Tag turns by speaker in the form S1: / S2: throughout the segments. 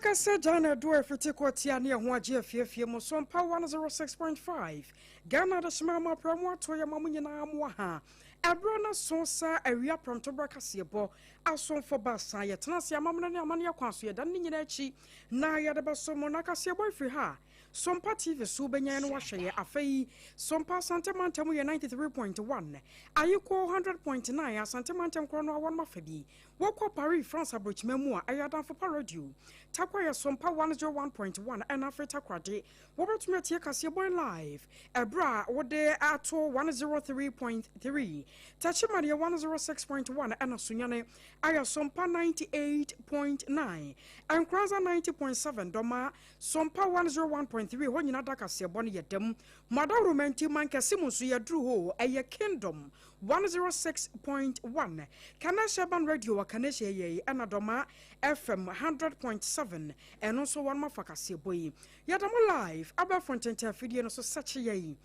S1: Akasa Jana Adwoa Asare near Agyeiwaa mo Sompa 106.5 Ghana the Shmama Promo Toya Mamunyana Amwaha Abrona Sonsa area pronto Bracasiabo Ason for Basa Yatanasia Mamana Mania Quansia Daninachi Na Yadabaso Monakasia boy free ha Sompa TV Subenya Washa Afei Sompa Santa Mantamu 93.1 Ayuko 100.9 Santa Mantam Chrono 1 Mafebi Woko Paris France Abroach Memoir Ayadan for Parodiu Takwaya Sompa 101.1 and Afrita Kwade Robert Metia Kasia boy live Ebra Wode Ato 103.3 Tachimaria 106.1 and Sunyane Aya Sompa 98.9 and Kraza 90.7 Doma Sompa 101.3 when you not Kasia Bonnie Yedem Madaro Menti Manka Simusuya Drew a Kingdom 106.1 Kanashaban Radio Kanesha Ye and Adoma FM 100.7 and also one more Fakasia boy Yadamo live Abba Fontenta video no so such ye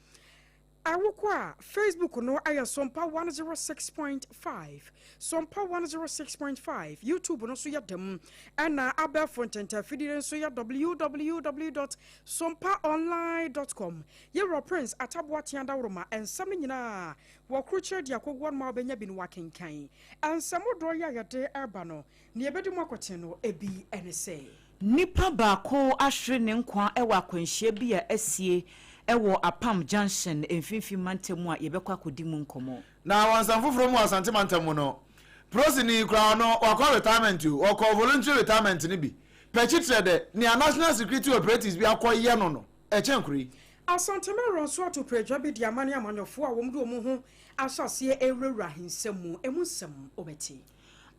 S1: Awukwa Facebook no aya Sompa 106.5 Sompa 106.5 YouTube no so yadem and Abba Fontenta video so ya www.sompaonline.com Yero Prince Atabwa Tianda Roma and some nyina wo kruche dia kogwan ma obenya bi no wakenkan and some doya yade erbano ne ebedi makote no ebi enese
S2: Nipa baako ahwere ne nkwa ewa akwanhia bi a asie ewo apam junction emfimfi mantemu a yebekwa kodi mu nkomo
S3: na wansanfoforo mu asante mantemu no prosini kra no wakọ retirement wakọ voluntary retirement ni bi pechitre de ni national security operatives bi akọ no no echenkuri
S1: asante mero so to preja bi di amane amanyofo a womdu omu ho asase ewrewra hinsemu emusem obeti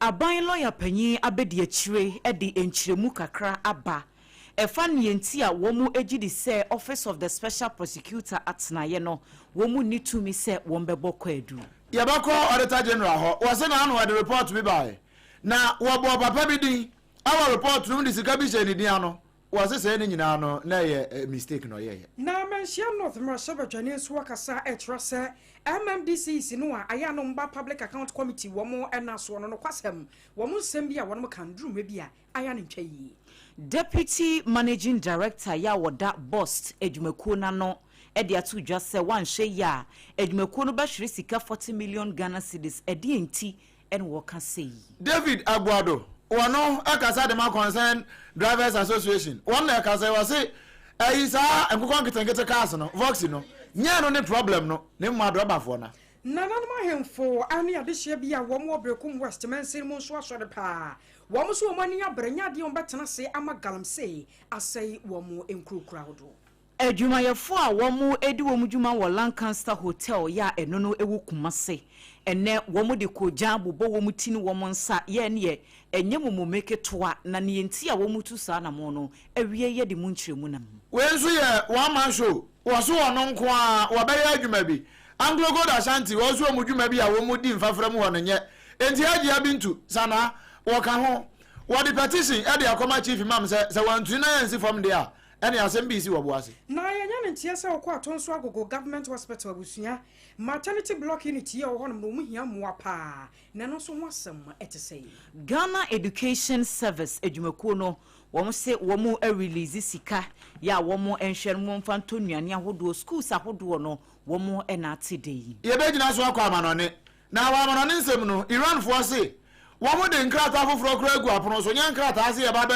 S2: aban lawyer panyin abedi akire e de enchiremu kakra aba efa nienti a womu ejidi se office of the special prosecutor atnaye no womu ni tumi se wombebo kwadu
S3: yabako auditor general ho wase na anu the report bi bai na wobo papa bi din our report no disika bi she ni din ano wase se ni nyina no na ye mistake no ye
S1: na mention north marshal jani so akasa etrase MMDC sinu a aya no mba public account committee womo enaso no kwasem womo nsem bi a wono kan drum bi a aya ne ntwayi
S2: Deputy Managing Director ya woda Bost Edwumakuo na no edi atu dwa se wanhwe ya Edwumakuo no ba hwere sika 40 million Ghana cedis edi enti en wo ka sei
S3: David Agwado wono akasa de ma concern drivers association won na akasa wa se ayisa enkoko nkete cars no vox no nya no ne problem no ne mmadu abafo na
S1: nananuma hemfo ani adehye bia womo obrekum west mensin mu so asode pa womo so omani abranya de ombetena se ama galamse asai womo enkrukura hodo
S2: Adwumayefo a womo edi womo dwuma wo Lancaster Hotel ya eno no ewu kumase ene womo de koja bobo womo tini womo nsa ye ne enye momomeke toa na ne enti a womo tu sa na mo no awie ye de mu nkyeremu nam
S3: wenso ye one man show wo so ono nko a wo bɛyɛ adwuma bi Anglo Gold Ashanti wo so omudwuma bi a wo mu di mfafra mu hono nye enti Agyeiwaa bintu sana wo ka ho wo the petition e de akoma chief imam se wantu na yansi from there ene asem bi si wo boase
S1: na yanya ne tie se okọ atonso agogo government hospital abusua maternity block unit ye wo hono mu hia mo apa na no so ho asem etesei
S2: Ghana Education Service Edwumakuo no womo se womo release sika ya womo enhwere mo mfanto nuane ahodo schools ahodo no womo enate dey
S3: ye be gina so akwa amanone na wa amanone nsem no Iran fo se womo de nkrata afoforo kra egu apono so nya nkrata ase ye ba be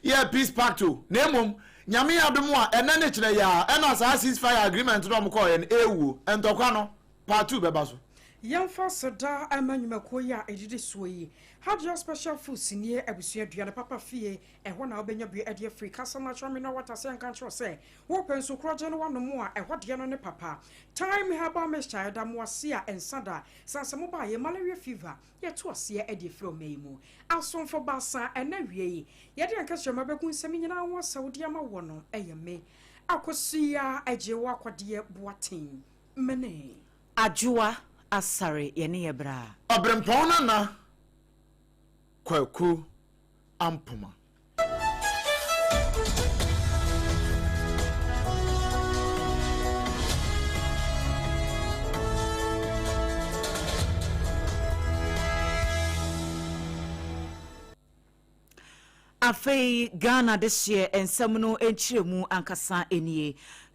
S3: ye peace pact na emom nyame adom a ene ne kire ya ena sa ceasefire agreement no mo ko ye ewu entokwa no part 2 beba so
S1: Yamfa Sada Amanyumakuo ya edidi soyi Hadja special food sinie abusua duane papa fie ehwo na obenya bi ede free kasa natural mineral water se nkan tro se wo penso kroje no wano mu a ehwo de no ne papa time haba mixture da mo ase a ensada sansemo ba ye malaria fever ye to ase ede free omeimu asonfo basa ena wie ye de anka hwema bekun semi nyina wo saudi ama wo no eyeme AKOSUA Agyeiwaa kwade boaten mene
S2: Adwoa Asare Obrempong
S3: OBREMPONG-NANA KWAKU AMPOMAH
S2: Afei Ghana this year ensemno enchiremu ankasa enie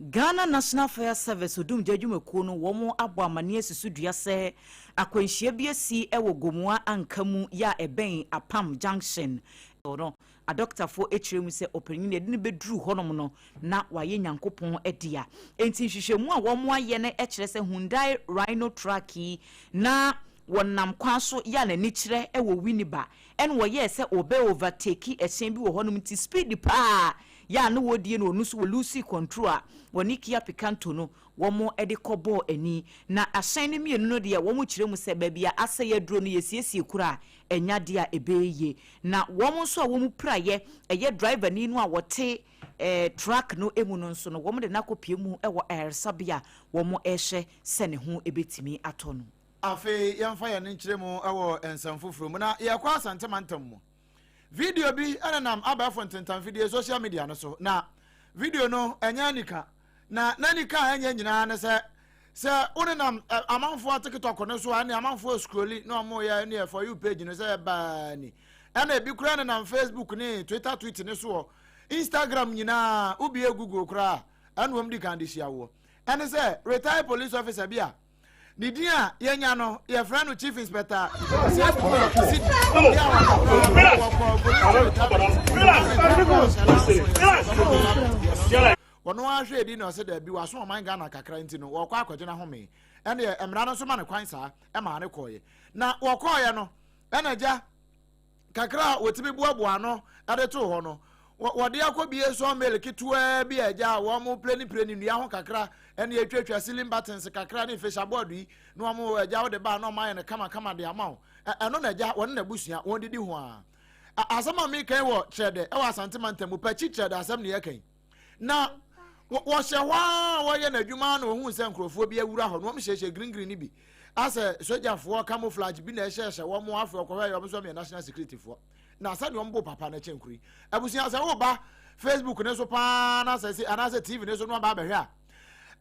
S2: Ghana National Fire Service odum jadwumekuo no womo abo amane asisudua se akwanhia bi asi ewo Gomua ankamu ya eben Apam Junction no a doctor for echiremu se opening ne de bedru honom no na waye nyankopon edia enti hwehwemu a womo aye ne ekire se Hyundai Rhino truck na wonam kwaso ya na ni kire ewo Winiba en wo ye se obe overtake ehyen bi wo honum ti speed pa ya no wodie no onusu wo lose control a woni kia picanto no womo ede kobo ani na ahyen ne mienu no de womo kire mu se babia aseye duro no yesiesie kura enya de a ebeye na womo so a womo praye eye driver ni no a wote truck no emu no so no womo de nakopie mu ewo airsabia womo ehye se ne ho ebetimi atono
S3: afe yamfa ya nchiremu awo ensamfufuru mu na yakwa santemantam mu video bi ananam abafo ntentam video social media no so na video no enyanika na nanika enya nyina na se onenam amanfo TikTok no so ani amanfo scrolli no mo ya ne for you page no se ba ni ana ebi kura na Facebook ni Twitter tweet ni so Instagram nyina ubi Google kura anwom di kan di siawo ene se retired police officer bia Nidia yenya no ye friend no chief inspector wono ahwe edi no se da bi waso oman Ghana kakra nti no wo kwa akwaje na home ene emra no so ma ne kwan saa e ma ne koye na wo koye no ene ja kakra wotimi buabua no ade to ho no wode akobie so mele kitwa bi eja wo mo pleni nua ho kakra ene etwetwa ceiling buttons kakra ne facial board yi no mo eja wo de ba no ma ne kama de ama eno na eja won na busua won didi ho a asama mi kan wo chede e wa santimantam mu pachi chede asam ne yakan na wo hyewa wo ye na adwuma na ohun se nkrofo bi awura ho no mo hyehye green ni bi ase sojafo camouflage bi na hyehye wo mo afro ko yo so me national security fo na sade ombo papa na chenkuri abusia se wo ba Facebook ne so pa na se anase TV ne so no ba behwe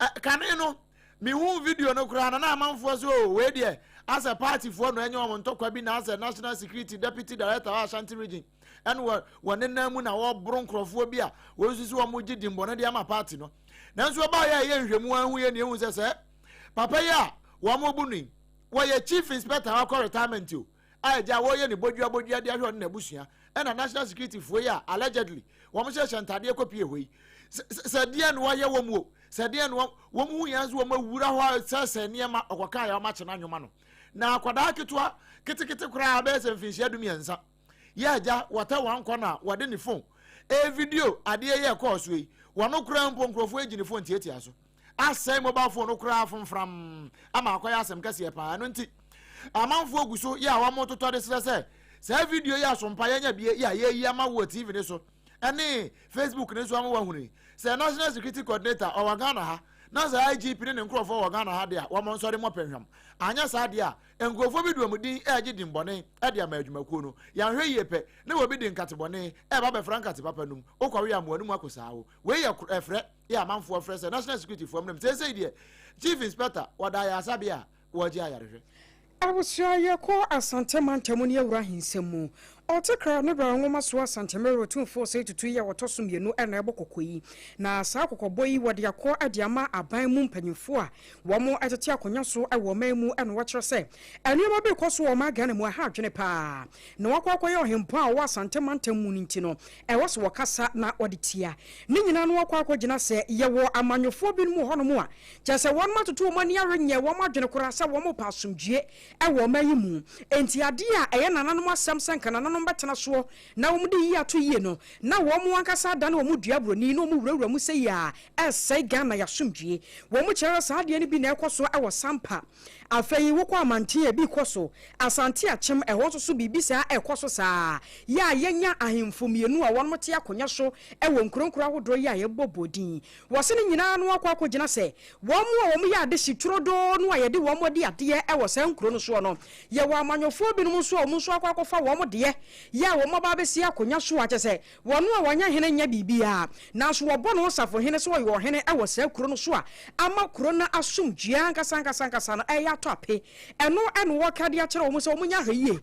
S3: a kane no mi hu video no kura na amanfo so we de ase party fo no enye om ntokwa bi na ase national security deputy director of Ashanti region and wonena mu na wo bro nkrofo bi a wo susu wo mo gidi mbo na de ama party no nanso ba ye nhwemu ahu ye ne hu se papa ya wo mo bunu wo ye chief inspector wa retirement o aja wo ye ni bodua de ahwe on na busua na national security fo ya allegedly wo mo hye ntade kopie hoyi se de no wo ye wo mu se de no wo mu yanzu wo mawura ho sese ne ma okoka ya ma che na nwoma no na akwada ketwa kitikiti kura be se mfinhia dum yansa ye aja wata wanko na wode ni phone video ade ye course we wono kura mponkrofo ejini phone tietia so asai mobile phone no kura from ama akoya asem kase pa no nti amanfo oguso ya wa mototo de se video ya Sompa ya nya bie ya ye ama wo TV ne so ene Facebook ne so ama wa hunu se national security coordinator o Ghana ha na za IGP ne nkrofo wa Ghana ha de a wo mo nso de mo penhwam anya sa de a enkrofo bi do mudin eje di mbone e de ama adwumakuo no ya hwe yepe ne wo bi di nkatebone e ba be frankati papa num okwawe ya mo anum akosawo we ye efre ya amanfo efre se national security fo mnem se de chief inspector wada ya sabia wo ji ayarehwe
S1: Abusua yeko asantemantamu ne awura hinsemu otekra ne bra nwoma so asantemero 2482 ya wotosomienu ena ebokokoyi na saa kokoboyi wode yakọ adiama aban mu mpanyimfo a womo atete akonya so ewo mamu ena wo kire se enema be koso wo ma Ghana mu ha adwene pa na wakwakoye ohempo a wo asantemantamu nti no ewo so wakasa na oditia ne nyina no wakwakogina se yewo amanyofo bi mu hono mu a kyese won matoto mo ne arenye wo ma adwene kora se wo mo pasomdue ewo mayimu enti ade a eye nananom asem senkana no mbetena so na wo mudi yi ato yie no na wo mu ankasa da na wo mu duabroni no mu wurawura mu sei a esai Ghana ya somdue wo mu kyerɛ saa de ne bi na ekoso ewo Sompa afei wo kwa mantie bi koso asante achem eho so bibi saa ekoso saa ya yenya ahemfo mienu a won mote akonya so ewo nkronkro ahodo ya ye bobodin wo se ne nyina no akwa akogina se wo mu ya de siturodo no ye de wo mo de ade ewo saa nkro no so no ye wo amanyofo bi no so wo so akwa akwa fa wo mo de ya wo maba be sia akonya so a kyese wono a wanya hene nya bibia na so wo bono safo hene so wo hene e wo sa kuro no so a ama kuro na asomdua nkasa no e ya to ape eno wo ka de a kyere wo so wo nya hye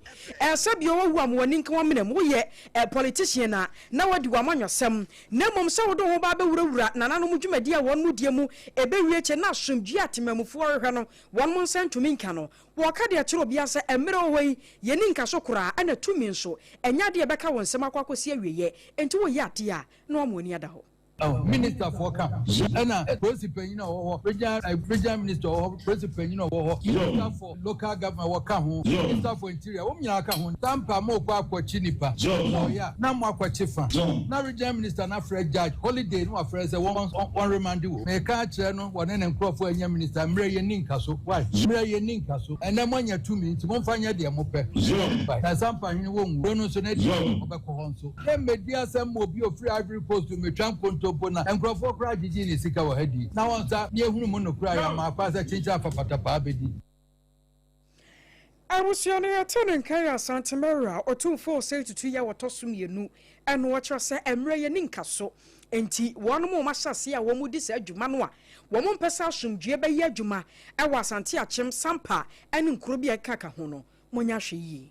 S1: sabi wo wu am woni nka wo mena mo ye politician na wadi wa manwasem na mom se wo do wo ba be wurawura na nanom dwumadi a won mu die mu ebe wie che na asomdua atemamufo hwe no won mo nsantumi nka no wo ka de a kyere obi ase emere wo yi ye ni nka so kura ana tumi nso enya de beka won sema kwakosi awieye enti wo ye ade a na wo moni ada ho.
S4: Minister for camp and principal, regional minister or principal, minister for local government work minister for interior, Sompa more Chinipa, Namwa Chifa, now regional minister, not Fred Judge, holiday, no friends, one remand do. May catch one and crop for a minister, Mary Ninkaso, why? Mary Ninkaso, and then 1 year 2 minutes, won't find your dear Mope. Sompa, you won't run on so. Then, media some will be a free ivory post to me, Trump Bona and Crawford cried in Sika heady. Now on that, near whom no cry, my father changed up for Patapabedi.
S1: I was your attending Kaya Santa Maria or 2 say to 2 year or Tosumi nu and watch us say Emre Ninkaso. Enti one more massa see a woman dis Jumanwa. Woman Pesasum Jeba Yajuma, I was Antia Chem Sampa and in Krubia Kakahono, Monyashi.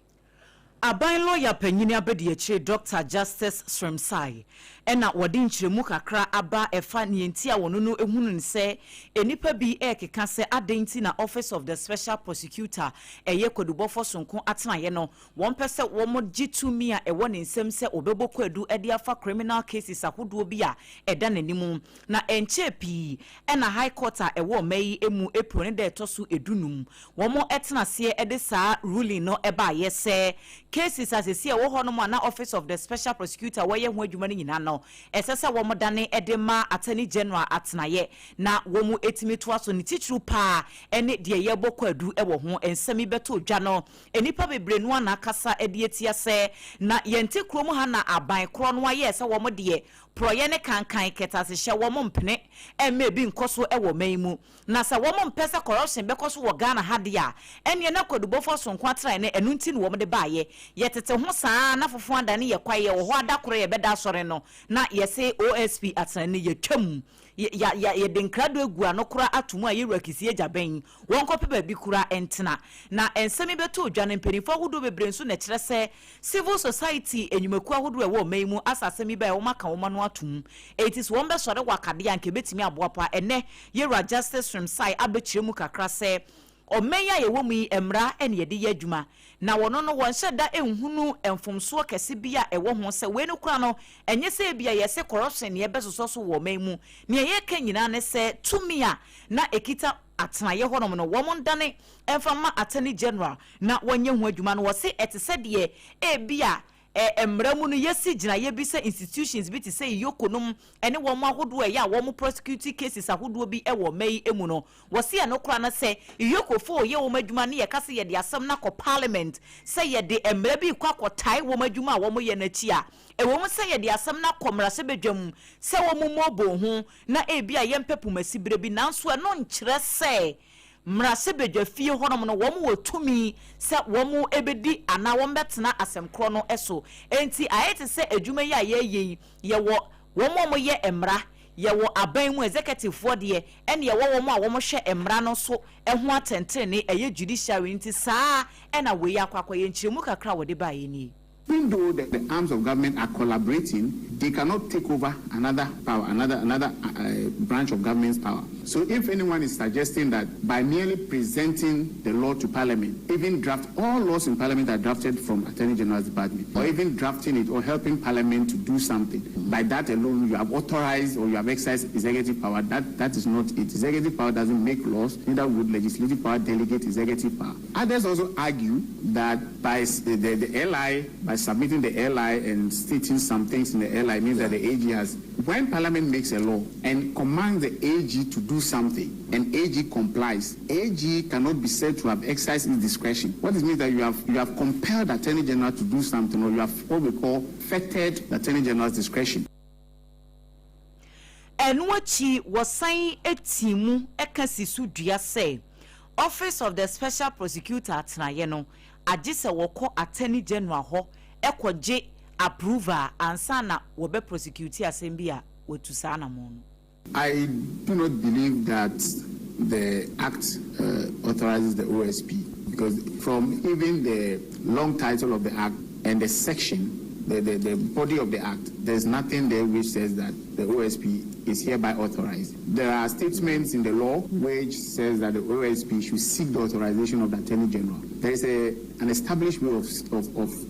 S2: Aban lawyer penyini abedi eche Dr. Justice Sremsai ena wodi nkyeremu kakra aba efa nienti a wono no ehunu nse enipa bi ekeka se adenti na Office of the Special Prosecutor eye kodubofo sonko atenaye no won pese wo mo gitumi a ewo ne nsem se obeboko edu ede afa criminal cases ahodo bi a eda nanimu na enche pi ena High Court a ewo mai emu April ne de tosu edunum wo mo etenase ede saa ruling no eba yese cases as see wo hono mo na Office of the Special Prosecutor wo ye ho adwuma ni nyina no esese wo mo dane edema Attorney General atenaye na wo mu etimi to aso ni titru pa ene de ye boko adu e wo ho ensemi beto dwa no enipa bebre no na kasa ede etia se na yente krom ha na aban kro no aye se wo mo de proye ne kankan ketase hye wo mo mpene emme bi nkoso e wo maimu na se wo mo mpese corruption bekoso wo Ghana ha de a ene na kodubofo so nko atra ne enu nti no wo mo de baaye yetete ho saa na fofo andane ye kwaye wo ho adakoro ye beda sore no na ye se OSP atane ye twam ye denkrado egu anokora atomu a ye rakisi agyaben won kope ba bi kura entena na ensemi beto odwane mpenifo ahodo bebre nso na kire se civil society enyumaku ahodo e wo maimu asasemi ba e wo maka wo mano atom etis won be sore wakade anke betimi aboapa ene ye Justice Sremsai abekire mu kakra se omenya ye wo mu emra ene ye de ye adwuma na wono no won hyeda enhunu emfomso kese bia e wo ho se we no kura no enye se bia ye se corruption ye besoso so wo maimu ne ye ka nyina ne se tumia na ekita atenaye honom no wo mondane emfama Attorney General na wonye ho adwuma no wo se etese de e bia emramu no yesi gina ye bi se institutions bi ti say yokonom ene wo mo ahodo e ya wo mo prosecute cases ahodo bi e wo mai emu no wo se no kra na se yokofo ye wo madwuma ne ye kase ye de asem na ko parliament se ye de emra bi kwa kotai wo madwuma wo mo ye na chi a e wo mo se ye de asem na komra se bedwam se wo mo mobo ho na e bi a ye mpepu masibire bi nanso e no nkyere se mrase bedwa fie honom no wo mo wotumi se wo mo ebedi ana wo mbetena asemkro no eso enti ayete se adwuma yi aye wo mo ye emra ye wo aban mu executive for de ene ye wo mo a wo mo hwe emra no so eho atentene eye judiciary nti saa ena we ya kwakwa ye nchiremu kakra wo de ba ye ni.
S5: Even though the arms of government are collaborating, they cannot take over another power, another branch of government's power. So if anyone is suggesting that by merely presenting the law to Parliament, even draft all laws in Parliament are drafted from Attorney General's Department, or even drafting it or helping Parliament to do something, by that alone you have authorized or you have exercised executive power. That is not it. Executive power doesn't make laws, neither would legislative power delegate executive power. Others also argue that by the LI, by submitting the LI and stating some things in the LI means that the AG has, when Parliament makes a law and commands the AG to do something and AG complies, AG cannot be said to have exercised its discretion. What it means that you have compelled the Attorney General to do something, or you have what we call fettered the Attorney General's discretion.
S2: And what she was saying etimu ekasisu dua say Office of the Special Prosecutor at Nayeno Agyeiwaa woko Attorney General ho ekwaje approval ansana wo be prosecute assemby a wetu sa na mo.
S5: I do not believe that the act authorizes the OSP, because from even the long title of the act and the section, the body of the act, there's nothing there which says that the OSP is hereby authorized. There are statements in the law which says that the OSP should seek the authorization of the Attorney General. There is an established way of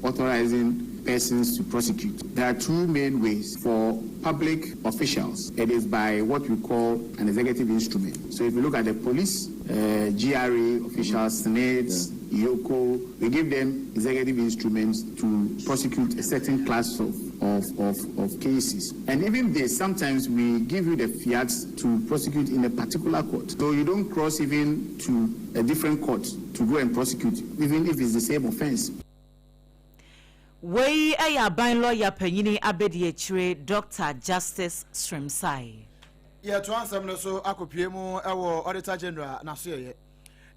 S5: authorizing persons to prosecute. There are two main ways for public officials. It is by what we call an executive instrument. So if you look at the police, GRA officials, senates, Yoko, we give them executive instruments to prosecute a certain class of cases. And even this, sometimes we give you the fiat to prosecute in a particular court. So you don't cross even to a different court to go and prosecute, even if it's the same offense.
S2: Wey aya ban lawyer panyini abedi echire Dr. Justice Srimsai.
S3: Yeah, to answer me so akopie mu ewo Auditor General na so ye.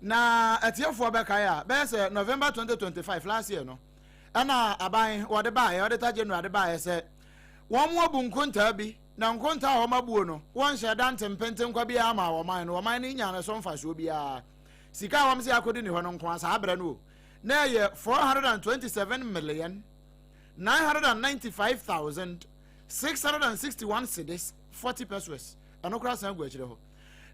S3: Na etiefo bekaya be say November 2025 last year no. Ana aban wo de ba Auditor General de ba say won mo bu nkonta bi na nkonta ho mabuo no won hye dante mpenten kwa bi ama wo man no wo man ni nya na so mfa so bia. Sika wam se akodi ni ho no nko asa abra no. Na ye 427,995,661 cedis 40 pesos. Ano kra san go akire ho.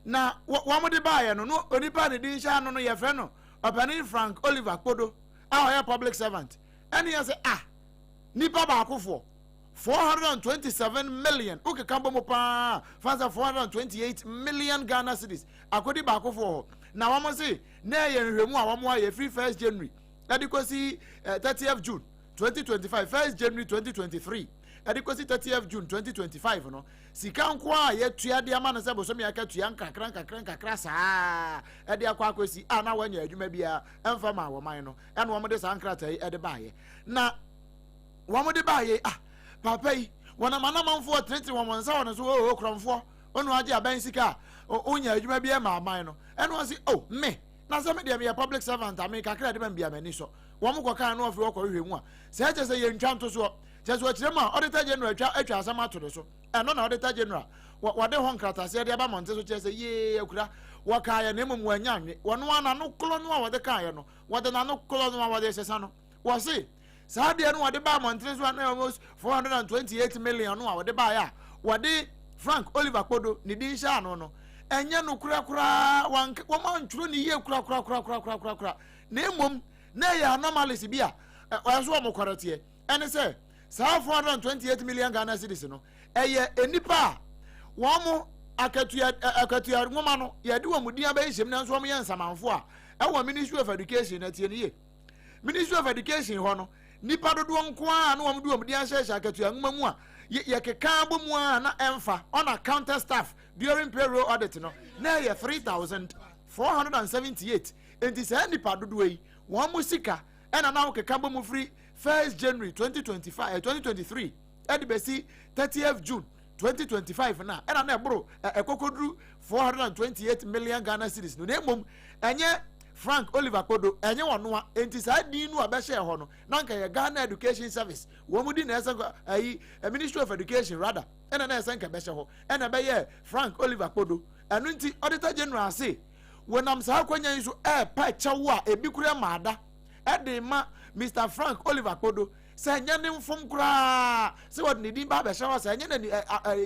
S3: Na wo mo de baaye no no onipa ne din sha no no ye fre no Opani Frank Oliver Kodo a public servant. And he say nipa ba akofo 427 million. Okay, kambo mo pa fansa 428 million Ghana cedis. Akodi ba akofo. Na wo mo say na ye nhwemu a wo mo aye free 1st January. Adikosi 30th June 2025, 1st January 2023. Adikosi 30th June 2025 no. Sika nko a ye tua de ama no se boso me aka tua nkakra saa. E de akwa akosi na wanya adwuma bia emfa ma wo man no. E no wo de sa nkrata e de baaye. Na wo mo de baaye papa yi wona manamfo trenti wo monsa wona so o kromfo onu age aban sika onya adwuma bia ma man no. E no say me na se me de me public servant ame kakra de ban bia mani so. Wo mo kokan no ofre wo ko hwehwu a. Se eche se ye ntwa nto so just what Chema Auditor General atwa asama to so eno na Auditor General wade ho nkrata se de aba monte so chese ye akura waka ya na emu anyanwe wono ana no klo no a wade kan ya no wade na no klo no a wade sesa no wo se sa de no wade ba monte so na almost 428 million no a wade ba ya wade Frank Oliver Kodo ni din sha no no enye no kura wo ma nturo ni ye kura na emom na ya anomalous bia so mo kwarate ene se 428 million Ghana cedis no eye enipa wo mo akatua ngoma no ye de wo mudia ba yem na so mo ye nsamanfo a e wo Ministry of Education na tie ne ye Ministry of Education ho no nipa dodo nko a na wo mo de wo mudia hye akatua ngoma mu a ye keka bomu a na emfa on account staff during payroll audit no na ye 3,478 enti se nipa dodo yi wo mo sika ena na wo keka bomu free 1st January 2023 edibesi 30th June 2025 na ena na ebro ekokodru 428 million Ghana cedis no nemom enye Frank Oliver Kodo enye wono enti sa din no abehye ho no na nka ye Ghana Education Service wo mudi na esa ayi Ministry of Education rather ena na esa nka behye ho ena be ye Frank Oliver Kodo enu nti Auditor General say wonam sa akwanya nso pa chawo a ebikura maada edema Mr. Frank Oliver Kodo say nyane mfom kura say what ne din ba be hye say nyane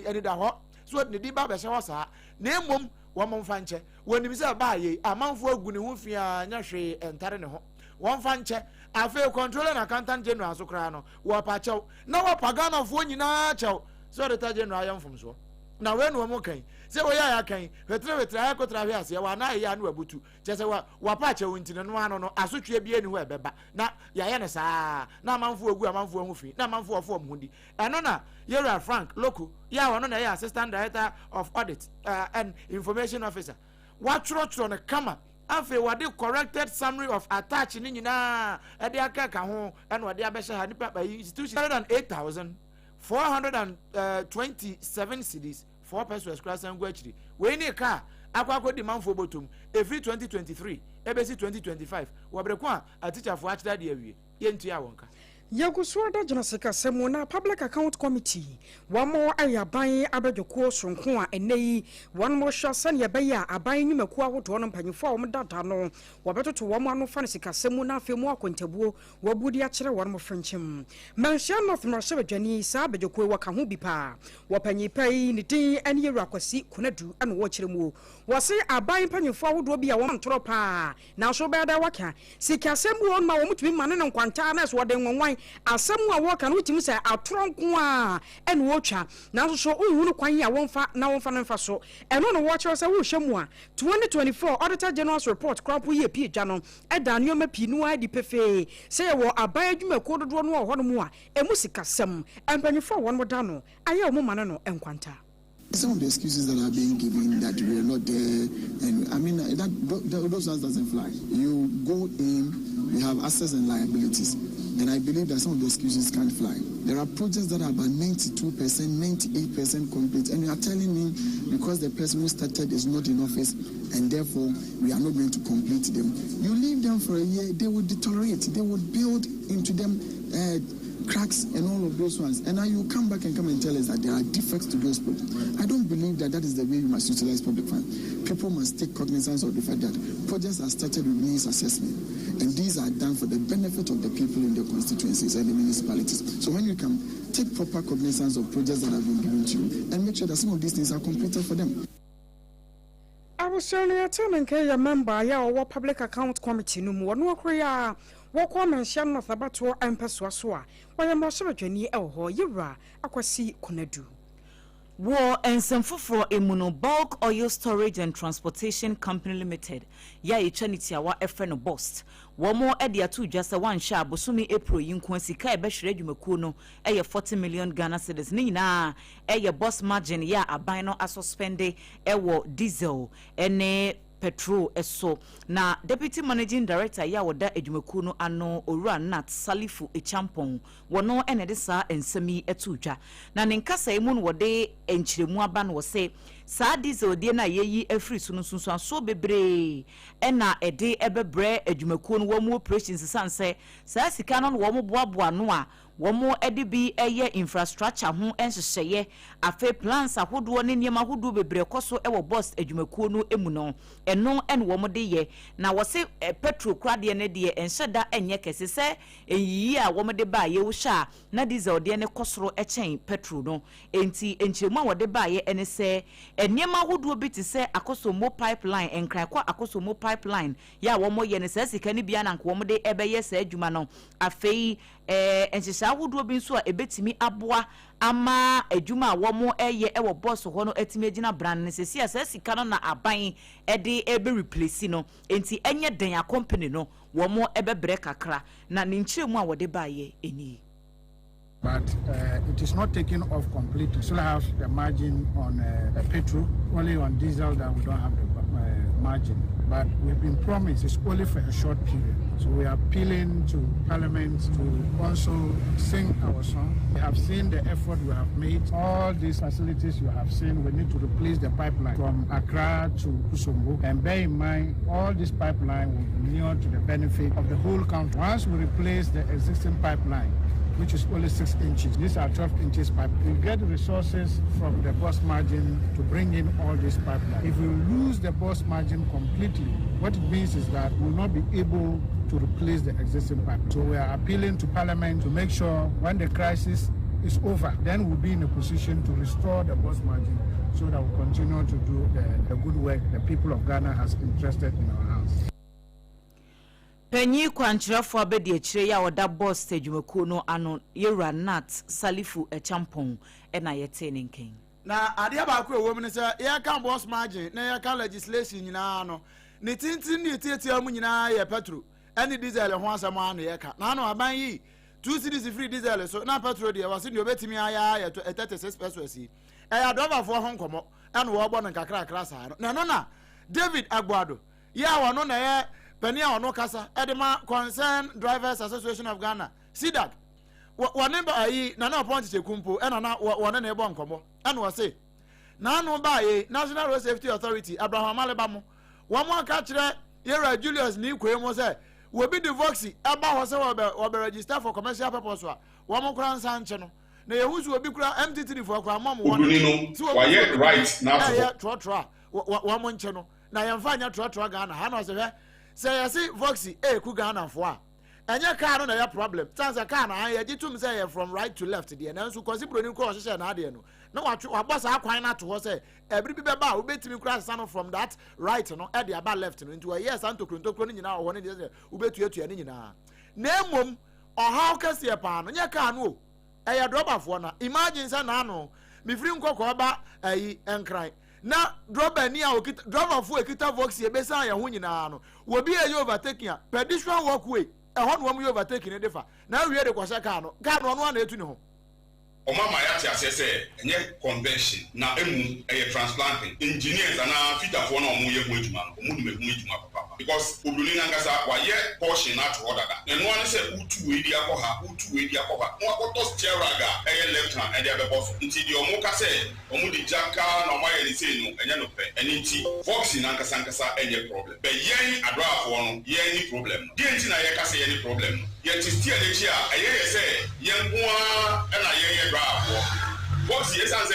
S3: ani da ho so what ne din ba be hye sa na emom wo momfa nche wonim say ba ye amanfo agu ne ho fia nya hwe entare ne ho won fa nche afa controller and accountant general so kura no wo pa chew na wo pa Ghana fo nyina chew so Auditor General yam fom so na we no mo kan say wo ya kan wetre ya kotra hwe ase wa na ya no abutu che say wa pa chew ntine no ano no asotwe bia ni ho ebeba na ya ye ne saa na amanfo agu amanfo ho fi na amanfo ofo mo ndi eno na Yera Frank Loku ya wono na ya Assistant Director of Audit and Information Officer what trotro ne kama afi wade corrected summary of attach ni nyina e de aka ho eno wade abehye ha nipa ba institution 108,427 cedis 4 pesos class and gwachiri we ni ka akwa di manfo botum every 2023 ebesi 2025 wabreko a teacher fo achida de awie yentu ya wonka
S1: Yagusuada Janasika Semona Public Account Committee. One more aya buying Abedoko Sonkwa and Nay, one more Shasan Yabaya, a buying Makua to one penny for Madano, Wabeto to one more Fansika Semona Filmo Quintabu, Wabudia one more Frenchim. Mansion North Marcel Jenny, Sabedoko Wakahubipa, Wapany pay, Niti, and Yerakwasi, Kunadu, and Watchemu. Was say a buying penny forward will be a one tropa. Now so bad I waka. See Casemu on my own to be man and Quantanas, what they want. Asamu awaka no timi say atronko a en wocha na so uhunu kwan ya wonfa na wonfa nfa so eno no watch say wo hwemu a 2024 auditor general's report crop ye pie gya no eda nioma pinu adi pefe say wo aban adwuma kododo no ho no mu a emu sikasem empanyefo won mo da no aye o mo mane no enkwanta.
S6: Some of the excuses that are being given that we are not there, and I mean those ones doesn't fly. You go in, you have assets and liabilities, and I believe that some of the excuses can't fly. There are projects that are about 92%, 98% complete, and you are telling me because the person who started is not in office, and therefore we are not going to complete them. You leave them for a year, they will deteriorate, they will build into them cracks and all of those ones, and now you come back and tell us that there are defects to those projects. I don't believe that is the way we must utilize public funds. People must take cognizance of the fact that projects are started with needs assessment, and these are done for the benefit of the people in the constituencies and the municipalities. So when you come, take proper cognizance of projects that have been given to you and make sure that some of these things are completed for them.
S1: I was certainly attending a member ya public account committee no more no koya wokwa mention of abato empeswa so a waya mo so dwani ho yira akwasi konadu
S2: War and some for a bulk oil storage and transportation company limited. Ya eternity awa efreno bost. One more edia two just a one sha bosumi April yinkwasi kai beshre dwumakuo no 40 million Ghana cedis ni na boss margin ya abino asuspende ewo diesel ene petrol eso na deputy managing director ya woda edwumakuo no ano owura nat salifu echampong wono ene de sa ensemi etudwa na nenkasa emu no wode enchiremu aba no se sa diesel de na yeyi afri so no sunsun so bebre ena ede ebebre edwumakuo no wo mu operations sanse sa sika no wo mo boaboa no a womo edibi eye infrastructure ho enhyehyeye afa plans ahodo ne niam ahodo bebre koso ewo boss edwumakuo no emu no eno ene womo de ye na wo se petrol krade ne de enhyeda enye kese se eyiyi a womo de ba ye wo sha na diesel de ne kosoro echen petrol no enti enchiremu a wo de ba ye ene se eniam ahodo bi ti se AKOSUA pipeline enkran kwa AKOSUA pipeline ya womo ye ne se sika ne bia na nko womo de ebeye se adwuma no afei enhyehya ahodo bi nso a ebetimi aboa ama adwuma a womo eye ewo boss ho no atimi agina brand ne sesi asa sika no na aban ede ebe replace no enti enye den a company no womo ebe bre kakra na ne nkyeremu a wode baaye eni.
S7: But it is not taken off completely. So I have the margin on petrol, only on diesel that we don't have the margin. But we've been promised it's only for a short period. So we are appealing to Parliament to also sing our song. We have seen the effort we have made. All these facilities you have seen, we need to replace the pipeline from Accra to Kusumbu. And bear in mind, all this pipeline will be near to the benefit of the whole country. Once we replace the existing pipeline, which is only 6 inches. These are 12 inches pipe. We get resources from the boss margin to bring in all this pipeline. If we lose the boss margin completely, what it means is that we will not be able to replace the existing pipe. So we are appealing to Parliament to make sure when the crisis is over, then we'll be in a position to restore the boss margin so that we'll continue to do the good work the people of Ghana has interested in our house.
S2: Penyi kwanchirafo abedi echire ya oda boss edwumakuo no ano yewura nat salifu echampong ena yete nenken
S3: na ade ba ko ewo mu ne se ya kan boss margin na ya kan legislation nyina no ne tintin ne tietia mu nyina ya petrol ene diesel ho asam ano ya ka na no aban yi 2 cedis free diesel so na petrol de wase ne obetimi aya ya 36 pesos yi ya driver fo ho nkomo ene wo gbo no kakra sa no na no na David Agboado ya wa no na ya Penia ono kasa edema Concern Drivers Association of Ghana SIDAG wanemba ayi na na appoint chekumpo ena na wona na ebo nkomo ena wo se na anu ba ayi National Road Safety Authority Abraham Alebamo wo mo aka kire Yera Julius ni kwemo se will be the voxy about herself or be registered for commercial purpose. One more crown sanction. Na yehunsu obi kura MT3 for kura mom one
S8: so why right now
S3: trotro wa mo nche no na yemfa anya trotro Ghana ha no say say voxy ku Ghana fo a enya car no na ya problem chance car na ya gitum say from right to left there na nso kosi broni ko hye na ade no na wa boss akwan na to ho say every be ba ubetimi kura san from that right no e dey aba left no into yes anto krontokro no nyina wo ne dey ubetuatua ne nyina na emom ohaw kase pa no nya car no eya droba fo na imagine say na no me free nkoko ba ayi enkran na droba ni a okita droba fo ekita vox e be san ya ho nyina no wo bi e overtaking a pedestrian walkway e ho no wo overtaking ne defa na wie de kwasha car no no na etu ne ho
S8: Omama yati asese enye convention na emu transplanting engineers ana fita for na omo ye ho adwuma omo dum ehun adwuma papa because obuluni ngasa wa ye portion na to order da eno an se utu we dia ko ha no akoto steeraga left hand and the boss nti di omo ka se omo di jaka na omo ye ni say no enye no pe eni nti fox na nkasa enye problem be yen adwa for no ye any problem di nti na ye ka se ye any problem ye ti steer le chi a ye say yen ho a na ye box yes and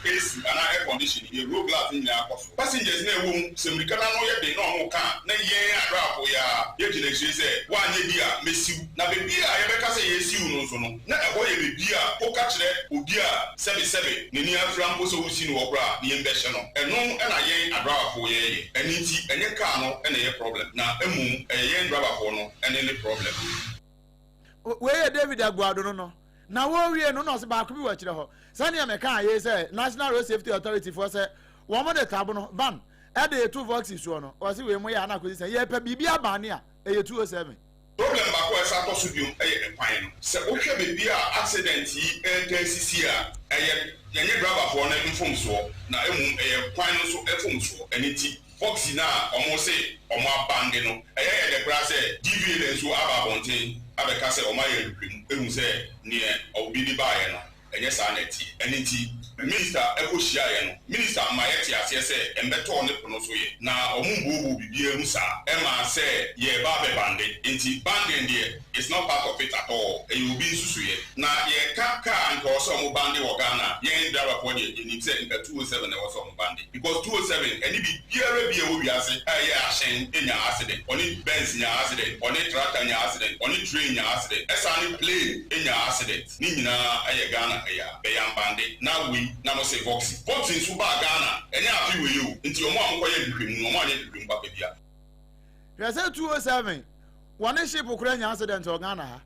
S8: AC and air conditioning a road glass in your passengers na won semrika na no ye de no mo ka na ye adrapo ya ye gine say wa nye bia mesiu na be bia ye be ka say yesiu no so no na e ho ye be bia o ka kire obi a 77 ne ni afram bo so wusi no obra ne ye mbehye no eno e na ye adrapo ye eni nti enye ka no e na ye problem na emum ye adrapo no ene ne problem
S3: we David Agwado no na wo wie no no se ba ko bi wa kire ho sani ameka aye say National Road Safety Authority for say wo mo de tabo no ban e de two voxes so no o se we mo ya na ko say ye pa bibia ban ne a e 207
S8: problem ba ko esa to so biom e kwan no se o hwe bibia accident yi NTCC a ye driver for na mfom so na emum kwan no so efom so eniti voxi na omo se omo abande no ye de bra say DV le so aba bonten abeka se omo ye rupim ehun se ne obi ni ba ye no enye sa neti eniti minister ekohia ye no minister mayeti ase se embeto ne pono so ye na omumbubu bibia mu sa ema se ye ba be bande enti bande ndie is not part of it at all e you be susu ye na ye kaka nko so mo bande wo Ghana ye driver for ye ni se nka 207 e wo so mo bande because 207 eni bibiara bia wo wiase ye ahyen enya accident oni Benz nya accident oni tractor nya accident oni train nya accident esa ni plane enya accident ni nyina aye Ghana ya be yambande na we na mo say voxi so ba Ghana enya afi we you nti omo amkoye bibim omo anye bibim ba bia
S3: rese 207 one ship okura accident o Ghana ha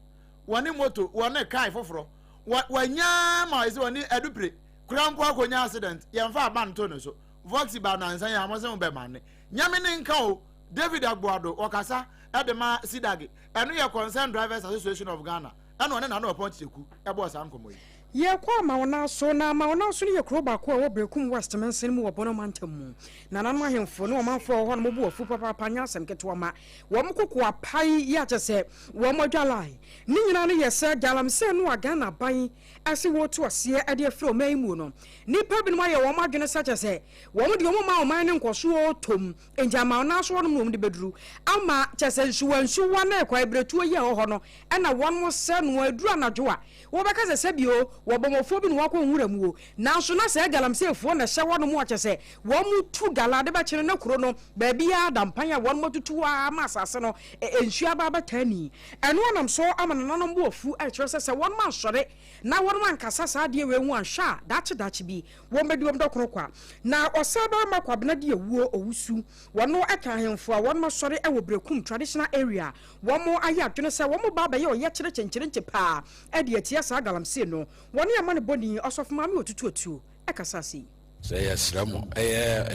S3: one moto one car foforo wanya ma ise one edupre kura mpo akonya accident yemfa abanto no so voxi ba na nsan ya mo se mo be manne nyame ne nka o David Agboado okasa edema sidage eno ye Concerned Drivers Association of Ghana eno one na no poncheku ebo sa nkomo yi
S1: ye kwa mauna so na mauna so ye kro ba ko wo brekum Westminster mu wo bono mantam mu na nanu ahemfo no manfo ho no bo afu papa panya asem keto ma wo mkoko apai ya chese wo modwalai ni nyina no ye se galam se no aga na ban ase wo to ase ade afro mai mu no nipa bi no ye wo madwene sa chese wo mo de wo ma o man ne nkoso o tom enja mauna so no mu de beduru ama chese nsuwa na ekwa ibretuo ye ho no e na won mo se no aduru anadwo a wo beka se bio wo bomofo bi no wakọ nwura mu o nanso na se galamsefo na hye wono mu akyese wo mu tu galade ba kyere na kuro no ba bia dampan ya wono matutu a ma asase no enhua ba batani eno nam so amana no mbo afu a kyere se wono ma sore na wono man kasa sa de we hu anhwa dache bi wo medi wo mdokoro kwa na osaba makwa bena de ewuo owusu wono aka ahemfo a wono sore e wo brekum traditional area wo mo aye adwene se wo mo ba ba ye oye kyere kyenkyerenche pa e de atia sa galamse no woni amane boni osof mame otutu ekasasi
S9: say yesramo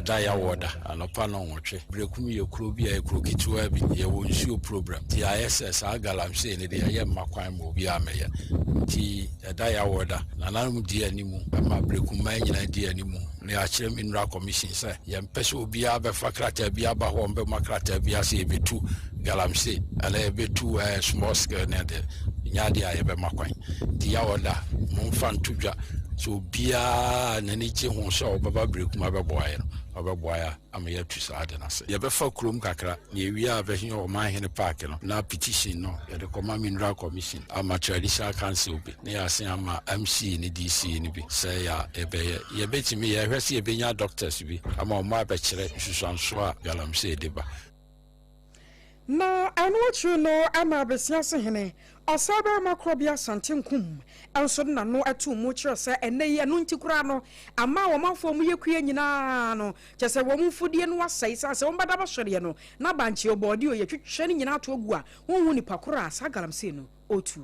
S9: da ya woda anopa no nwotwe brekum ye kuro bi ya kuro kituwa bi ye wo nsuo program ti ISS agalamse ne de ye makwan mo bi ameye ti da ya woda na nanum di animu ama brekum man nyina di animu ne a kyerem inra commission say ye mpese obi abefa krata bi aba ho mbe makrata bi ase e betu galamse ala e betu small scale ne de nyaade ayebe makwan ti ya woda mo mfa ntudwa so bia na ni je ho so baba brekum abeboa no abeboa am ye tu sa de na se ye be fa krom kakra na ewi a be hin o man hin park no na petition no ye de koma mineral commission ama traditional council bi na ya se ama MC ni DC ni bi say ya ebe ye betimi ye hwese ye benya doctors bi ama o ma be kire susanso a galamse de ba
S1: na anwochu no ama besia se hene osaba makrobia santenkum enso na no atu mu kire se ene ye no ntikura no ama wo mafo mu yekue nyina no chese wo mu fudie no asai sa se wo bada ba hwere no na banche obodi o ye twetwe ne nyina to agu a wonhu ni pakura asa galamse no otu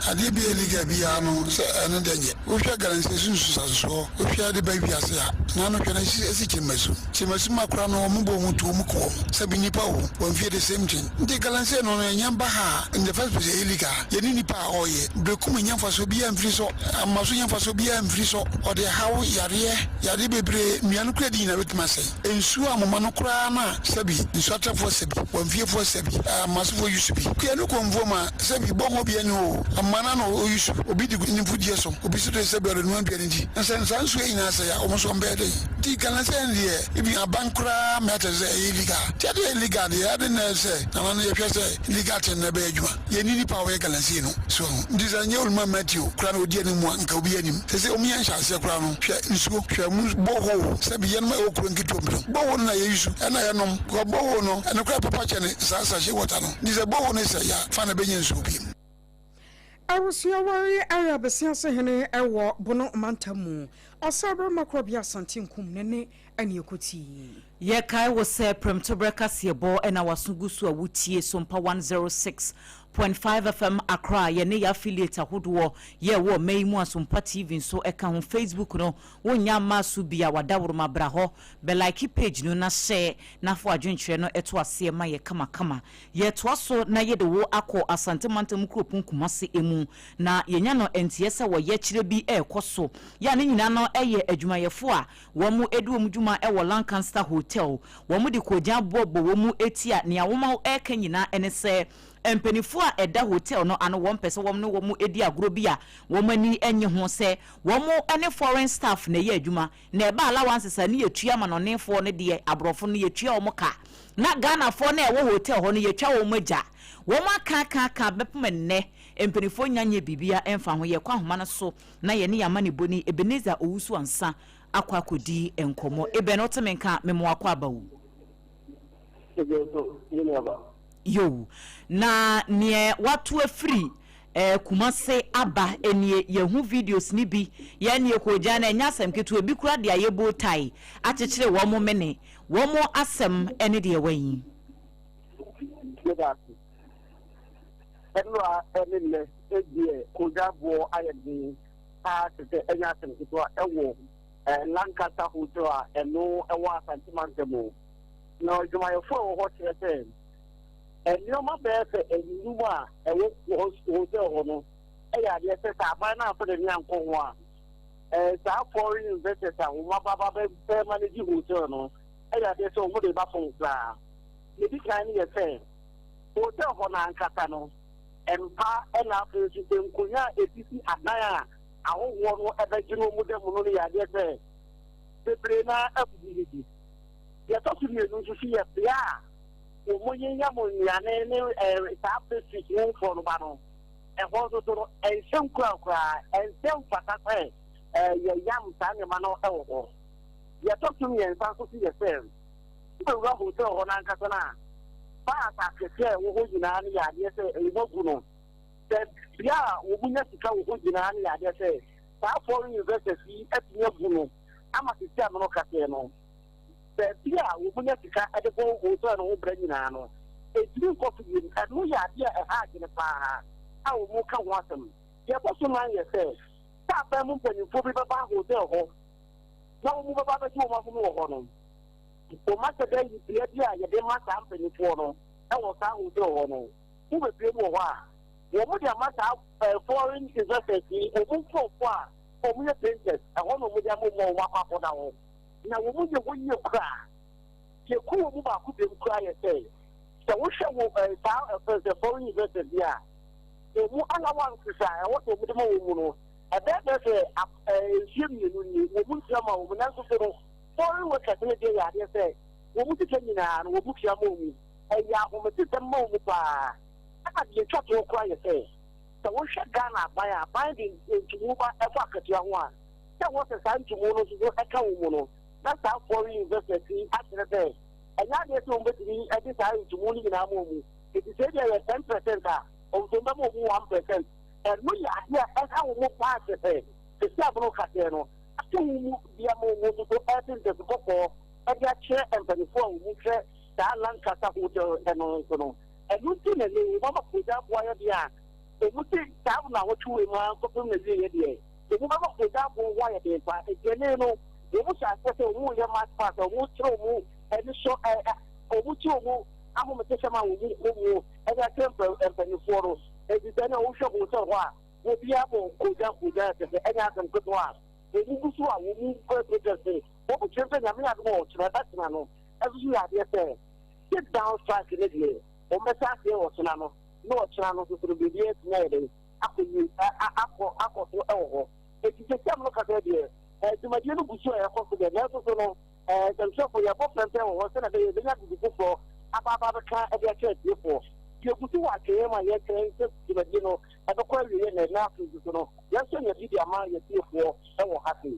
S10: ade bi eliga bia no se eno denye wo hwa galanse sunsu saso wo hwa de ba wiase a na no hwa na esi chimasu makura no mo bo mu to mu ko se bi nipa wo won fie the same thing ndi galanse no nyamba ha in the first place eliga ye ni nipa oye brekum nyamfa so bia mfiri so amaso nyamfa so bia mfiri so o de hawo yare bebre nuanu kura di na wetima sei ensu amoma no kura na sabi nsu atafo sabi won fie fo sabi amaso fo yusubi ku enu konvo ma sabi bo ho bia no amana no oyusu obi di ni fudie so obi so de sabi ro nuan bia ndi nsa nsu ina se ya omo so mbede di galanse ndi ibi abankura meta ze eliga tiade eliga de ade na se na no ye hwese eliga ten na be adwuma ye ni nipa we galanse no so ndizanye ulma Matthew kura no odi anim nka obi anim se omi an hyase kura no hwe nsuo hwe mu boho sabi ye no e okuru nkitom boho na ye yusu na ye nom ko boho no ene kura papa chene sasa she water no ndize boho no se ya fa na benye nsuo bi
S1: awusia wari arabesia se hene ewo bono mantamu osabra makrobia santinkum nene ani ekoti
S2: ye kai wo se premtobreka sebo ena wasungusu a wutie Sompa 106.5 FM Accra ye ne ya affiliate ahodo ye wo meimu Sompa TV so eka ho Facebook no wonya masu bia wadawroma bra ho be like page no na share na fo adwenkyere no eto ase ma ye kama ye to so na ye de wo akọ asante mantam kropun kumase emu na yenya no entiese wo ye kire bi ekoso ya ne nyina no eye adwumayefo a wo mu edu mu dwuma e wo Lancaster Hotel wo mu de kojan bobo wo mu etia ne awoma eka nyina ene se empenifu a eda hotel no ano won pese wom no wom edi agro bi a wom ani enye ho se wom ene foreign staff na ye adwuma na eba allowance sa ne yetua ma no nefo ne de abrofo no yetua wom ka na Ghana fo na ewo hotel ho no yetua wom agya wom aka bepem ne empenifu nyanye bibia emfa ho ye kwa homa no so na ye ne yama ne boni Ebenezer owusu ansa akwa KODIE enkomo ebe no temenka memo akwa abawu yo na nie watu afri kumase aba enie yehu videos ni bi ye ne koja na nya asem ketu obi kura de ayebo tai akekere wo mo mene wo mo asem ene de wayin
S11: enwa enile edie koja bo ayedi a tete enya asem ketu ewo Lancaster Hotel eno ewo asante mantemo no jumayefo wo kire and no my best and you are a hotel. I had yes, I buy now for the young Conwa. As our foreign investors are managing hotel. I had yes, so good about from Clara. Maybe can you say Hotel Honan Catano and Pa and after you can Kuya, ATC at Naya. I won't want ever you know Mude I guess. The Brena ability. You're talking to see a yeah. Omoyenya monyane ne establish you for no e hozo to e senkura e semfata ye yam tane mano e wo ye talk to me and so see the same we go hotel on ankasa na ba ta keke wo hojina ne ya de se e bogu no the bia wo bunya sika wo hojina ne ya de se ta foreign university etinya bunu ama sika no kase no bia wo bunya sika edebo hotel no branyina no edin kofi anu ya dia e ha gine pa a wo mu ka wasam ye boso man ye se ta ba mu panifo bi ba hotel ho na wo mu ba ba ti wo ma fu no ho no o ma se da yi dia ye de ma ta panifo no e wo ka hotel ho no wo be bi mu ho a wo mu dia ma ta foreign investors e mu fo a o mu ye painters e ho no mu dia mu mo wa kwa da ho na wo mu je wo ye kra ke ko mu ba ku be kra ye say so wo hwe wo the foreign investors dia e mu ala wan kisa e wo to mu de mo mu no e That's a human, Wobusiamo, Nasso, foreign workers in the day, I say, Wobusiana, and Wobusiamo, and Yahoo, moment. I had to to cry, say. So we shut Ghana by a binding to move a bucket, young one. That was a time to mono to go a cow. That's how foreign investors after the day. And now there's no better at this time to money in our movie. It is said there are 10% of the number of 1%. And we are here as our more part of the Sabro Cateno. After we move the amount to add the before, and that chair and the phone, we share that Lancaster Hotel and also. And we see that we want to put up wire there. They would take down our 2 miles of the day. They would not put up wire there, but again, they would have said, oh, you must pass a wood throw and show a wood throw. I'm going to take some out of you and I temper and the photos. And then I will show you will be able to go down with that and ask them good one. They will do what we need for the day. What would you think? I'm not more to that man. As you are there, sit down, strike it here. Or Message or Sonano. No channel to be here tonight. After you, AKOSUA. If you just look at that here, to my general Bush, I hope to get level to know. And I'm sure for your boss and tell what's going to be the next before about the car at their church before. You put to watch him, I yet saying, you know, at the quality and nothing to know. Just send your video amount you see for, and we're happy.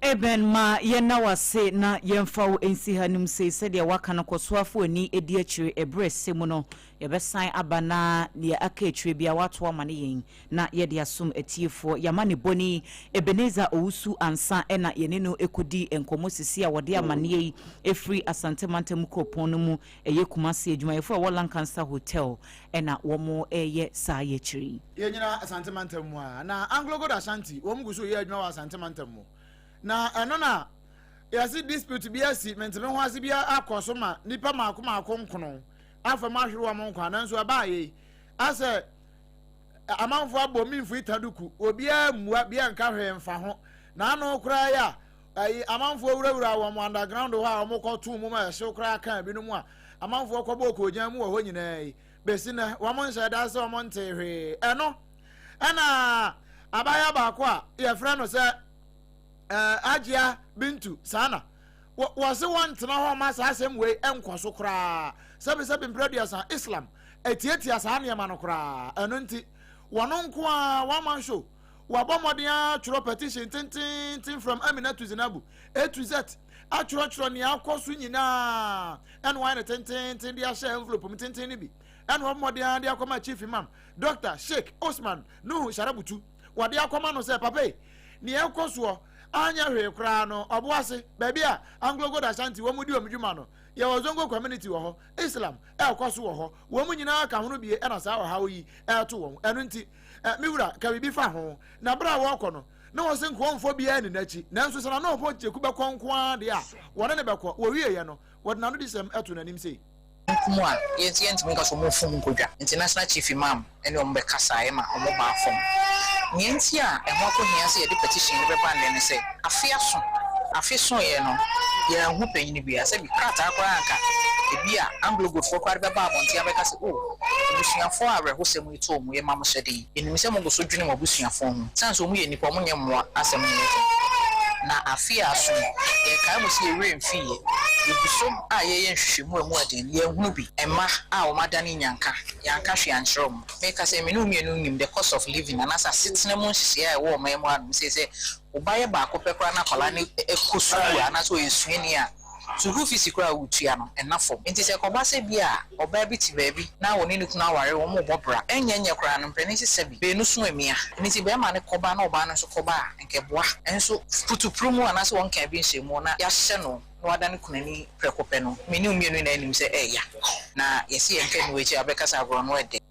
S2: Eben ma yena wase na yemfa wo ensi hanum se de waka no koswafo ani edi akire ebrese mu no yebesan abana ne aka akire bia wato amane yen na ye de asum etiefo yamane boni Ebeneza Owusu ansa ena yene no ekodi enkomo sisi a wode amane yi efri Asante Mantem kropon no mu eye Kumasi adwumayefo a Lancaster Hotel ena womo eye sa ye chiri
S3: ye nyina Asante Mantem mu a na Anglo God Ashanti wo mguso ye adwuma wa Asante Mantem mu na enona yasi dispute bi asi mentebe ho ase bia akosoma nipa makoma akonkono afa mahweru amonkwa nanso abaye ase amanfo abomimfo itaduku obia muwa bia nka hwe mfa ho na anu kura ya ayi amanfo wurawura wo underground ho a omokoto mu ma hye kura kan bi no mu a amanfo kobo okojan mu ho nyina besi na wo monse da se wo monte hwe eno ana abaya ba ko a ye fra no se Agyeiwaa bintu sana wase wantena ho ma sa asem we enkoso kra sebe mpraduasa Islam etietia sa ne ma no kra eno nti wono nko a one show wabomodia churo petition tin from Amina to Zinabu A to Z a churo ne akoso nyina eno wan tin dia share envelope tin ni bi eno wabomodia dia akoma chief imam Dr. Sheikh Osman Nuhu Sharabutu wade akoma no se papa ni enkoso anya hwe kra no oboase babia Anglo God Ashanti wo mudi omdwuma no ye wozongo community wo ho Islam ekoso wo ho wo mu nyina ka hono bie na sa wo hawo yi eto wo eno nti miwura ka bibi fa ho na bra wo kɔ no na wo se nkomfo bia ni nachi nanso sana no po cheku be konkwa de a wona ne be kɔ wo wie ye no wodna no disem eto nanim sei
S12: Kumwa yenti mika so mo fun kodwa international chief imam ene o mbeka sae ma o mo ba fom yenti a ehwa ko hia se ye de petition be ban ne se afiaso ye no ye hu panyin bia se bi krata akwa anka ebia Anglo God for kwar be ba abonti abeka se o busuafo a rehosem ito mu ye mam hyede enim se mo go so dwene mo busuafo ho sanso mu ye nipa mo nyemmoa asem ne na afiaso ye kai mo se ye remfie Ebusom a ye nhwehwemu amu aden ye hunu bi emma a o madane yanka hwe anchrom make say me no mienu nim the cost of living and as sitting mo hye a wo memu anu say obaye ba ko pekra na kola ne AKOSUA na so yesuani a to roof is kra utua no enough enti se ko ba se bi a oba bi ti ba bi na woni ne kuna ware wo mo bobra enyenye kra no mpeni se bi be no so amia enti be ma ne koba na oba no so koba nke boa enso putu promo ana so won ka bi nhemu na ya hye no wadan kunani prekope no meni umienu na anim se eya na yesi enke no echi abeka sa agro no ede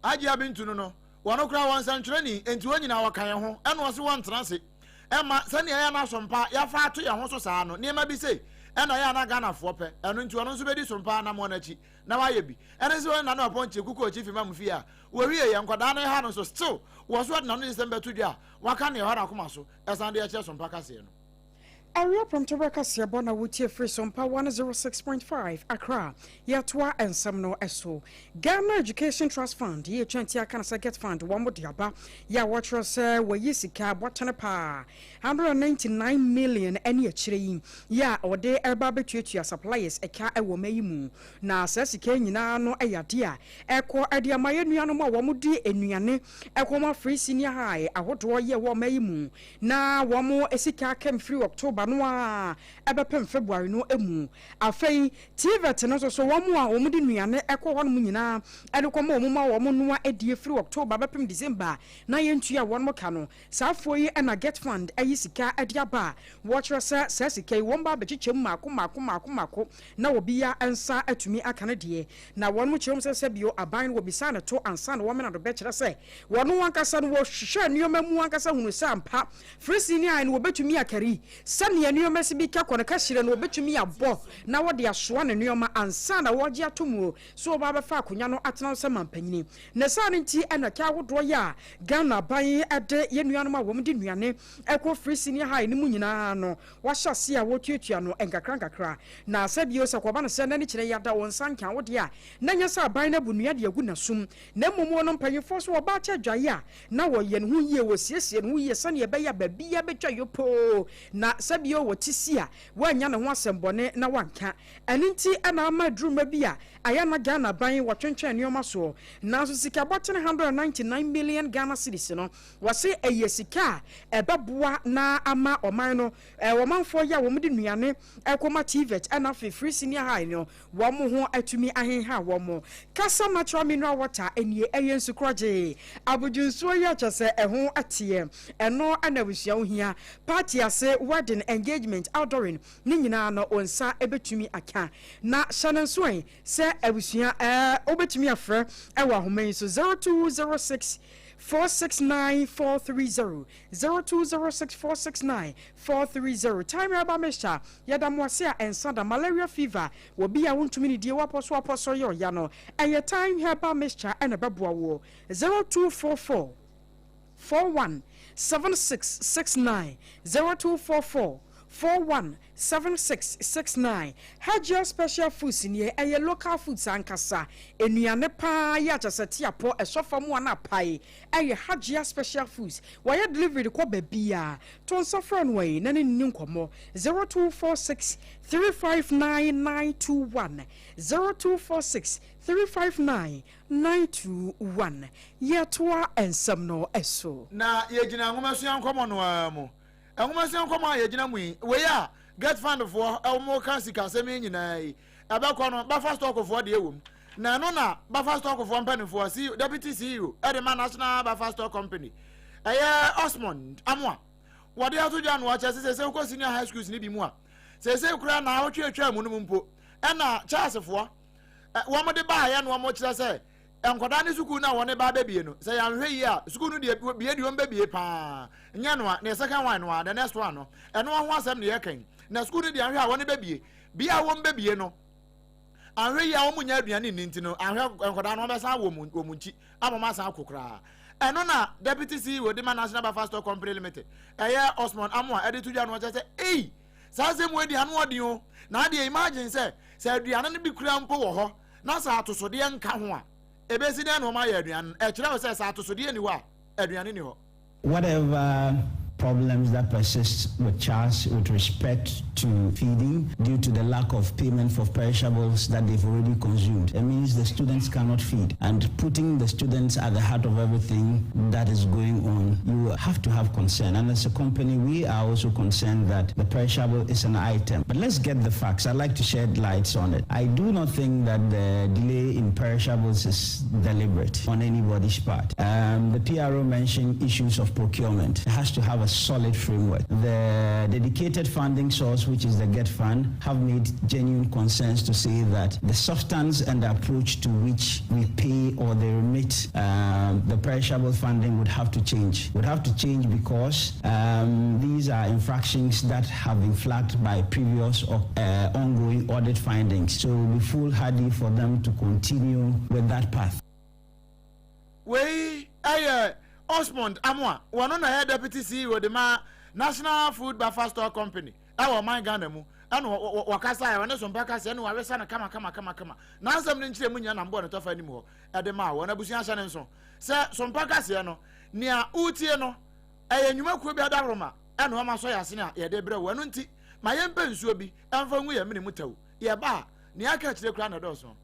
S3: Agyeiwaa bintu no wono kra won santrani enti wonyina wakan ho eno so won transe ema sane ya na sompa ya fa ato ya ho so saa no niema bi se ena ya na Ghana fo pe eno nti wono so bedi sompa na mo na chi na waye bi ene se wona na oponche kuko chief imam fi a wo wie ye nkoda na ha no so still wo so na no December to dua waka na ya hora koma so esande ya che sompa kase no
S1: Area from Tobacco Bona Wutia Free Sompa 106.5 Accra, Yatwa and Samno Esso. Ghana Education Trust Fund, Ye 20 Akanasa Get Fund, one more diaba, Ya Watchers, where Yisika, Watanapa, 199 million any a ya or de Erbabetuia suppliers, a car a womeimu. Na Sasika, no a dia, Equa Adia Mayanama Wamudi, and Niane, Equama Free Senior High, a hot warrior womeimu. Na Wamo Esika came through October. Noa ebepem February no emu afei TVET no so womu a omudi nuane ekọ hon nyina edekoma omuma wo noa edie free October bepem December na yentua won mo ka no saafo yi na get fund ayi sika ediaba watcher sa sika won ba bechem mako na obi ya ensa atumi akane de na won mo kyerem se bio aban wo bisa na to ansa na wo me na do be kyere se won wankasa no wo hwehwe nioma mu wankasa hunu sampa free senior no wo betumi akari ne nneoma se bi ka kono ka hire no obetumi abo na wode asoa ne nneoma ansa na woje atomu so oba befa akonya no atena se mampanyini ne sa ne nti ena ka wodo ya Ghana ban ade ye nuanom a wo mde nuane ekọ free senior high ne mu nyina no wahyase a wotuatua no enkakra na sabio se kwaba no se na ne kire yada won sanka wode a na nya sa ban na bu nua de agu na sum na momo no mpanyefo so oba cha dwaye a na wo ye ne ho yie wo siesie ne ho yie sane ye be ya babia betwa yopo na sabio wotisia wanya ne ho asembone na wanka aninti ana ama druma bia aya na Ghana ban wotwentwen neoma so na so sika botene 199 million Ghana cedis no wase eyesika ebeboa na ama oman no womanfo ya womde nuane ekoma TVET ana free senior high no womo ho atumi ahenha womo kasa natural mineral water enie eyensu kroje abujunso ya chese eho atie eno anawusia ohia party ase wedding engagement outdooring ni nyina no onsa ebetumi aka na shanensoen se abusua obetumi afre ewa homan so 0206 469-430 0206-469-430 time about mesha yada mwase and sada malaria fever will be a won't mini dear waposo yo yano and your time here about mesha and a babuawo 0244 417669 0244 417669 Hajia special foods in a local foods ankasa enuane pa ya jasati apo esofa mu ana pai Hajia special foods why delivery ko bebia ton sofron way na ne nkomo 0246 359921 0246 359921 yetwa ensam no eso
S3: na yegina ngomaso yankomo no amu enwomase nkoma ye gina mu we ya get fund for elmo kan sika semi nyina yi abakọ no ba fast talk for de ewum na no na ba fast talk for company for see deputy CEO edema national ba fast talk company Osmond amwa wode ato ja no acha se ko senior high schools ni bi mu a se kura na otwetwa mu no mpo na Charles for wo mo de ba ya no mo kira se enkoda ne suku na wone ba bebie no se ya hwe yi a suku no de bie de won bebie pa nya no na second one no the next one no eno ho asem ne yekan na suku no de hwe a wone bebie bia won bebie no ahwe yi a wo munya aduane ni nti no ahwe enkoda no be sa wo munchi amoma sa akokra eno na deputy CEO de National Bafast Stock Company Limited Osman Amwa edit tuja no che say sa se mu edi anu odi o na de imagine say aduane no bi kura mpo wo ho na sa atosode nka ho a ebesi na no ma ya aduane kira say sa atosode ni wa aduane ni ho
S13: whatever problems that persist with CHAS with respect to feeding due to the lack of payment for perishables that they've already consumed. It means the students cannot feed, and putting the students at the heart of everything that is going on, you have to have concern. And as a company, we are also concerned that the perishable is an item. But let's get the facts. I'd like to shed lights on it. I do not think that the delay in perishables is deliberate on anybody's part. The PRO mentioned issues of procurement. It has to have a solid framework. The dedicated funding source, which is the GET Fund, have made genuine concerns to say that the substance and the approach to which we pay or they remit the perishable funding would have to change. Would have to change because these are infractions that have been flagged by previous ongoing audit findings. So it will be foolhardy for them to continue with that path.
S3: Osmond Amwa, one on a deputy CEO, the National Food Buffer Store Company our man Ghana mu and wakasa wana sompa kasa ene wawesa na kama na asem ne nkyere mu nya na mbo ne tofa ni mu ede ma wona busia hya ne nso se sompa kasa no nia utie no enwuma kuo bi adabroma ene o ma so yase na ye de bre wonu nti ma ye mpa nsuo bi emfa ngu ye mene mutaw ye ba ne aka kire kura na do so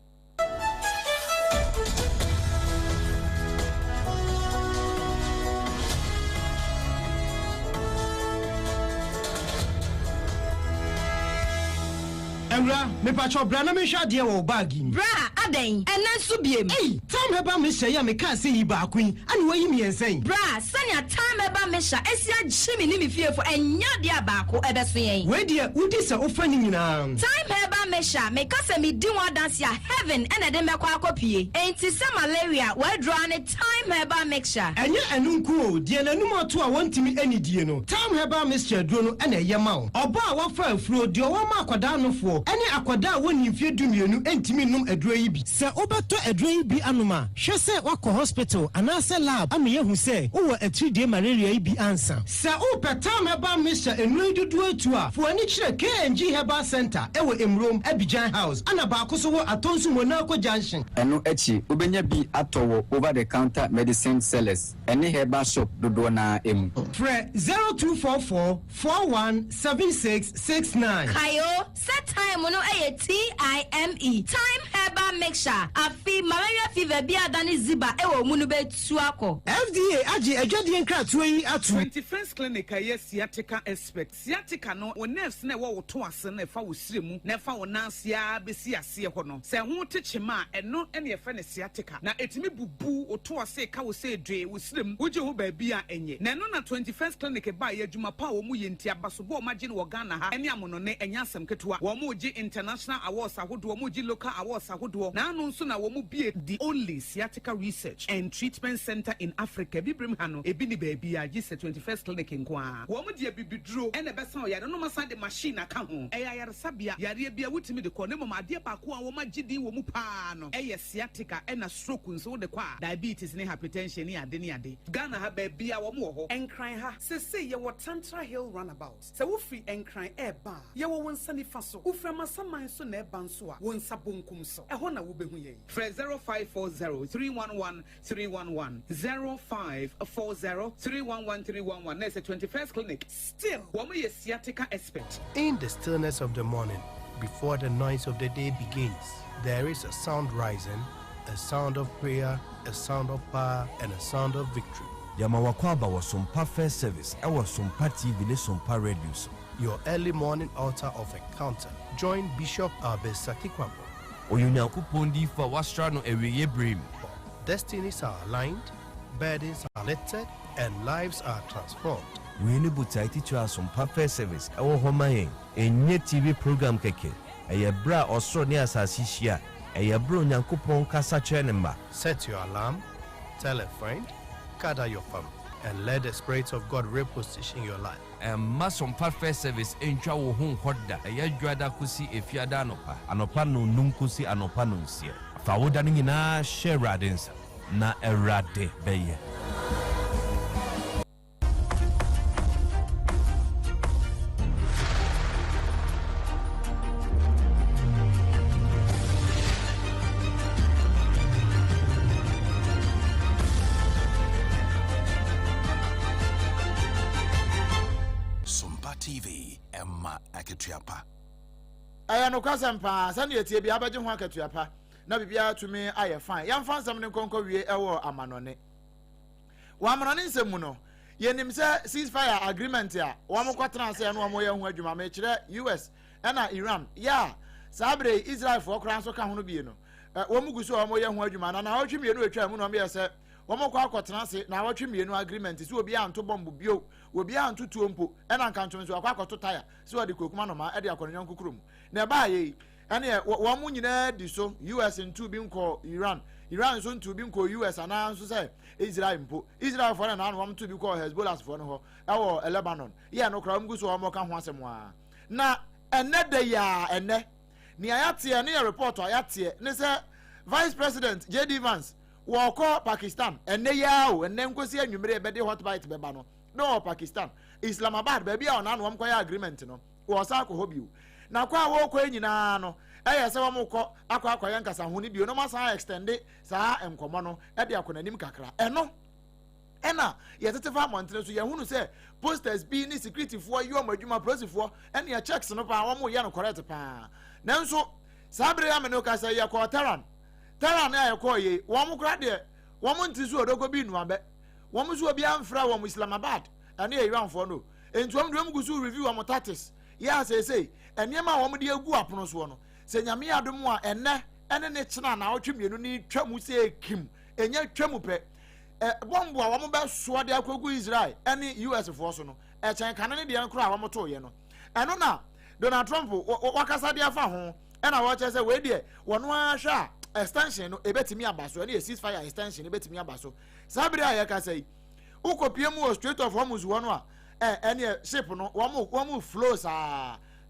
S14: Emra, me pacho bra na me hwa de wo bag ni.
S15: Bra, aden, ena nso biem.
S14: Hey, time heba me hye ya me ka se yi ba akun, ani wayi me ensen.
S15: Bra, sanya time heba me hya, esi agye me ni me fiefo enya de abako ebeso yen.
S14: We de udi se ofa ni nyina.
S15: Time heba me hya, me ka se me di one dance ya heaven ena de me kwa akopie. Enti se malaria, we draw ne time heba mixture.
S14: Enye enunku o, de nanum ato a wontimi ani die no. Time heba mixture duro no ena ye ma wo. Oba a wafa afuro de o ma akwada no fo. Ene akwada woni mfie dumienu entimi num aduro yi bi. Se obeto aduro yi bi anoma, hwe se wakọ hospital anase lab ame yehu se wo 3-day malaria yi bi ansa. Se o petam heba mixture enu dudu atu a, fo ani kire KNG Herbal Center ewo Emrom Abidjan House ana ba akoso wo atonsu Monaco Junction.
S16: Eno echi obenya bi atowo over the counter medicine sellers. Ene herbal shop dodo na emu.
S14: Fre 0244 417669.
S15: Kayo set time no TIME time herbal mixture afi malaria fever bi adani ziba ewo mu no betu akọ.
S14: FDA agi adwade nkratoa yi atu.
S2: 21st clinic aye sciatica expert. Sciatica no wo nerves na wo to ase na fa wo siremu na fa wo nansia besi ase ho no. Se ho techema eno ene efa ne sciatica na etimi bubu wo to ase ka wo se dwe wo siremu woje ho ba bi a enye. Na no na 21st clinic ba ye adwuma pa wo mu ye ntia baso bo ma gine wo Ghana ha ene amono ne enya asem ketewa wo mu gi international awards ahodo wo mu gi local awards ahodo na anu nso na wo mu bie the only sciatica research and treatment center in Africa bibrim ha no ebi ni ba bi a gi 21st clinic nkoa wo mu die bibiduro ene besa o yare no masa de machine aka ho eya yare sabia yare bia wutimi de ko ne mama de ba ko a wo ma gidi wo mu pa no eye sciatica ena stroke nso de kwa diabetes ne hypertension ne ade Ghana ha ba bia wo mu ho enkran ha sese ye wo Tantra Hill runabout se wo free enkran eba ye wo wonsa ni fa so wo fra masaman so na eba nso a wonsa bonkum so eho na wo behu ye 0540311311 0540311311 na se 21st clinic still wo mo ye sciatica expert.
S17: In the stillness of the morning, before the noise of the day begins, there is a sound rising, a sound of prayer, a sound of power, and a sound of victory.
S18: Yamawakwaba was Sompa First Service. I was Sompa TV, ne Sompa Radio.
S17: Your early morning altar of encounter. Join Bishop Abesaki Kwambo.
S18: Oyunyakupondi for Wastrano Eweye Brim.
S17: Destinies are aligned, burdens are lifted, and lives are transformed.
S18: We need to teach us Sompa First Service. Our Homayen, a new TV program keke. A bra or so near Sasisia. A bro Yankupon Kasa Chenemba.
S17: Set your alarm, tell a friend, gather your family, and let the Spirit of God reposition your life.
S18: And Mason First Service in Chawo Home Hoda, a Yajuada Kusi if Yadanopa, Anopano Nunkusi Anopanunsia. Fawodanina Sheradins, na erade beye.
S3: Aya no kwasampa sane etie bia abaje ho akatuapa na bibia tumi aye fine yamfa nsam ne nkonko wie ewo amanone wa amanone nsemu no yenim se ceasefire agreement a wo mkwatena se no wo ye ho adwuma me kire US na Iran ya sabre Israel fo kra so ka ho no bie no wo muguso wo ye ho adwuma na hotwemienu etwa mu no me se wo mkwa akotena se na hotwemienu agreement se obi anto bombo bio obi anto tuompo na nkantom so akwa akoto tire se odi kokuma no ma de akonyan kukurum na ba ye ene wo mu nyina di so US ntu bi nko Iran so ntu bi nko US ana so se Israel mpo Israel for na no ntu bi ko Hezbollah for no ho ewo Lebanon ye no kra mguso wo mo ka ho asem a na ene de ya ene ni ayate ne report ayate ne se Vice President JD Vance wo ko Pakistan ene ya o ene nkosi anwumere be de hot bite beba no no Pakistan Islamabad baby a ona no kwaya agreement no wo sa ko hobi na kwa wo ko nyina no eye se wo mko akwa yankasa ho ni bio no ma sa extend sa enkomo no e de akonanim kakra eno ena yetete fa montre so ye hunu se posters bi ni security fo yo madwuma process fo ene ya checks no pa wo mo ye no correct pa nanso sabre ya me no ka say ya ko taran na ye ko ye wo mo kra de wo mo ntizu odogo bi nuabe wo mo so bi amfra wo Islamabad ene ye ranfo no entuam dum gusu review wo mo tatis ya say ene ma wo mo de agu apono so no se nyame adom a ene ne chena na otwemienu ni twamu se kim enya twamu pe bombo a wo mo be so de akogu Israel ene US fo so no chen kanane de nkro a wo mo to ye no eno na Donald Trump wakasa de afa ho ena wo che se we de wono ahwa extension no ebetimi abaso ene ceasefire extension ebetimi abaso sabre a ye ka sei ukopie mu Strait of Hormuz wono a ene ship no wo mo flows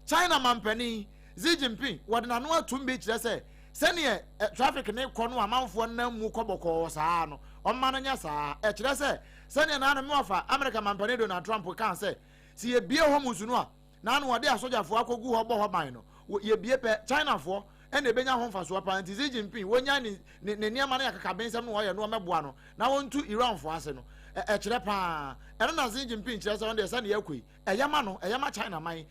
S3: China mampani Xi Jinping wadena no atumbe kire se sene traffic ne kono amanfo na mu koboko saa no omma no nya saa kire se sene na no mewafa America mampani Donald Trump kan se si ye bie Hormuz no a na no wode asojafo akogu ho bo ho ban no ye bie pe China fo ene benya ho mfa so pa nti Xi Jinping wonya ne niam na yakaka bensem no wo ye no meboa no na wontu Iran fo ase no kire pa ene na Xi Jinping kire se won de sene yakui eyama China man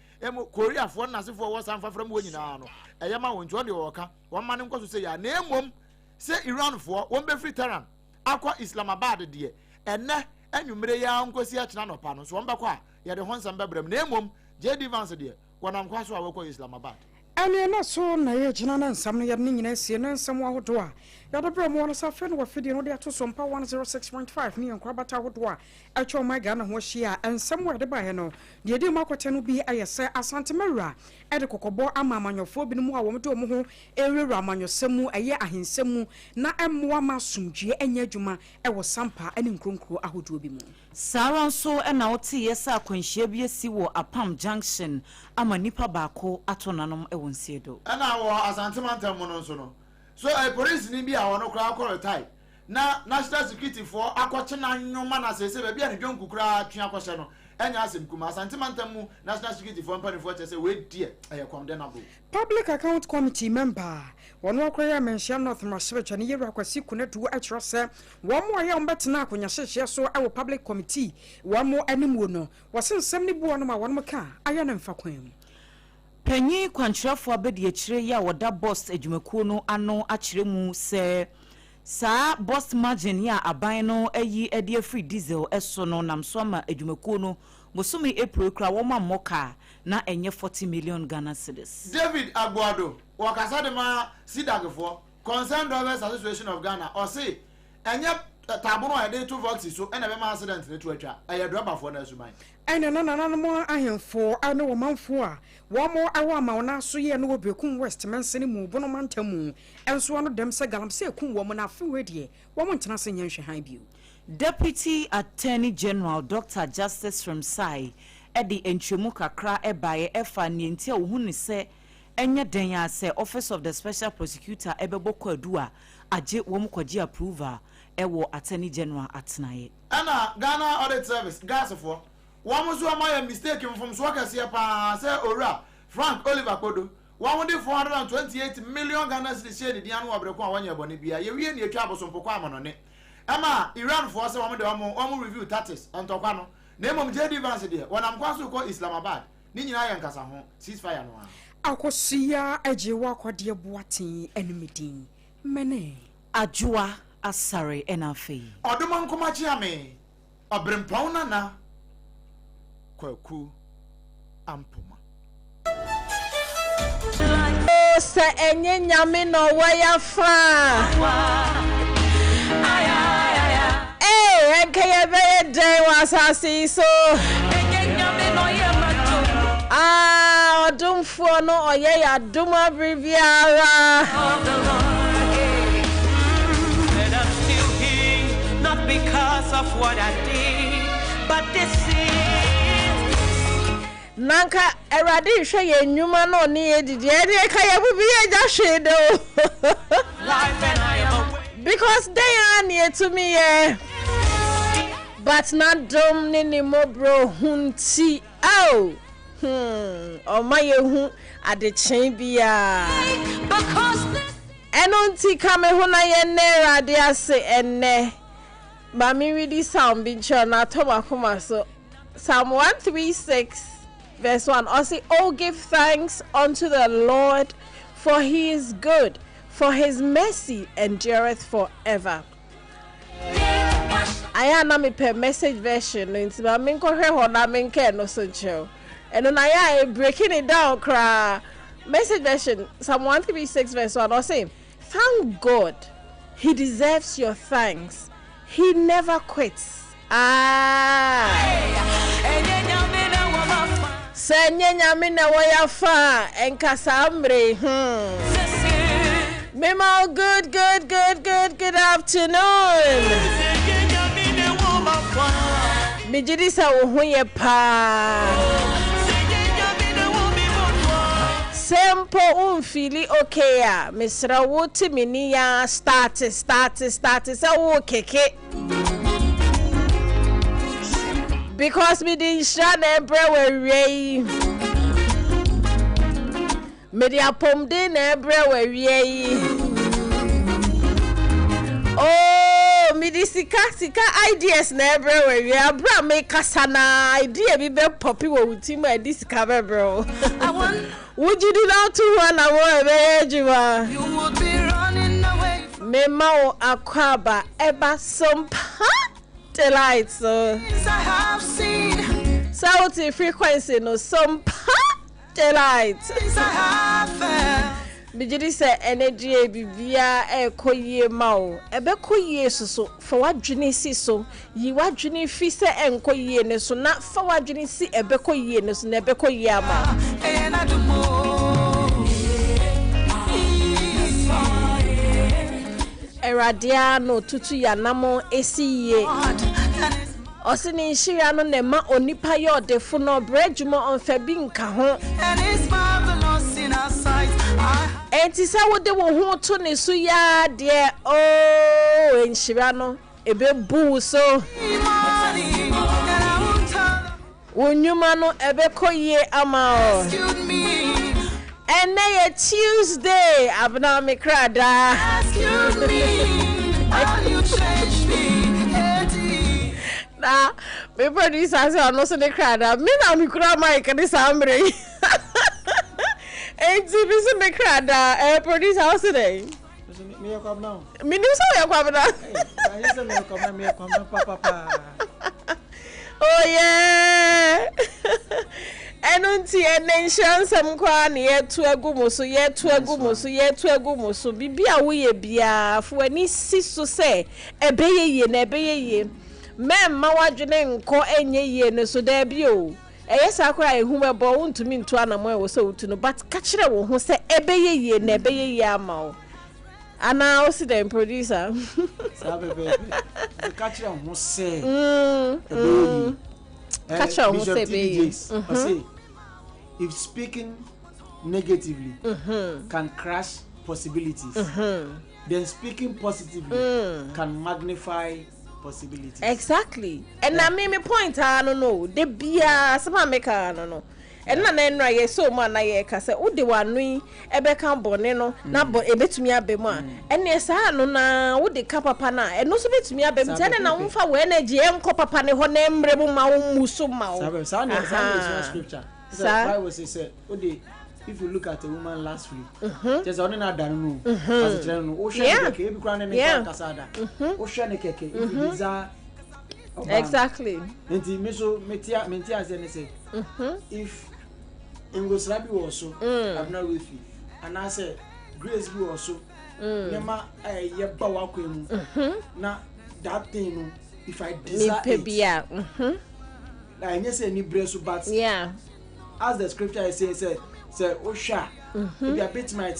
S3: Korea fo na se fo wo san fafra mu nyina no eyama won jo de wo ka won man nko so se ya na emom se Iran fo won be free Tehran akwa Islamabad de ene anwumre ya nkosi a kina no pa no so won be kwa ye de hon san be brem na emom JD Vance de wonam kwa so a wo ko Islamabad
S1: ane na so na ye jina na nsam no ye ne nyina sie na nsam ahodo a ya do brem won sa fe no wafidi no de ato Sompa 106.5 ni nkwa bata ahodo a atwa ma ga na ho hia nsam wo de ba he no de de makote no bi ayese asante mawura e de kokobo ama amanyofo bi no mu a wo mde wo ho ewura amanyosemu eye ahensemu na emmoa masumdue enya adwuma e wo Sampa ane nkronkro ahodo bi mu
S2: Saran so na wote yesa akwanhia bi asi wo Apam Junction ama nipa baako atonanom e wonsiedo
S3: ana wo asante mantam mo no so no so police ni bi a wono kra akọ tie na national security for akọche na nyoma na sese be bia ne dwonkukura twa akọche no enya asem kuma asante mantam mu national security for mpani for chese we die condemnable
S1: Public Account Committee member wono akwaya mention North Massachusetts ne yeru akwasi kunatu atro se wo mo aye ombetena akonya hyehye so e wo public committee wo mo animu no wasensem ne buo no ma wono ka aye na mfa kwan
S2: Penyi kwantrafo abedi akire ya woda boss adwumakuo no ano akire mu se sa boss margin ya aban no ayi ede free diesel eso no namso ama adwumakuo no bosumi April kra wo ma moka na enye 40 million Ghana cedis.
S3: David Aguado wakasa de ma sidagfo Concerned Drivers Association of Ghana o say enye tabono ede 2 votes so ena be ma accident ne to atwa aye driver for na suman
S1: ene na mo ahemfo ane wo manfo a wo mo awa ma wona so ye no obekum West Mensene mu bono mantamu enso no dem se galam se ekum wo mo na afewe de wo mo ntena se nyanhwe han biu
S2: Deputy Attorney General Dr. Justice from Sai edi enchemu kakra ebaye efa ni ntia wo hunu se enye den ya se Office of the Special Prosecutor ebebo kwadua agye wo mkwaji approval ewo Attorney General atnaye
S3: ana Ghana Audit Service gas for wo mo so ma mistake from so kase pa se ora Frank Oliver Kodo wo de 428 million Ghana cedis share di anu abreko a wanya bone bia ye wie ne atwa abosompo kwa amonone ama Iran for se wo de wo review taxes antokwa no na emom JD Vance de wonam kwa so ko Islamabad ni nyina ya nkasa ho ceasefire no
S1: AKOSUA Agyeiwaa KODIE boaten enumedin mene
S2: Adwoa Asare enafe
S3: odoma nkomachi ame OBREMPONG-NANA KWAKU AMPOMAH
S19: sa enye nyame no waya fa enkeye be dey wasasi so enye nyame no ye mato odumfo no oye ya duma briviara
S20: and I'm still here not because of what I did but this is
S19: nanka erade hwe ye nnwuma no ne edidi e ka ye bubi e ja hwedo because they are near to me but not dom ni mo bro hunti oh oh my hu ade chen bia because enonti kame hu na ye nera de ase enne ba mi read this sound bin na tomakoma so Psalm 136 verse 1 I say, oh, give thanks unto the Lord, for he is good, for his mercy endureth forever. I am a per message version, into my main no so chill. And then I breaking it down, cry. Message version, Psalm 136 verse 1 I say, thank God, he deserves your thanks, he never quits. Senye nyamina wayafa enkasambre Memo good afternoon Mijidi sa wohuye pa Sempo unfili okay ya Misra wuti mini ya start sa wo keke because me didn't shine everywhere. Me dia pomde na everywhere. Oh, me di sika ideas na everywhere. Bra make kasana idea be poppy wo utima e di sika bro. Would you do that to one hour Agyeiwaa? You would be running away. Me ma akwaba eba sompa delight so I have seen Sauti frequency no Sompa delight I have Bijidi say energy bibia ekoye mawo ebe koye so for wadwene si so yi wadwene fi se enkoye ne so na for wadwene si ebe koye ne so na ebe koye ama Eradia no tutu ya namo esiye Osini nshira no nema onipa ye odefo no brejuma onfabi nka ho Enti sa wode wo ho to ne so ya de oh nshira no ebe bu so Wonyuma no ebe koye ama o And now Tuesday, Abna me krada. Excuse me, how you change me? Nah, me producer say no so the krada. Me na me kura mic this ambre. Ain't you so me krada? Producer house today. Me you come now. Me do so you come now. Hey, you say me come me come papa. Oh yeah. Enunti enenshan samkwa na yetu agumoso bibia wo ye bia fo ani siso se ebeyeye na ebeyeye memma wadwene nko enye ye ne so da bi o eyesa akora ehumebo wontumi ntu anamo e wo se utu no but ka kire wo ho se ebeyeye na ebeyeye ama o ana o si dem producer
S3: sabebe ka kire ho se
S19: Catch on say
S3: if speaking negatively can crush possibilities, then speaking positively can magnify possibilities.
S19: Exactly. And I mean, my point, I don't know. The beer, some make I don't know. And na na ye so ma na ye ka se wo de wanui ebe kan bone no na bo ebetumi abemu en ye sa no na wo de ka papa na eno so betumi abemu tene na wo fa wo energy enko papa ne ho na emre mu ma wo muso ma wo
S3: sa na scripture the Bible say wo de if you look at a woman last week just on na dan no as it no wo hwe ne keke ebi kra ne ne kasada wo hwe ne keke if you desire
S19: exactly
S3: enti me so metia as ne say if English Rabi also I'm not with you and I say Grace be also nema ye ba wa kwemu na that thing no if I desire it like you say ni breso but
S19: yeah
S3: as the scripture is saying say osha be a bit might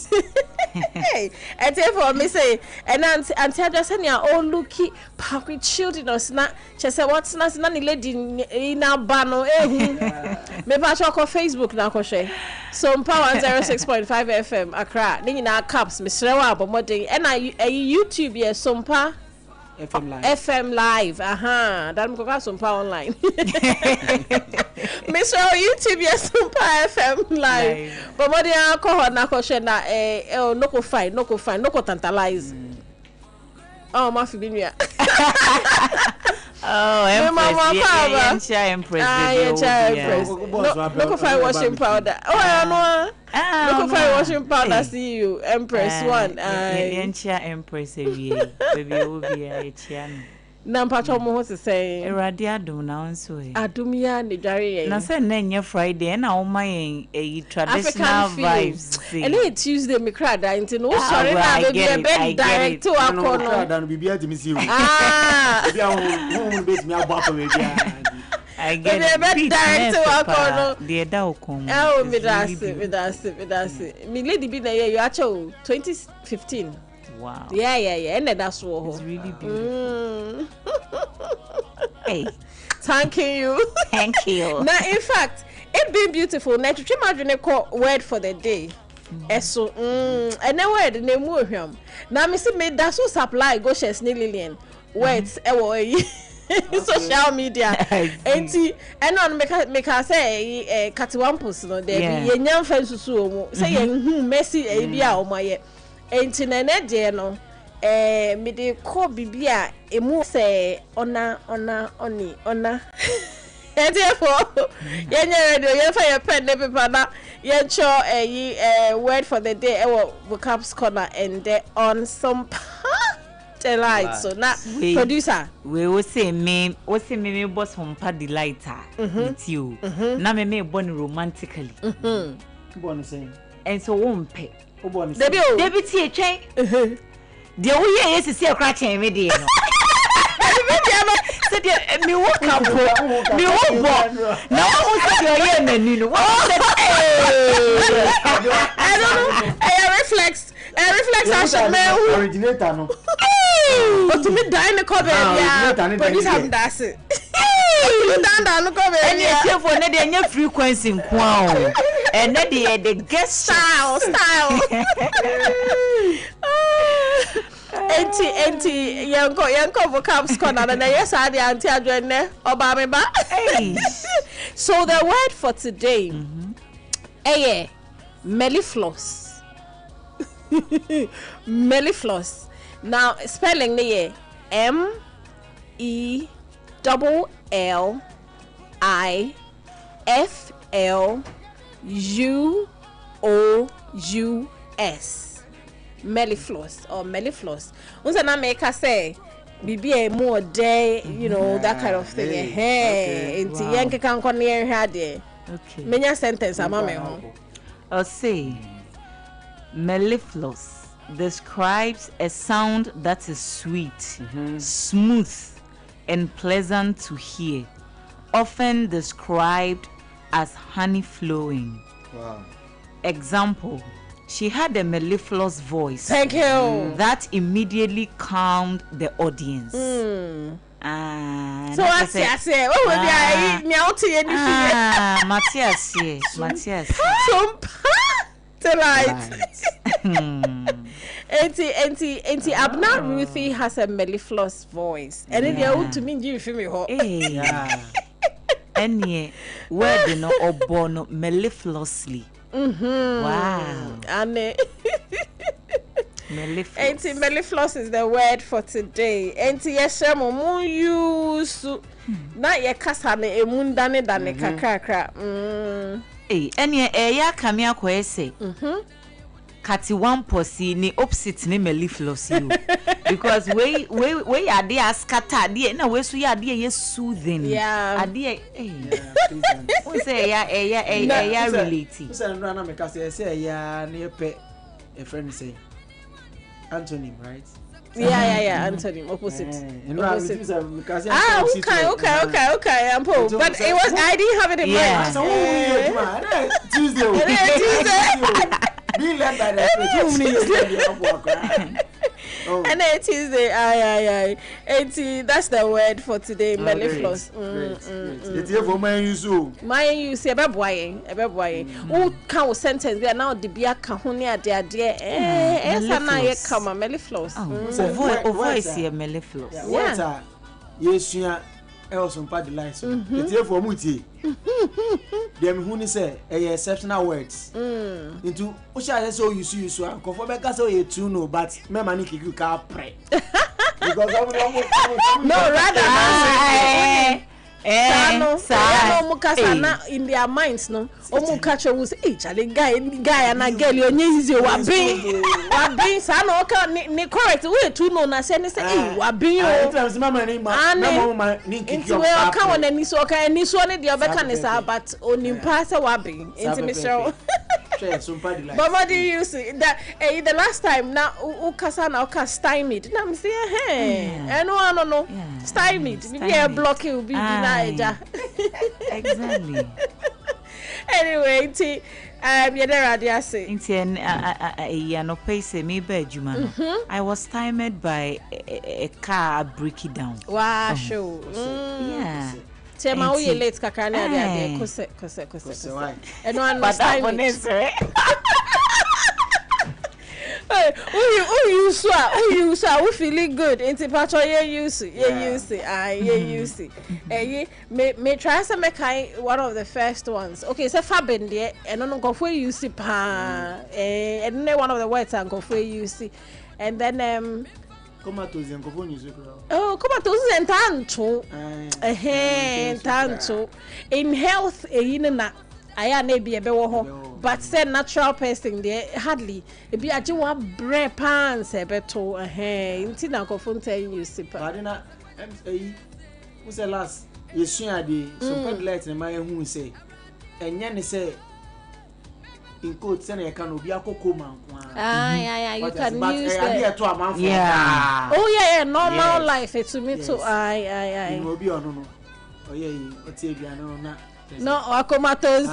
S19: hey and therefore me say and auntie just say all looky park children us na she say what's na ni lady na ba no me pa cho ko Facebook na ko share Sompa 106.5 FM Accra ni na caps me srewa abomoden and I YouTube ye Sompa FM Live. That mko ka Sompa online. Me show YouTube yes Sompa FM Live. But mo dia ko ho na ko share na no ko tantalize. Oh, ma fi bi nua.
S2: Oh, Empress. Empress.
S19: Look for washing powder. Oh, no. Look for washing powder. See you, Empress one.
S2: Empress, baby,
S19: Nampacho mo se say
S2: Erade adum na onso e.
S19: Adum ya ne dware yen.
S2: Na say na nya Friday na wo mayen traditional vibes.
S19: And it Tuesday me cry da into no sorry na baby e be direct to akọ no.
S3: Da no bibia timi si o.
S19: Bibia
S3: won bet me abo apa me bia.
S2: I get
S19: it. Be direct to akọ no.
S2: The da okom.
S19: Oh, me that's it. Me lady be na you actually 2015.
S2: Wow.
S19: Yeah. And that's what.
S2: It's really beautiful. Hey.
S19: Thank you. Now, in fact, it be beautiful. Now, to imagine a word for the day. So, and then word the name of him. Now, me see me that's what supply go share Lillian words. Social media. And on make her say Katiwampus no there. Ye nyam fensu so say ye Messi e bia o maye. Enti na de no me de ko bibia emu se ona enti for yenye radio ye fa ye pen ne paper na ye cho word for the day vocabs corner and on some delight. So na producer
S2: we will say me boss from delighter with you na me born romantically
S3: born saying
S2: and so won't pay
S19: Debbie
S2: chain. The way yes is a crack chain me dear. Said me walk up me walk now who said your year menu. I
S19: don't know. I reflex action man
S3: originator no.
S19: But to me die in the cover yeah. But this have that's it. Down the cover
S2: and you for na frequency nko and na the guest
S19: style enti yanko vocabs corner na yes I the anti adwene oba me ba. So the word for today mellifluous. Mellifluous. Now spelling the MELLIFLOUS. Mellifluous or mellifluous. Unsa na make us say bibi e more day, that kind of thing. Enti yenke kan kon near here there.
S2: Okay.
S19: Menya sentence ama me ho.
S2: I'll say mellifluous describes a sound that is sweet, smooth, and pleasant to hear, often described as honey flowing.
S3: Wow.
S2: Example, she had a mellifluous voice.
S19: Thank you.
S2: That immediately calmed the audience.
S19: So I say, what would I me out here
S2: Matthias.
S19: Sompa delight. Auntie Abna Ruthie has a mellifluous voice. And then you to me you feel me hot.
S2: Any word no obono mellifluously. Wow.
S19: And Auntie mellifluous is the word for today. Auntie yeshemo mu use na ye kasa na emundane dane kakrakra.
S2: Any ya kamia ko ese. Kati one posi ni opposite ni mellifluous you. Because we are there scatter there na we so ya there ye soothing.
S19: Yeah.
S2: Ade we say ya related.
S3: Say na make say ya na pe a friend say Antonym, right?
S19: Yeah, Antonym, opposite.
S3: Okay.
S19: Ampo. But it was I didn't have it in mind.
S3: So Tuesday. Be led by the
S19: And it is the that's the word for today, mellifluous.
S3: It's here for my use.
S19: My use a boy. Who can sentence there now the beer cahonia dear yes come a mellifluous.
S2: Voice here mellifluous.
S3: Yeah. Yes, yeah. Sompa the lies. It's here for Muti. Them who say exceptional words. Into Usha so you see so Kofobeka so you too no, but me money you can't pray. Because
S19: no rather mukasa in their minds no omukacho was chale guy and girl you nyizi wa bin sa no ka ni correct we too no na say wa bin o
S3: mama ni ma ni
S19: kiki o ka wona ni so ka ni so ne de obeka ne sa but onimpa say wa bin inti me show. But what do you see that the last time now ukasa na uka stymied na me say no stymied be a block will be na
S2: exactly.
S19: Anyway ti yedera say
S2: inti no pay say me be adwuma no I was stymied by a car breaking down.
S19: Wow, show.
S2: Yeah.
S19: Tema we late kakra na dey kose. Eno an was time. You so feeling good into patro you use me try some kind one of the first ones. Okay, so Fabin there and no go for you see pa and one of the words and go for you see and then
S3: Comatose and Coponis.
S19: Oh, comatose and tanto. In health, I may be a bewo, but said natural person there hardly. It be a Jew bread pants a beto a hair. Intina Cofonte you sip.
S3: Adina, who's the last? Yes, she had some lights in my who say, and Yanni say. In code send a can be a cocoa man.
S19: You can use it.
S2: Yeah.
S19: Oh yeah, normal life it's to me too.
S3: It will be on no. Oh yeah, it's a
S19: no, Akomatos.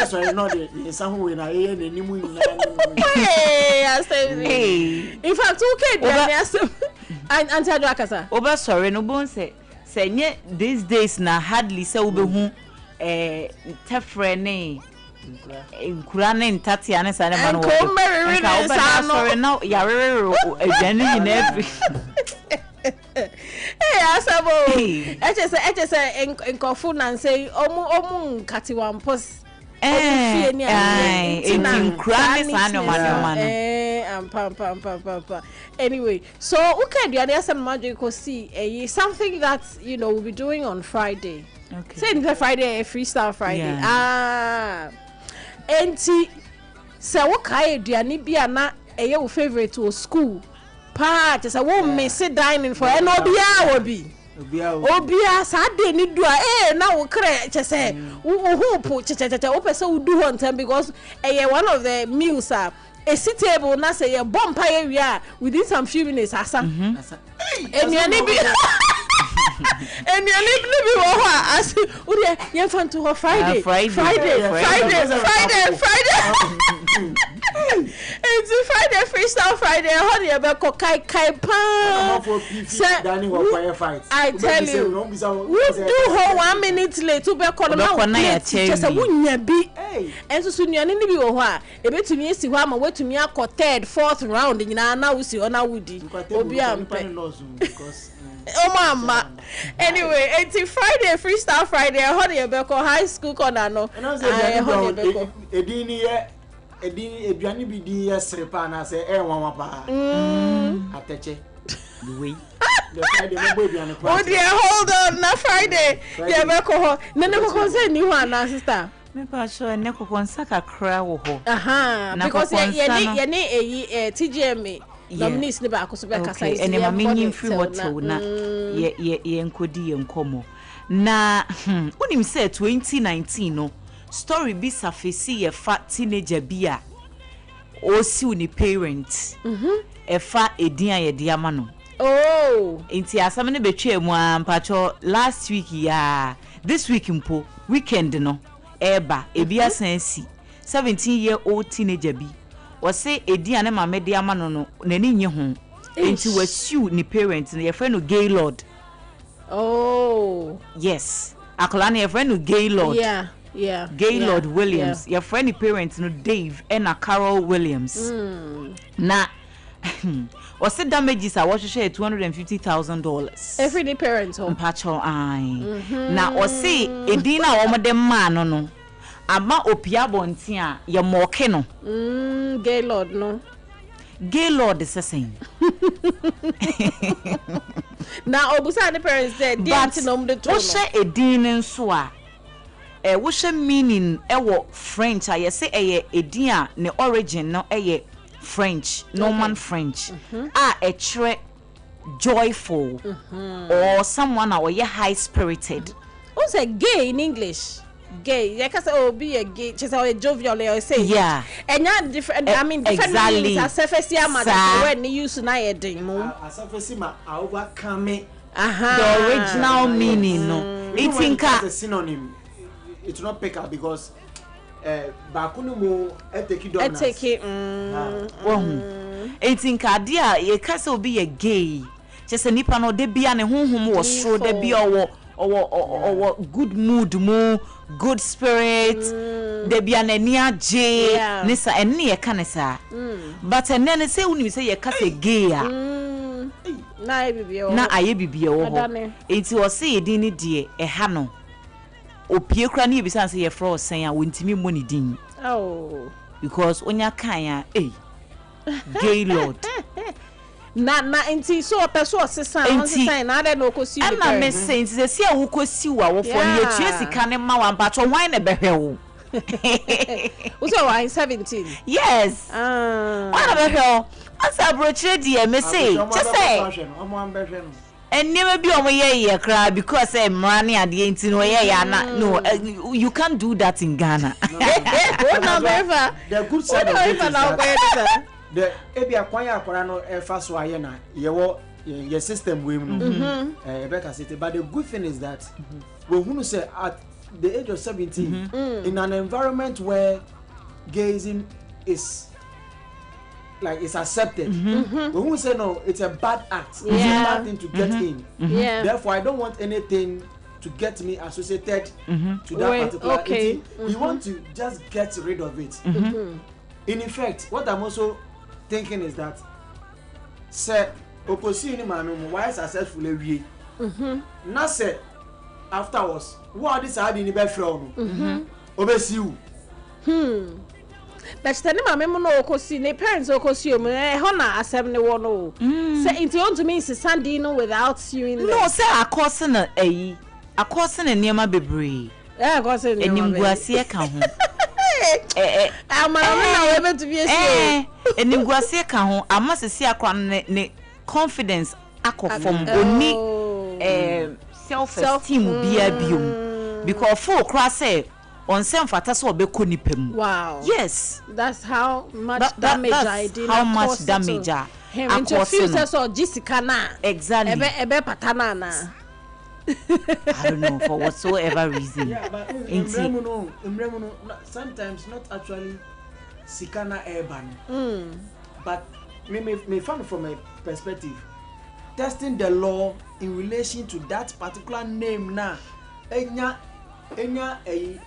S3: Sorry, not the some way I hear the new.
S19: Hey, I say in fact, okay, and Adwoa
S2: Oba sorry, no bone say these days na hardly say obehu tefrene Kurane in Tatiana Sana Manu. Sorry, now Yarre in every.
S19: Hey, Asabo. I just in Kofun and say, Omun Katiwan post.
S2: In Kurane
S19: Sana. Anyway, so okay, the other some magical see something that we'll be doing on Friday.
S2: Okay.
S19: Say Friday, freestyle Friday. Enti se wo kai aduane bia na eye wo favorite to school pa se wo miss dining for eno obia sa de ni do na wo kre che se wo hope che wo pese wo do ho ntam because one of the meals a table na say ye bomb area within some few minutes asa enuane bi and you live as you fan to her Friday. It's Friday, freestyle Friday. Honey, about kai pan. I tell you, we do her 1 minute late to be called out. Just a wouldn't be. And so soon you need to be a while. A bit to me, see why my way to me, I got third, fourth round, and now we see on our woody. Oh mama. Anyway, it's Friday, freestyle Friday. Honey, about high school corner no.
S3: Edini bidi yesrepa na say wanwa pa. Ateche.
S2: We.
S19: Oh dear, hold on, na Friday. Yeah, beko. Nene ko say ni ho na sister.
S2: Me pa sure ne ko konsa kakra wo ho.
S19: Because ye ne TGM nominees ne ba AKOSUA kasa
S2: isi. Ene ma menyin free water na ye nkodi ye nkomo. Na unim say 2019 no. Story be surface ye fat teenager bia o si uni parent e fa edin ye dia ma no enti asam ne betwe mu ampacho last week ya this week mpo weekend no eba e bia sansi 17-year-old teenager bi say edi ane ma media ma no nani nye ho enti wasiu ni parents na your friend no Gaylord.
S19: Oh
S2: yes akola na your friend no Gaylord.
S19: Yeah
S2: Gaylord Williams. Your friend parents no Dave and Carol Williams. Na or say damages are what share $250,000
S19: every day parents home
S2: pacho na or say edina wo dem man no ama opia bontin a ye moke no
S19: Gaylord no
S2: Gaylord is saying
S19: na obusa the parents there didn't know the to
S2: no share edin nso a wo share meaning e wo French a ye say edin a ne origin no French, Norman French, a tre joyful or someone or ye high spirited.
S19: What's a gay in English? Gay, yeah, cause oh be a gay, just a jovial or say
S2: yeah,
S19: and not different. I mean, different
S2: exactly.
S19: As surface mother when you use na edin
S3: as surface ma overcome
S2: the original meaning. No, it's in
S3: a synonym. It's not pick up because. Bakunumu
S19: eteki
S2: etinka dia ye kase obi ye gay chese nipa no de bia ne honhom wo soro de bia owo good mood mu good spirit de bia na ni age nisa enne ye kanesa but enne ne se uni se ye kase gay a na aye bibia wo ho enti wo se ye din ni de ha no opie kra na ebisa say ye fro sen a wontimi money din because onya kan a Gaylord
S19: na enti so person sesan na dey no kosi
S2: be na me say enti se a wo kosi wa wo for na etue sika ne ma wa mpacho wan na behwe wo
S19: so why 17
S2: yes wan na behwe wo asa brochre di me say just say and never be on my cry because money at the end no you can't do that in Ghana.
S3: The good side of it is that the ebia kwanya akwara no efa so aye na your system we no Rebecca said, but the good thing is that we who say at the age of 17 in an environment where gayism is like it's accepted. But who say no, it's a bad act. It's a bad thing to get in. Therefore, I don't want anything to get me associated to that particular thing. We want to just get rid of it. In effect, what I'm also thinking is that say Okosi ni mami why successfully we. Now say afterwards, what this had in the bed from obesi you.
S19: But tell my memo no okosi ne parents okosi hona asem ne wo no say into on to me is Sandino without you in
S2: no say akosi na akosi na niema bebre
S19: akosi na
S2: enimguase ka ho
S19: ama na we to be esi
S2: enimguase ka ho ama sesi akwa ne confidence akofom oni self esteem bia biom because for cry say on sem fata so obeko nipem.
S19: Wow.
S2: Yes.
S19: That's how much damage I did.
S2: How much damage
S19: him into future so Jessica na.
S2: Exactly.
S19: Ebe patana na.
S2: I don't know for whatsoever reason.
S3: Yeah, but sometimes not actually Sikana urban. But me found from a perspective testing the law in relation to that particular name na enya a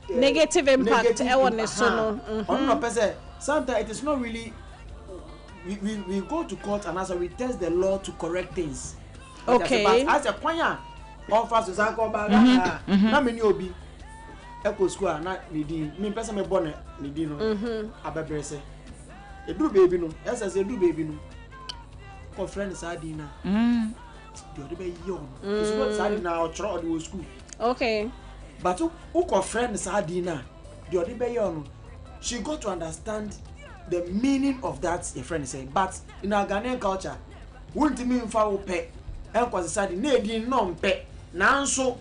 S19: negative impact
S3: sometimes it is not really we go to court and also we test the law to correct things.
S19: Okay.
S3: But as a point offers to sanko ba na me ni obi AKOSUA na nidi me person me born nidi no abebrese edu baby no SS edu baby no ko friend sadina the other be young it's not sadina or try the school.
S19: Okay.
S3: But who friend Sadina, the other bayon, she got to understand the meaning of that your friend is saying. But in our Ghanaian culture, wouldn't mean for pay and was decided need non pay. Now so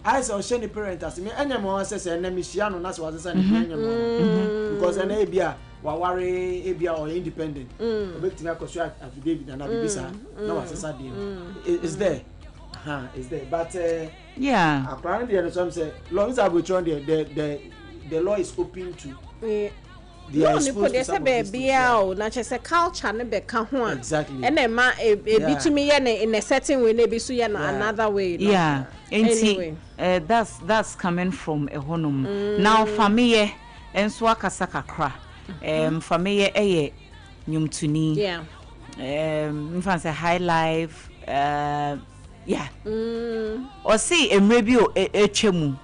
S3: I saw shiny parent as me any more says and Michiano that's what I because an ABA Wawari ABA or independent. Victim AKOSUA affidavit and Abisa no as it's there. Is there, but
S2: yeah.
S3: Apparently, and some say, long as I will join the law is open to
S21: they are exposed to some of these things.
S19: Na chese culture ne be ka ho.
S21: Exactly.
S19: And ma e bitumi ye in a certain way ne bi so ye another way.
S2: Yeah.
S19: Anyway,
S2: that's coming from a honum. Now family enso akasa kakra. Family eye nyumtuni.
S19: Yeah.
S2: Mfanse high life yeah. Or see emrebi o echemu.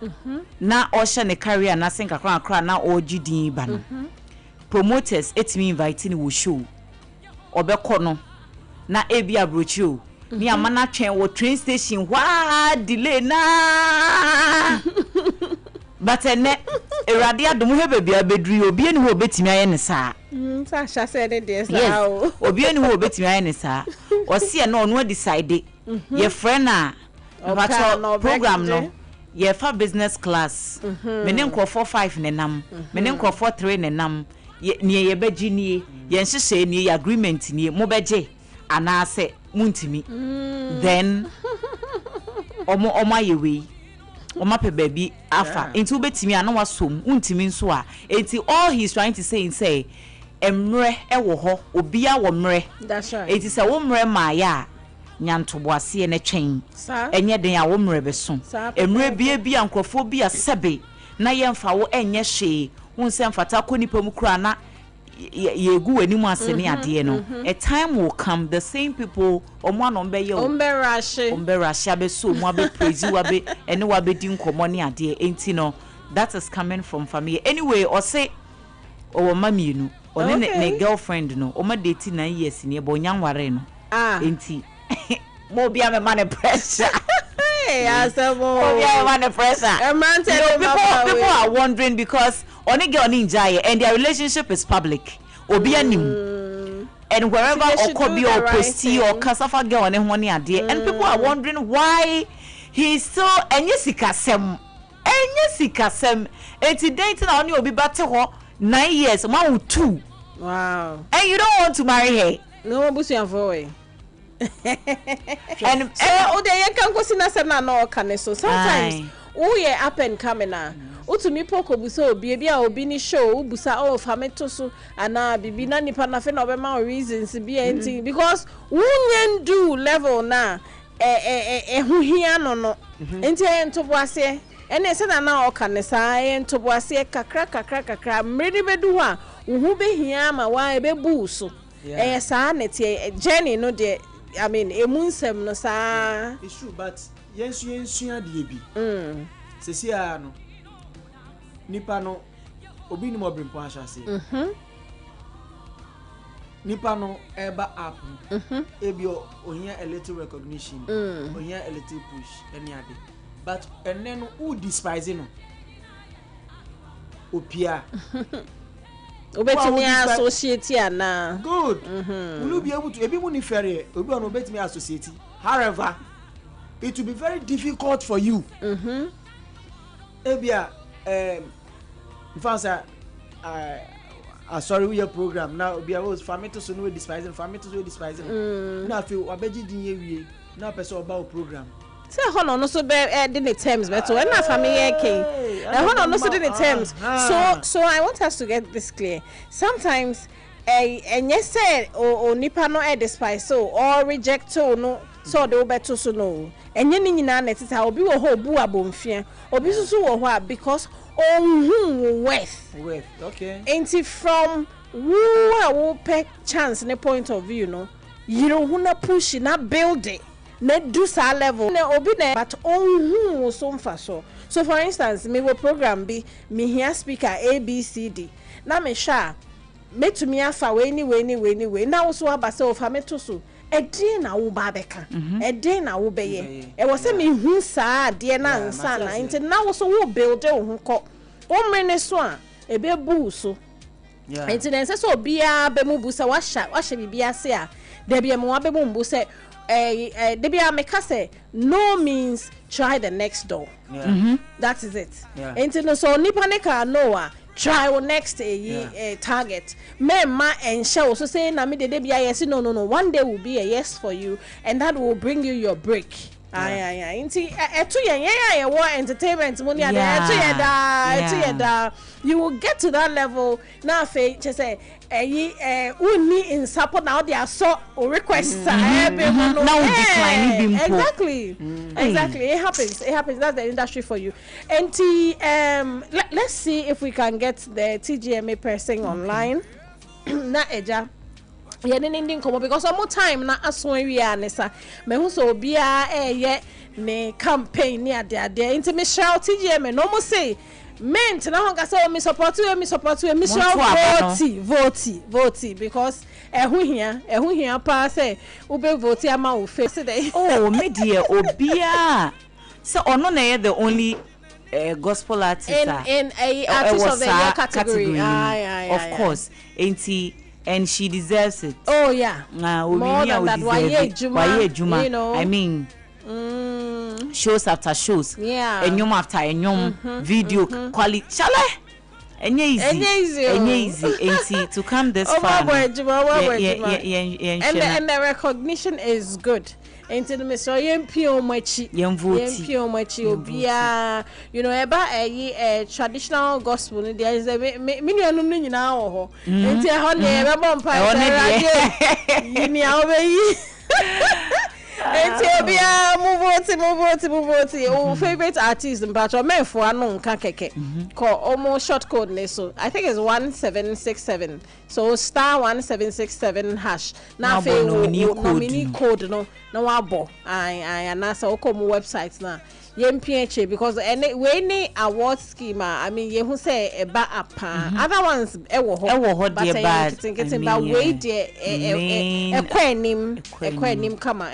S2: Na osha ne career na senka kra na ogidi ba no. Promoters etimi inviting wo show. Obekọ no na ebi abrochi o. Ni amana twen wo train station wa delay na. But ene erade adom he bebia bedru obi eni ho betimi aye ne saa.
S19: Sa sha say dey there saa o.
S2: Obi eni ho betimi aye ne saa. O se no no decide your friend na program no ye fa business class me ne nkrofo 5 ne nam me ne nkrofo 3 ne nam ne ye beji nie ye nhyehyɛ nie ye agreement nie mo beje anase muntimi then omo ayewe omo pe baby afa enti ubetimi ana wasom untimi nso a enti all he's trying to say emre ewo ho obia wo mre
S19: that's right
S2: enti se wo mre ma ya nyantoboase ne twen enye den a wo mre beso emre bia nkrofo bia sebe na yemfa wo enye hwe wonse mfata ko nipa mu kura na yegu wani mu asene ade no a time will come the same people omo anombe ye omberashi abeso mu abe praise wabe ene wabe di nkomo ne ade enti no that is coming from family anyway or say o mami nu one ne girlfriend no o ma date 9 years ne bo nyanware no enti mo bia me man pressure
S19: asabo
S2: bia man pressure people are wondering because only girl ninja and their relationship is public obi anim and wherever okobi or posti or kasafa girl on ehwoni ade and people are wondering why he's so enyesikasem eti dating na only obi bate ho 9 years man with 2
S19: wow
S2: and you don't want to marry her
S19: no busu avoid and so they can go sina sana no kan so sometimes we are up and coming na utumi poko busa obi bia obi ni show busa fameto so ana bibi na nipa na fe na obema reasons bia enti because wunyen do level na hu hia no enti entobo ase ene se na o kan sa entobo ase kakra mredi bedu ho a hu be hia ma wa be buso sa neti journey no de I mean, emunsem no sa.
S21: It's true, but yensu de bi. Sesia no. Nipa no obi ni mo brempon ahase. Nipa no eba app. Ebi ohia a little recognition, ohia a little push any ade. But ene no who despise no. Opia.
S19: Obetimi associate ana
S21: good will be able to ebi mu ni fere obi on obetimi associate however it will be very difficult for you ebia fansa sorry we your program now obi was famito so no despising na feel wabeji din ye wie na person oba program
S19: say hono no so be the terms but when na family king hono no so the terms so I want us to get this clear sometimes enye say o nipa no despise so or reject no so de obeto so no enye ni nyina na tita obi wo ho bu abomfia obi so wo ho because worth
S21: okay
S19: enti from who pick chance in a point of view no you know who na push na build it na do sa level na obi na but so mfa so for instance me wo program be me here speaker ABCD na me sha metumi afa we ni na wo so abase o fa meto so edin na wo ba beka edin na wo beye e wo se me hu sa de na nsa na nti na wo so wo build wo hu ko o mene so a e be bu so nti na nse so bia be mu bu sa wa hya bibia se a de bia mo wa be mu bu se debia meka say no means try the next door that is it enti no so nipa ne ka no try next target ma ensure so say na me debia yes no one day will be a yes for you and that will bring you your break Aye. Inti etu ye want entertainment money etu you will get to that level. Now fe say uni in support now they are so requests now
S2: decline
S19: exactly. It happens that's the industry for you. And let's see if we can get the TGMA person online. Na eja ending come because some more time na aswan wi anesa me hu so bia ne campaign ni ade into Michelle TGM no mo say men na ho ka say me support you Michelle vote because ehu hia pa say ube vote ama wo face dey
S2: me dear obia so ono na the only gospel artist
S19: in a artist of the year category.
S2: Of course and she deserves it.
S19: Oh yeah.
S2: More than that. Why Juma?
S19: You know.
S2: I mean, shows after shows.
S19: Yeah.
S2: Enyom after enyom. Video quality. Shall I? Easy. To come this far.
S19: And the recognition is good. Into the Mr. Yempio Machi Obia, you know, about a traditional gospel. There is a million now. Into a honey, move. Oh, favorite artist in Patrick men for anon kakeke. Call almost short code so I think it's 1767. So *1767 hash. Now fe nominee code no abo. I anasa okomo websites na. Yempie because any award scheme I mean you say eba apa other ones ewo ho but getting ba way there ekwanim kama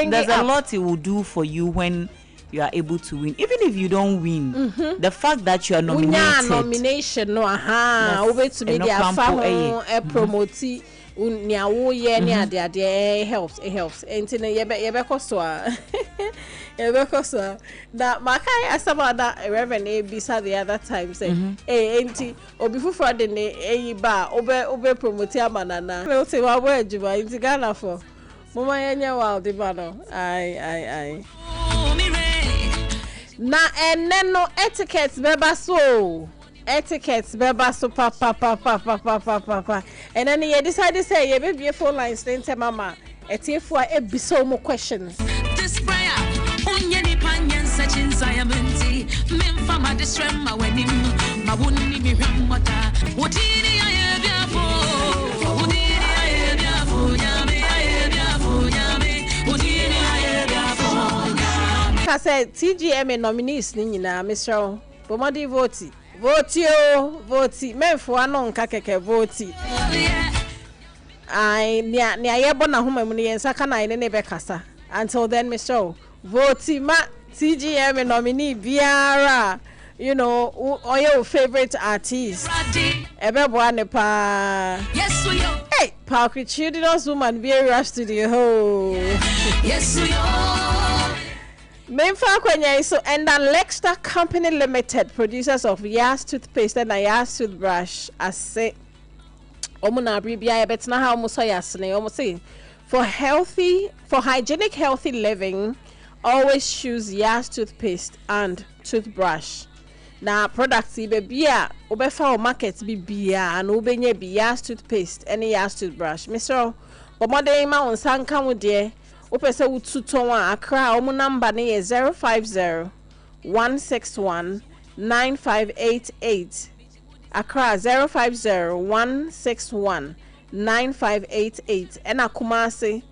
S2: there's a lot it will do for you when you are able to win even if you don't win the fact that you are nominated
S19: nomination no over to be their family promote unyawo ye ni ade helps enti na yebe koso that makai asaba that Reverend Bisa the other time say enti obi fufu de ne ba obe promote amanana no say wa bo ejuma enti Ghana for mama yenya wa de ba no ai na eneno etiquette beba so papa and then you decide to say you be phone lines then tell mama etiefo a be so more questions this prayer onye ni panyen searching sayamenti memfama distrema wenim ma wonni mi hwemmota wotini ya biafo I said TGM nominees ni nyina Mr. Bomadi vote men for anon kakeke vote I nia yebo na homa mu ne yensa kana ine ne bekasa until then Mr. vote ma TGM nominee biara you know or your favorite artist ebebo ne pa yes we yo hey Pacrichidinous woman be rush to the ho yes we yo so and the Lexter Company Limited, producers of Yas toothpaste and Yas toothbrush, I say, Omuna Bribia, but now how Musayasne, almost say, for hygienic, healthy living, always choose Yas toothpaste and toothbrush. Now, products, beer, Obefa markets be beer, and Ubenye be Yas toothpaste, any Yas toothbrush. Mr. Bomodema on Sanka with dear. Opese ututonwa Accra omu number ni 050 161 9588 Accra 050 161 9588 ena Kumasi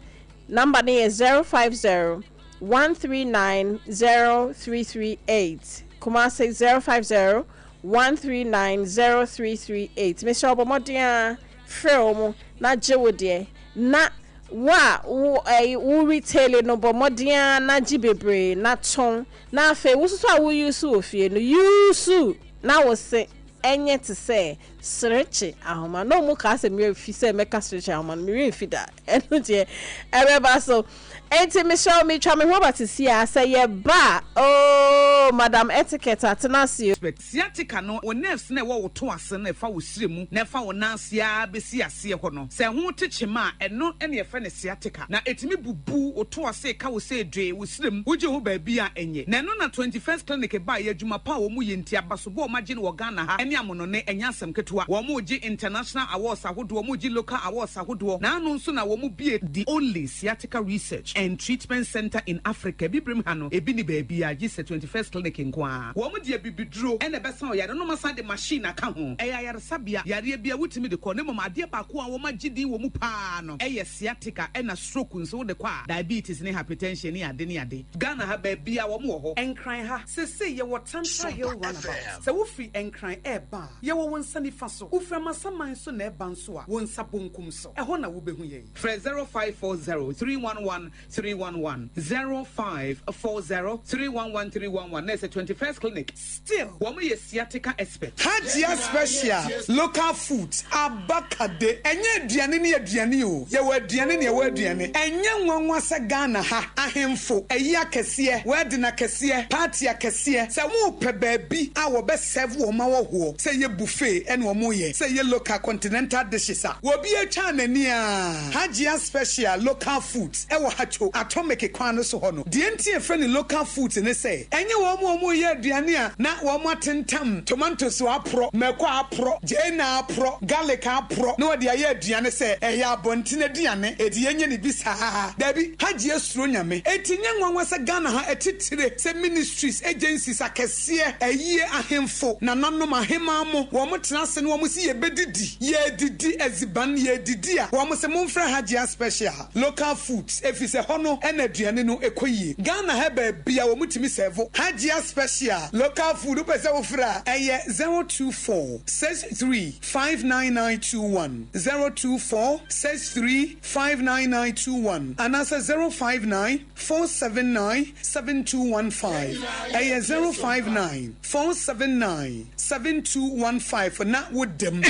S19: number ni 050 139 0338 Kumasi 050 139 0338 Mr. Obomodia Freomo na jewodie na wo retail no bomodia na jibebre na ton na afa wo so wo use ofie no use na wo se enye te se sreche ahoma no mu ka se me fi se meka sreche ahoma me re fi da eno je ebeba so enti me show me twa me Robert si a say ye ba oh Madam Etiquette atenasio.
S2: Sciatica no o nerves na wo to ase na fa wo siremu na fa wo nansia besi ase ho no. Se ho techema eno ene ye fa ne sciatica. Na etimi bubu o to ase ka wo se dwe wo sirem. Uje ho ba bia enye. Na no na 21st clinic ba ye adwuma pa wo mu ye ntia basobo o magye no Ghana ha. Ene amono ne enya asem ketewa. Wo mu gi international awards ahodo, wo mu gi local awards ahodo. Na anu nso na wo mu bie the only sciatica research and treatment center in Africa. Bibrim ha no ebi ni ba bia gi 21st clinic nkwa. Wo mu die bibidro ene besa o yare no masa de machine aka ho. Eya yare sabia yare bia wutimi de ko ne mama ade ba ko a wo magye di wo mu pa no. Eye sciatica ena stroke nso de kwa diabetes ne hypertension ne ade. Ghana ha ba bia wo mu ho. Enkran ha sese ye Tantra Hill runabout. Se wo fi enkran eba ye wo wonsa nifa so. Wo fra masaman so na eba nso a wonsa bonkum so. Eho na wo behu ye. Fre 0540-311-311 0540-311-311. Next 21st clinic. Still, woman ye sciatica expert.
S4: Hajia special local foods abakade. Enye aduane ne aduane o. Ye wa aduane ne ye wa aduane. Enye nwanwa se Ghana ha ahemfo. Eyi akese, wedding akese, party akese. Se wo pe baabi a wo be serve wo ma wo ho. Se ye buffet ene wo mo ye. Se ye local continental dishes a. Wo bi e twa nani a. Hajia special local foods. E wo hacho atomic kwan so ho no. De enti e fe ni local foods ne se. Enye wo mo ye aduane a na wo mo atentam tomatoes apro, meko apro, jena apro, garlic apro. No de aye aduane se e ya bonti na aduane e de yenye ni bisa. Dabi Hajia suro nyame. Etinye nwanwa se Ghana ha etitire se ministries agencies akese eyi ahemfo na nanom ahema mo wo mo tena se no wo mo si ye bedidi ye didi eziban ye didi a wo mo se mo mfra Hajia special local foods efise hono enaduane no ekoyie Ghana ha ba bia wo mutimi serve Hajia special local food pese wo fra eye 02463599921 02463599921 anasa 05947972115 eye 05947972115 na wodem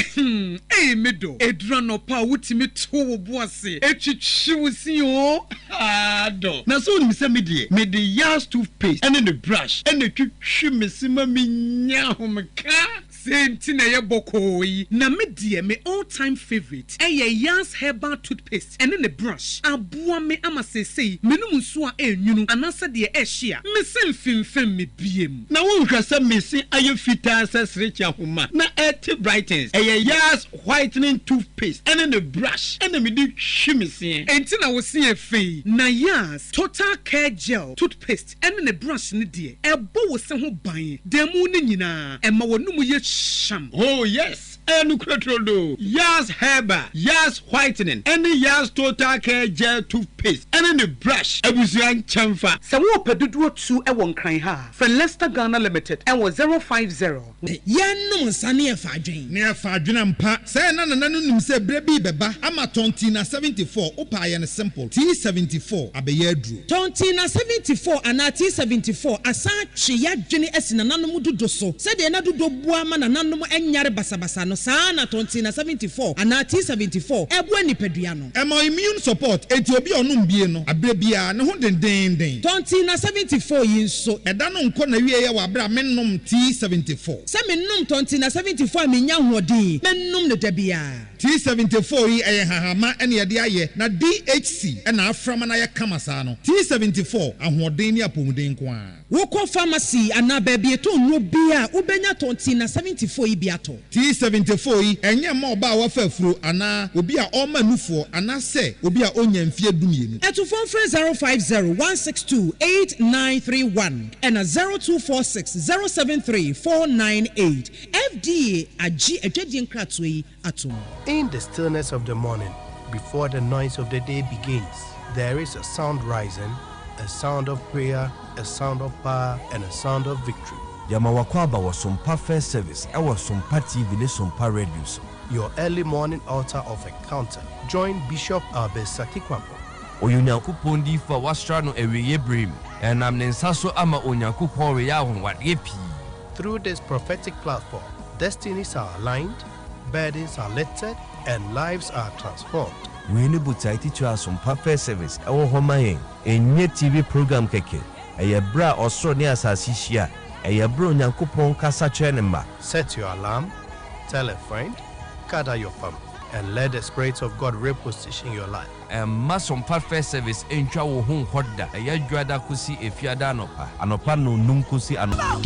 S21: eh medo edra no pa wutimi to wo boase etwitwi o ado na so ni se mede yas toothpaste and the brush and the twitwi mesima menya homka senti na ye bokoi na me me all time favorite yas herbal toothpaste and the brush aboa me amasesei menum nso a enwunu anasa de ehia me selfimfem me biem na wo hwasa mesi aye fita sesrecha homa na eti brightens yas whitening toothpaste and the brush and me di hwimese enti na wo se efe na yas total care gel toothpaste and the brush ne de ebo wo se ho ban demu ne nyina ema wonum ye sham. Oh yes, Enucrotrodo, Yas Herba, Yas Whitening, and the Yas Total Care Gel Toothpaste, and the brush, Abusian Chamfa.
S2: Sawo pedudu tu e won kan ha. For Leicester Ghana Limited, and was 050.
S14: Yan no sani e fadwen. Ne fadwen ampa. Say na nim se brebi beba. Ama tontina 74. Opa ye ne simple. T74 abeye adru. Tontina 74 ana T74 asa twe ya dwene esina nanom dodo so. Se de na dodo bua ma na nanom enyare basabasa no sa na tontina 74 ana T74 ebu anipadua no. Ema immune support enti obi onum bie no. Abrebia ne ho den. Tontina 74 yin so. Eda no nko na wie ye wa bra mennom T74. Se mennom tontina 74 menya hodin. Mennom ne dabia. T74 yi hahama ene ye de aye na DHC ena aframa na ye kamasa no. T74 ahoden ni apomuden kwa. Woko pharmacy ana baby eto nwo bia ubenya tontina 74 yi biato. T74 yi enye ma oba wa fafuro ana obi a oma nufo ana se obi a onya mfie dumienu. Eto phone 050-162-8931 and 0246-073-498. FDA Agyeiwaa Kratwe atom.
S17: In the stillness of the morning, before the noise of the day begins, there is a sound rising, a sound of prayer, a sound of power, and a sound of victory.
S18: Yamawakwaba was Sompa First Service. I was Sompa TV, ne Sompa Radio.
S17: Your early morning altar of encounter. Join Bishop Abesatikwampo.
S18: Onyankopon di fa wastra no eweye brim. Enam ne nsaso ama Onyankopon we ya honwade pi.
S17: Through this prophetic platform, destinies are aligned, burdens are lifted, and lives are transformed.
S18: We need to teach you Sompa First Service. Our home enye TV program keke. Eye bra osro ne asasihia. ɛyɛ bro nyankopɔn kasa kyerɛ ne mma.
S17: Set your alarm, tell a friend, gather your family, and let the Spirit of God reposition your life.
S18: Ɛmma Sompa First Service ntwa wo ho nkɔ da. Ɛyɛ dwada kosi efiada anɔpa. Anɔpa no num kosi anɔpa.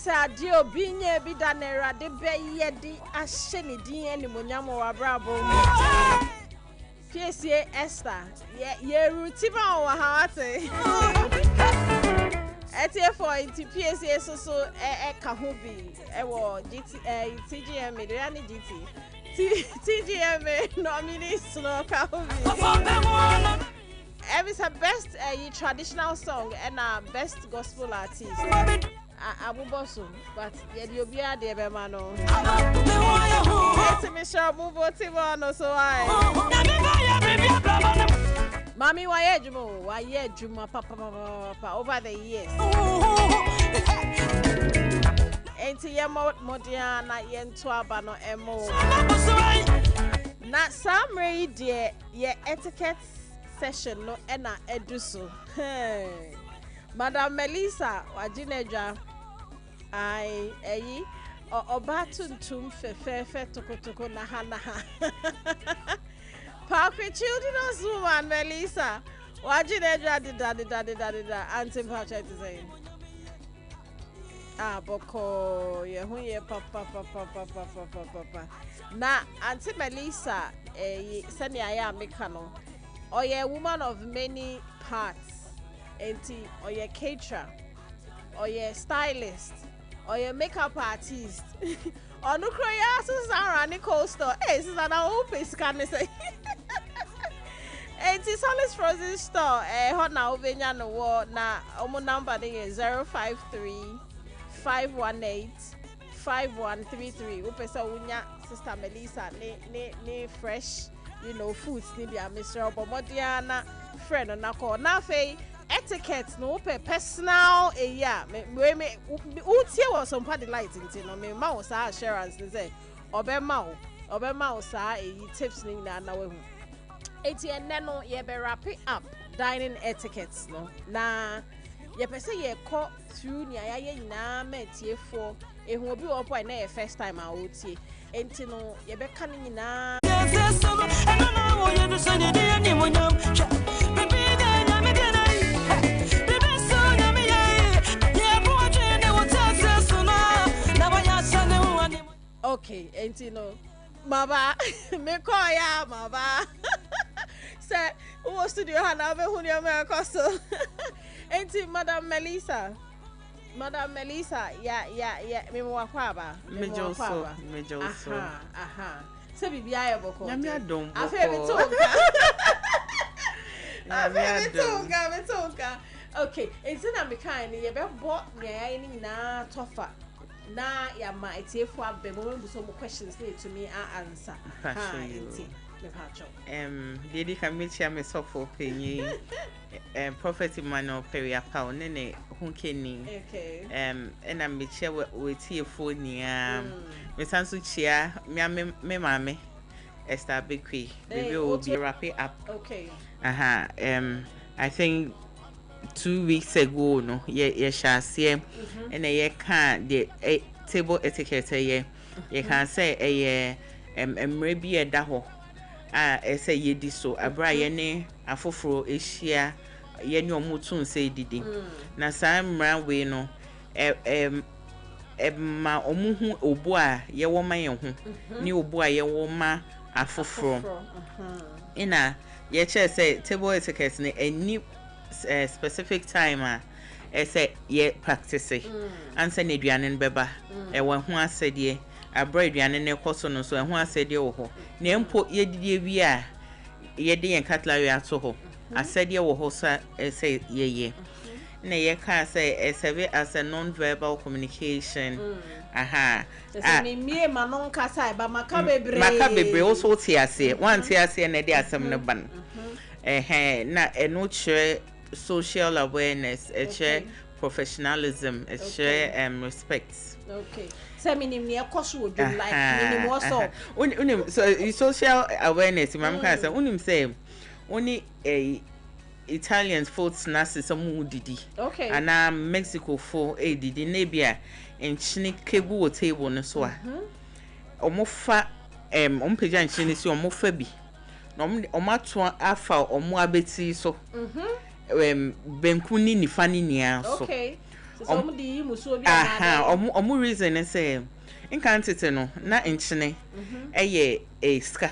S19: Adio binye bidanera de beye di asheni di eni monyamo wa brabo PSA Esther ye rutima wa hawate etfo inti PSA so ka ho bi wo GT TGM de ani GT TGM nominees no ka ho bi it's a best traditional song and best gospel artist Abuboso, but yet you be a dear Bemano. It's a Michelle Bubo Timano, so I. Mammy, why Juma, Papa, over the years. Ain't Yamo Modiana, Yen Twabano, Emo. Not some ray, dear, ye etiquette session, no, Enna Eduso. Madam Melissa, Wajineja. Obatuntum fe toko na ha. Park children's woman Melissa. Wajineja dida Auntie Pacha to say. Boko ye papa. Na Auntie Melissa send ya mekano. Oye woman of many parts. Auntie oye caterer. Oye stylist. Or your makeup artist. Or no cry, Susan Nicole store. Hey, Susan, I hope it's can say. It's Alice Frozen store. Hot now, Venya no war. Na, omo number is 053 518 5133. Upesa unya Sister Melissa. Ne fresh, foods. Ni be a Mr. Obomodiana friend on call. Na fe. Etiquette no personal me utie was some party lighting no me ma wo sa assurance say obema wo sa tips ni na we hu eti enne no ye be wrap it up dining etiquette no na ye pese ye call through ni ayaye nyina ma tiefo ehu obi wo point na ye first time a wo tie enti no ye be ka ni nyina okay, ain't no, Maba, me call ya, Maba. Say, who was to do Hannah, who near America? Ain't it Madam Melissa? Yeah, me wakwaba. Me joso. Aha. Say, be I ever call. Me don't. I feel it talk. Okay, it's in a mechanic. You better bought me any na tougher. Na ya ma etiefo abem mo bu so mo questions need to me answer.
S5: Dedi kamitia me sofo penyi Prophet Emmanuel Periapa nene hunkeni.
S19: Okay.
S5: Ena me chia we tiefo nia. Me sanso chia me mame Esther Bekwe. We will be wrap it up.
S19: Okay.
S5: I think 2 weeks ago no ye shall see and ye can the table etiquette ye can say maybe a daho say ye diso abra ye ne afoforo ehia ye ne omutun say didi na sam ranwe no ma omuhu obu a ye wo ma ye ho ni obu a ye wo ma afoforo ina ye che say table etiquette ne eni specific time say ye practice and say aduane beba won ho asede abra aduane ne koso no so ho asede wo ho na mpo ye didie wi a ye de yen cutlery ato ho asede wo ho sa say ye na ye ka say serve as a non-verbal communication
S19: me manon kasa ba makabebre
S5: also tiase one tiase na de asem ne ban na eno chere social awareness professionalism respect.
S19: Okay. So minim ne ekoso odum like minim also
S5: unim so social awareness mam ka say unim say oni Italians folks nasi some didi.
S19: Okay.
S5: And Mexico for didi nebia and chini kebu table no so a. Omofa ompeja chini si omofa bi. Na omato afa omo abeti so. Benkuni ni fani nia so.
S19: Okay. So omo di muso bi ana.
S5: Omo reason say nkantete no na enchine eye ska.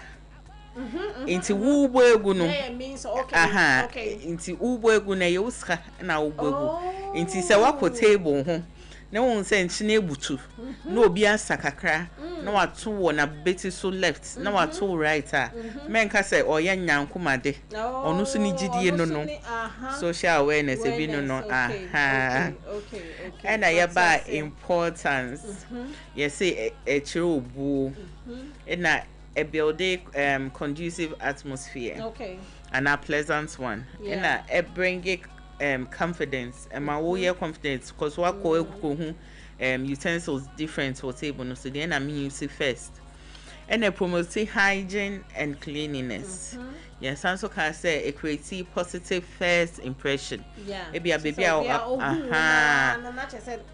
S5: Inti ugbo egu no inti ugbo egu na ye uska na ugbo egu inti se wako table ho na won se nchine ebutu na obi asakakra na wato wo na beti so left na wato right men ka se oye nyankomade onu so ni gidie no social awareness ebi no and I ba importance you say e chire obu na a building conducive atmosphere.
S19: Okay.
S5: And a pleasant one. And a bringing confidence. And my whole confidence because what utensils different for table so then I mean you see first. And a promoting hygiene and cleanliness. Yes, and so can say a creative positive first impression.
S19: Yeah.
S5: Maybe a baby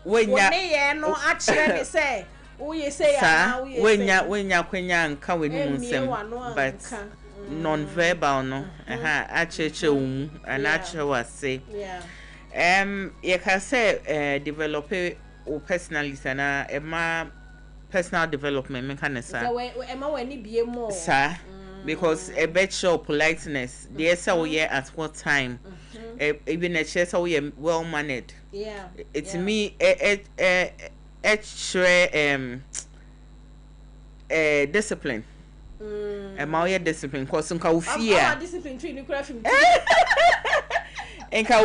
S19: when you no actually say we say
S5: when ya kwenya nka we no nsem but non-verbal no acheche um and achewa say you can say develop o personality na personal development me kan say
S19: we be more
S5: sir because a bit show politeness there say we at what time even a chess we well mannered it's me discipline. My discipline cause nka fear.
S19: Discipline tree ni
S5: nka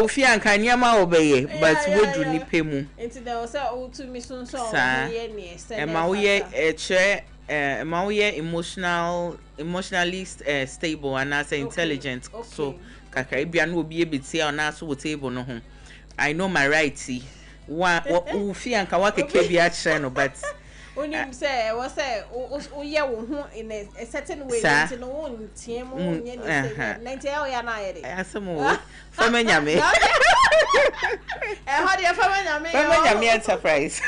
S5: fear nka nyama obeye but we do ni pemu.
S19: Enti there was all to me so
S5: emotionally stable and as intelligent so kaka bia no obi ebetia na so table no ho. I know my rights. Wa fear nka wa keke bia kire no but
S19: onim say was say o ye wo ho in a certain way into no won tie mo nye ni say 90 ya na ye de
S5: asemo fama nyame
S19: how do you fama nyame
S5: enterprise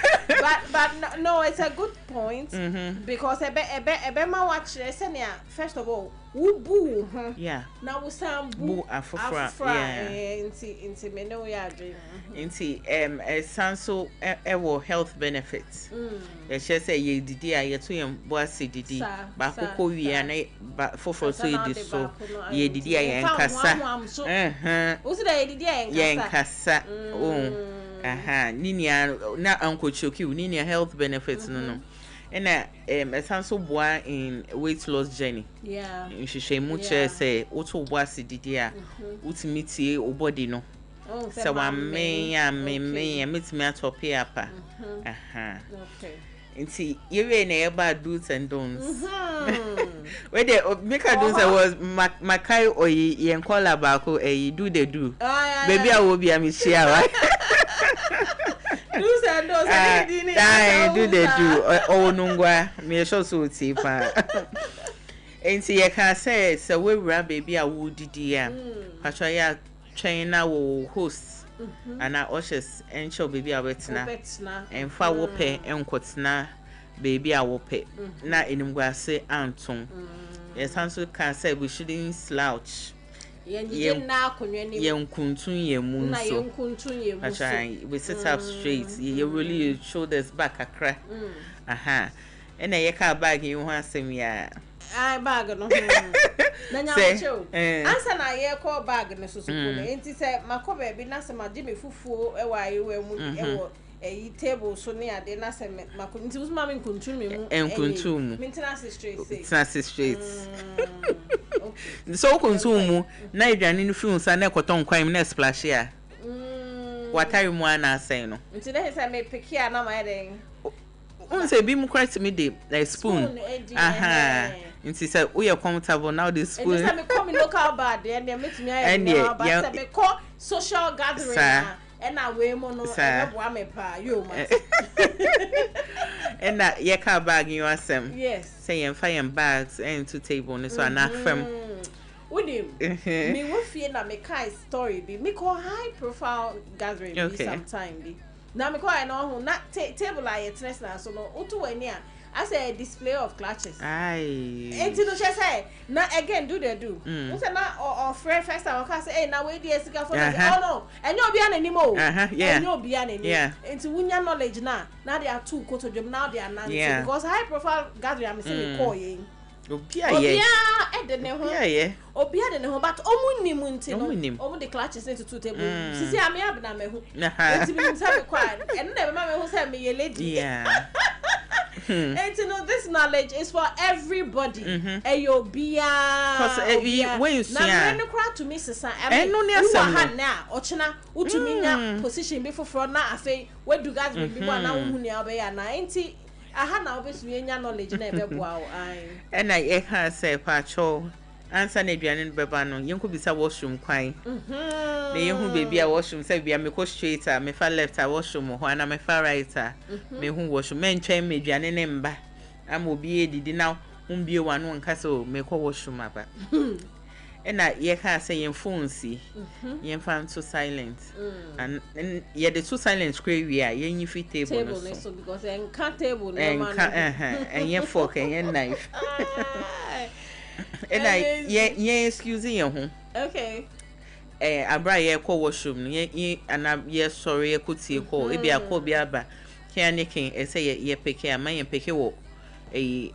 S19: but no it's a good point because ebe ma wa kire say na first of all wo bu ho na wo sam bu
S5: afofra
S19: inti me no ya adwe
S5: inti sanso ewo health benefits say ye didi a ye to yem boase didi ba kokko wi ana foforo so ye so ye didi a ye nkasa
S19: o si da ye didi a
S5: ye nkasa ninia na anko choki ninia health benefits no and esanso boa in weight loss journey nhwehwe mu che say oto boase didi a ultimate o body no so wa me metimi atopia apa
S19: okay
S5: Inti yewe na eba do's and don'ts. Where the make a do was makai or ye call about do the do. Baby I will be a mishia right.
S19: Do's and don'ts
S5: do the do oh nungwa me show so tipa. Inti ye can say so we run baby I would dear. Patraya China will host. And I ushers and show baby a wetna and fa wo pe enkotna baby a wo pe na enimgwa say anton yes hanso can say we shouldn't slouch
S19: yen na akonwa ni
S5: yen kuntun yemu
S19: na
S5: so
S19: yen kuntun yemu so
S5: we sit up straight you really shoulders back akra and ye ka bag you ho asem ya
S19: I bag no. Na nya cho. Ansa na ye call bag no so so ko. Enti say makobe bi na se ma Jimmy fufuo e wa ayewa mu e wo table so ne ade na se makunti usma me nkuntumi mu.
S5: Enkuntum.
S19: Maintenance straight say.
S5: Maintenance straight. So konsumu na aduane no fi unsa na ekoton kwan na splash ya. Watari mu ana asɛn no.
S19: Nti na say me pick here na my den.
S5: Unse bi mu correct me dey like spoon. Aha. Nti say we are comfortable now this spoon.
S19: And say me come local bar there and metumi aye. But say me call social gathering na and na we mo no e bo am pa yo ma.
S5: And na ye ka bag you asem.
S19: Yes.
S5: Say yen fire bags and to table no so na fam.
S19: Udim. Me wo fie na me kai story bi. Me call high profile gathering bi sometime bi. Na me call I know who na table I etness na so no utu wani a I say a display of clutches.
S5: Aye.
S19: Enti no say na again do they do. Who say na or friend first time I say hey na we dey sika for oh no. Enyo obi ananimo.
S5: Yeah.
S19: Enyo obi ananimo.
S5: Yeah.
S19: Enti wunya knowledge na they are two koto job now they are none. Because high profile gathering I'm say me call yin.
S5: Obia
S19: de ne ho.
S5: Yeah.
S19: Obia de ne ho but omu nimu nti no. Omu the clutches into two table. Sisi ami abna me ho. Enti me say kwa. Eno na me ma me ho say me ye lady.
S5: Yeah.
S19: And to know this knowledge is for everybody. Eyo bia.
S5: Cause when you see
S19: na me kra to me sesa.
S5: No ne asem
S19: na ochina utumi nya position before front na afei we do gas be before na wo hu ne obeya na enti aha na obesumi nya knowledge na ebeboa wo ai.
S5: And I can say pacho answer na aduane no beba no yenko bisa washroom kwan. Na yehu baby a washroom say bia me ko straight a me fa left a washroom ho na me fa right a me hu washroom me ntwen me aduane ne mba am obi edidi na humbie wanu nka so me ko washroom aba. And ye can say yen phone si yen fan to silent and ye the two silent square we are yen fi table
S19: so because en can table no man
S5: and yen fork and yen knife. And I ye excuse yen ho.
S19: Okay.
S5: Abra ye ko washroom ye and ye sorry ye could see call e be a call be aba can ken say ye pick a man pick wo a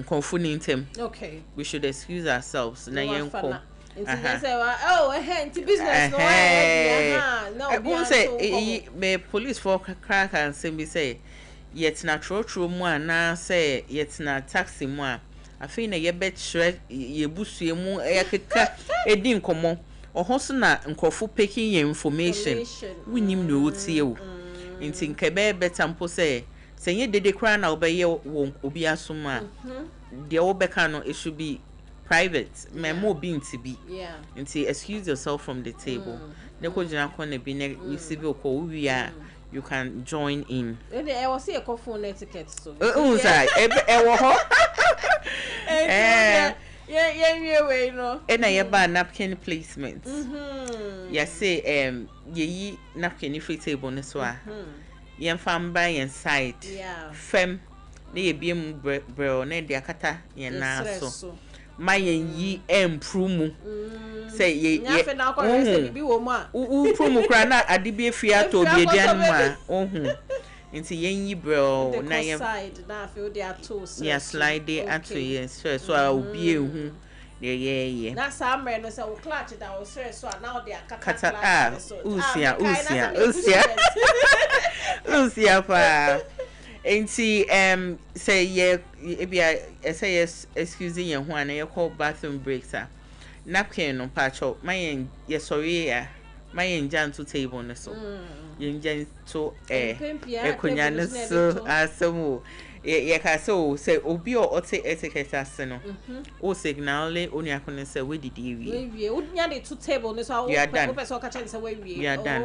S5: confuning them.
S19: Okay.
S5: We should excuse ourselves na yen ko.
S19: Into business
S5: no say me police for crack and say yet na true mu na say yet na taxi mu a afi na ye bet shred ye busue mu e keka edi nkomo oho so na nkofo picking your information winim no tie wo nti nkebe betampo say ye dede kra na obeye wo obi asoma de obeka no it should be private memo being to be nti excuse yourself from the table neko jina ko na bi ne receive ko we are you can join in
S19: I was see a phone etiquette so
S5: say e wo ho
S19: yeah we no
S5: na ye ba napkin placement ya say ye napkin free table no so a ye fam by yen side fem na ye biem bro na de akata ye na so my yi emprumu say ye prumu kra na ade bi afia to bi aduan ma ohun nti yen yi bro na ye
S19: side na feel their toes
S5: yeah slide dey ato yes so I obi ehun ye
S19: na samre no say o clutch that o sere so now they are
S5: kata usia pa enti say ye say yes excuse ye ho an ye call bathroom breaks napkin no pacho my ye sorry ya my njan to table no so ye njan to ekonya no so asemo ye ka so say obi o ote etiquette aseno o signal le oni akone say we didi
S19: we unya the two table no so o person ka chen say we
S5: are done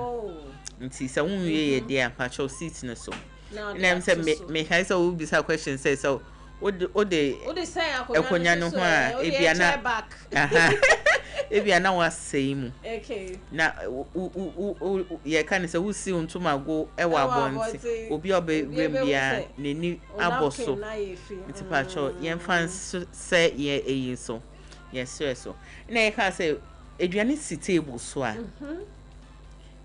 S5: nti say won we ye there pacho seat no so na am say me ka say we bisa question say so o de
S19: say
S5: akonya no ho a ebia na ebia na wa say mu
S19: okay
S5: na ye kan say we see untuma go e wa bonti obi obrembia neni aboso nti pacho ye fan say ye eyi so yes so na ye ka say eduane si table so a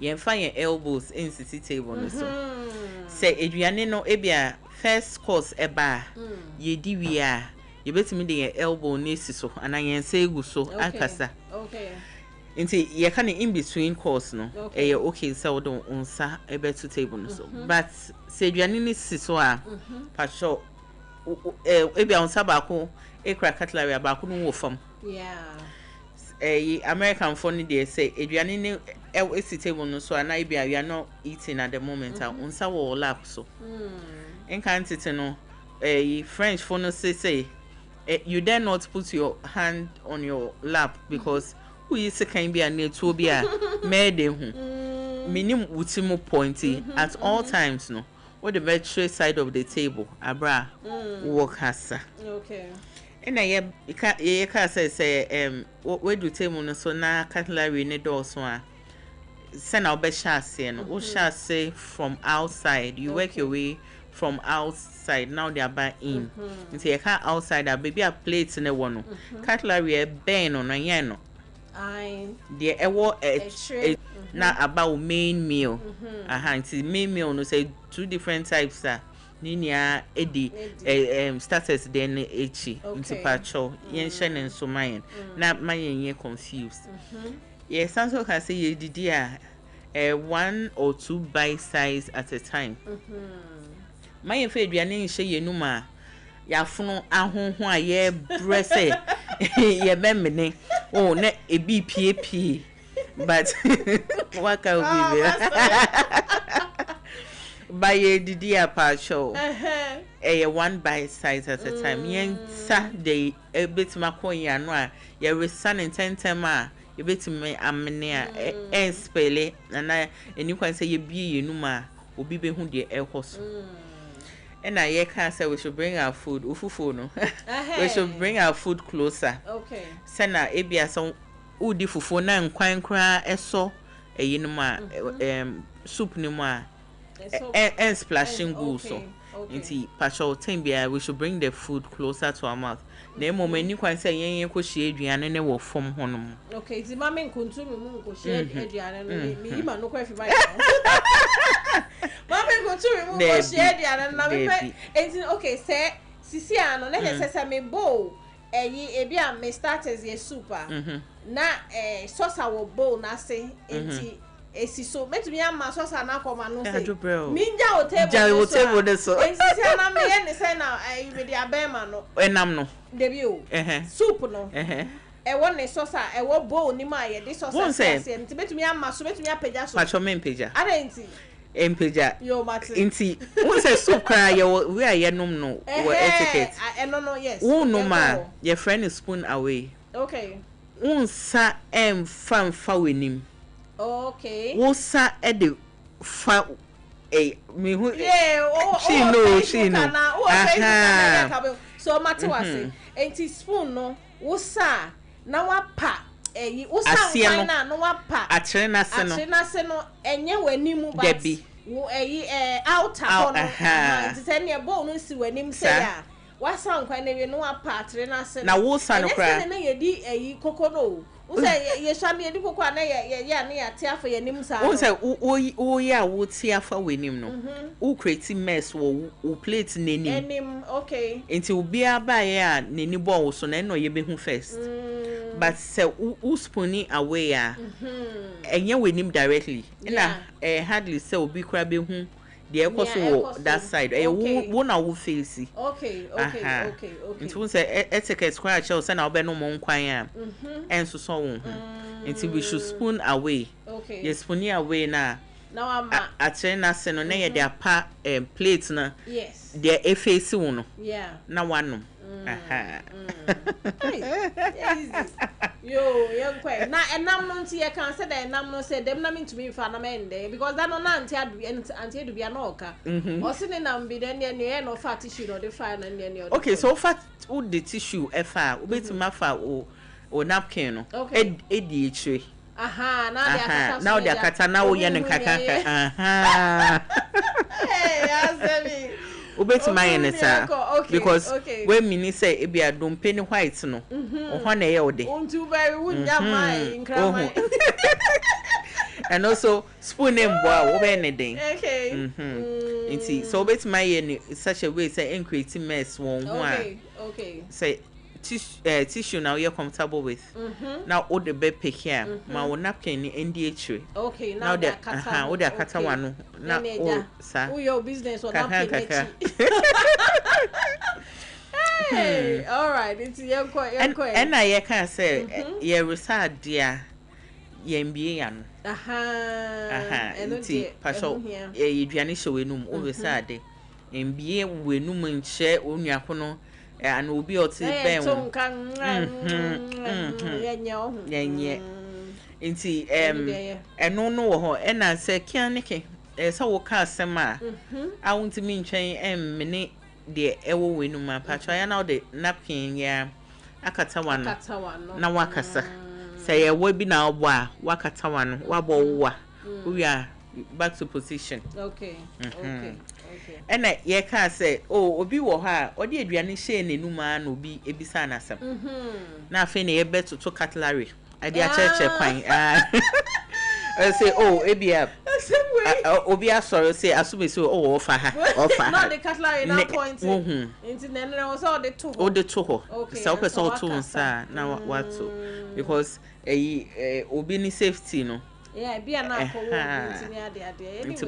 S5: ye fan your elbows in city table no so say eduane no ebia first course eba ye di wi a you bet me the elbow nisi so and I say go so akasa.
S19: Okay.
S5: Nti ye can in between course no. Okay so don't unsa e betu table no so. But say aduane ni si so a pa sure e bia unsa ba ko e kra cutlery ba ko no wo fam.
S19: Yeah.
S5: American phone they say aduane ni e table no so and I bia we are not eating at the moment unsa wo lap so. En kan tete no French phone say you dare not put your hand on your lap because who is can be a to be a made minimum ultimo pointy at all times no what the virtual side of the table abra work hasa.
S19: Okay.
S5: And I can say where do table no so na cutlery ne door so send our best chassis and what chassis from outside you work your way from outside now they are back in into a car outside a baby a plates in a one cutlery a ben on a yano the a now about main meal it's main meal no say 2 different types Ninia Eddie starters then Echi into Pacho yen shen and so mine not my yen confused yes Sanso can say you did 1 or 2 bite size at a time. My afraid you name say you ma ya funu ahonho a ye brese ye bemene oh na e bpap but what can we by ye didi apa show 1 bite size at a time yen Saturday a bit makonya no a ye resan in 10 ma you bit me amene a spele and you can say you be you ma obi be hu de e hoso. And I can't say we should bring our food. Ufufu no. We should bring our food closer.
S19: Okay.
S5: Sena ebia some udi fufu na nkwan kra eso eyinuma soup ni mu a and splashing good so. Nti pacho tembia we should bring the food closer to our mouth. Na moment ni kwan say yen ko hie aduane ne wo fom honom.
S19: Okay, ti mama nkuntu mu ko hie aduane no mi ima no kwa fi ba. Mama nkuntu mu ko hie aduane na me pe enti okay say sisi ano na say me bowl ebi a me starters ye super na sauce wo bowl na say enti esi so metumi ama sauce na koma no say minja o table
S5: de so
S19: enti say na me ye ne say na we dey abema no
S5: enam no
S19: debi o soup no won ne sauce wo bowl ni ma ye de sauce enti metumi ama so metumi apagya so
S5: pacho men pagya
S19: arenti
S5: empeja
S19: yo mate
S5: inti won say soup cry ye we are yenum no we etiquette
S19: no yes
S5: won no ma your friend is spoon away
S19: okay
S5: won sa fam fa wenim
S19: okay
S5: wo sa de fa me hu she no
S19: so mate wase enti spoon no wo sa na wa pa usa na no wapa
S5: akyere na se no
S19: enye wanimu ba wo outer kono nti ne bo no si wanim se ya wasa nkwan na we no wapa akyere na se
S5: na wo sa no kra
S19: na yedi kokono usa ye sha me yedi kokko na ye na ya te afa yanim sa
S5: wo say wo ya wo te afa wanim no wo create mess wo plate nenim
S19: okay
S5: nti obi abaye a neni bo wo so na no ye be hu first but say who spooning away enye wenim directly na hardly say obi kra be hu the AKOSUA that side wo na wo face
S19: okay
S5: nti wo say etiquette kwa cha say na obe no mo nkwan a enso so wo nti we should spoon away you spoon away na akyere na se no na ye the pa plate na
S19: yes
S5: the face wo no na wanom
S19: yo yankwa na enam no nti ye kan say that enam no say dem na me ntumi fa na mende because that no na anti adu bia na oka o se ne nam bi den ne no fa tissue no de fa na ne
S5: okay so fa wo the tissue e fa wo betima fa o napkin no e di etwe now they akata now wo ye ne kaka
S19: hey azemi
S5: ubetima yenesa because when me say e bia dompe ni white no ho na ye ode
S19: untu very wunya mai nkrama
S5: and also spoon em boa wo be ne den
S19: okay
S5: nti so ubetima ye ni such a way say create mess won ho a
S19: Okay.
S5: Say tissue now you're comfortable with. Now all the bed pick here. Ma wo napkin in the tray.
S19: Okay, now the kata.
S5: O the kata one. Now oh sir.
S19: Who your business or napkin? Hey, all right. It's young quite.
S5: And I can say yeah reside dear. Yembi yan. Enti pasho yedwane hye wenum o resade. Mbie wenum nche onuako no and obi oti ben. Yenye. Enti eno no wo ho e na se kianike se wo ka asem a awuntimi ntwen mene de ewo wenum a pasho ya na de napkin ya akata wano na wakasa. Say a webi na obo a wakata wano wabo wa we are back to position.
S19: Okay.
S5: And ye can say oh obi wo ha odi aduane hye n'enum a na obi ebisa na asem na afi na ye beto to cutlery ade a cheche kwan I say oh ebia obi asoro say asube say oh ofa ha
S19: not the cutlery now pointing into then was all the two
S5: okay so person two nsa na what because obi ni safety no
S19: yeah be na ko
S5: anyway
S19: so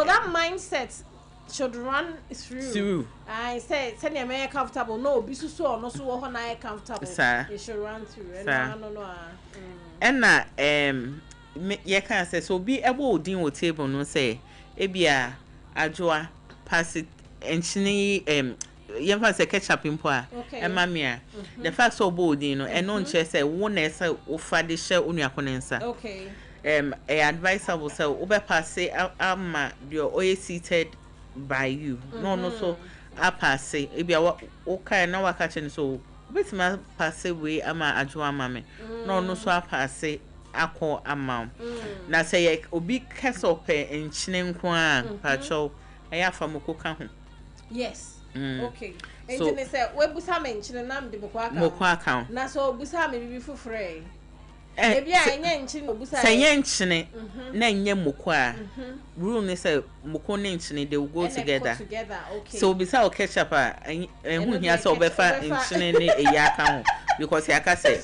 S19: that mindset should run through. I say send your man comfortable no be so no so ho na comfortable it should run through and I don't know
S5: and na ye can say so be able din o table no say ebia Adwoa pass it enchini ye fa say ketchup impo a emamia the fact so bold no and no nche say won na say o fa de hye onuakonensa
S19: okay
S5: a advisable say obe pass ama your oye seated by you no so a pass ebia o kai na waka chen so obetima pass we ama Adwoa mame no so a pass akọ ama na say obi kesop enchine nko a pacho aya famoko ka ho
S19: yes okay so enti say we busa me enchine na mde moko
S5: aka
S19: na so busa me bibi fufure ebi a enye enchine obusa
S5: say enchine na enye moko a rule ne say moko na enchine they will go together
S19: okay
S5: so bisa o ketchup a ehun hia say obefa enchine ne eyaka ho because yaka say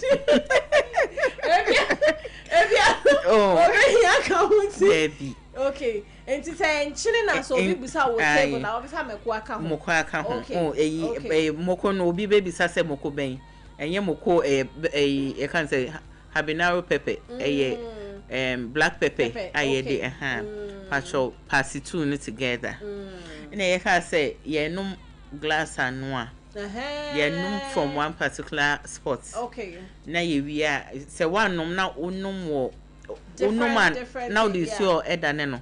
S19: baby okay enti say enchine na so obi bisa wo table na obi fa meko aka ho
S5: moko no obi baby sa say moko ben enye moko can say habanero pepper black pepper ayede pacho pass it two together and ye can say ye num glass anwa ye num from one particular spot
S19: okay
S5: na ye wi a say one num na onum wo man now this your edane no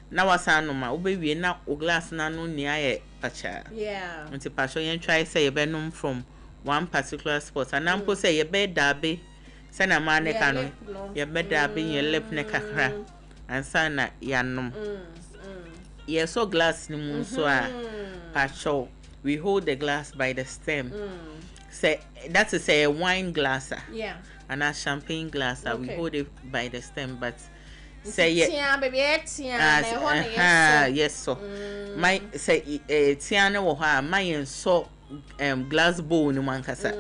S5: na wasanuma obewie na o glass na no ni aye pacha
S19: yeah
S5: nti pacho yen try say ye benum from one particular spot and ampo say ye be dabe say na ma ne kanu ye be dabe ye lip ne kakra and sana yanum ye so glass ni mu so a pacho we hold the glass by the stem say that is a wine glass
S19: yeah
S5: and a champagne glass we hold it by the stem but say yeah
S19: baby
S5: yes so my say tiana wo ha my so glass bowl no man kasa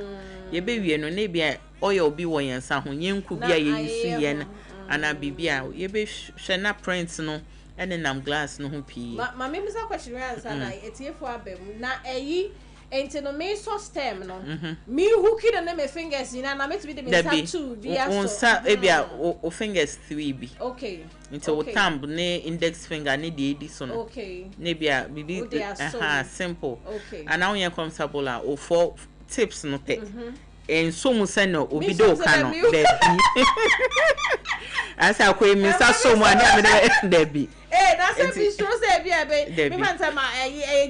S5: ye be wie no na bia oil bi wo yensa ho yenku bia ye yisu yen ana bibia ye be hwe na print no ene nam glass no ho pi
S19: ma me bisa question answer na etiefo abem na eyi enti no me so stem no me hooki na me fingers ina na me to be the me two via so
S5: onsa ebia o fingers 3 bi
S19: okay
S5: enti o thumb ne index finger ne de edi so no
S19: okay
S5: ne bia bibi simple
S19: okay
S5: and now you comfortable o four tips no pe en so mu se no obi do ka no baby asa ko mi sa so mu ani am de bi
S19: na say be sure say bia be me man say ma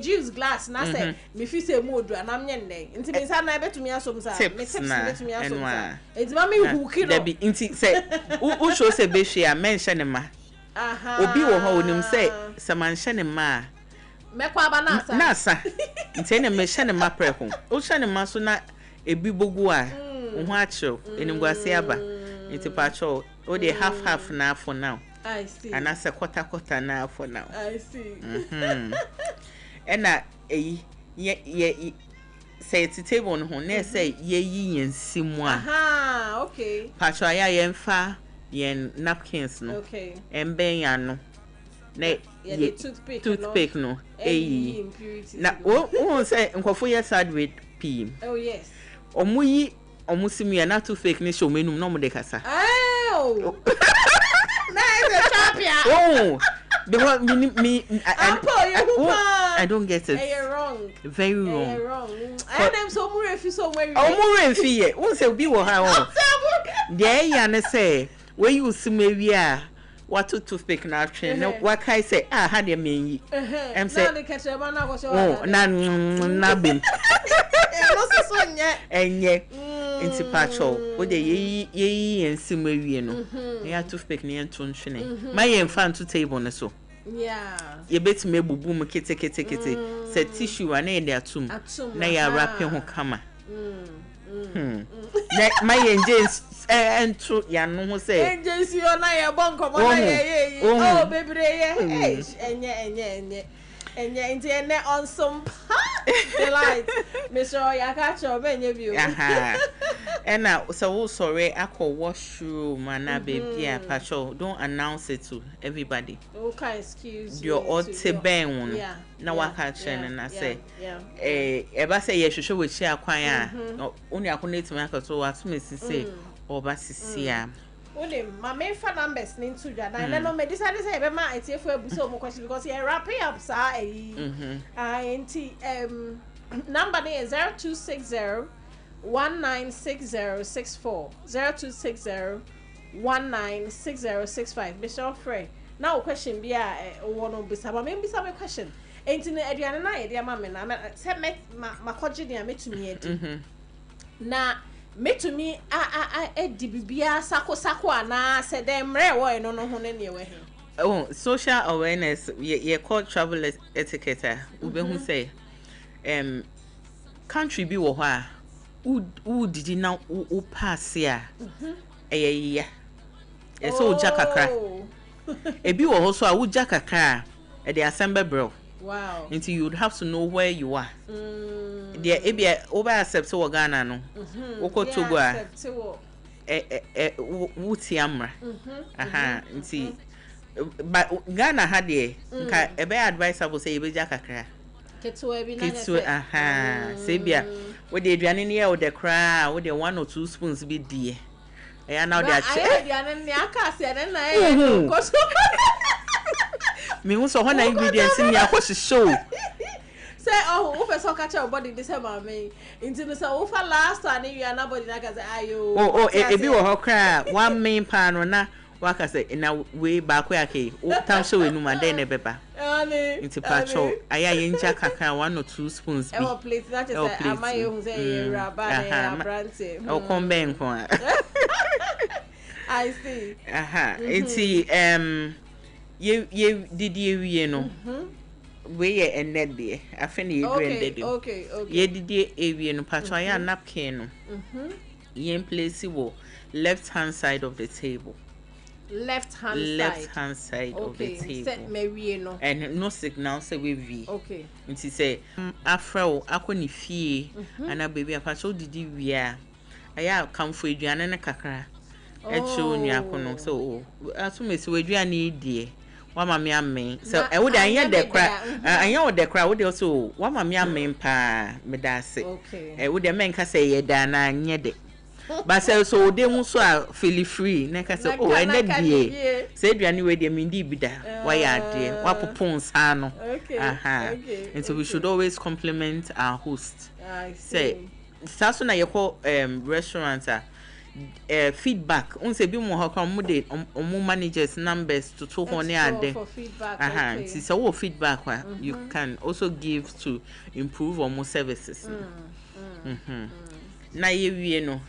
S19: juice glass na say me fi say mu odu anam nye nne nti me sa na betumi asom sa me tips betumi asom sa enti ma me hooki no
S5: de bi nti say u show say be hwe a mention ne ma obi wo ho onim say se man hye ne ma
S19: mekwa ba na
S5: asa nti ne me hye ne ma preko o hye ne ma so na ebi bogu a ho acho enimguase aba nti pacho o de half na for now
S19: I see
S5: and as a quarter now for now
S19: I see
S5: and ye say it's table no na say ye yensimu
S19: aha okay
S5: patro ya yenfa yen napkins no
S19: okay
S5: emben ya no na
S19: ye
S5: toothpick no eyi na o say nkofo ye sad with p
S19: oh yes
S5: omuyi omusimu ya na toothpick ni show menum no mo de kasa
S19: oh na is a champion
S5: oh because me I don't get it.
S19: You're wrong.
S5: Very wrong.
S19: You're wrong. And I'm so murefi so very.
S5: Oh, murefi ye. Who say be wo ha? There ya na say when you see me we are what to toothpick na train. No what kai say ha dey mean yi. Em say.
S19: Na dey catch e man na go show.
S5: Oh, na bim.
S19: No so nye.
S5: Enye. Inti pacho. O dey ye ensim awie no. Ya toothpick na ento nhwene. My yen fan to table na so.
S19: Yeah.
S5: You bet me bubu mu kete. Say tissue ana dey atum. Na ya wrap ho kama. Na my engines ento ya no ho say.
S19: Engines yo na ya bon komo na ye. Oh bebre ye. Enye. Inti ene on some delight. Mr. Yakacho benye bi o.
S5: Aha. And now so sorry akọ washroom na baby pacho don't announce it to everybody.
S19: Okay, excuse me.
S5: Your ote ben one. Na waka chen na say. Eba say ye hwehwe we chia kwan a. Oni akoneti maka so atumesi say oba sisia.
S19: Only my main phone numbers into Jada. And then me decided to say be ma etiefu ebuso mo question because you're wrapping up sa number is 0260 196064 0260 196065. Mr. Frey. Now question be one of bisa but me bisa me question. Enti na aduane na ye dia ma me na say me makoje dia metumi edi. Na metumi edi bibia sako ana se dem re wo no ho ne ne we he.
S5: Oh, social awareness ye call travel etiquette. Ube hu say country bi wo ho a u didi na u pass ya ya so jakakra ebi wo ho so a u jakakra e dey assemble bro.
S19: Wow.
S5: Until you would have to know where you are. There ebi over accept wo Ghana no. Woko Togo a wuti amra. Aha, nti but Ghana had there nka ebe advisable say ebe jakakra.
S19: Ketuwa bi na
S5: Ketuwa aha, say bia we dey aduane ne o de kra, we dey 1 or 2 spoons bi die. E na o dey ache.
S19: Aye aduane ne aka se na e ko so.
S5: Me who so na ingredients in ya kwose show.
S19: Say oh, we so catch your body this time me. Into the so for last one you are nobody like say ayo.
S5: Oh, e bi wo ho kra 1 main pan na waka say na we back we ake. O tam show enu ma den e beba. Into pacho aya yenja kaka 1 or 2 spoons bi.
S19: Oh please that is am I who say raba na brante.
S5: O come ben ko.
S19: I see.
S5: Aha. Enti ye did ye no we ye ened de afeni ye branded
S19: okay
S5: ye did ye no patwa ya napkin no ye place wo left hand side of the table
S19: left hand side
S5: of the table
S19: set me we no
S5: and no signal say we vi
S19: okay
S5: nti say afro akoni fie ana baby patwa didi wi a aya kamfo aduane ne kakra echo nua kono so asumesi waduane die wa mama amen so e would anya de kra anya wo de kra wo de so wa mama amen pa me da se e wo de men ka say ye da na anya de ba say so de hu so a feel free na ka say oh ene die say aduane we de min di bi da wa ya de wa popon sa no aha and so we should always compliment our host. Say saso na ye ko restaurant feedback unse bi mo hakwa mo de omo managers numbers to talk on there aha see so feedback you can also give to improve omo services na ye wie no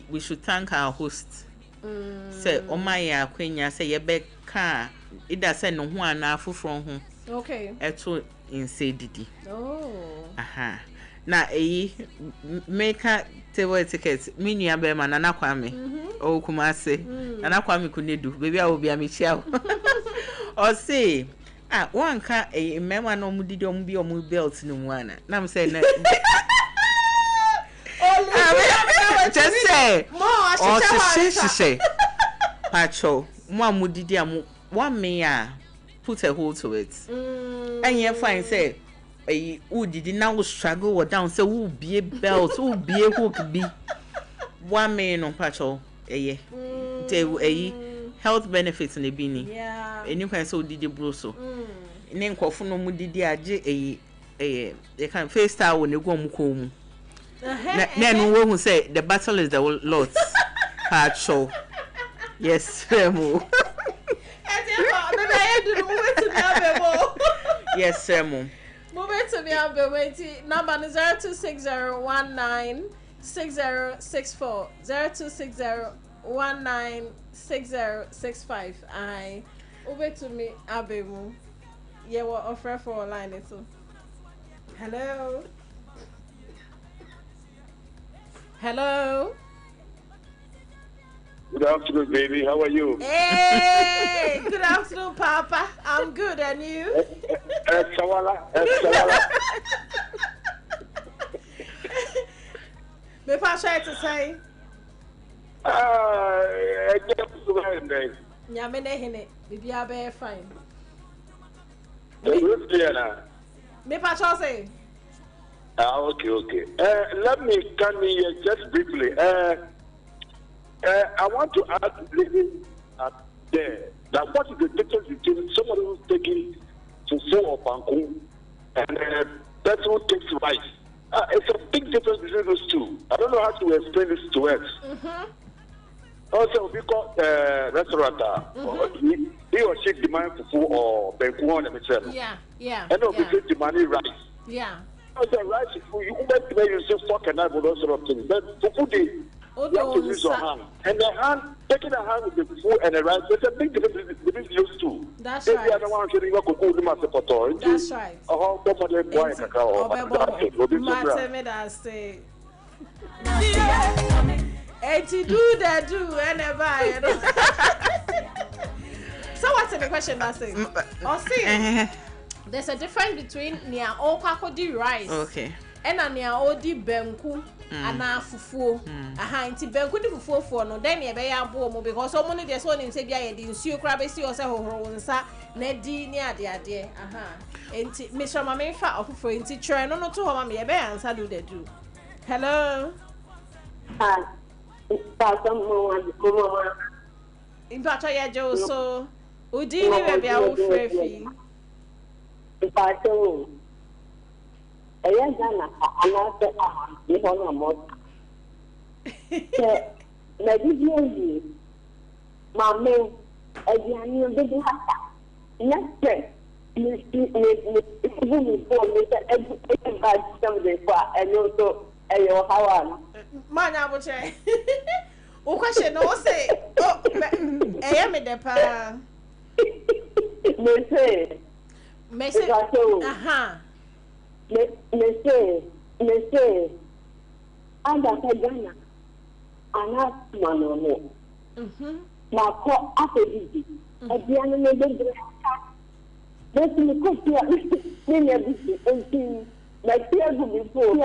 S5: we should thank our host say omaya akwenya say ye be ka ida say no ho ana afoforo ho
S19: okay
S5: eto inse didi aha na make table etiquette mini abe ma nana kwame o kuma se nana kwame kunedu baby a obi amechia o say wanka mema no mudidi ombi omu belt no mu ana na me say na
S2: say
S19: mo
S2: say pacho mo amudidi amu one me put a hold to it and you find say who did now struggle or down say who be a belt who be a hook be one man on pacho health benefits in the bini and you can so did bruso name kofuno mu didi aje they can face star when you go mukomu then who say the battle is the Lord's pacho yes Remo yes Remo
S19: move it to me on the number 0260196064 0260196065 I over to me abemu yeah what offer for line it so hello
S6: Good afternoon, baby. How are you?
S19: Hey, good afternoon, Papa. I'm good, and you?
S6: Sawala.
S19: Me pass try to say. Nyame ne hene, bibi abe fine. Me pass say.
S6: Okay. Let me come in here just briefly. I want to ask living there that what is the difference between somebody who's taking fufu or banku and a person who takes rice? It's a big difference between those two. I don't know how to explain this to us. Also, because restaurant, he or she demand fufu or banku on themselves.
S19: Yeah.
S6: And obviously demanding rice.
S19: Yeah.
S6: Also, rice is food. You can't use fork and knife or those sort of things. But fufu, you have to use your hand. And the hand, taking a hand with the food and the rice, there's a big difference between those two.
S19: That's right. That's right. So what's the question that's saying? There's a difference between nia KWAKU rice. And nia odi benku. Ana fufuo nti benku di fufuo fo no den e be ya bo mo because so money dey so ni nse bia ye di nsuo kra be si o se hohoro nsa na di ni ade nti Mr. Mama fa ofofo nti try no to ho mama ye be answer do the do. Hello Impato ya jo so udi ni be bia wo frefi
S11: Impato Ella gana a la hijo no amor. Me dice mami, ella ni un bebé hasta. No sé. Me
S19: Mana boche. O question no say. Oh, ella me de pa. Me say. Aha.
S11: Monsieur, anda Ghana, ana manono. Ma ko afedi. Ebiano ne de This me kopia. Ni bisi enti. Na tia gu before.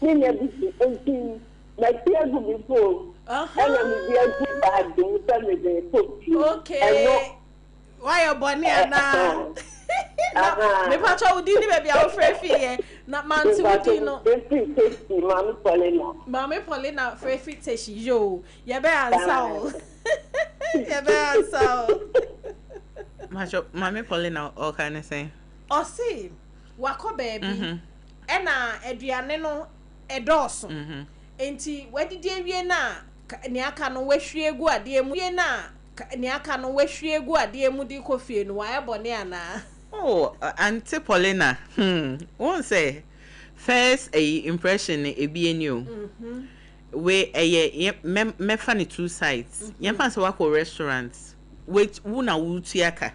S11: Ni bisi enti. Na tia gu before. Ela mi bia gu ba de me de kopia.
S19: Okay. Why your bonny na? Me pacha udi ni baby a frefi na manti udi no. Mami Paulina frefi teshi yo. Ye be answer o. Ye be answer o.
S5: Macho Mami Paulina all kind of say.
S19: O si wako baby. Ena aduane no edoso. Enti wadidi awie na ne aka no wahwie gu ade mu ye na ne aka no wahwie gu ade mu di kofie no wa ebone ana.
S5: Oh, Auntie Paulina. Won't say first a impression a be new. We me funny two sides. Yampa se wako restaurants. Wait, wuna wutiaka.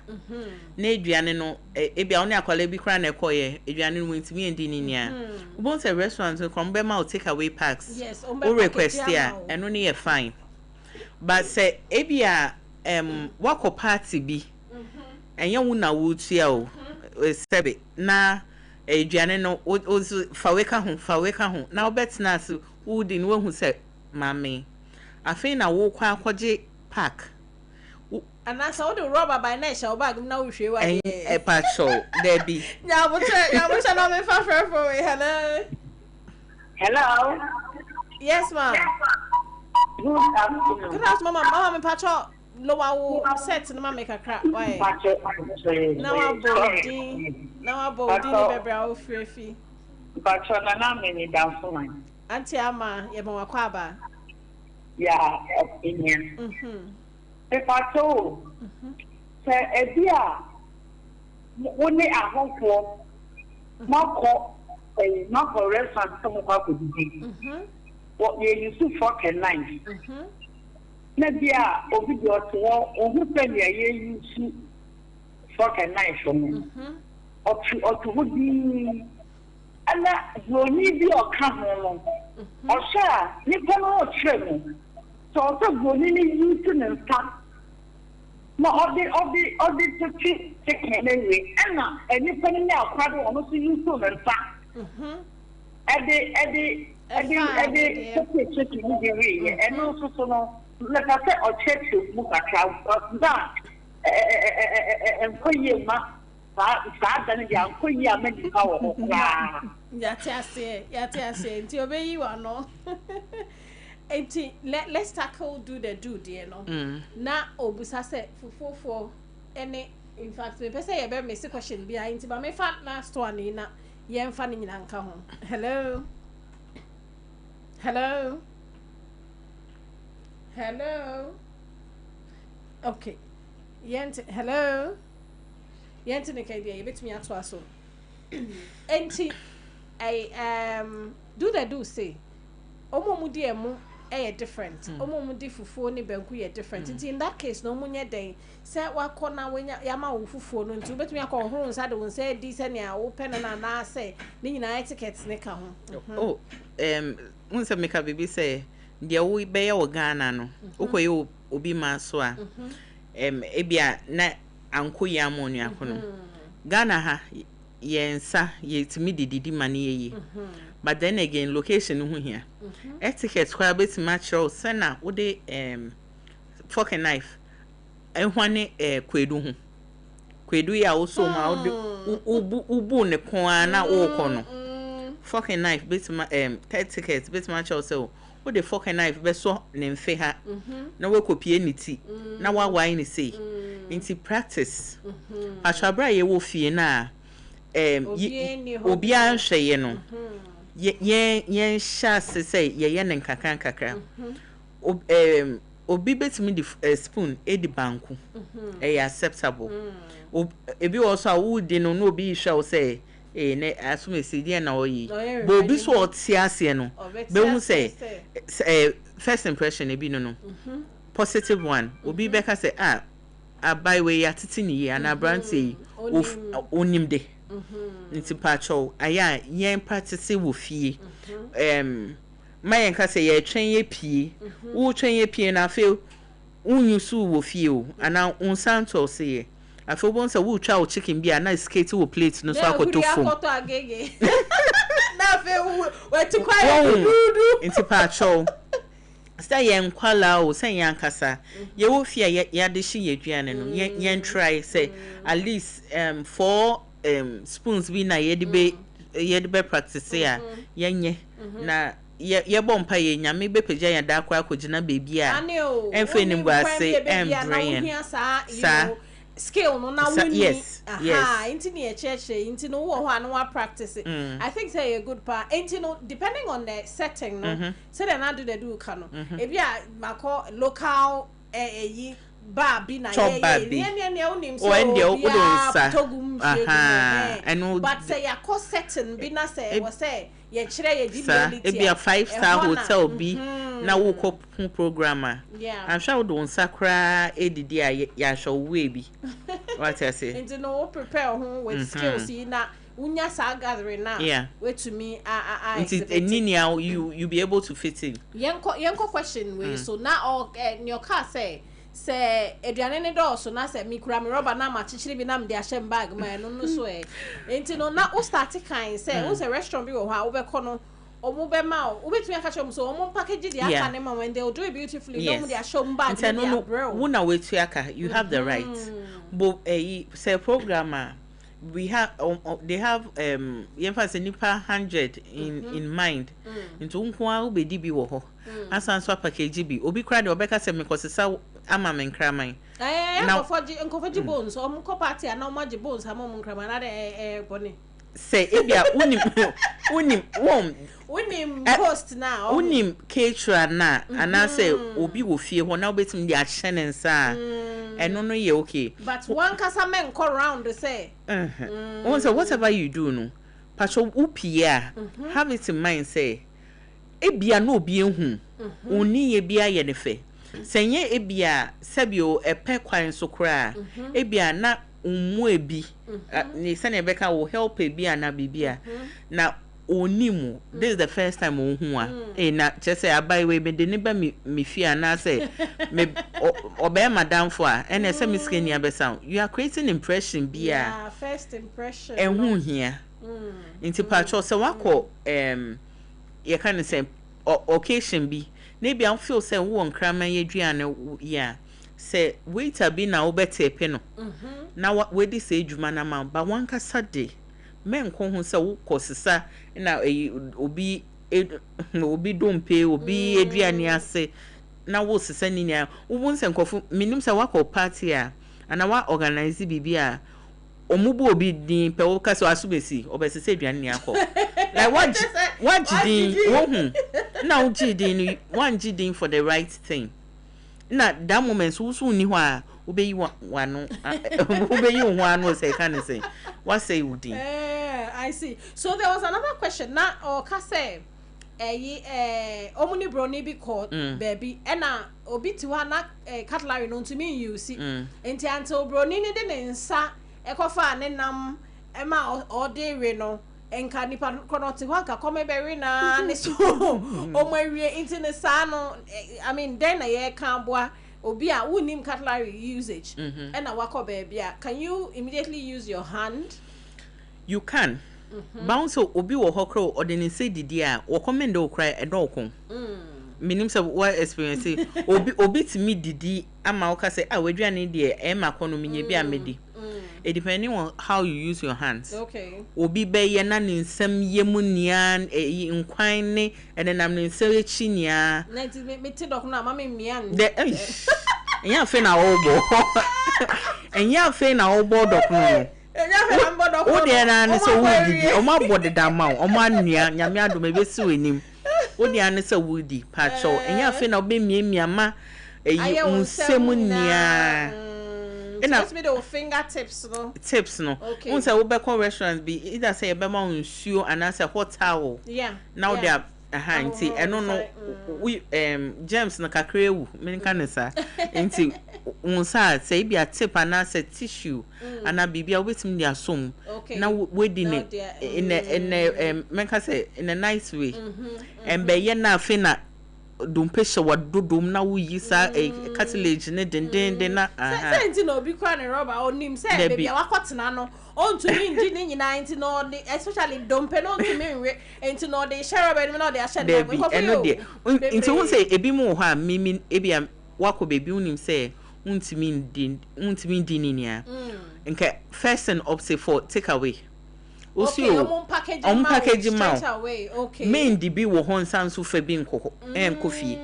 S5: Ne aduane no e bia oni akwala bi kra na ekoye aduane no ntimi endi ni nia. Won't say restaurants come be ma take away packs.
S19: Yes,
S5: o request here eno ne fine. But say e bia wako party bi. Enya wuna wutia o sebe na aduane no o faweka ho na obetna so wudi no hu se mame afei na wo kwa akɔgye park
S19: anasa wo de rubber by na sha bag na wo hwe wa
S5: e pacho there be
S19: nyabucha no me fa for we
S7: hello
S19: yes ma'am
S7: good afternoon
S19: good afternoon mama me pacho lo wa wo set na make a crap why na wa body ni bebra wo frefi
S7: pacho na na me ni down for one
S19: auntie ama ye mo akwa ba
S7: yeah opinion pacho se ebia woni ahofo mako restaurant to mo kwa kodi what you use for can nine na bia obi do to ohu peni aye use for can nine for me otu hodi ala zoni bi oka ho no osha ni kono o tremu so zoni ni use na nta ma odi to take anyway na any peni na akwado ono so use na nta edi take ni dey we and also so no let us say or check to mukaka that enkoye ma sa dan dia enkoye amani ka wo
S19: ya ti ase nti obeyi wa no enti let's tackle do there no na obusa say fofofo any in fact me pese ye be me se question bi nti ba me fa na store ni na ye mfa ni nyina nka ho hello okay hello yent ne kai dia ye betumi ato aso enti do say omo di emu different omo di fufuo ni banku ye different nti in that case no munye den se wakona wenya yama wo fufuo no nti obetumi akọ horo nsa de won se di se ne a wo pen na se ni nyina etiquette ne ka ho
S5: unse meka bibi se dia wo be ye wo Ghana no ukoye obi ma so a ebia na anko ya amonu akono Ghana ha yensa yetimi dididi mane yeyi but then again location hu here etiquette kwa betima chiro se na wo de fork and knife ehwane kwedu ya wo so ma wo de ubu ne kon na wo kono fork and knife betima etiquette betima chiro se wo de fork and knife be so ne mfe ha na we kopie ni ti na wa wine ni sei into practice atwabra ye wo fie na obi an hweye no ye sha se ye ne nkakra obi betimi di spoon edi banku acceptable ebi also awudi no no obi hwa wo say ne asumesi die na oyi bo obi so otiase no be hu say first impression ebi no positive one obi beka say abai we yatiti ni ya na branti onimde nti pacho aya yen practice wo fie mayen ka say ye twen ye pie wo twen ye pie na fe unyusu wo fie o ana unsanto say afi obon say wo twa o chicken bia na skate wo plate no so akoto fom
S19: na fe wo ti kwa dudu
S5: nti pacho say yen kwala o say yan kasa ye wo fie ya de shi ye duane no yen try say at least 4 spoons bi na ye de be practice ya yenye na ye bompa ye nyame be pagya ya da kwa akogina baby a enfe nim gwa say brain sa
S19: skill no na woni
S5: yes
S19: inti ne echeche inti no wo ho an wa practice I think say a good part inti no depending on the setting no say they na do the do ka no e bia mako local yi ba bi na ye onim so togum
S5: and
S19: but say ya co setting bi na say we say ye kire ye disability
S5: e bia 5-star hotel bi na wo ko programmer I'm sure we don't sakra edidi a ya show we bi what I say
S19: and no prepare with skills na unya sa gathering na wait to me
S5: you be able to fit in
S19: yenko question we so na all your car say eduane ne do so na say mi kura me rubber na ma chichiri bi na me de ahye bag ma no so enti no na o start kan say o say restaurant bi wo ha wo be ko no Omubema, Ubetumi Akashom, so Omum package the Akanema when they'll do it beautifully. No, they are shown back.
S5: No, Wuna Wetuaka, you have the right. But say programmer, we have they have emphasis nipa 100 in mind. Into unkwa ube dibi woho. Asan so package bi. Obi kra de obeka se me kosesa ama men kraman.
S19: Now nkofaji bones, omko party and now maji bones hamon kraman na boni.
S5: Say ebia unim post now unim caterer na ana say obi wo fie ho na obetim di ahye ne nsa eno no ye okay
S19: but one kasa men go round say
S5: so whatever you do no pacho upia have it in mind say ebia no obi ehu oni ye bia ye ne fe senye ebia sabio epe kwan so kra ebia na umu ebi ni sane beka will help ebi ana bibia na onimu this is the first time ohu a na just say abai we be de ne ba me fia na say me obe madam for and say me skin ya besan you are creating impression bia
S19: yeah first impression
S5: ehun here inti pacho say wako you can say occasion bi na bia feel say wo nkraman ye duane ya say waiter bi na obete pe no na we di say adwuma na ma ba wan ka sade men ko hu say wo kosesa na obi dompe obi aduane ase na wo sesa ni nya wo won se nkofu minim say wako party a ana wa organize bibia omubu obi din pe wo ka so asubesi obesese aduane ni akọ like what jidin wo hu na wo jidin one jidin for the right thing na that moment so ni ho a obeyi wano obeyi ho anu say can say what say you din
S19: I see. So there was another question na or ka say omuni broni bi called baby ena obi ti wa na cutlery no to me you see enti until broni ni de ne nsa ekofa ne nam ema odere no enka nipa kono ti wa ka come be na ne so omawie enti ne sa no I mean then na ye kan boa obi a unim cutlery usage and a wako baby can you immediately use your hand?
S5: You can bounce obi wo hokro or den say didi a wo commend o cry e dokon minim say what experience obi ti mi didi ama wo ka say waduane de e ma kono minye bi amedi depending on how you use your hands.
S19: Okay.
S5: Obi be ye na ne nsam yemu nian nkwan ne enenam ne nsam echi nia.
S19: Na ti me ti dok na ma me mian.
S5: De enya fe na obo. Enya fe na obo dok no.
S19: Enya fe na obo dok.
S5: O de na ne so wudi. O ma bode da ma o ma nua nyame adom ebesi wenim. O de na se wudi pacho. Enya fe na obe miamia ma nsam nia.
S19: Just me the fingertips no.
S5: Tips no.
S19: Okay.
S5: Once I be call restaurants be either say be ma nsuo and answer hot towel.
S19: Yeah.
S5: Now they are nti eno no we germs na kakra ewu me nka ne sa nti unsa say be a tip and answer tissue and a bibia wetim dia som na we di ne in a menka say in a nice way and be ye na fe na dumpesha wadodom na wo yi sa cartilage ne den na
S19: say nti no obi kwa ne rubber onim say baby wakotena no on to me nji ne nyina nti no especially dumpe no to me nwe nti no dey share rubber no dey share
S5: baby eno dey nti won say ebi mu ho a mimi ebi wako baby unim say untimi din ni a nke first and option for take away.
S19: Okay, I'm packaging
S5: mouth.
S19: Okay.
S5: Main di bi wo hon sanso fa bi nkoko kofi.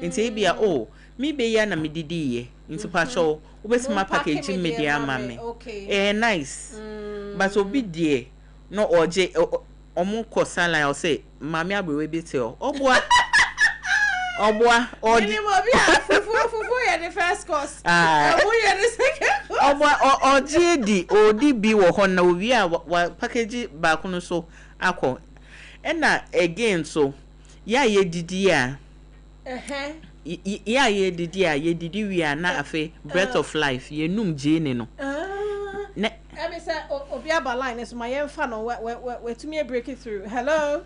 S5: Nti ebia me be ya na me didi ye. Nti pa cho obesima packaging media mame. Nice. But obi die no oje omo kosala o say mame abrewe bi te o. Oboa odi.
S19: Ni mo bi fufu ye the first course. Obo ye the second course.
S5: Oboa oje odi bi wo hon na owi a package ba ko no so akọ. Ena again so ya ye didi a. Ya ye didi a ye didi wi a na afa breath of life ye num jene no.
S19: Ne me say obi aba line so my yemfa no we to me break it through. Hello.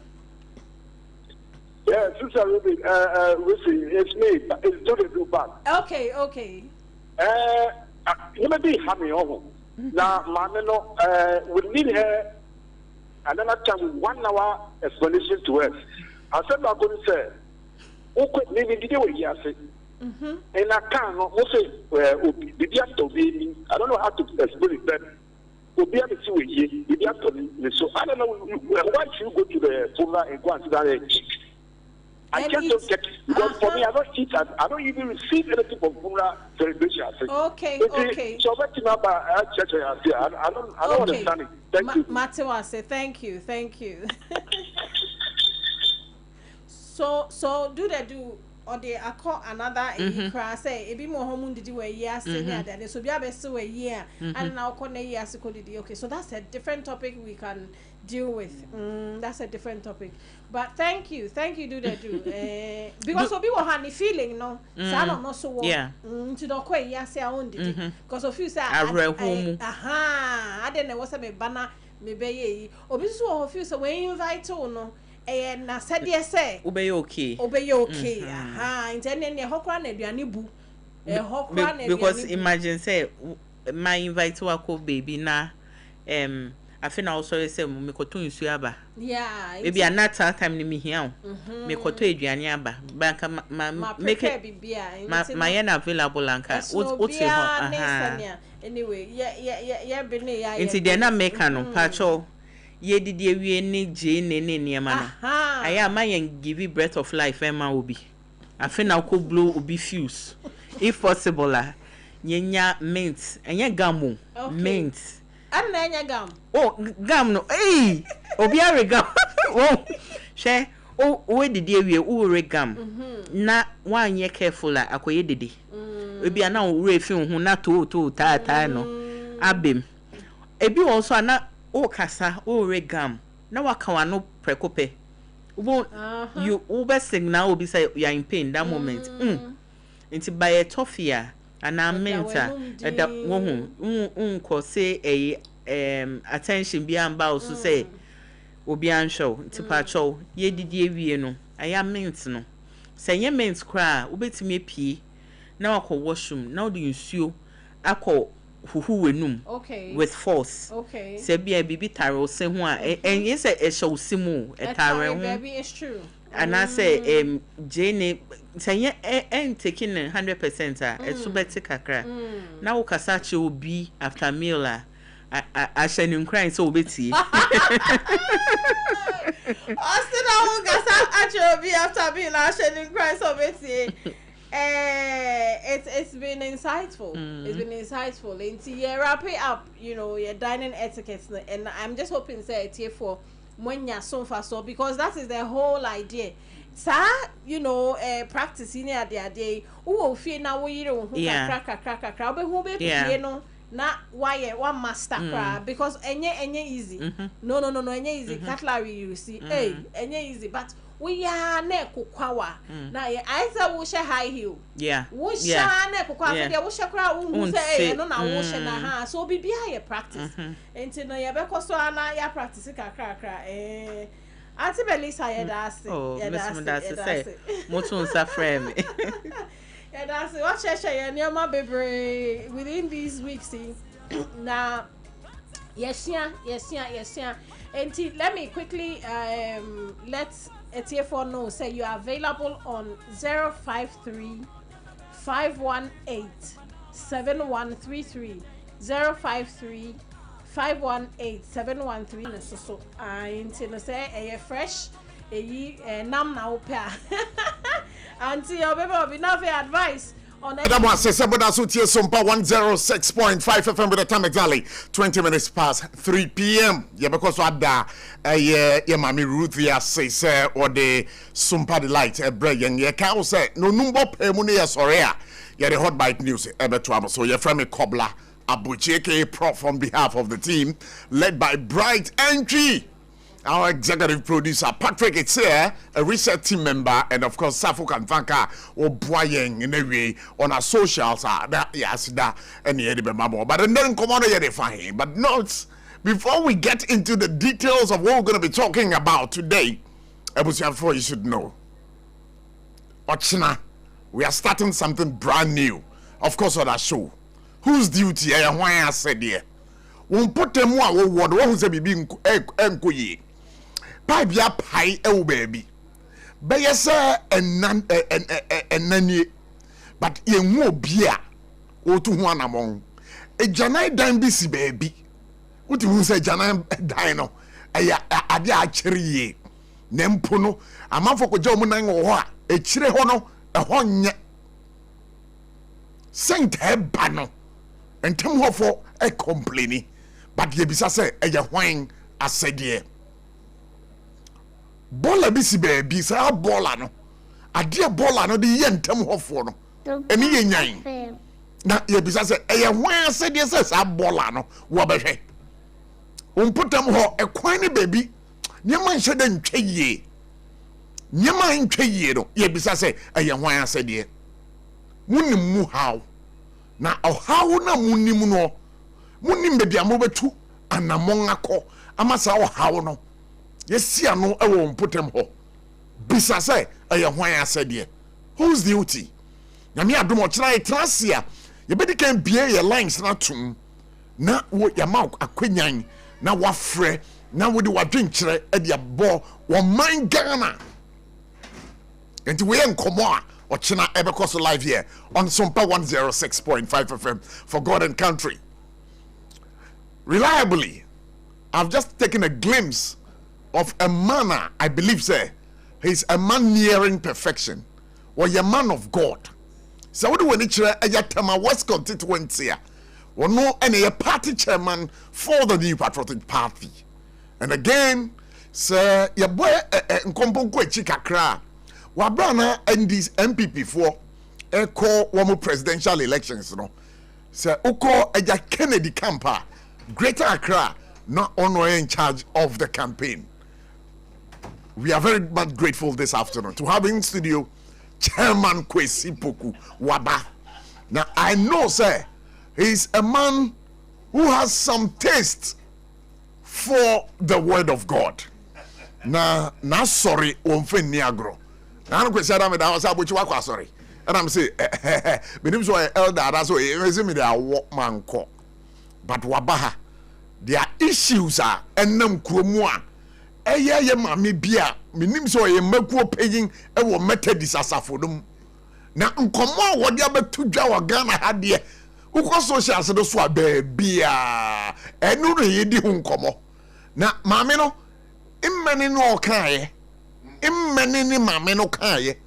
S6: Yeah, Sister Ruby, it's me. It's Jody Duban.
S19: Okay.
S6: You may be having your now, Mameno, we need her another time 1 hour explanation to us. I said, I'm going to say, okay, maybe the way you say. And I can't say, I don't know how to explain it, but Obi have to so I don't know why you go to the Pumla and go and sit down and eat. I just don't get it. Because for me, I don't eat and I don't even receive anything from Pumla celebration.
S19: Okay.
S6: So I don't understand it. Thank you.
S19: Matewase, thank you. So do they do or they call another cry say ebi mo homu didi we year senior then so bia be se we year and now kon year se KODIE. Okay, so that's a different topic we can deal with. That's a different topic. But thank you do they do because obi wo ha ni feeling no say no so wo to do kwa year say own didi because of you say I don't know what say me bana me be yi obi so wo feel say we invite no na said yes say
S5: obey okay
S19: intend ne hokra na aduane bu
S5: because imagine say my invite to a baby na I feel also say me koto nsu aba maybe another time ni me here me koto aduane aba banka make my available anka what
S19: anyway yeah be ne ya
S5: into the na make no pacho ye didi ewie ne je ne niema no aya ma yen give you breath of life ema obi afi na ko blow obi fuse if possible la nyenya mint enye gam mint
S19: ana enye gam
S5: gam no obi are gam she we didi ewie wo re gam na wan ye careful la akoye didi obi ana wo re fi hu na to ta no abem ebi won so ana o kasa o regam na waka wano prekope you over signal will be say you are in pain that moment into by a toffia and I mentor that woman ko say a attention be amba so say obi anshow into pacho ye didi ewie no aya mint no say ye mint kra obetimi pie na wako washroom na odi nsuo akọ huhu wenum with force say bia bibi taro se ho a enye say e show simu e taro ho
S19: baby is true
S5: and I say jene say taking 100% a so better kakra na wo kasa che obi after meal a shenin crying so obeti
S19: Austin I kasa che obi after meal a shenin crying so obeti it's been insightful. It's been insightful. And wrap it up, your dining etiquette. And I'm just hoping say it here for when you're so far so because that is the whole idea. Practice in the day. Who feel now we don't crack. Not why one master crab because any easy. No, any easy. Cutlery you see. Any easy, but we are ne kukwawa na I say we share high heel we share ne kukwawa dey we share kra who say no na we share na ha so be here practice enti no ye be ko so na ya practice kakra Auntie Belisa ye da say motun sa frame that's what share near my baby within these weeks now yes and let me quickly let's TF4 no say you are available on 053 518 7133 053 518 713 so I say fresh nam na opa until your baby will be enough advice
S8: Adwoa Asare Sompa 106.5 FM with the time exactly 20 minutes past 3 p.m. Yeah, because what da mami Ruth ya say or the Sompa delight break and yeah can say no number pemune ya sorea yeah the hot bite news so yeah from a cobbler Abucheke Prof on behalf of the team led by Bright Entry. Our executive producer Patrick it's here, a research team member, and of course Safo Kanfanka or Boyeng in a way on our socials that yes that and but then come on here fine. But notes before we get into the details of what we're gonna be talking about today, before you should know. Ochina, we are starting something brand new. Of course on our show. Whose duty why I said here? Won't put them one say be Bibia pie baby. beyese enanie but yenwu obia otu hu anamon ejanai dan bi si baabi uti hu se janai dan no eya ade a kyereye ne mpo no amafo ko gya mu nan wo ho a ekyire ho no ho nye sent eba no entem ho fo e complaini but ye bisa se eya hwan asede bola bi si baabi sa bola no ade bola no de ye entem ho fo no eni ye nyan na ye bisa se eya hwan asede se sa bola no wo behwe umputam ho ekwan ne baabi nyama nhye de ntweye nyama ntweye no ye bisa se eya hwan asede munim mu haw na haw na munim no munim bebi amobetu anamon akọ amasa haw no yesia no ewo mputem ho bisa se eya hwan asede who's the duty nyame adom ochira etrasia ye bedi kan bie ye lines na tum na wo yama akwanyan na wafre na wo de wadwenkyere e de abo wo man Ghana enti we enkomo a ochina ebekos live here on Sompa 106.5 FM for God and country. Reliably, I've just taken a glimpse of a man, I believe, sir. He's a man nearing perfection. Or a man of God. So what do we need a Yatama West constituency? Or no any party chairman for the New Patriotic Party. And again, sir, your boy Nkompo Chikakra. Wabrana and these MPP for echo one presidential elections, no. Sir Oko Eja Kennedy Camper, Greater Accra, not only in charge of the campaign. We are very much grateful this afternoon to have in studio Chairman Kwesi Poku Waba. Now I know, sir, he's a man who has some taste for the word of God. Na sorry, Omfe Niagro. I'm going to say that I was about to sorry. And I'm saying, me so elder, that's why me there walk man call. But wabaha, their issues are and them kromwa. Ye mami bia, me so ye mekuo paying e wo methodist asafodum. Na nkomo wo dia betu dwa wa Ghana ha de. Ukọ social se do so abia. Enu re yedi hu nkomo. Na mami no immeni no kan immeni ni mame no kaye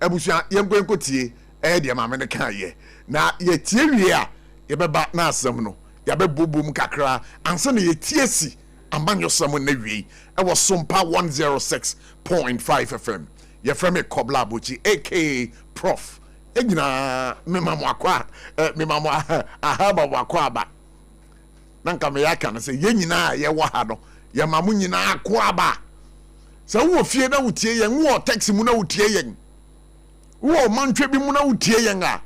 S8: abusua yemkwenko tie de mame no kaye na ye tie wie a ye beba na asem no ye bebobom kakra anse na ye tie si amanyo sam na wie e wo Sompa 106.5 FM ye frame Kobla Abuchi aka Prof enyina memamo akwa memamo ahaba wakwa ba nanka me yaka na se ye nyina ye wo ha no ye mamu nyina akwa ba. So wo fie na wutie yen wo taxi mu na wutie yen wo mantwe bi mu na wutie yen a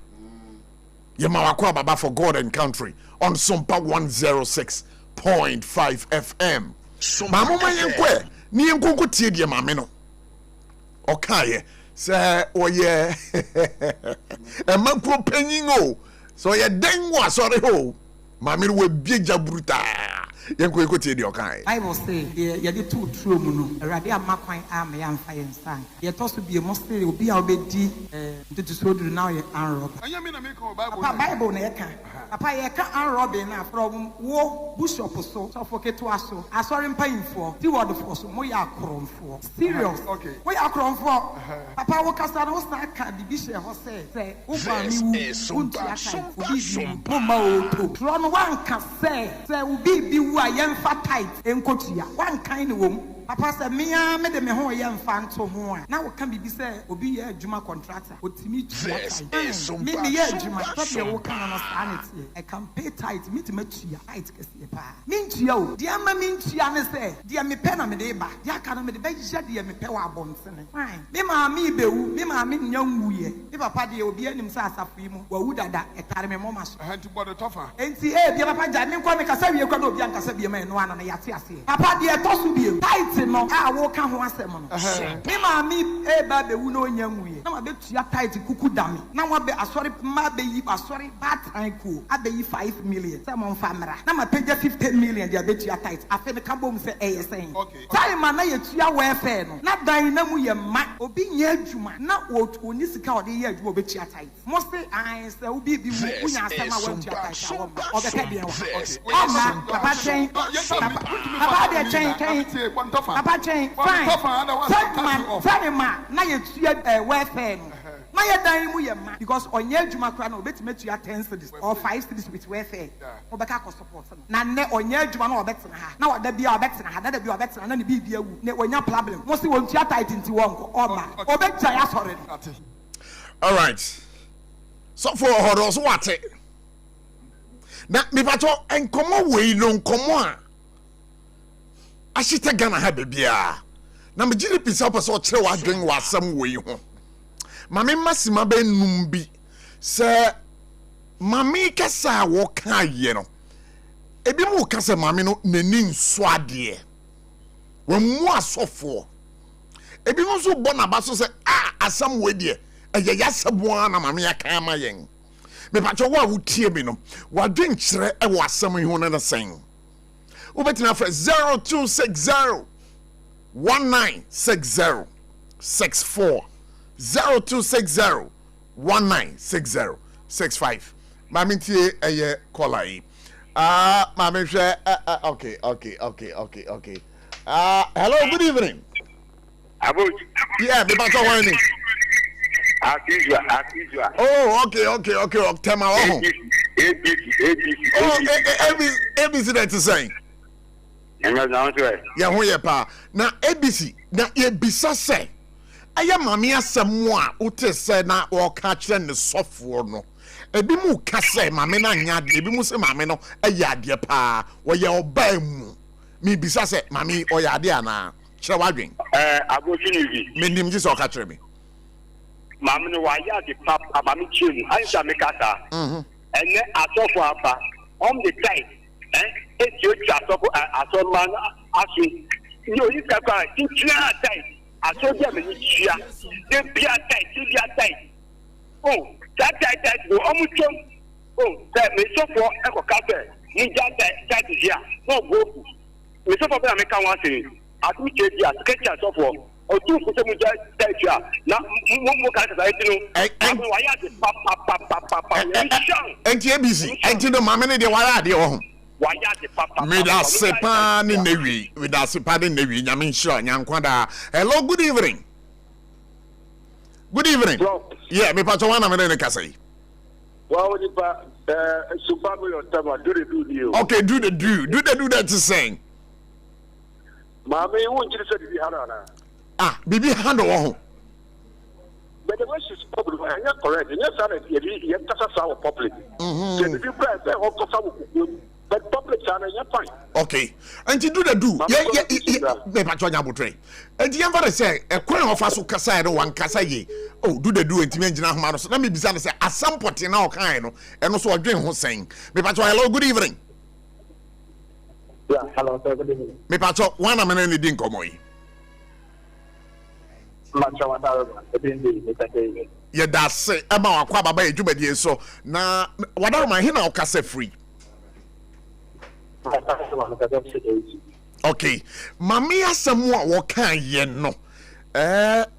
S8: ye ma wakwa baba for God and country on Sompa 106.5 FM. Mamu yen kwe ni yen konko tie die mame no okaye se oye e makro panyin o so ye den wo asore ho mame we bieja bruta yenko tie di okan
S9: Bible say ye dey too true mu no awrade amakwan am ya mfa ye nsan ye to so bi mo say obi a obedi ntutuso duru na ye anrob anya me na me ko Bible na ye kan papa ye kan anrob na from wo bishop so foketo aso asori mpayinfo ti word for so mo ya akromfo serious okay mo ya akromfo papa wo kasa na wo sta ka di bi she ho say wo ba mi wu unti aka obi bi mo ma o to tro no wan ka say obi bi wa yemfa tight enkotua wan kan ne wom papa say me de me ho yemfa nto ho a na wo kan bibi say obi ye adwuma contractor otimi tua tight me ye adwuma stop ye wo kan no sanity I can pay tight me to matua tight kese pa me ntua o dia ma me ntua ne say dia me pe na me de ba dia ka na me de ba hia dia me pe wa abonsene fine me ma me bewu me ma me nya nwuye me papa de obi anim say asafo yi mu wa wu dada etare me mama so hanti bodo tofa enti dia papa ja me kwa me kasa wie kwa na obi anka biema no ana na yate ase papa de to so biem tight tight no a wo ka ho asem no me ma mi e ba be wu no nya nwuye na ma be tua tight kuku dame na wa be asori ma be yi asori bad time ko abe yi 5 million say mo fa mra na ma page 50 million dia be tua tight afi me ka bom say e yesen time na ye tua welfare no na dan na mu ye ma obi nya adwuma na oni sika ode ye adwuma be tua tight mo say I say obi bi wu nya asem a wa tua tight a wo o be ka bia wa papa chain papa de chain papa chain fine sorry ma na ye tua welfare no na ye dan mu ye ma because onye adwuma kra na obetime tua 10 cedis or 5 cedis with welfare obeka ko support na ne onye adwuma na obetena ha na wada bia obetena ha na da bia obetena na ne bibia wu ne onya problem mo se won tua tight nti won ko ma obetja ya sorry
S8: all right so for horo so wate na me pato enkomo we no nkomo a ahite Ghana ha bebia na me giri pisa so kire wa dwen wa asam we ho mame masima be numbi se mame kasa wo kan ye no ebi mu kasa mame no nani nso ade wo mu asofo ebi mu so bona ba so se asam we de eye yasabo na mame aka ma yen me pacho wa wutie bi no wa dwen kire e wo asam ho na sen ubetina for 0260 1960 64 0260 1960 65 mami tie eye call yi mami hwe okay hello good evening
S10: Abu
S8: yeah me back on one
S10: Agyeiwaa
S8: oh okay tema wo ABC that is saying yeah ho ye pa na ABC na ye bisa say aya mame asem a wote se na wo ka kire ne sofo no ebi mu ka se mame na nya de ebi mu se mame no aya de pa wo ye oba mu mi bisa se mame o ya de ana kire wadwen
S10: Augustine
S8: me nim ji so ka kire me
S10: mame no wa ya de papa mame chemu ansa me kasa ene asofo aba on the time eti o cha asofo man asu ni o yi ka ka tinchina time asoja me chia de bia tight oh that tight go omuchom oh that me so for e ko ka se ni ja tight here no go me so for be me kan wa se atu che dia sketch so for o tu ko se mu ja tight here na mo ka sa etinu am wa ya de pa
S8: enti ABC enti no mame ne de wara de wo ho me da sepa ni newi we da sepa ni newi nyame nshira nyankwada hello good evening yeah me pato wana me ne kasai
S10: well ni pa super boy on time do the do
S8: okay do that to saying
S10: mama you won't just say bibi hana
S8: bibi hana wo ho
S10: but the way she's public and you're correct and you're sorry you kasa sa public the people say o ko sa but public channel you fine
S8: okay and you do yeah me pato nya botre and you ever say e kwen ofa so kasa no wan kasa ye oh do ntimi ngina homa no so na me bisa na say asampote na o kan no eno so odwen ho sen me pato hello good evening
S10: yeah hello sir good evening
S8: me pato wana me na din komoyi yeah that's it ema wakwa baba edwumadie so na wadaro ma hina o kasa free okay mami asemu a wo kan ye no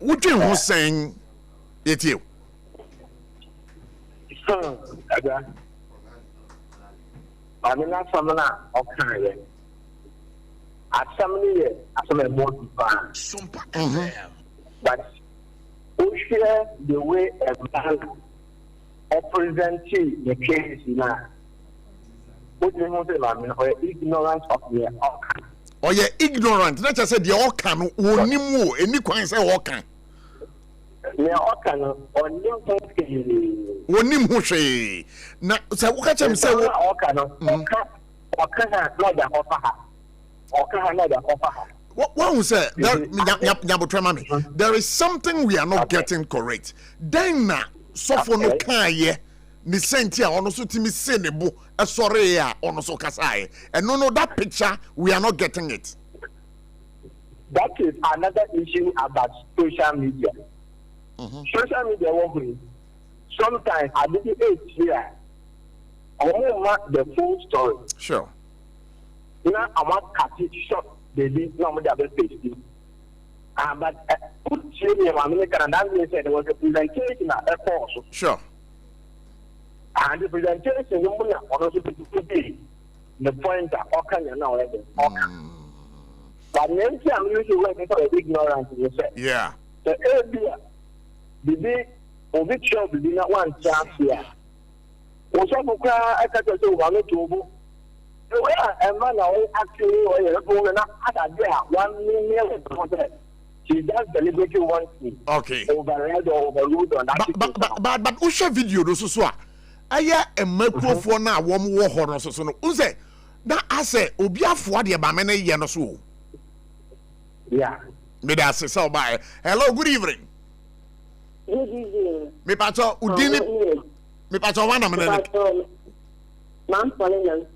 S8: wudwen ho sen yetie
S10: aga mami na samana o kan ye asamni ye asame mo pa Sompa but we share the way a man representing the case now. What do you want to say, or ignorance of the outcome?
S8: Or you're ignorant. Not just say the outcome, only more, any kind say outcome.
S10: The outcome,
S8: only more say. Now, so what can you say? What was that? There is something we are not getting correct. Then na sofo no kan ye ni sentia ono so timi senebo sorry ya ono so kasaye and no that picture we are not getting it.
S11: that is another issue about social media. Social media working. Sometimes I didn't here. I want the full story.
S8: Sure.
S11: You know, I want to cut it short. They did not have a face. But put American and that said there was a presentation at the force.
S8: Sure.
S11: And the presentation, you also be the point that Okan and now but many I'm usually working for ignorance, you say.
S8: Yeah.
S11: The area, the big, show be not one chance here. Also, I can't say one or two. A man actually, $1 million. She just deliberately wants me.
S8: Okay.
S11: Override or overruled on that.
S8: But Usha video, those so. I a microphone now, one war horn, so no. Uze, that I say, Obia for the Bamene Yanosu.
S11: Yeah.
S8: Me that say so by. Hello, good evening.
S7: Good evening.
S8: Me pato, Udini. Me pato, 1 minute.
S7: Ma'am Paulina,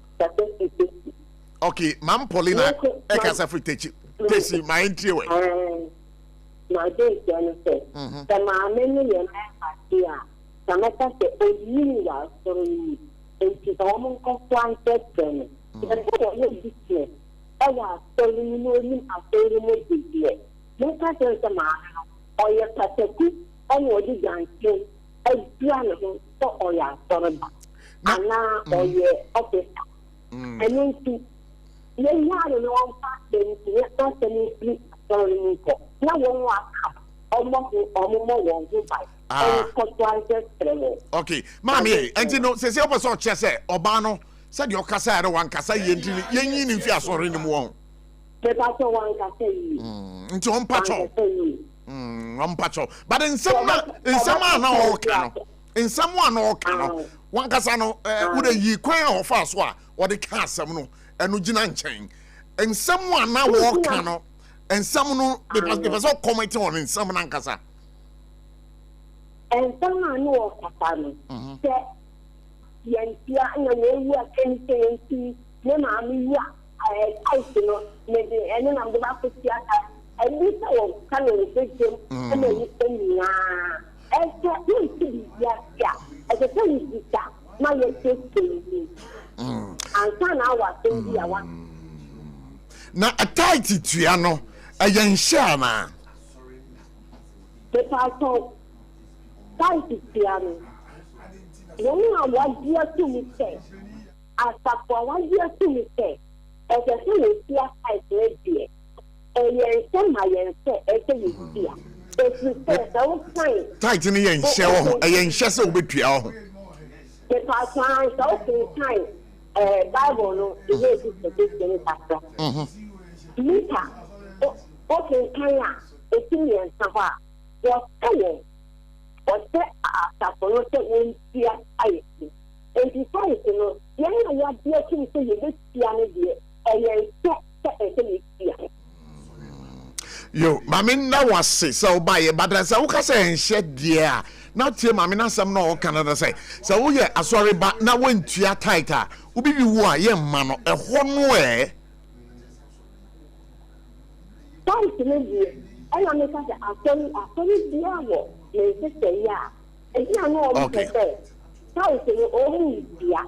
S8: okay, Ma'am Paulina, I can say free teach my entry way.
S7: My day, Jennifer. The mammy and here. Samata say, oh, you are sorry. And she's almost confronted them. And what are you business? I was telling you, I'm very good. Look at the man, or your pathetic, or what you can say, a piano, or your sorry. And now, or your officer. And then to you had a long fact, then to not any sleep. Sorry, no one walk up. Almost one goodbye.
S8: Okay, Mammy, and you know, says your person, Chesse, Obano, said your Casa, one Casa, Yen in Fiasor in the wall.
S7: The Pacho one Casa,
S8: into on Pacho, but in someone all cano, in someone all cano, one Casano, would a ye quail or Faswa, or the Casamno, and Ujinan chain, and someone now walk cano, and someone, it was all commenting on in someone Casa.
S7: And someone knows a family. Yantia and the way can say, Mamma, I know, maybe any number of theater, and this will come and victim, and then you say, as you see, yeah, as a police, my sister, and son, I was thinking, I want.
S8: Now, a tight Triano, a young Shama.
S7: The pastor. Piano. When I was dear to me, say, as for 1 year to me, say, as a thing is here, I said, dear, and you send my answer, as you see. If you say, so fine.
S8: Tighten and shell, a young Shessel with you.
S7: The pastor is also time, Bible, no, the way to the pastor. Lita, okay, Kaya, a thing and Sava, was telling. After for no here, I see. And besides, you know, young are dear to say you this piano dear, and you
S8: yo, Mamina was say so by a but as I say and shed dear. Not here, Mamina, some no Canada say. So, yeah, sorry, but now went to your tighter. Ubi you are, young man, a one way.
S7: Thanks, Lady. And I'm a sorry, dear. Yeah, and you know, okay. How is it only dear?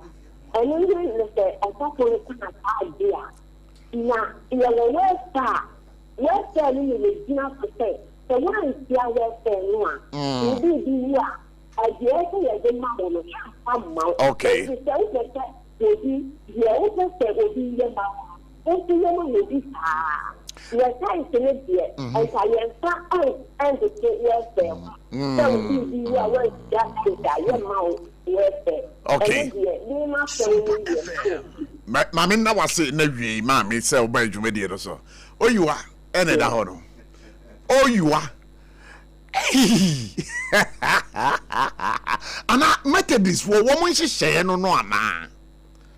S7: And then you say, a couple of idea. Now, in a West West is not to say. The one is here, West one. You do, yeah. I guess the mother.
S8: Okay.
S7: You also say, will be your mouth. What do you want to be? Yes, I say it here, and I am and the yes, so you are
S8: okay. Mammy, now I say, Navy, Mammy, sell by Jumedia or so. Oh, you are, and a honor. Oh, you are. And I met this for woman, she say, no, man.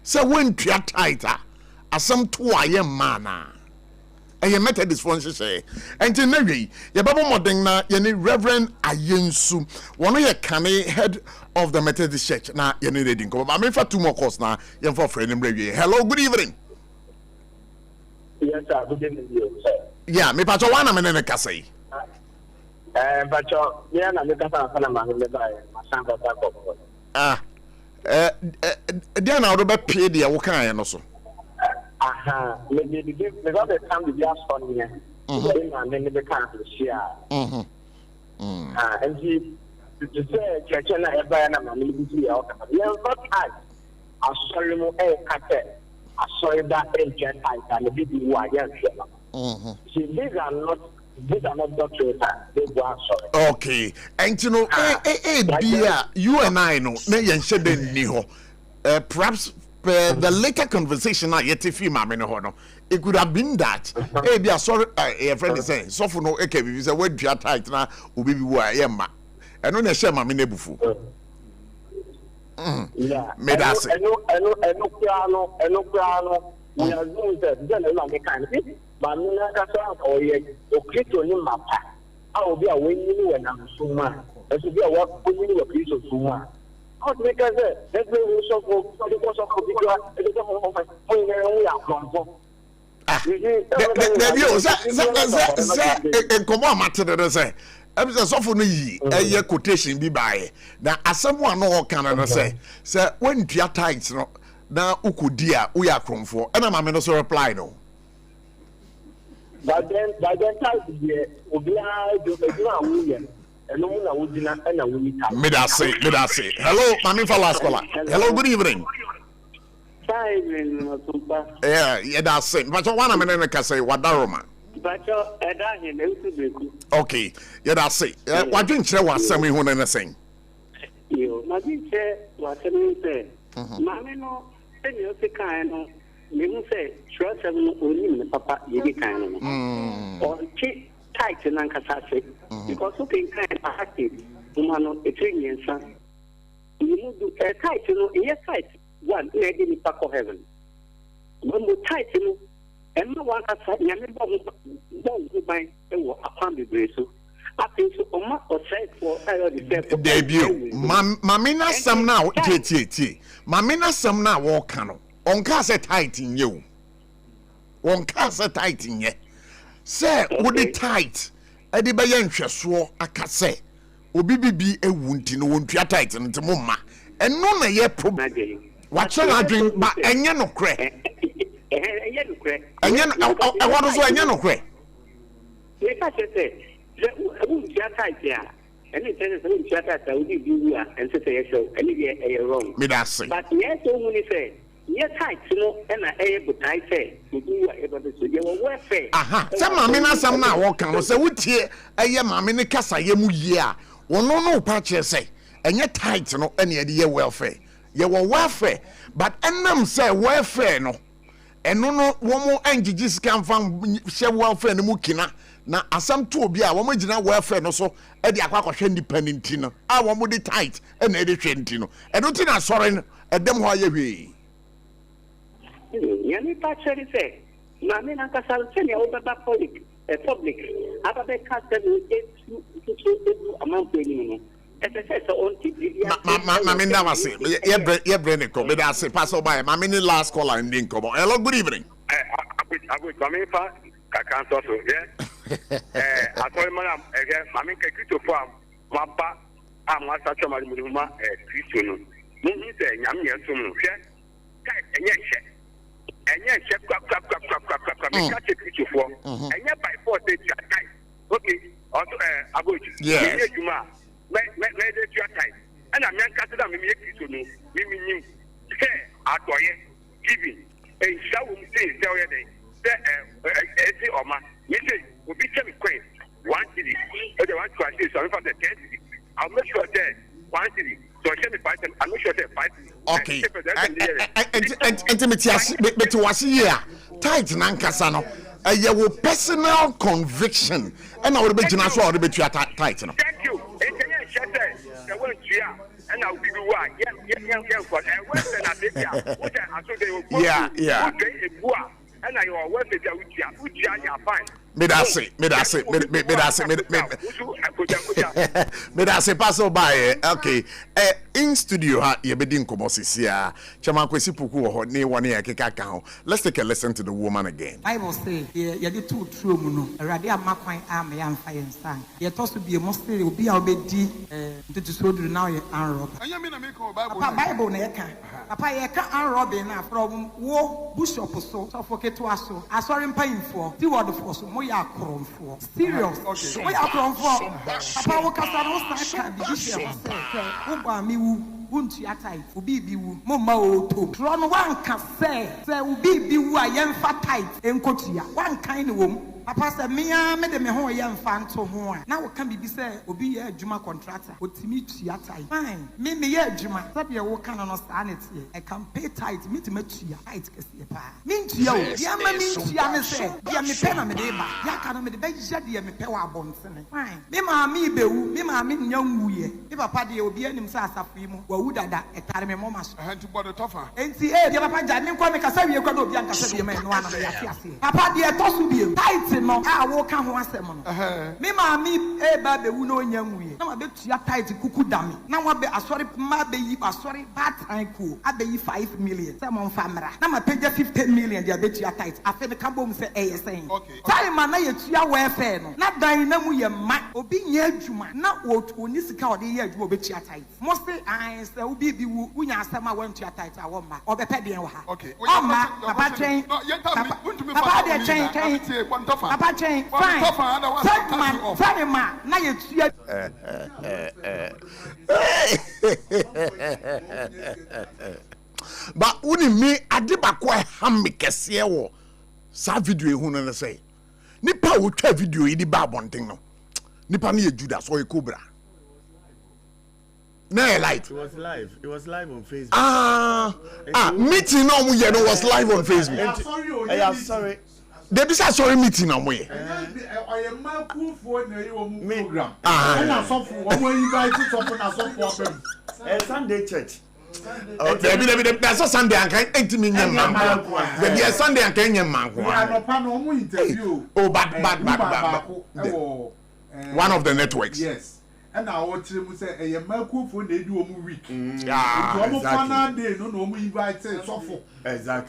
S8: So when you are tighter, as some 2 a.m. manner. And you met this one, she say, and in Navy, your Baba Modena, you Reverend Ayensu, one of your canny head of the Methodist Church. Now, you need reading. I mean, for 2 more courses now, you're for friend and brave. Hello, good evening.
S11: Yes, sir. Good evening, sir.
S8: Yeah, me pacho wana menene kasei.
S11: Pacho, yeah, na me kasa na ma me ba masamba ta ko.
S8: Dia na odo be pie dia wo kan ye no so.
S11: Aha, me got the time to be asked on here. And then the country share. And he to say Chechena Ebana Mamili out. Yeah, but I saw him a cat. I saw that agent and the people who are young. See, these are not doctors. They were sorry.
S8: Okay, and you know, dear, you and I know, perhaps the later conversation I yet if you mammy it could have been that. Hey, be sorry, a friend is saying, so for no okay, we say word you are tight now, will be who I am. And when I share my nebufu.
S11: Yeah,
S8: made us.
S11: I know, we are doing that. Then I can't see, but or mapa. I will be away when I'm so mad. I should be a work with you a piece of Suma. How to make us that's where we shall go for the course of
S8: the quotation be by now as someone no can say when you are tight now ukudia we are come for and I'm not so reply no.
S11: But then time
S8: me that say. Hello, Mami for last caller. Hello, good evening. Yeah, that's it. But one minute can say what Daroma. Okay, yeah, that's it. What didn't you was some who never sing?
S12: You, my teacher was saying, Mammy, no, then you kind of, you say, trust only papa, you be kind of. Or cheap tight and uncassatic, because who can kind of active, Umano, a 3 years son. You do a tight, you know, yes, tight, one, maybe in the of heaven. When we tight, you know, and no one has said, Yammy Bong, by upon the grace. I think so, or say for
S8: debut. Mamina some now, T. Mamina some now, walk cano. On cassa tight in you. One cassa tight in ye. Say, would it tight? Eddie Bayancha swore a casse. Obibi a wound in one tight and the mumma. And none a year problem. What shall I drink? But a yano crack. And then I want to say a yano crack.
S12: If I say, I wouldn't shut tight here. And it says, I wouldn't shut out, I would do you and say, so, and you're wrong. But yes, only say, yes, tight, you know, and I able to say, to do whatever this is your welfare.
S8: Aha, some mamma, some now walk on, so would here, a yam, in the casa, yemu year. Well, no patches say, and yet tight, you know, any idea welfare. You were welfare, but and them say welfare, no. And no one more angel just come from share welfare and mukina. Now, as some two be our original welfare, no so, Eddie Aqua independent, Tino. I want more tight and Eddie Trentino. I don't think I'm sorry, and them why you be.
S12: Yanni Patcher say, Mammy, I can tell you over the public. After they cut them, amount to minimum. As I said, so on TV.
S8: Mammy, that was it. Your brain, but I say, pass over. Mammy, last caller and didn't come on. Hello, good evening.
S10: I would come in for. I can't also, yeah. I told Madam again, Mammy, Kito farm, Mapa, I'm not such a Maduma, Christian. Moving there, Yammy, and Sumu, and yet, crap, catch a creature for, and yet by 4 days, okay, also, I would, yeah, you ma, made it your time, and I'm young Catholic, to know, meaning, say, I told you, giving, and shall we say, tell you, say, or ma, you say, will be semi quaint, 1 city, and they want to assist, so I'm from the 10 city. I'll make sure that 1 city, so I send the 5, I'm not sure that 5.
S8: Okay, intimacy, but was here, tight Nankasano, your personal conviction, and I will be generous or be tight. Thank
S10: you. And I'll give you why. Yeah. And I will work with you, fine.
S8: Me da say pass by. Okay. In studio ha ye be din komo sisia. Chama kwesi puku ho ne wone ya keka kan. Let's take a listen to the woman again.
S9: Bible say ye dey two true mu no. Erade amakwan am ya mfa ye nsan. Ye to so be mostly obi a obedi ntutu so duru now ye anrob.
S21: Anya me na me ko Bible.
S9: Bible na ye kan. Papa ye kan anrob na from wo bishop so focus to aso. Asori mpayinfo. Ti word for so mo ya akromfo. Serious. Mo ya akromfo. Papa wo kasa no stand kan bi share wo ba mi wuntu atai obi bi wu momma o to tro no wanka se obi bi wu a yemfa tight enkotua wankan ne wom papa se mea me de me ho yemfa nto ho a na wo kan bibi se obi ye adwuma contractor otimi tua tight fine me ye adwuma sabe wo kan no sanity I can pay tight me to me tua tight kese pa me ntua o ya ma me ntua me se ya me pe na me de ba ya kan me de be ya de me pe wa abonsene fine me ma me bewu me ma me nyanwuye me papa de obi anim se asafu mu dada etare me mama so hantu bodo tofa enti de papa ja me kwa me kasa wie kwa do obi ankasa wie me no ana ya fi ase papa de etosu bie tight no a wo ka ho asem no me ma mi ba be wu no nyanwuye na ma be tua tight kuku dame na wa be asori ma be yi asori part time ko abe yi 5 million se mo mfa mra na ma page 50 million de be tua tight afi de kambo mu se sen time na ye tua welfare no na dan na mu ye ma obi nya adwuma na oni sika ode ye adwuma obe tua tight mo se ubi bi wunya asema went to tight a woma obepe den wa ha oma papa train papa de train papa train fine fine man na ye tua
S8: ba uni mi ade ba ko ham me kese wo sa video ehu no say nipa wo twa video yi di ba bonten no nipa na ye Judas so e cobra. No, live.
S3: It was live. It was live on Facebook.
S8: Meeting no mu no was live on Facebook.
S3: I'm sorry.
S8: They be sorry meeting no mu ye.
S3: I am my cool for na you program.
S8: Na
S3: so for one invite so for na so for Sunday church.
S8: That's a Sunday and can 8 million man. There be a Sunday and can yen man.
S3: Interview.
S8: But one of the networks.
S3: Yes. And I want to say a Malco for they do a week.
S8: Exactly.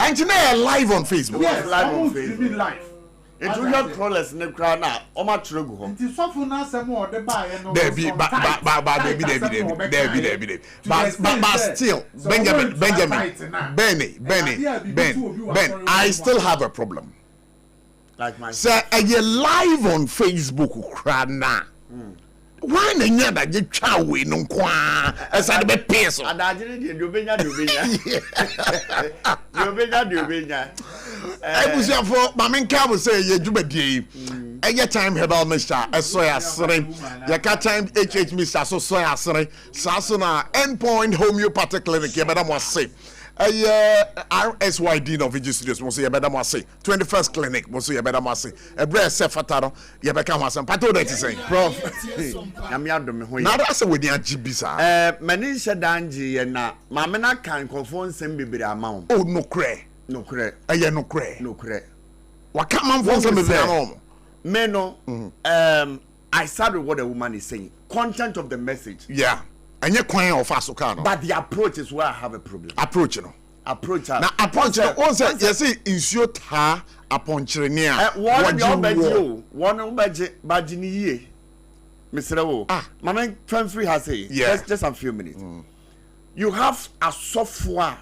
S8: And today live on Facebook.
S3: Yes, live on Facebook.
S8: Live.
S3: It will not crawlers in the crowd now. Or my trouble. It is so for now some more the buy and
S8: there be but still Ben, I still have a problem.
S3: Like my
S8: sir, you live on Facebook crowd now. Why na nya da je twa we no kwa esa de be peso
S3: adagere de dobenya
S8: ebusia for mamenka bo say ye djubadie eye time herbal mixture eso ya sere ya ka time HH mixture so ya sere saso na endpoint homeopathic clinic ye beda mo say RSYD no Vigi Studios mo so ye beda mo say 21st clinic mo so ye beda mo say ebre se fataro ye beka ho asem pato that is saying prof
S3: na me adom ho ye
S8: na da se we dia gibisa
S3: mani hye danji ye na ma me na kan konfo nsem bebere ama wo
S8: oh no kre eye no kre waka man fo nsem bebere ama wo
S3: me no I started what the woman is saying content of the message
S8: yeah. Anye kwan of asuka no
S3: but the approach is where I have a problem.
S8: Approach
S3: now
S8: approach no say you see insuo ta aponchire ni a
S3: one your beji one beji baji ni ye Mr. Wo mama free has say just a few minutes you have a software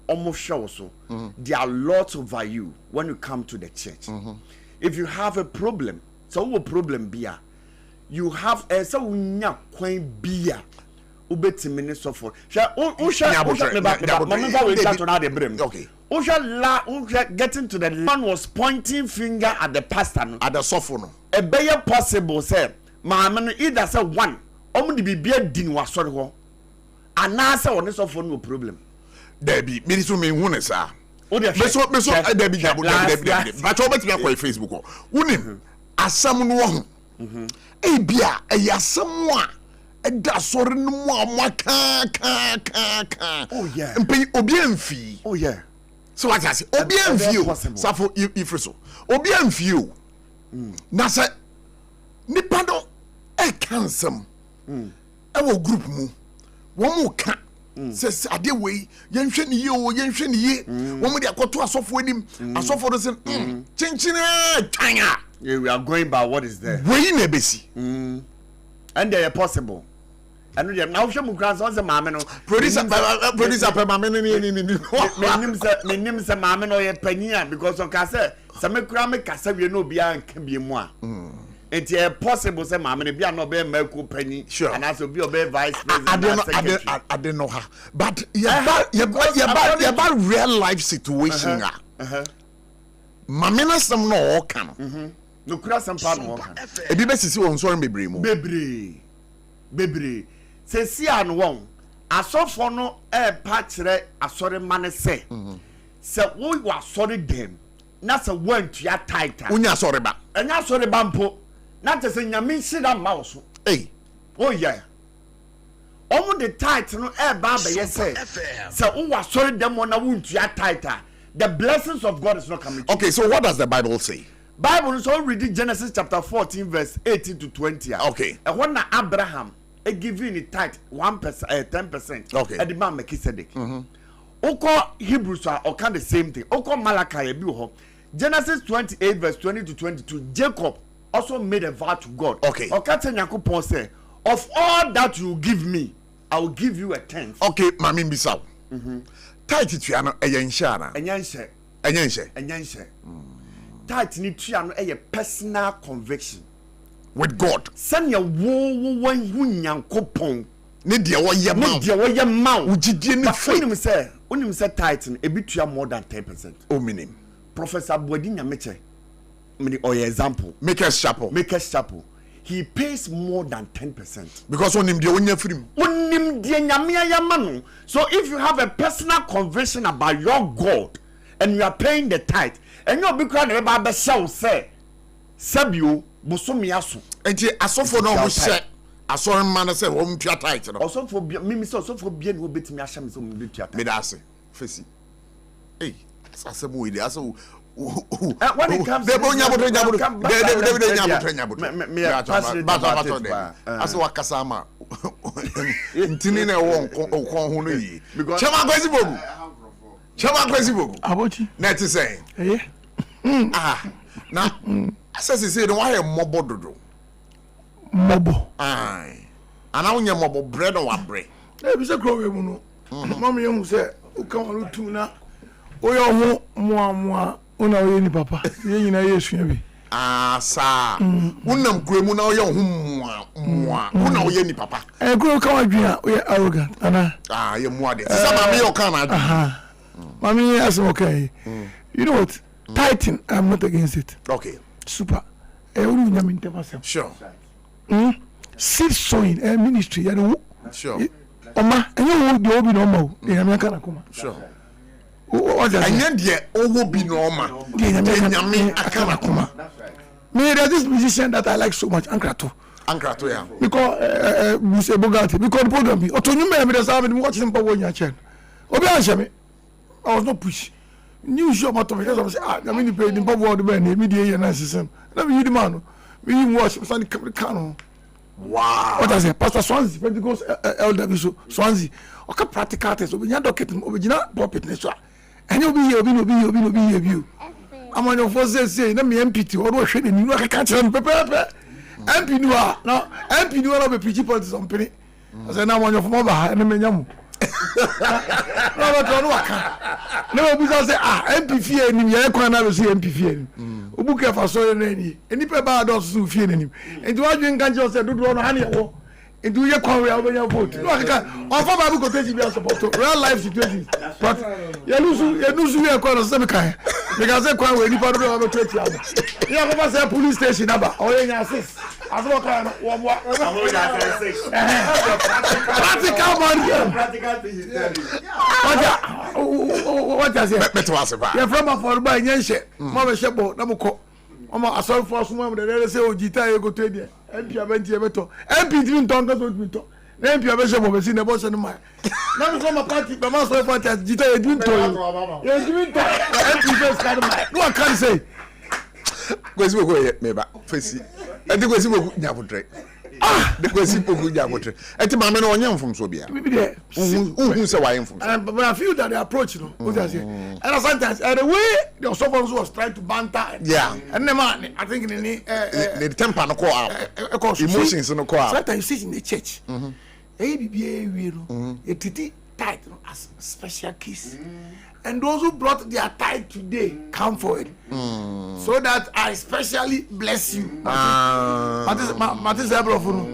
S3: almost show so there are lots of value when you come to the church if you have a problem so what problem be you have a so unya kwan bia ubeti minister for getting to the man was pointing finger at the pastor no
S8: at the sofo no
S3: e be possible say maame no either say one omu di bibia din wasori ho ana say one sofo no problem
S8: there be me so me hu ne sa beso there be but obeti me kwa Facebook ko unim asam no ho e bia e yasam a da sori no mu amaka ka
S3: oh yeah
S8: mpe obi amfi
S3: oh yeah
S8: so what I say obi amfi safo ifreso obi amfi na say nipa do e kansam e wo group mu wo mu ka says Agyeiwaa yenhwe ne ye o yenhwe ne ye wo mu de akoto asofo anim asofo do say chinchine tanya
S13: we are going by what is there
S8: we na besi
S13: and they are possible and now show mu grand so say maame no
S8: producer per maame ni
S13: me nim say maame no ye panyia because on ka say me kura me kasa wie no bia nka bie mu a it's possible say maame bia no be maku panyi and as be obey vice president
S8: I don't know her but about real life situation maame na some no kan
S13: no kura some part no kan
S8: e bi be sisi won so bebre mu
S13: bebre se si an won asofo no e pa kire asore mane se se wo wa asore dem na se wantua title
S8: unya asore ba
S13: enya asore ba mpo na te se nyame hira ma wo so oh yeah omo the title no e ba be ye se wo wa asore dem na wantua title the blessings of God is not coming.
S8: Okay, so what does the Bible say?
S13: Bible so read Genesis chapter 14 verse 18 to 20.
S8: Okay.
S13: And when Abraham giving the tithe 10%.
S8: Okay.
S13: And the man Melchizedek. Oko Hebrews are kind the same thing. Oko Malachi bi ho. Genesis 28 verse 20 to 22. Jacob also made a vow to God.
S8: Okay.
S13: Okate Nyankopon say, of all that you give me, I will give you a tenth.
S8: Okay, mami bisaw. Tithe tuya no eyenhya na.
S13: Enyenhye. Tithe ni tuya no eye personal conviction
S8: with God.
S13: Sanya wo Nyankopon
S8: ne de wo ye ma ugidie ni faith.
S13: Unim say tithe no ebi tuya more than 10%.
S8: O minim.
S13: Professor Boadi Nyameche me or example.
S8: Makers Chapel.
S13: He pays more than 10%
S8: because onim de onya firim.
S13: Onim de nyame ayama. So if you have a personal conviction about your God and you are paying the tithe and you be crying about be show say sabio bosomi aso
S8: enti asofo no ho hye asore man say wo mtua tithe no
S13: asofo mimi say asofo bia no betimi ahya me so me betua tithe
S8: me da ase fesi asemo we dey aso
S13: when it comes
S8: to as wakasama ntini na wo kon ho no yi chama kwesi bogu
S21: abochi
S8: na ti say na asese say no why mobo dodo
S21: mobo
S8: ana wonye mobo bread or wabre
S21: e bi se kro we mu no mama yemu se o kan ru tu na o yo ho moa una oye ni papa ye nyina yesu bi
S8: sa unam kuremu na oye ho moa una oye ni papa
S21: kuro kan adwia oye arrogant ana
S8: ye moa de sa mama yo kan na
S21: mami as okay you know what tithing I'm not against it
S8: okay
S21: super uru nyame ntema
S8: sure
S21: seed sowing ministry ya do
S8: sure
S21: oma enye wo de obi no ma o nyame kan akoma
S8: sure anya de owo bi no ma nyame akana kuma
S21: me there this musician that I like so much Ankrato
S8: yeah
S21: because Muse Bogati because the program be otonu me dey say me watch Sompa wo nya chen obi anhye me I was not push new show about me just say nyame ni pay ni Bobo wo de be na me dey here na system na me you the man we watch stand can
S8: wow
S21: what I say Pastor Swansea Pentecost elder so Swansea okay practical test obi nya docket obi gina pulpit ne so and you be here. I'm on your first say, let me MPT or what should you like a catch on paper? MP no, MP no be preaching politics on penny. I said, now on your mobile and the menyamu. No, because say, MP fear him, you can't see MP fear him. Ubuka for so any paper does so fear him. And do I drink and just say, do one honey? And do you come when you vote? No, I can't. On for Bible quotation, we support real life situations. But you lose your corner, some kind. Because they can't wait for the 20 hours. You have to say police station number or in assist. As well, practical what does it? You're from a for by Yanshe, Mama Shebo, Namuko. I saw for some of the say, oh, Gita, go to the MP Aventiato. MP didn't talk about me. Then MP Aventiato was in the boss and my. Now from a party, the master of party, Gita, you didn't tell you. You're doing that. MP first kind of my. No, I can't say.
S8: kwesi boku meba fesi enti kwesi boku nyabotre the kwesi boku nyabotre enti ma me no onye mfomso bia who say why mfomso
S3: but I feel that the approach what I say and sometimes the way the Osofons was trying to banter and the man I think the
S8: temper no call out emotions no call out
S3: sometimes you see in the church a titi tight as special kiss and those who brought their tithe today come forward so that I especially bless you. Matis Ebrofunu.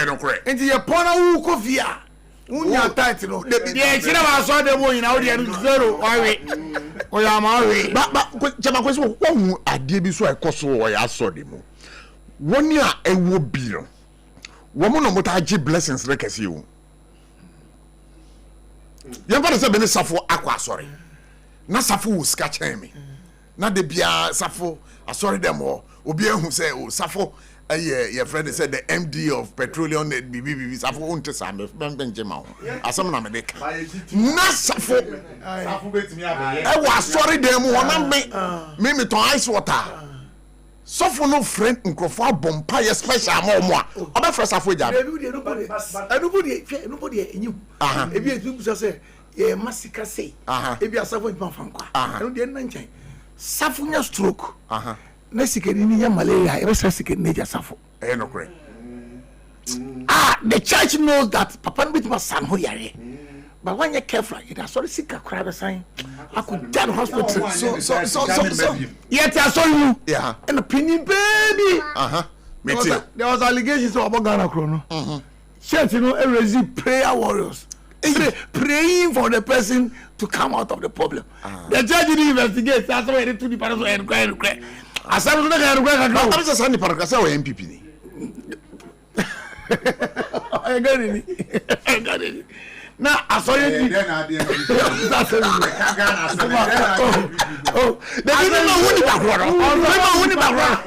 S8: No correct.
S3: And the Pona who Kofia. Unya tithe no. The China was saw them in audio zero. Why?
S8: But Jama question one idea be so AKOSUA or ya saw them. 1 year e wo bi no. Woman no mota blessings rekesi you. Yamba say bene safo akwa asore na safo wo ska chen me na de bia safo asore dem obi ehu say o safo your friend said the MD of petroleum BBB safo unte sam benjema ho asem na me de na safo betimi abe e wo asore dem ho na me to ice water safo no friend nkrofo abompa ye special mo a oba fresh safo ja
S3: nobody enyu ebi etu say e masika say ebi asafo npa fankwa no de na nchen safo nya stroke na sikeni ni nya malaria e be sikeni na ja safo
S8: no correct
S3: the church knows that papa bit ma san ho yare but when you careful it has sorry sika cry be sign I could die hospital so yet I saw you and opinion baby
S8: me too
S3: there was allegations of Ghana chrono church raise prayer warriors praying for the person to come out of the problem the judge didn't investigate that's why they took the person and cry as I was
S8: I'm just saying para say o MPP ni
S3: I got it now I saw you
S8: they didn't know who the background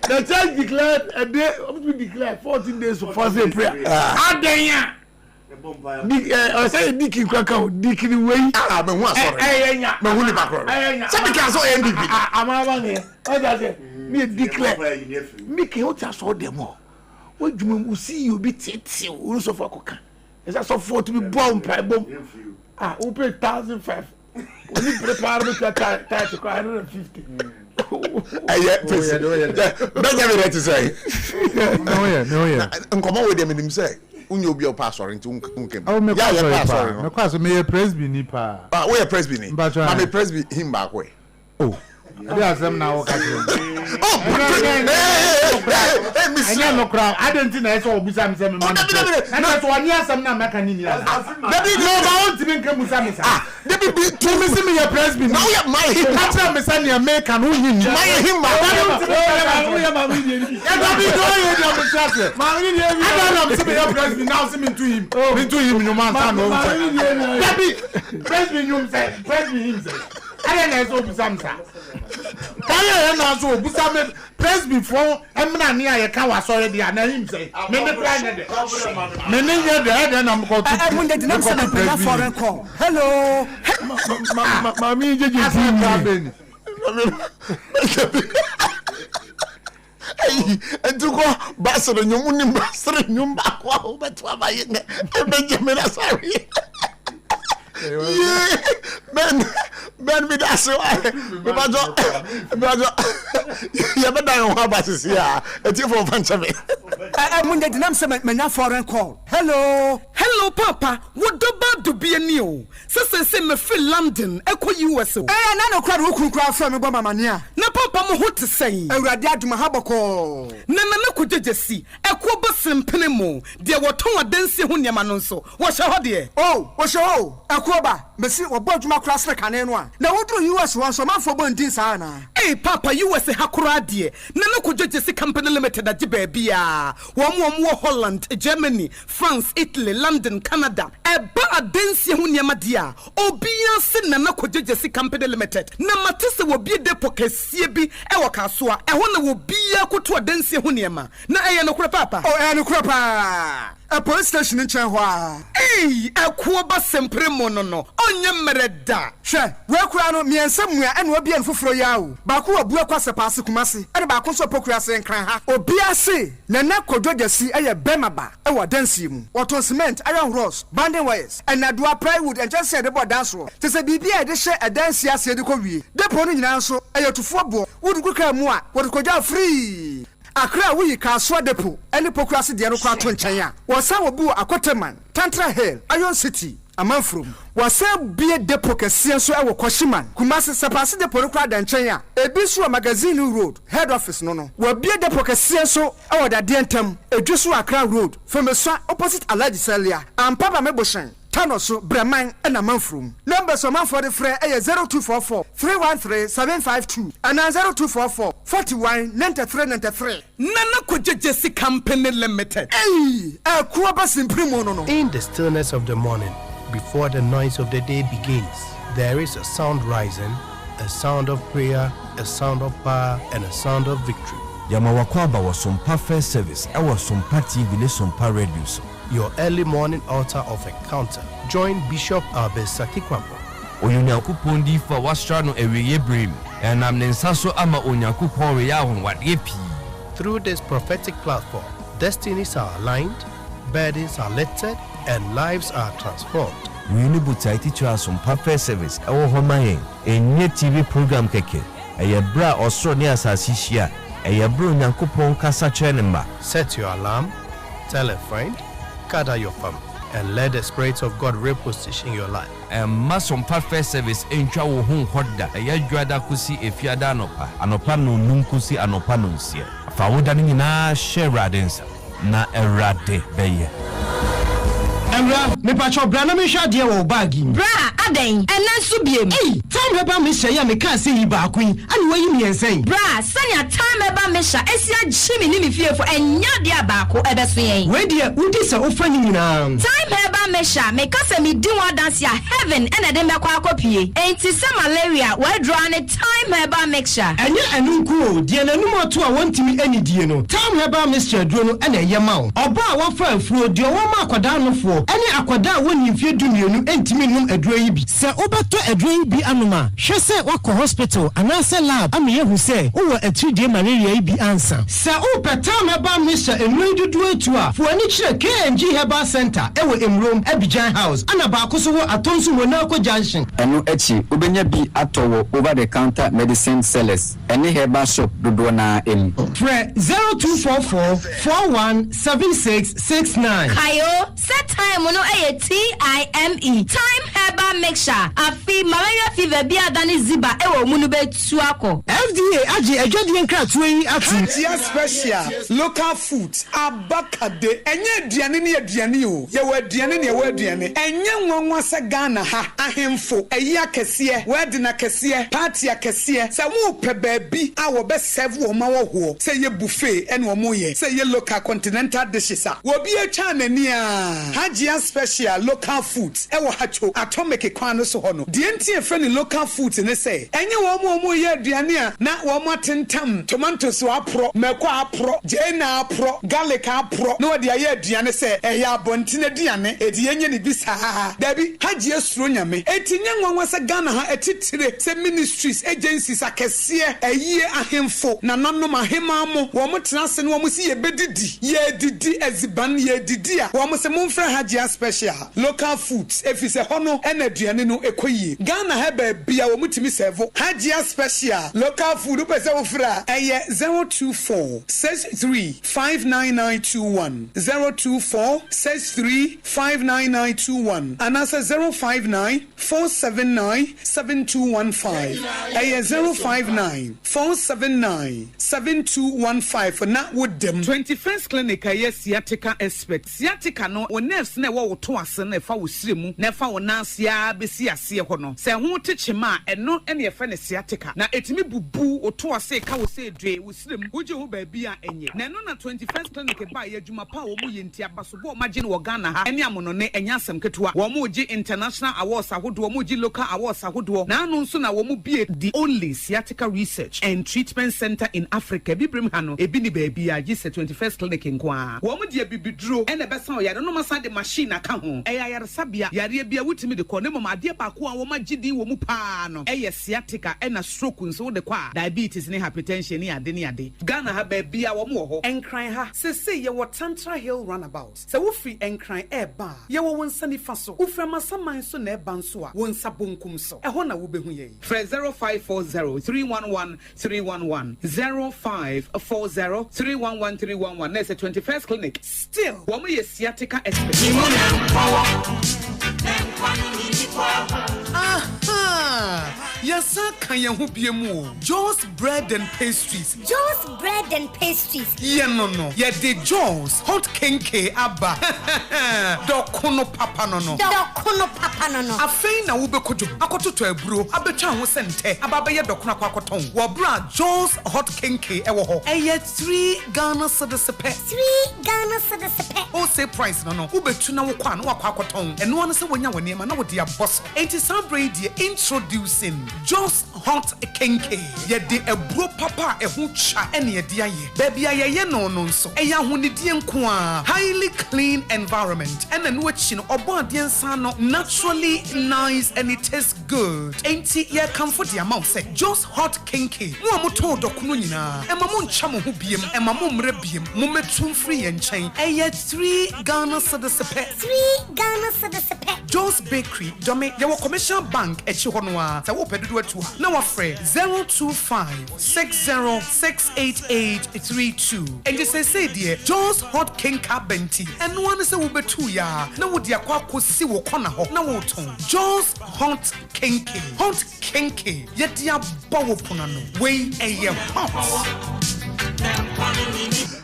S3: the church declared a day we declared 14 days for fasting prayer I say Dicky Kwakau, Dicky way.
S8: Me who sorry. Me who the background. Some because so MPP.
S3: I'm around here. What does it? Me declare. Me can what I saw them all. What you will see you be tete. We so for coca. Is that so for to be bomb by bomb? We pay 1,500. We prepare me to tie to 150.
S8: Don't get me ready to say. No. Come on with them in him say. Unyo bi opa sorry nti unkem ya sorry
S16: no kwaso me presby ni pa
S8: we presby ni ma me presby him back way
S16: they asem na wo ka anya no kra I don't think na so obusa me say me man na so ani asem na meka ni ni ala
S3: David no ba won ti me nkam musa me sa
S8: David be
S3: to me see me your presby
S8: now ya my him
S3: after me say na meka no yin
S8: my him ba
S3: ya ma we ni ya David do you dey me trust ma we ni I don't know see me your presby now see me to him you man stand no David presby you say presby him say I don't know so busamsa I don't know so busame presby for emna ni ayeka wa sorry dia na him say me me plan de me ni ye de na mko to
S1: mun de dinam say na foreign call hello
S3: mami jeje ti
S8: entuko basoro nyumu ni basoro nyumba kwa obeto abaye e Benjamin Asare Ben me that's why me bajo ya beda yo ha basisi a eti for fanchame
S1: mun de dinam say na foreign call hello papa what do be ani o say me feel London ekọ US o na no kra kura fra me gba mamania na papa mo ho te sei awurade aduma ha boko na ko jejesi ekọ bosempene mo de woton adansi ho niam no nso wo hye ho de wo hye ho ekọ ba mesi wo bo aduma kura sre kane no a na wodru US won so manfo bo ndin sa na papa US ha kura de na ko jejesi company limited age ba bia wo Holland Germany France Italy London Canada eba adansi ho niam dia obia se na ko jejesi company limited na matese wo bi depo kasie bi e wo kasoa e ho na wo bia koto adansi ho niam na eye no kura papa no kura pa
S4: a police station in Chanhua.
S21: Hey, a kuoba sempre monono. Onye mereda.
S4: She, where Kurano, me and somewhere and will be in Fufro Yao. Baku a Buakwasa Passi Kumasi, and Bakunso Pocras and Kranha, or Biasi, Nana Kodoja see a Bemaba, our dancing, or to cement, iron rods, banding wires, and Adwoa plywood, and just said about dance roll. To say, BB, I share a dance yas de Kobi. The pony now so, I to football, would go more, what could you free? Akra we KWAKU depo ene pokrasi de no kwato nkyanya wasa wobu akoteman Tantra Hill Iron City amanfrom wasa bie depo kese so e wo Koshiman Kumasi Sapasi depo no kwada nkyanya ebisu magazine road head office no wa bie depo kese so e wo dade ntam edwisu Accra road Femeswa opposite Alhaji Salia ampaba meboshan Tanoso Breman and Amanfrum. Numbers of man for the fray 0244 313 752 and 0244 41 93 93.
S21: Nana Kojesi Company Limited.
S4: Hey, a Kuabas in Primono.
S17: In the stillness of the morning, before the noise of the day begins, there is a sound rising, a sound of prayer, a sound of power, and a sound of victory.
S18: Yamawakwaba was Sompa First Service. I was Sompa TV, Sompa Radio.
S17: Your early morning altar of encounter. Join Bishop Albesaki Kwampo.
S18: Onyankopon di fa wastrano eweye brim and am nensaso ama onyankopon we ya hon wade pi.
S17: Through this prophetic platform, destinies are aligned, burdens are lifted, and lives are transformed.
S18: We need to teach us some perfect service. Our home a TV program keke. A bra or so near Sasisia. A bro onyankopon kasa chenema.
S17: Set your alarm, tell a friend, gather your family, and let the Spirit of God reposition your life.
S18: And masom perfect service in Chawo Hon Hoda, a Agyeiwaa kusi efiada anopa no nunkusi anopa no nsia. Fawodani na share radens na erade beye.
S14: Emra, me pacho brana me hwa de wo bagi.
S15: Bra, aden, ena so biem.
S14: Hey, time heba me hya ya me ka se yi ba kwin. Ani wayi me ensen.
S15: Bra, sanya time heba me hya esia gyimi ni me fiefo enya de abaako ebeso yen.
S14: We de udi se ofa ni nyina.
S15: Time heba me hya me ka se me di wa dance ya heaven ena de me kwa akopie. Enti se malaria we draw ne time heba me hya.
S14: Enya enu nku de nanum ato a wontimi ani die no. Time heba me hya duro no ena ye ma wo. Oba a wafa afuro de wo ma akwada no fo. Ene akwada woni mfie dumienu entimi num aduro yi bi. Se obeto aduro yi bi anuma, hwe se wako hospital anase lab amiye hu se wo atudie malaria yi bi ansa. Se opetam heba misha enwe dudu etu a, fo ani kire KNG Herbal Center ewo Emrom Abidjan House ana ba akoso wo atonsu Monaco Junction.
S22: Eno echi obenya bi atowo over the counter medicine sellers. Ene herbal shop dodo na eni.
S14: Fre 0244 417669.
S15: Kayo set time no TIME time herbal mixture afi malaria fever bi adani ziba ewo munu betu ako.
S14: FDA aje adwade nkratu yi atu.
S4: Agyeiwaa special local foods abakade enye aduane ne aduane o ye wa aduane ne wa aduane enye nwanwa se Ghana ha ahemfo eyi akese we de na kese party akese se mu pe baabi a wo be serve wo ma wo ho se ye buffet ene wo mo ye se ye local continental dishes a wo bi acha nani a Agyeiwaa special local foods ewo hacho atomic kwano so hono de entie fe ni local foods ne se enye wo mo ye aduane a na wo mo atentam tomatoes wa pro meko apro jena apro garlic apro no de aye aduane se eya abonti na aduane edi yenye ni bisa dabi Agyeiwaa suro nyame etinye nwanwa se Ghana ha etitire se ministries agencies akese eyi ahemfo na nanom ahema mo wo mo tenase no wo mo si ye bedidi ye didi eziban ye didi a wo mo se mo mfra Agyeiwaa special local foods efise hono ena aduane no ekoyie Ghana ha ba bia wo mutimi servo Agyeiwaa special local food pese wo fra eye 024 635991 024 635991 and as 059 479 7215 eye 059 479 7215 na would them
S21: 21st clinic aye sciatica expert sciatica no o nerves na wo to ase na fa wo siremu na fa wo nan sia besi ase ho no se ho techema eno ene ye fa ne sciatica na etimi bubu oto ase ka wo se dwe wo sirem wo je ho ba bi a enye na eno na 21st clinic ba ye adwuma pa wo mu ye ntia basobo magine wo Ghana ha ene amono ne enya asem ketewa wo mu je international awards ahodo wo mu je local awards ahodo na anu nso na wo mu bie the only sciatica research and treatment center in Africa bibrem ha no ebi ni ba bi a je 21st clinic nko wo mu de bibiduro ene besa o yare no masa de machine aka ho eya yare sabia yare bia wutimi de ko ne mama ade ba ko a wo magidi wo mu pa no eye sciatica ena stroke nso de kwa diabetes ne hypertension ne ade Ghana ha ba bia wo mu ho enkran ha se ye wo Tantra Hill runabout se wo free enkran eba ye wo wonsa nifa so wo fra masaman so na eba nso a wonsa bonkum so e ho na wo behu ye 0540311311 0540311311 na 21st clinic still wo mo ye sciatica expert. Yes, can you hope you move? Joe's bread and pastries.
S2: Joe's bread and pastries.
S21: Yeah, no. Yeah, the Joe's hot kenke abba. Dokuno papa no.
S2: Dokuno papa no.
S21: Afei na ube kojo. Akoto to ebro. Abecha ho sente. Ababa ye dokuna kwa koton. Wa bra Joe's hot kenke ewo ho. Eye 3 Ghana cedis pe.
S2: 3 Ghana cedis pe.
S21: O say price no. Ube tu na wo kwa no kwa koton. Eno anu se wonya woni ma na wo dia boss. Enti sabre die introducing Joe's hot kenke. Ye de ebro papa ehu cha ene ye dia ye. Baby aye no nso. Eya honidie nko a. Highly clean environment. Ene no achi no obo ade nsa no naturally nice and it tastes good. Enti ye comfort the amount say Joe's hot kenke. Mo amoto dokuno nyina. Ema mo ncha mo ho biem. Ema mo mre biem. Mo metum free ye nchen. Eye 3 Ghana cedis pe.
S2: 3 Ghana cedis pe.
S21: Joe's Bakery. Dome ye wo commercial bank echi ho no a. Sa wo pedudu atu. Na wo frɛ 02560688832. And you say dear Joe's hot kenka benti. And one is a ubetu ya. Na wo dia kwa kosi wo kona ho. Na wo ton. Joe's hot kenke. Hot kenke. Ye dia bawo ponano. We eye hot.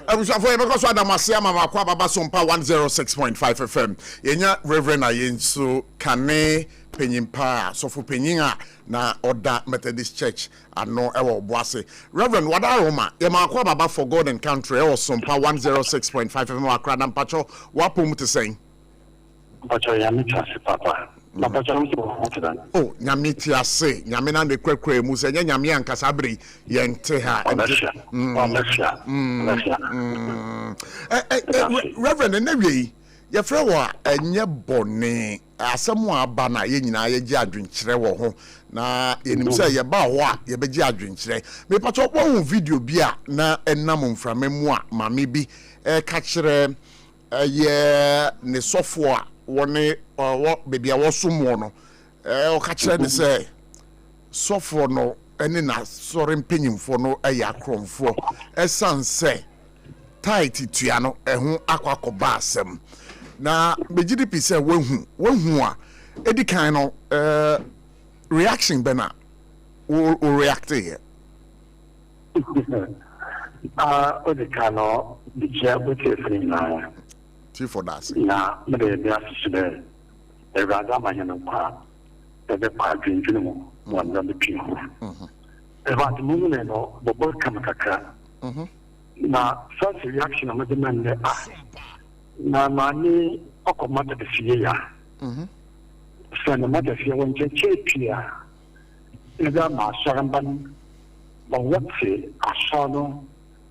S8: Abusafo ye because Adamase mama kwa baba Sompa 106.5 FM. Yenya Reverend Ayenso Kane Penyimpa Sofo Penyinga na Oda Methodist Church ano ewo Boase. Reverend wada Roma ye makwa baba for God and country or Sompa 106.5 FM akra na mpacho wapo mu te sen.
S6: Mpacho ya mitase papa. Na mpacho mu te
S8: oh nyame ti ase nyame na de kwekwe mu se nyame ankasa bere ye nte ha. Reverend na wie ye frɛ wo enye bone asɛm aba na ye nyina ye gi adwenkyerɛ wo ho na yenim sɛ ye ba ho a ye begi adwenkyerɛ me pato wo video bi a na enam mframa mu a mame bi ka kyerɛ ye ne sofo a wone wo bebi a wo somo no o ka kyerɛ ne sɛ sofo no ene na sɔre mpanyimfo no ɛyɛ akromfo ɛsanse tight tua no ɛho akwakoba asɛm na begidi pi sɛ wahu a edi kan no reaction bena o react here
S6: odi kan no di che bote free na
S8: ti for that
S6: na me de asise e raga manya no pa e be pa dwindwene mo wanda be pi ho e va mu ne no bobo kam kakra na first reaction of the man na mani okomata de fie ya sana mata fie won chepia ida ma sharamban ba wotse asano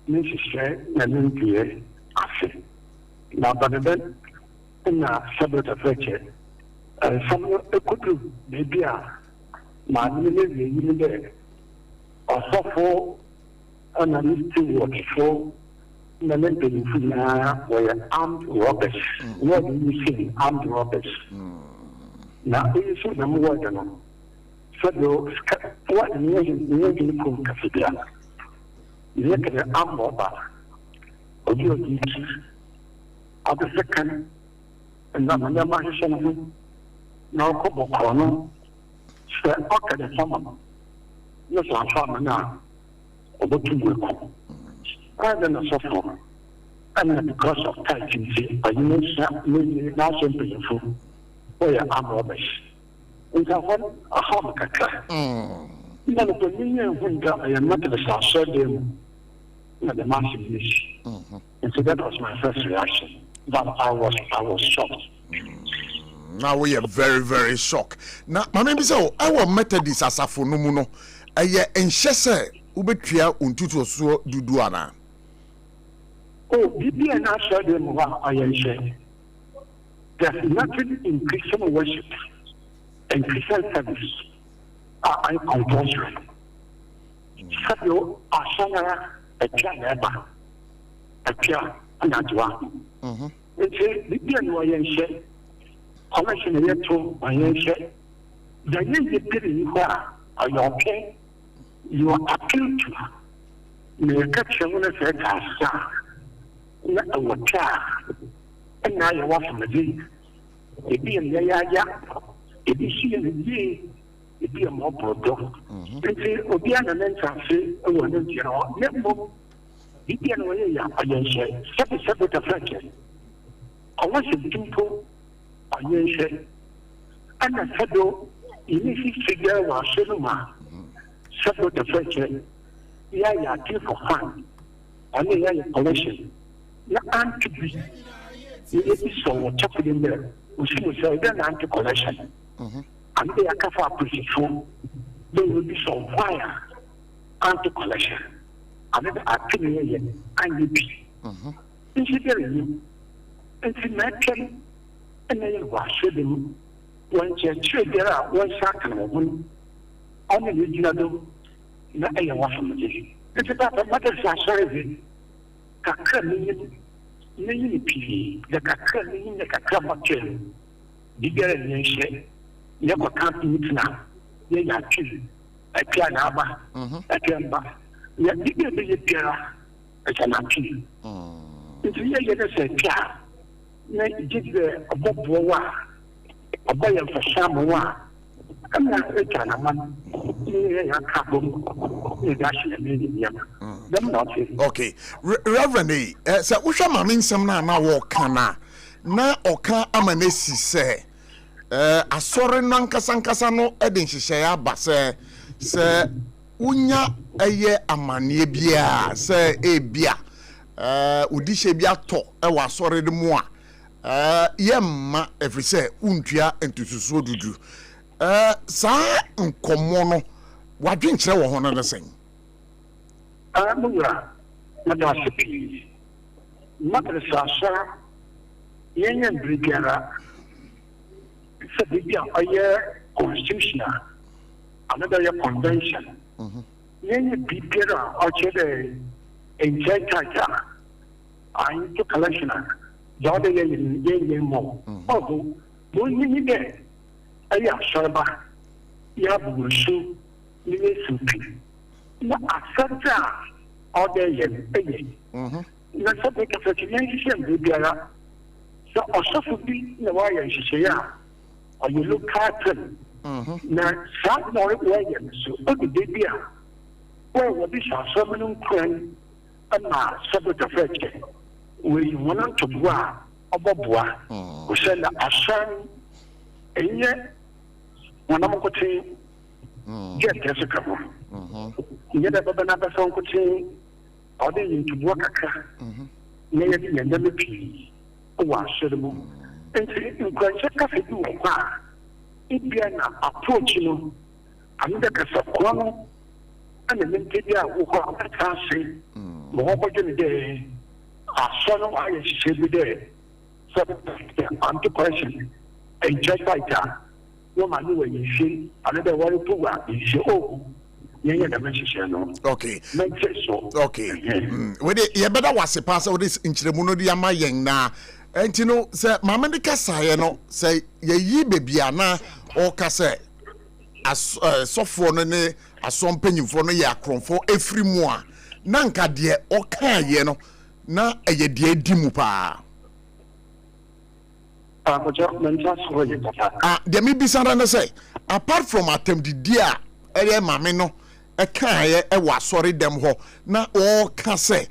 S6: ni sise na ntie afi na badden na sabota feche some ekutu bibia ma ni le de osofo analyst what for the mental were armed robbers. What do you say? Armed robbers. Now, you see them more than so, what you call Cassidia? You look at the armed robber, or you of the second, and then the Martian, no Kobo Corner, so, okay, the summer. Yes, I'm farmer now. Obotumweko. Rather than a software. And because of tightness, but you know, not simply food. Where armed robbers. Nkafon aha kakra. Na no panyinye hunga ayamata the sasha dem na the massive issue. And so that was my first reaction. But I was shocked.
S8: Now we are very, very shocked. Now, my name is our Methodist asafo no mu no. Aye enhyese ubetua untutu so duduana.
S6: Oh, bibi na sha dem wa ayenhye. There's nothing in Christian worship and Christian service are compulsory. Sabio asana etia neba. Etia anadwa. Nti bibi na ayenhye. Commission yet to ayenhye. The year period are you okay? You are appealed to. Me catch one of the tasks. Not a water. And now you want from the day. It be in the yaya. It be she in the day. It be a more product. And say, Obiana mentor say, oh, no, you know, never. It be an way ayenhye. Separate affection. I want to people ayenhye. And I said, initially figure was cinema. Separate affection. Yeah, for fun. Only yeah, collection. Yeah, anti be. It is so chocolate in there. We should say then anti collection. And they are for position. They will be so fire. Anti collection. Another activity and be. Incidentally, it's natural. And then you wash them. When you trade there are one second of one. Only you know. Na aya wasamje ita ta mata shashare kakkan ni pi da kakkan ni da kakkan makke digare ne she ya ko kan mutuna ya ya ci a kiya na ba a kiyan ba ya digare da ya kira a kana ci ita ya da sai kiya na jidda abubuwa abaya fashamuwa kana ita na man
S8: okay, Reverend, so usha mami nsem na woka na oka amanesi se asore nankasa no edin hihye ya ba se unya eye amane bia se ebia udihye bia to e wa asore de mu a yemma every say untua entususo dudu sa nkomo no wadwen kire wo hono na sen
S6: amura madasipi madrasa sha yenyen brigara sabibia aye constitutional another convention yenyen brigara ochede enjeta ayi to collection jode yenyen mo ogo mo ni de aya sharba ya burusu ni supi na asanta ode yen eye na sabe ka fatimen shem biara so osofu bi na wa ya hihye ya ayo lokatan na sa no we yen so obi de bia we bi sha so mun kran ama sabe ka fatimen we wonan to bua oboboa o se na asan enye wonan ko ti get eso kamo nyeda baba na person ko ti ode yintu bua kaka ne yedi nyenda me pi wa shirmu enti nkwanche kafe du kwa ibia na approach no anda kasa kwano ana mentedi a wo ko atase mo ho boje ne de asono aye shibi de so anti question and check fighter no man no we shi another worry to wa shi o yenye da men shi no
S8: okay
S6: so
S8: okay we dey ye better was pass all this inchiremu no dia ma yen na enti no say mama de kasa ye no say ye yi bebia na o kasa sofo no ne asompanyimfo no ye akronfo efrimu a na nka de o kan ye no na eye de di mu pa de me bi san na say apart from atemdidi a ere mame no e kan ye e wa sori dem ho na o ka say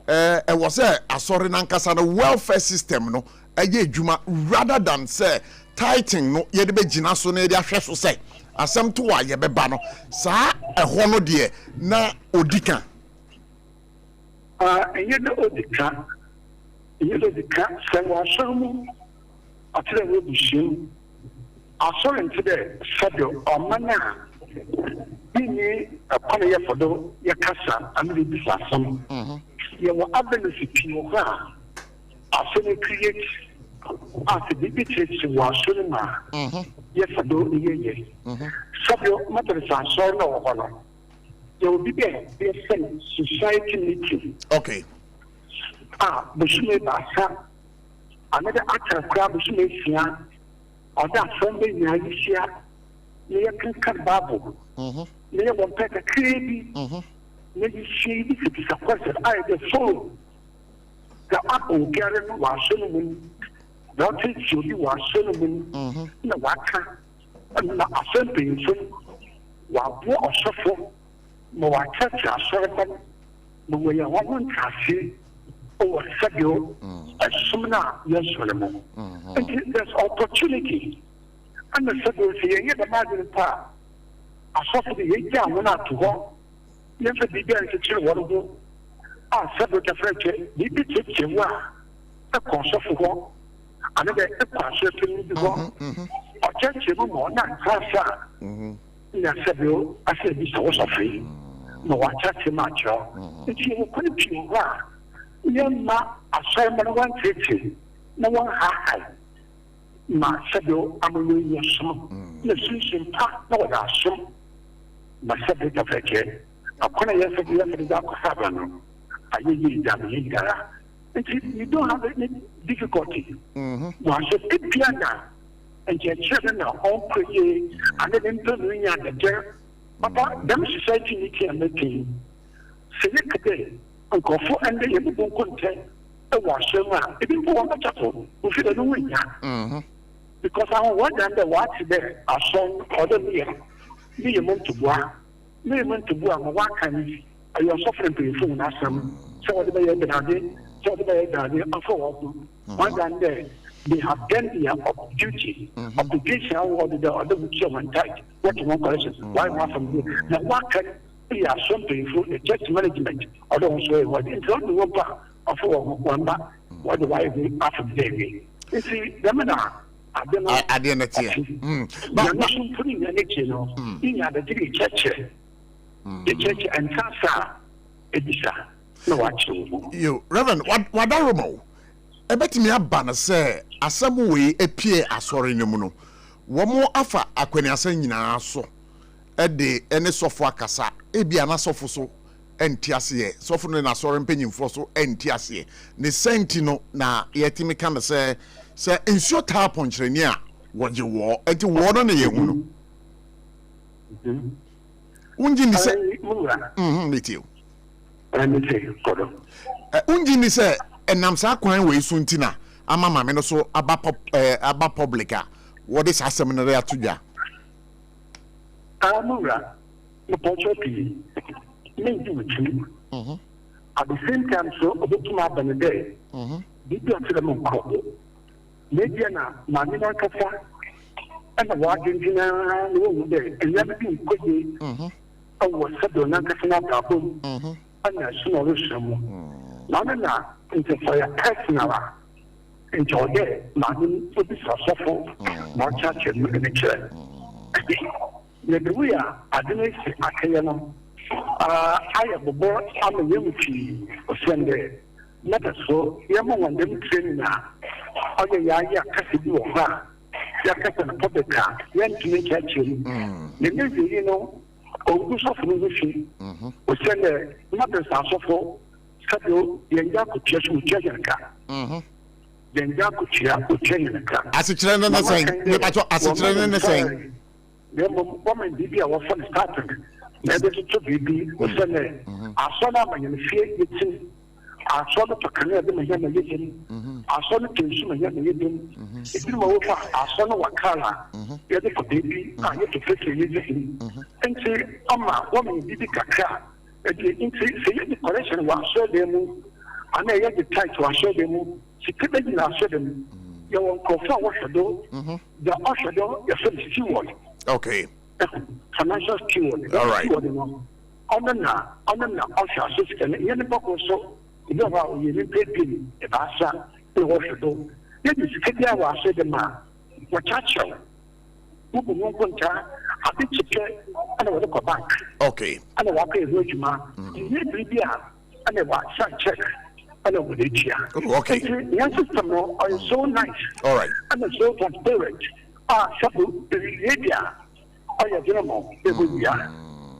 S8: e was say asori nankasa no welfare system no eye adwuma rather than say tighten no ye de be gina so na ye de ahwe so say asem to wa ye beba no saa ehwo no de na odika
S6: enye na odika se wa shamu atre we bishim asore ntide sadio omana bini akwana ye fodo ye kasa amri bisa sam ye wa ability pio ha asore create as the bit wa shulma ye fodo ye sadio madrasa so no hono there will be a society meeting.
S8: Okay.
S6: Bushme Basa, another actor crab Bushme Sia, or that Sunday Nalisia, near Kankan Babu, near one pet a crazy, maybe shady to be suppressed. I the soul. The apple garden was cinnamon, not it should be was cinnamon, no waka, and a something, while war or shuffle. Mo wa church asọrọ mo we ya won kasi o sadio asumna yesore mo there's opportunity and the sadio say ye the margin pa asọfo de ye ja won ato ho ye fe bi bi an se woro go sadio ka freche bi bi che wa e ko sọfo ho ana de e pa se tin bi ho o church mo na kasa na sadio ase bi so sọfo no wa church macho it's you could be wa yamma assignment one teaching no one high ma sado amulu yasum na sunsun pa na wa asum ma sado ta feke akona yasa da ko saba no ayi da mi gara you don't have any difficulty wa so piana and your children are all pretty and then doing the Papa, them society need to make it. Say it today, Uncle for and they have been content. A washer, it didn't go on the chapel. We feel a new because I want them to watch there. A song or the year. Me a month to bois. Me a month to bois. What can you are suffering to your phone? Ask them. So what they have been so they have been one than there. They have done the duty, obligation, or the other human type. What you want questions? Why not from here? Now, what can be something for the church management? I don't say what it's not the one of one back. What do I do after the day? You see, them and I
S8: didn't hear.
S6: But not putting the next, you know, in the church and Sasa, Edisa. No, actually.
S8: You, Reverend, what are you? Ebetimi aba na se asem we epie asori ne mu no wo mo afa akwani asa nyina so ede ene sofo akasa ebia na sofo so entiase sofo no na asori mpanyimfo so entiase ne senti no na yetimi kan se ensio ta ponkyereni a woje wo enti wo no ne yehu no unji ni se metio unji ni se enam sa kwan we suntina ama mame no so aba publica what is asem no ya tudwa
S6: amura no pochopi me do it at the same time so obetuma benede bibi atire mo ko media na mame na kasa ana wa gentina no wo de eya bi ko je awo sado na kasa na babo ana sino ro shamo na into for your personal enjoy it, man, to be successful, not church in the church. The way I didn't say, I have a board, I'm a young tea, or Sunday. Let us so, Yama one them training now. Other Yaya Cassidy or her, Yakas and public car, went to make church. The music, you know, August of Lucy, or Sunday, mothers are so full. Sadio yenga ku church mu church nka yenga ku church nka
S8: asikyere no say me pacho asikyere no say
S6: dem mo woman bibi a wo for starting na be to bibi o se ne asona manyem fie yeti asona to kana de manya na yeti asona tensu manya na yeti ebi mo wo fa asona wakala yeti ko bibi a yeti fete yeti enti ama woman bibi kakra the correction was so them and I had the tight to assure them. She couldn't assure them. your control the usher your steward.
S8: Okay.
S6: Financial steward.
S8: All right.
S6: On the usher system, you never also you know how you pay in a basa, the usher do. Then you get there, I said the man, what chachel. Who won't contact, I think you get another bank.
S8: Okay.
S6: And I walk in with you, man. You need to be and a watch check.
S8: Okay.
S6: Your system are so nice.
S8: All right.
S6: And so transparent. Shabu, the media, or your general, the media.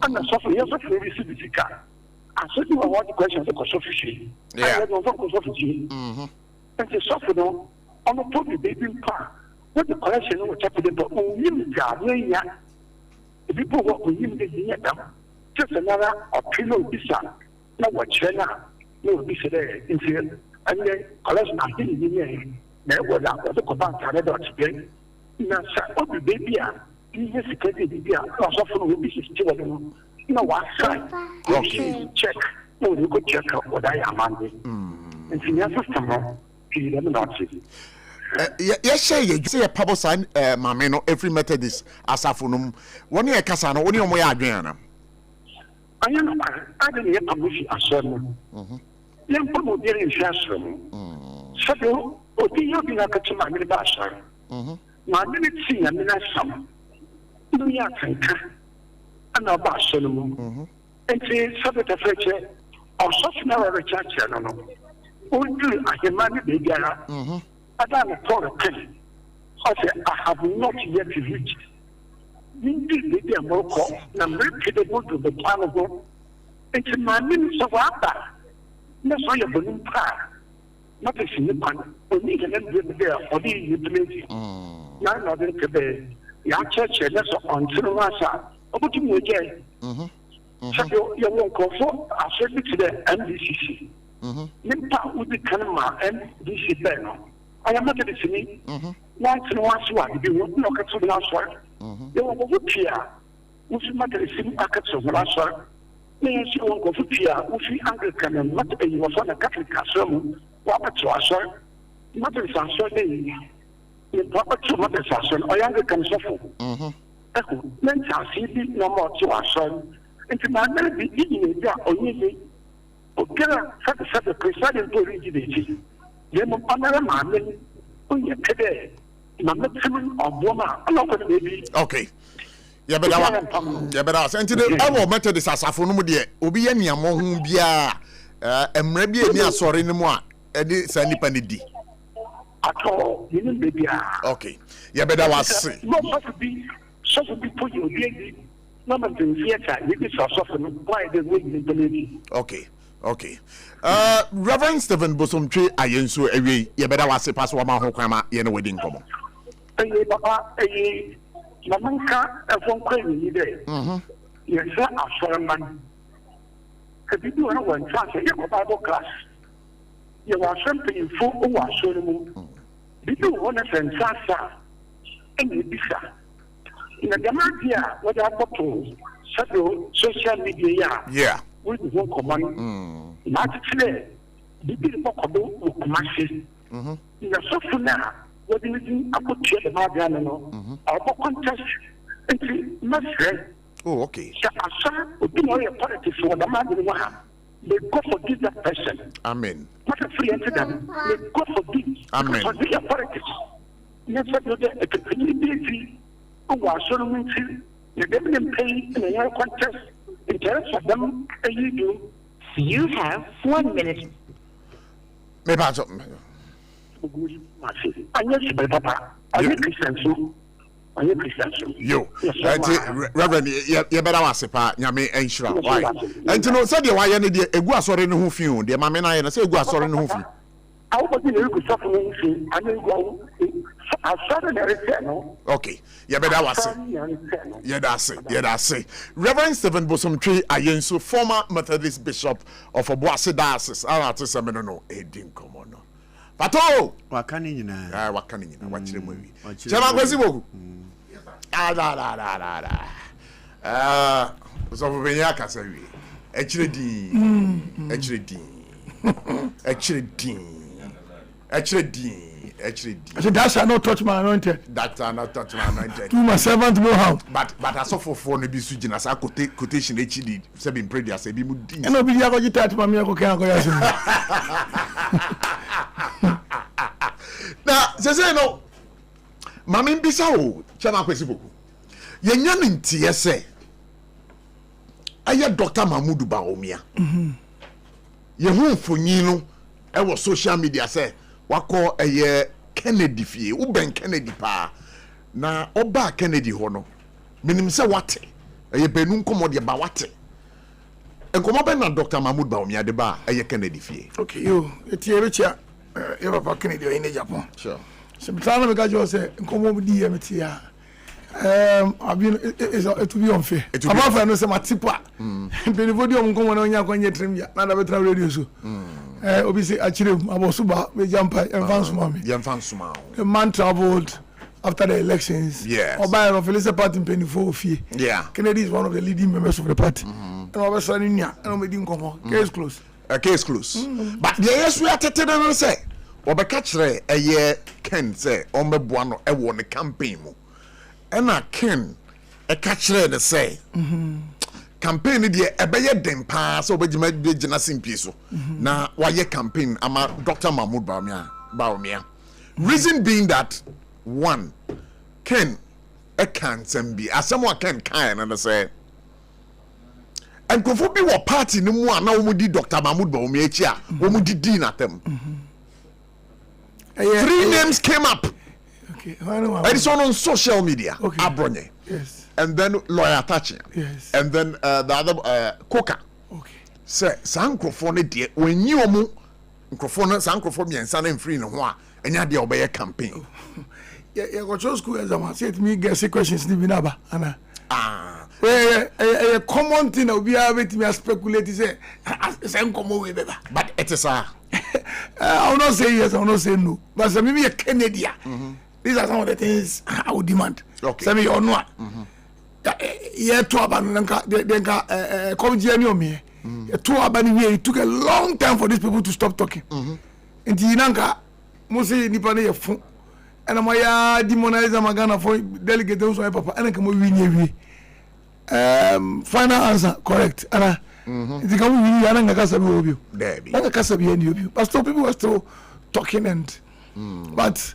S6: And the software, yes, of the car. I said you want the questions of Socio.
S8: Yeah.
S6: I don't know Socio. And the software on the public baby part. What the question of what happened, but the people work with him, they them. Just another opinion, this one. Now what China. No, this is and then collection I didn't mean never was a command today. Now, the baby, this is baby, often will be still. No, what side? Okay, check. No, you could check out what I am Monday. And senior system, he never not see.
S8: Yes, you say a pabo sign, Mameno, every Methodist, Asafunum. 1 year Casano, only on my Adriana.
S6: I didn't hear commission as well. Young people there in classroom. So, what do you think I got to my bashar? My minute see, I mean, some. No, ya think. And our bashar. And say, subject of fetcher, or such never a church, I don't know. Who do I can manage the gala? I don't call a penny. I said, I have not yet reached. Indeed, they are more called, and I'm very capable to the plan of God. It's in my minutes of water. That's why you're burning prayer. Not a single one. Only the end of the day, or the utility. Now, not in Quebec. Your church, that's on Sinawasa. About you again. So you won't go for a certain to the MDCC. Nimpa would be Kanama MDC Beno. I am not listening. Once in one swag, you won't knock at the last one. You will go here. Which matter is in packets of last one. Yes, you won't go for here. Which we Anglican and not a you on a Catholic castle. What to us, sir? Mother is answered. In proper to mother's answer, or Anglican suffer. Then shall see no more to our son. And to my man be eating it or easy. Okay, set the presiding to rigidity. Then another man, who you today.
S8: Okay. Yeah, but and today our method is asafo no de obi ye niamo hu bia emre bia ni asore ni mu a edi sa nipa ni di.
S6: Ato yin bia.
S8: Okay. Yeah, but was say.
S6: No so be put you dey. No man dey theater, you be so no why dey wait in the.
S8: Okay. Okay. Reverend Stephen Bosomtwe ayenso ewe ye beda wase pass wa ma ho kwan ma ye no wedding komo.
S6: Papa Mamanka a phone call you there. Yes, sir, a foreign man. If you do one chance, you have a Bible class. You are something full of our soul. Did you want to send Sasa and you bisa? In a Damadia, what I got to social media,
S8: yeah,
S6: with one command. Not today, the people of Kumashi. In the software. What do you think? I put the Mariano. I'll contest into Masre.
S8: Oh, okay.
S6: Asa, would be more politics for the man. May God forgive that person.
S8: Amen.
S6: Not a free incident. May God forgive.
S8: Amen.
S6: For the politics. Yes, I know that the community who are so limited, the government pay in a year contest in terms of them, and you do. You have 1 minute.
S8: Maybe
S6: Papa. Are you Christian? Are you Christian?
S8: Yo, Reverend, you better was pa nyame enshira. Why? And you know, said you why any de egu asore no hu fi o. De mame na ye na say egu asore no hu fi. Okay, you better was yeah, that's it. Reverend Stephen Bosomtwe ayenso, former Methodist Bishop of Obuasi Diocese. I want to say no, edin komo no. Pato
S13: wakani nyina
S8: wachire mwi chama kwesi boku so benya kasa wi echire din actually.
S5: I said, "Thou shalt not touch my anointed."
S8: That shall not touch my anointed.
S5: To my servant no harm.
S8: But as of for no be sujin as a quotation actually say been prayed as a be mudi.
S5: And obi ya go jita to mami ko kan ko ya sin.
S8: Na say no. Mami bisa o chama kwesi boku. Ye nya ne ntie se. Aya Dr. Mahmoud Baomia. Ye hu mfonyin no e wo social media say wako eye Kennedy fie u ben Kennedy pa na oba Kennedy ho no minim se wate eye benu nkomo de ba wate enkomo ben na Dr. Mahmoud Baomia de ba eye Kennedy fie.
S5: Okay, yo etie recha e papa Kennedy in Japan.
S8: Sure.
S5: So bitana me gajo say nkomo di ye metia. I've been it to be unfair. About for no say matipa. Benivodi nkomo na onya kwanye trim ya na da betra radio so. Obi say achire abosuba we jampa enfansuma me.
S8: Enfansuma.
S5: The man traveled after the elections.
S8: Yes.
S5: Oba of Felisa party penifo fie.
S8: Yeah.
S5: Kennedy is one of the leading members of the party. And Oba Saninya and Omedi nkomo. Case closed.
S8: Case closed. But the yes we atete no say Oba kachre eye Ken say omeboa no e wo ne campaign mu. Ena Ken e kachre ne say. Campaign de ebeye den pa so obejima de gina simpie so na waye campaign ama Dr. Mahmoud Baomia. Reason being that one Ken e can be asemo Ken kan and say and kofo bi wo party ni mu ana wo di Dr. Mahmoud Baomia echi a wo mu di na tem. 3 names came up.
S5: Okay.
S8: It's on social media.
S5: Okay.
S8: Abronye.
S5: Yes.
S8: And then lawyer Tachi.
S5: Yes.
S8: And then the other Coca.
S5: Okay.
S8: Say sankrofone de when you mu microphone sankrofone mi ensa na free no ho a enya de obey campaign.
S5: Yeah, go to school as I said me get questions ni binaba ana. A common thing that we are with me speculate say nkomo we beba.
S8: But it is
S5: I will not say yes, I will not say no. But some maybe a Canadian. These are some of the things I would demand.
S8: Okay.
S5: Some or not. Yeah, to abanka come journey me. To abani it took a long time for these people to stop talking. And Tinanka Musi Nipane fun. And amaya demonize Magana for delegate those papa and come win. Final answer correct. And it can win Yananga Kasabi Obio.
S8: Debbie.
S5: Kasabi and you. But still people were still talking and but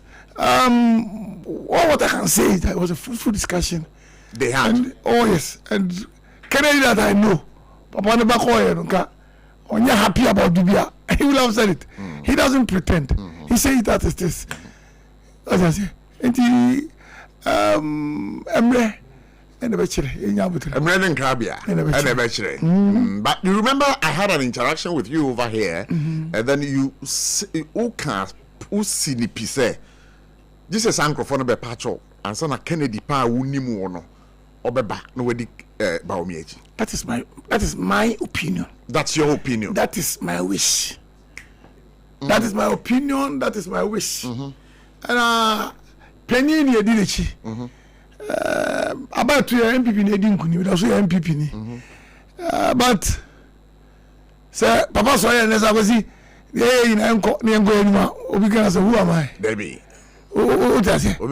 S5: what I can say is that it was a fruitful discussion.
S8: They had.
S5: And, oh yes, and Kennedy that I know, Papa Nebako, when you're happy about Dubia, he will have said it. He doesn't pretend. He says that is this. As I say, and he, Emre, and the Bechere,
S8: Emre and Krabia, and the Bechere. But you remember, I had an interaction with you over here, and then you see the piece. This is microphone be patcho and son Kennedy pa wunimu no obeba no wedi Baomia.
S5: That is my opinion.
S8: That's your opinion.
S5: That is my wish. That is my opinion, that is my wish. And penny ni edichi. About to your MPP ni edinkuni, that's your MPP ni. But sir Papa Soya nesa gozi ye ina enko ni engo enuma obi kana say who am I?
S8: Baby.
S5: Oh, that's it.
S8: Who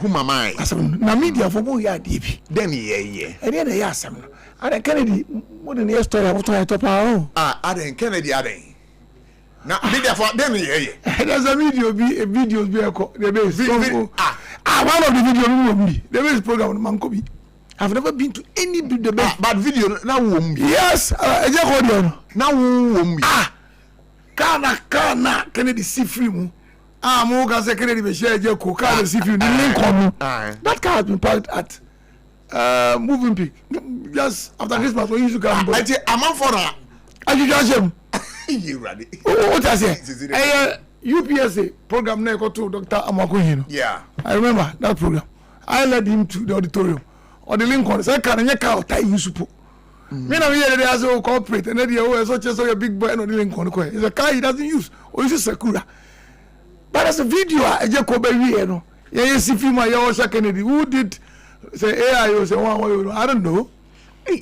S8: am I?
S5: Na media for boy ya DP.
S8: Then yeah.
S5: And then they ask him. And Kennedy, what in the story about to top our
S8: Aden Kennedy Aden. Now media for then yeah.
S5: There's a video be a video be the base. One of the video me. The base program Mankobi. I've never been to any debate.
S8: But video now
S5: yes, Agyeiwaa
S8: now
S5: Kana Kennedy see free. Mo can say Kennedy be share je ko car receive you Lincoln. That car has been parked at Moving Peak. Just after Christmas when you used to come.
S8: I say am for that.
S5: Agyeiwaa.
S8: You ready?
S5: What I say? UPSA program na go to Dr. Amakohino.
S8: Yeah.
S5: I remember that program. I led him to the auditorium. Or the Lincoln. Say can you car tie you support. Me na here they as a corporate and then the such as a big boy no the Lincoln. It's a car he doesn't use. Or is it Sakura? But as a video, I just go back here, no. Yeah, see, film my Kennedy. Who did say AI? Say one way? I don't know.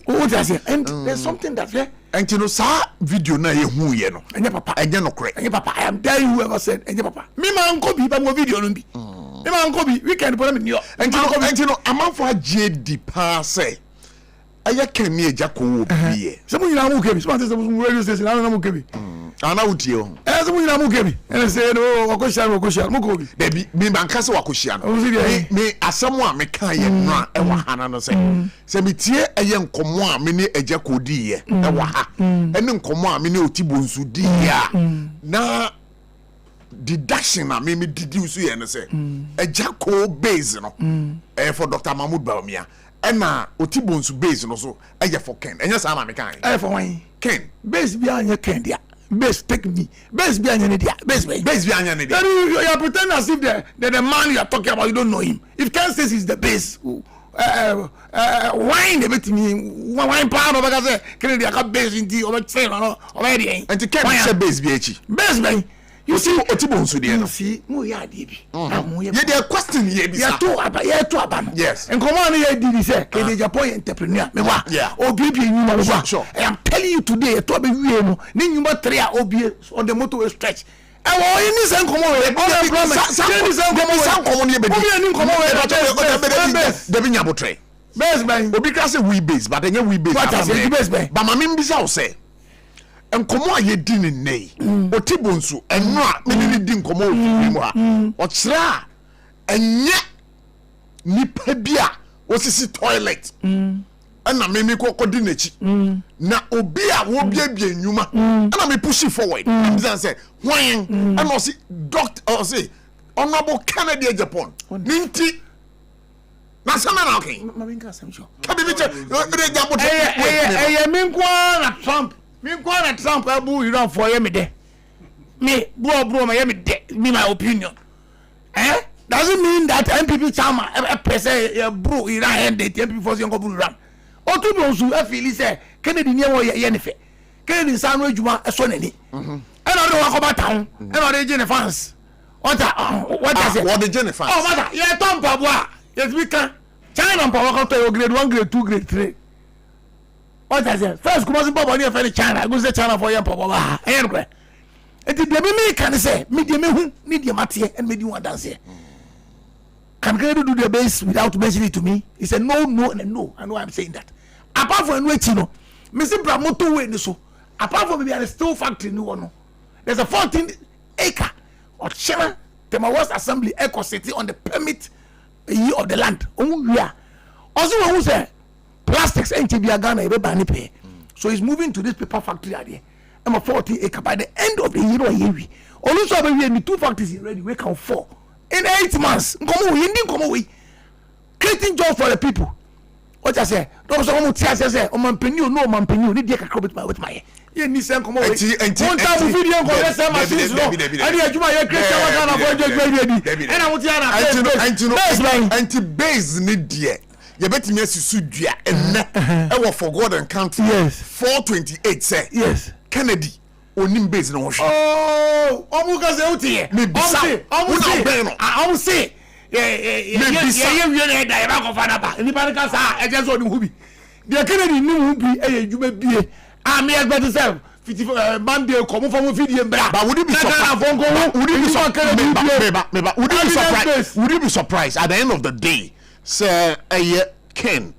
S5: What I say? And there's something that
S8: and you know, sir, video na ye hu ye no.
S5: Enye papa,
S8: enye no correct.
S5: Enye papa, I am telling you whoever said enye papa. Me ma unko bi ba mo video no bi. Me ma unko bi weekend put me new.
S8: And you know, amanfo JD pa say aya kan me eja ko wo bi.
S5: Some you na mo kebi. Some say some radio station na mo kebi.
S8: Ana wutie ho.
S5: Some you na mo kebi. And say no wakoshia mo ko bi.
S8: Debi me banka se wakoshia no. Me asemo a me kan ye no a e wa hana no say. Se me tie eye nkomo a me ne eja KODIE e wa ha. Ene nkomo a me ne otibonsu di ya. Na deduction na me deduce ye no say. Eja ko base no. For Dr. Mahmoud Bawumia. Ena otibonsu base no so eye for Ken. Enya sa na me kan.
S5: For wan
S8: Ken.
S5: Base bi anya Ken dia. Base take me. Base be anya dia. Base be
S8: anya dia.
S5: You are pretending as if the man you are talking about you don't know him. If Ken says he's the base, wine the bit me wine pound over because Kennedy I got base in the over train or already.
S8: And to Ken say base be echi.
S5: Base be. You see
S8: otibonsu there.
S5: You see mo ya dey bi.
S8: You dey question here bi sir.
S5: Ya to aba.
S8: Yes.
S5: And come on here did say Kennedy Japan entrepreneur. Me wa. Obi nyuma me wa. I am telling you today to be wie no. Ni nyuma 3 a obi on the motorway stretch. Ewo ini sen komo we. Ni sen komo
S8: ni be.
S5: Obi ni komo we.
S8: Dey be nyabotre.
S5: Base man.
S8: Obi ka say we base but enye we base.
S5: What I say base man.
S8: Ba mama mbisa o say nkomo a ye di ne nei otibonsu eno a me ni di nkomo ofiri mu a o kira enye nipa bia osisi toilet na me kokodi nachi na obi a wo bia nyuma na me push forward am say when and o see doctor o say honorable Kennedy Japan ninti na sama na okay
S5: mabinka samsho
S8: kabi bi che re jambo
S5: me nkwa na Trump me na Trump abu you don't for me there. Me bro my me there. Me my opinion. Doesn't mean that MPP chama person bro you don't end it MPP force you go bro ram. O to no so feel say Kennedy near wo ye ne fe. Kennedy san no adwuma so nani. E no do wa ko bataw. E no dey gene fans. What I say?
S8: What the gene fans?
S5: Oh mother, ye tom pa boa. Yes we can. China pa wa to grade 1 grade 2 grade 3. What I say? First, come on, Papa, near China. I go to China for your Papa. Anyway, it did me can say, medium, need your matia and made you want dance here. Can Kennedy do the base without mentioning it to me? He said, no, and no. I know I'm saying that. Apart from waiting, Mr. Bramoto way so. Apart from maybe a steel factory, no one. There's a 14-acre of China, the West Assembly Eco City on the permit of the land. Oh, yeah. Also, who said, plastics ain't be a Ghana, everybody pay. So he's moving to this paper factory idea. I'm a 40-acre by the end of the year. Also, we have 2 factories already. We can 4 in 8 months. Come away, creating jobs for the people. What I say? Don't say, oh, man, penny, no, man, penny, need to come with my. You need some come away. One time we video go let's say my sis no. And you my Christian Ghana for just baby. And I want to
S8: anti-base need there. You bet me susu dua enne e for God and country.
S5: Yes.
S8: 428 say.
S5: Yes.
S8: Kennedy onim base no hwe.
S5: Oh, omu ka say utie. Omu say. Yeah, we na da e ba ko fada ba. Ni ba ka sa e je so onim hu bi. De Kennedy nim hu bi e adwuma bie. Me expect say 50 Monday come from video bra.
S8: But would you be surprised? Would you be surprised at the end of the day? Say Ken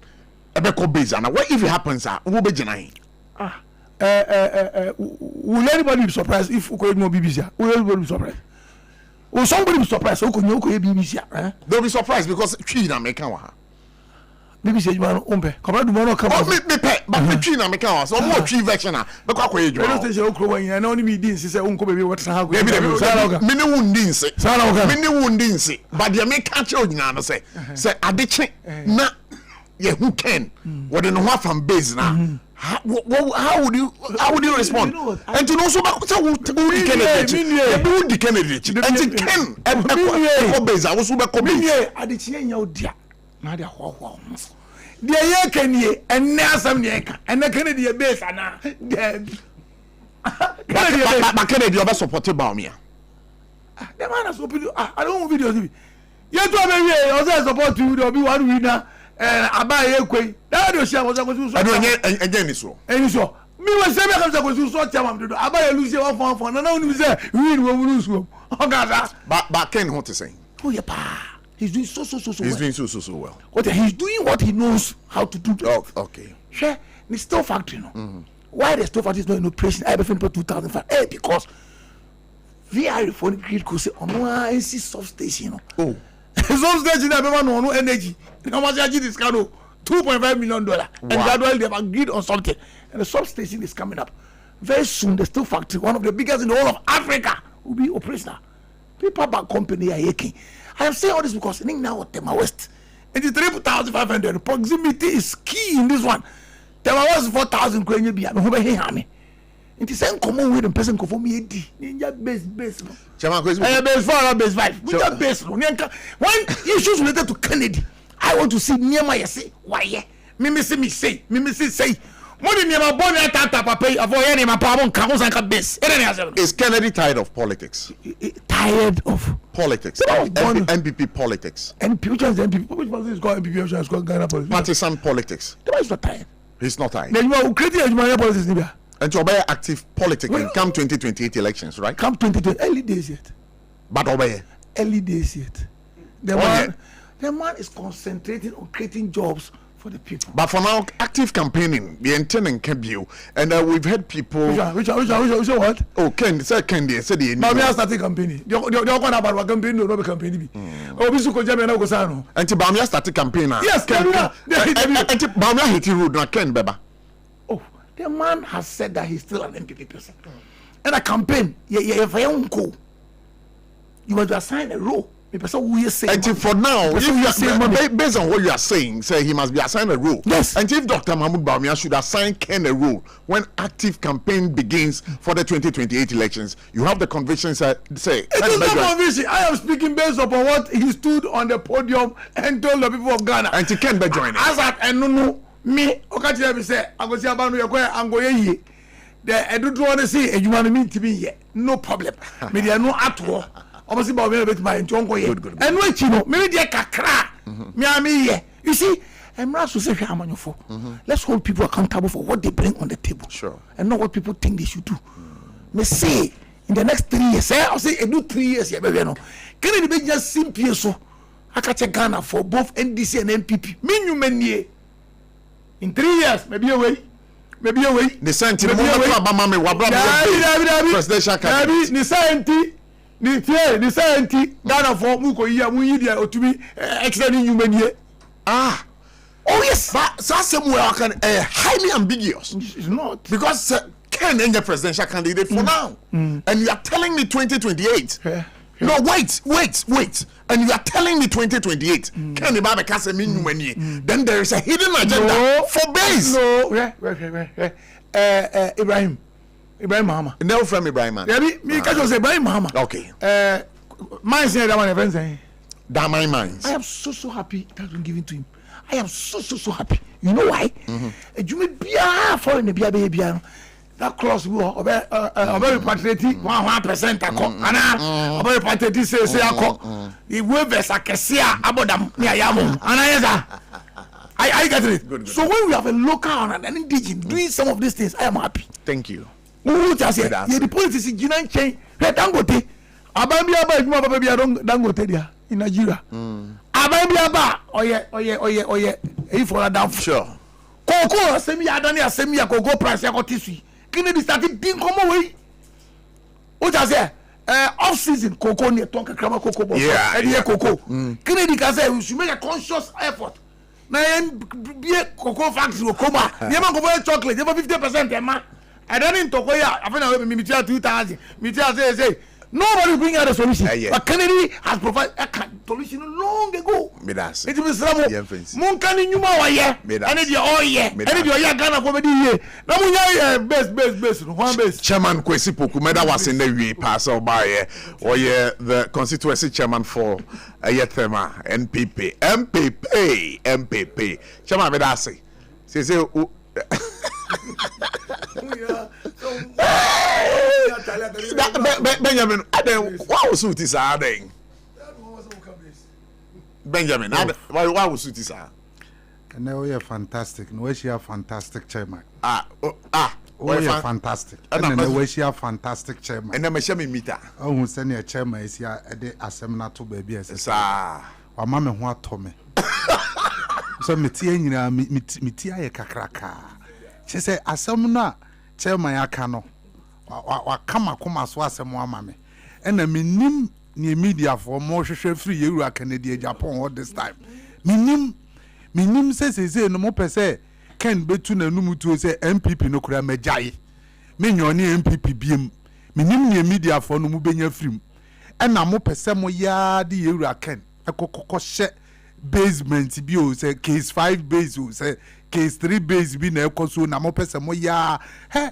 S8: ebeko base and what if it happens who be genai
S5: will anybody be surprised if uko no BBC? Will anybody be surprised? Will somebody be surprised uko BBC?
S8: They'll be surprised because tree na make wa
S5: BBC you want umpe come do no come
S8: me pay but the tree na make wa so more tree version na be kwa kwa ejo
S5: radio station okro wan na only me din say unko baby what ha go
S8: me ne wundin say me ne wundin say but the make catch onyina no say adeche na ye who can what in one from base na how would you respond and to know so back say who Kennedy and Ken e base I was so back base
S5: adeche nya odia na dia ho dia ye kanie enne asam ne ka enne Kennedy base ana
S8: Kennedy oba support ba me
S5: the man has support I don't want videos you to be we also support you do be one winner abaye kwe that do share was go so
S8: I don't again so
S5: me was say make am go so chairman do abaye lose one for na unu say we lose oga
S8: but Ken what to say
S5: oh yeah pa he's doing so
S8: he's
S5: well.
S8: doing so well
S5: What he's doing what he knows how to do.
S8: Okay
S5: sure the steel factory no why the steel factory is not in operation I been for 2005 because VR for grid could say on one NC substation no substation that no energy how much energy this kind of $2.5 million and gradually they have agreed on something and the substation is coming up very soon. The steel factory, one of the biggest in the whole of Africa, will be operational. People back company are aching. I am saying all this because now Tema West 83,500 proximity is key in this one. Tema West 4,000 kwenye biya me hobe hame it is in common with the person ko for me edi ninja base no
S8: chairman
S5: base 4 base 5 we just base no when issues related to Kennedy I want to see niema yesi why me say more than niema boni atata papa avoye niema pa bon kan san ka base
S8: is Kennedy tired of politics?
S5: Tired of
S8: politics? MPP politics?
S5: Which is MPP? Which one is called MPP? Which is called Ghana politics?
S8: Partisan politics?
S5: He's not tired.
S8: He's not tired.
S5: Then you are creating Agyeiwaa politics, Nibia.
S8: And to obey active politics will come 2028 elections, right?
S5: Come 2020, early days yet.
S8: But obey
S5: early days yet. The man is concentrating on creating jobs for the people.
S8: But for now, active campaigning, the intending can be, and we've had people.
S5: Which what?
S8: Oh, Ken said the.
S5: But we are starting campaigning. You're going about campaign, no campaign. Oh, we should go Jamaica go Sano.
S8: And to Bamia started campaigning.
S5: Yes, Ken.
S8: And to Bamia hit you rude, not Ken Beba.
S5: Oh, the man has said that he's still an MPP person. And a campaign, you must assign a role. And
S8: for now, based on what you are saying, say he must be assigned a role.
S5: Yes.
S8: And if Dr. Mahmoud Bawumia should assign Ken a role when active campaign begins for the 2028 elections, you have the conviction say. It
S5: is not conviction. I am speaking based upon what he stood on the podium and told the people of Ghana.
S8: And he can be joining.
S5: As at and no me, okay, say I go see about you and go ye. I don't want to say you want me to be here. No problem. Me there no Adwoa. Almost about me bit my good. And wait, you know, maybe they kakra. Me you see, I'm not so say for. Let's hold people accountable for what they bring on the table.
S8: Sure.
S5: And not what people think they should do. Me say in the next 3 years, I'll say I do 3 years, yeah, baby. No, can it be just simple so? I catch Ghana for both NDC and MPP. Mean in 3 years, maybe away.
S8: The sentiment presidential candidate.
S5: The scientist Ghana for Muko Yamuya or to be excellent human year.
S8: Oh yes, but somewhere can highly ambiguous.
S5: It's not
S8: because Ken is the presidential candidate for now, and you are telling me 2028. No, wait, and you are telling me 2028. Ken Ibaba Kase mean human year. Then there is a hidden agenda for base.
S5: No, Ibrahim Mahama.
S8: No from Ibrahim Mahama.
S5: Me because Ibrahim Mahama.
S8: Okay.
S5: Mines that one event saying.
S8: That my minds.
S5: I am so happy it has been given to him. I am so happy. You know why? You may be for in the BIA. That clause will very patriotic 100% and very patriotic say the waivers are Kessia Abodam near Yamu. And I get it. Good. So when we have a local and an indigenous doing some of these things, I am happy.
S8: Thank you.
S5: Who just said the politics in Jinan chain, Dangote, Abambia, my baby, Dangote there in Nigeria. Abambia, oh yeah, if for a damn
S8: sure.
S5: Cocoa, semi Adania, semi Cocoa price, I got this. Kennedy started being come away. What I say? Off season, cocoa near Tonka Krama Cocoa. Yeah, cocoa. Kennedy can say we should make a conscious effort. Now, be a cocoa factory will come out. You have to chocolate, you have 50%, man. I don't need to go here. I find me 2,000. Me say, nobody bring out a solution. But Kennedy has provided a solution long ago. It was Monkani Numa, yeah. I need your all year. I need your Ghana comedy year. Now, best, one best.
S8: Chairman Kwesi Pokumeda was in the way pass by, or yeah, the constituency chairman for Ayethema, MPP. Chairman Medasi. Say, Benjamin, what was suit is adding? Benjamin, why was suit is
S16: And now we are fantastic. No, we are fantastic chairman. We are fantastic. And then we are fantastic chairman.
S8: And then we share me meter.
S16: Oh, who send your chairman is here at the assembly to baby as a or mamma what Tommy. So me tia ye kakraka. She say asamna chairman akano. Wa kama so asem wa mame. And me nim ni media for more free Euro Canada Japan all this time. Minim say no mo pese ken betu na numu to say MPP no kura majai. Me nyoni MPP biem. Minim ni media for no mu benya free. And na mo pese mo ya di Euro ken. Ekokoko she basement bi o say case 5 base o say case 3 base bi na ekoso na mo pese mo ya he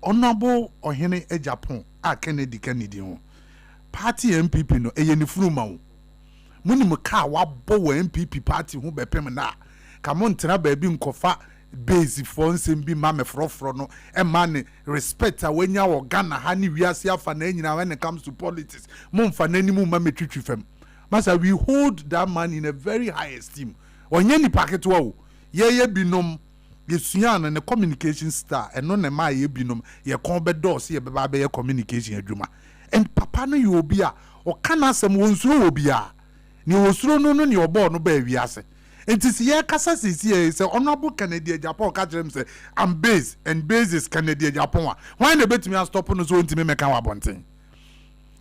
S16: honorable ohene e Japan a Kennedy ho. Party MPP no eye ni furuma wo. Muni muka wabo wa MPP party hu bepem na ka mo ntena ba bi nkofa base for nsem bi ma me frofro no e ma ne respect a wanya wo Ghana ha ni wiase afa na nyina when it comes to politics mo mfa nani mu ma metwitwi fam masa we hold that man in a very high esteem onye ni packet wo ye binom yesuan na communication star eno na ma ye binom ye kon be dos ye be ba be communication adwuma and papa no you obi a o kana asem wonsuro obi a ni osuro no ni obo no ba wiase enti ye kasa sisi say honorable Canadian Japan ka jerem say I'm base and base is Canadian Japan why na betimi stop no so ntimi meka wa bonten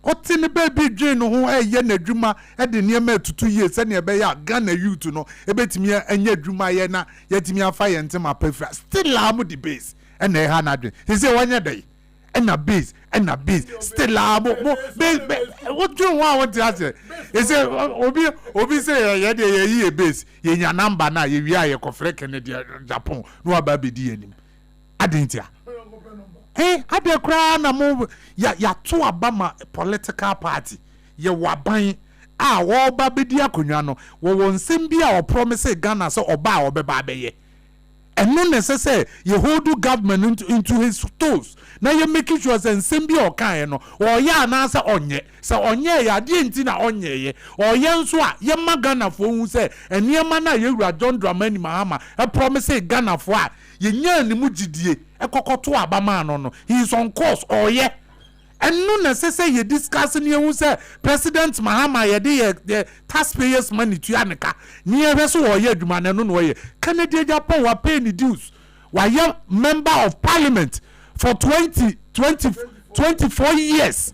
S16: otimi baby drain no ho ye na adwuma e de niam atutu ye se na be ya Ghana youth no e betimi anya adwuma ye na yetimi afa ye ntema pafra still am the base and e ha na dwen say wanya dey and a base still abo what do you want to say is say obi say ye dey ye base ye nya number na ye wi aye kofre Canada Japan no aba be di anim adentia ade kra na mo ya to abama political party ye waban a wo ba be di akonwa no wo nsem bi a o promise Ghana say oba obeba be ye and no necessary you hold government into his toes now you making sure say nsem bi o kan no o ya na say onye ya de nti na onye ye o ye nso a ye magana fo hu say eniema na ye wura John Dramani Mahama e promise Ghana fo a ye nya ni mu gidie e kokoto abama no he is on course o ye and no necessary you discussing you say President Mahama ye the taxpayers money to aneka near so o ye adwuma na no ye Canada Japan wa pay ni dues wa ye member of parliament for 24 years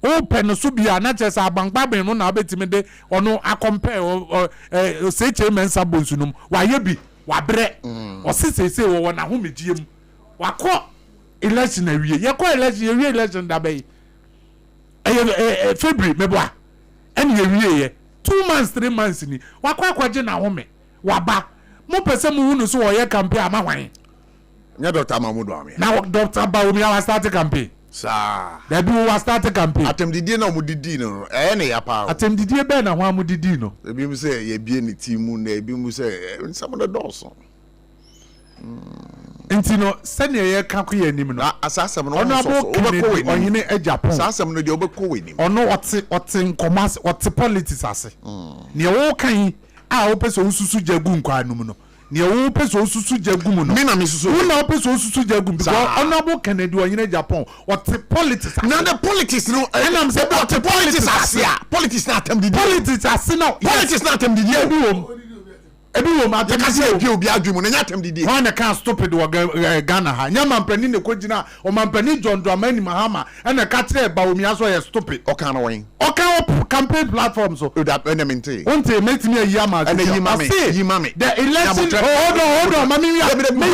S16: open so bia na chesa abangba ben no na betime de ono a compare say chairman sabonsunum wa ye bi wa bre o sese wo na ho mediem wa ko election awie ye ko election da be February meboa en ye wie 2 months 3 months ni wa ko akwaje na ho me wa ba mo pese mu hunu so wo ye campaign ama hwan
S8: nya Dr. Mahmoud Wami
S16: na Dr. Baomi wa start campaign
S8: sa
S16: da bi wa start campaign
S8: atem didi na mu didi no na ya pa
S16: atem didi be na hwan mu didi no
S8: ebi mu say ye bie ni team na ebi mu say some the doors
S16: Intino senior ye kanku ye nim no
S8: asasem no
S16: obekọ ohine e Japan
S8: asasem no de obekọ we nim
S16: ono ote nkomas ote politics ase ne wo kan a opese osusu jagu nkwa anum no ne wo opese osusu jagu mu no
S8: me na me susu
S16: wo na opese osusu jagu because honorable Kennedy ohine Japan ote politics
S8: na the politics no
S16: and am say ote politics ase
S8: politics na atem didi
S16: politics ase no
S8: politics na atem didi
S16: ebi wo ma
S8: te kasi ebi obi adwumu na nyatem didi
S16: wan na kan stupid wo Ghana ha nyama mpani ne kogina o mampani John Dramani Mahama na ka kire ba omi aso ye stupid
S8: o kan wen
S16: o kan campaign platform so
S8: that enemente
S16: unte metimi yama
S8: and yi mame
S16: the election hold on mami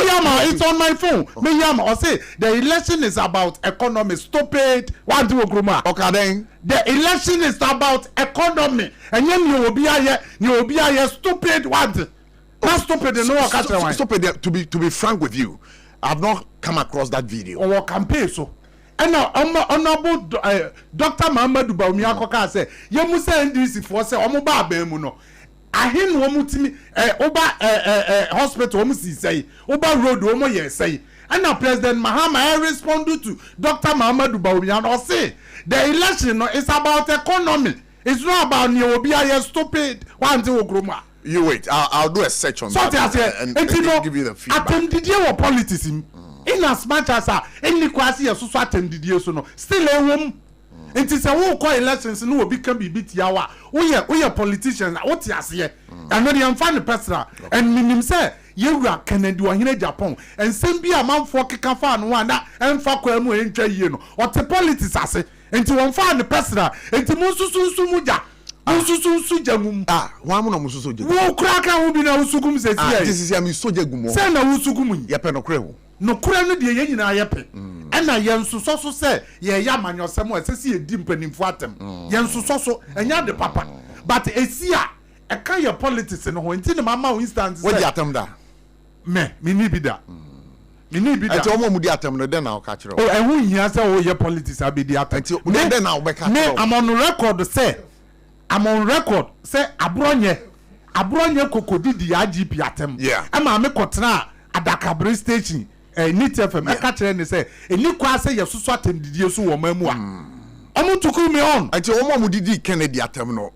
S16: yama it's on my phone me yama o say the election is about economy stupid want to groma
S8: o kan den
S16: the election is about economy and you obi aye stupid what not stupid no
S8: stupid to be frank with you I've not come across that video
S16: or campaign so and honorable Dr. Muhammadu Baomi akoka say ye mu say NDC for say omo ba ba mu no ahin wo mutimi oba hospital wo mu si say oba road wo mo ye say and President Mahama respond to Dr. Muhammadu Baomi and say the election no is about economy. It's not about ni obi aye stupid want to groma
S8: You wait. I'll do a search on that and give you the feedback.
S16: Attended your politics in as much as any quasi a social attended you so no still a woman. It is a whole call elections no will become bit yawa. We are politicians. What you say? And when you find the person and minim say you are Canada or in Japan and same be a man for Kikafan one and for Kwemu and you know what the politics I say and to find the person and to Musuja.
S8: Wamu mususuja.
S16: Wo kraka wo bi na usugum se tie.
S8: This is am soja gumo.
S16: Se na usugum
S8: ye pe no kre wo.
S16: No kre no de ye nyina ye pe. E na ye nsoso so se ye ya manyosem o se ye di mpanimfo atem. Ye nsoso so enya de papa. But esi a e kan ye politics no ho nti ne mama wo instance se.
S8: Wo di atem da.
S16: Me ni bi da. Me ni bi da.
S8: Ati omo mu di atem no den na o ka kire.
S16: O e hu hia se wo ye politics abedi atem.
S8: Ati den na o be ka kire.
S16: Me am on record say I'm on record say abronye kokodi di IGP atem.
S8: Yeah.
S16: Ama me kotena Adakabre station NIT FM e ka kire ne say eni kwa say yesusu atem didie so wo mamu a. Omo tuku me on.
S8: Ati omo mu didi Kennedy atem no.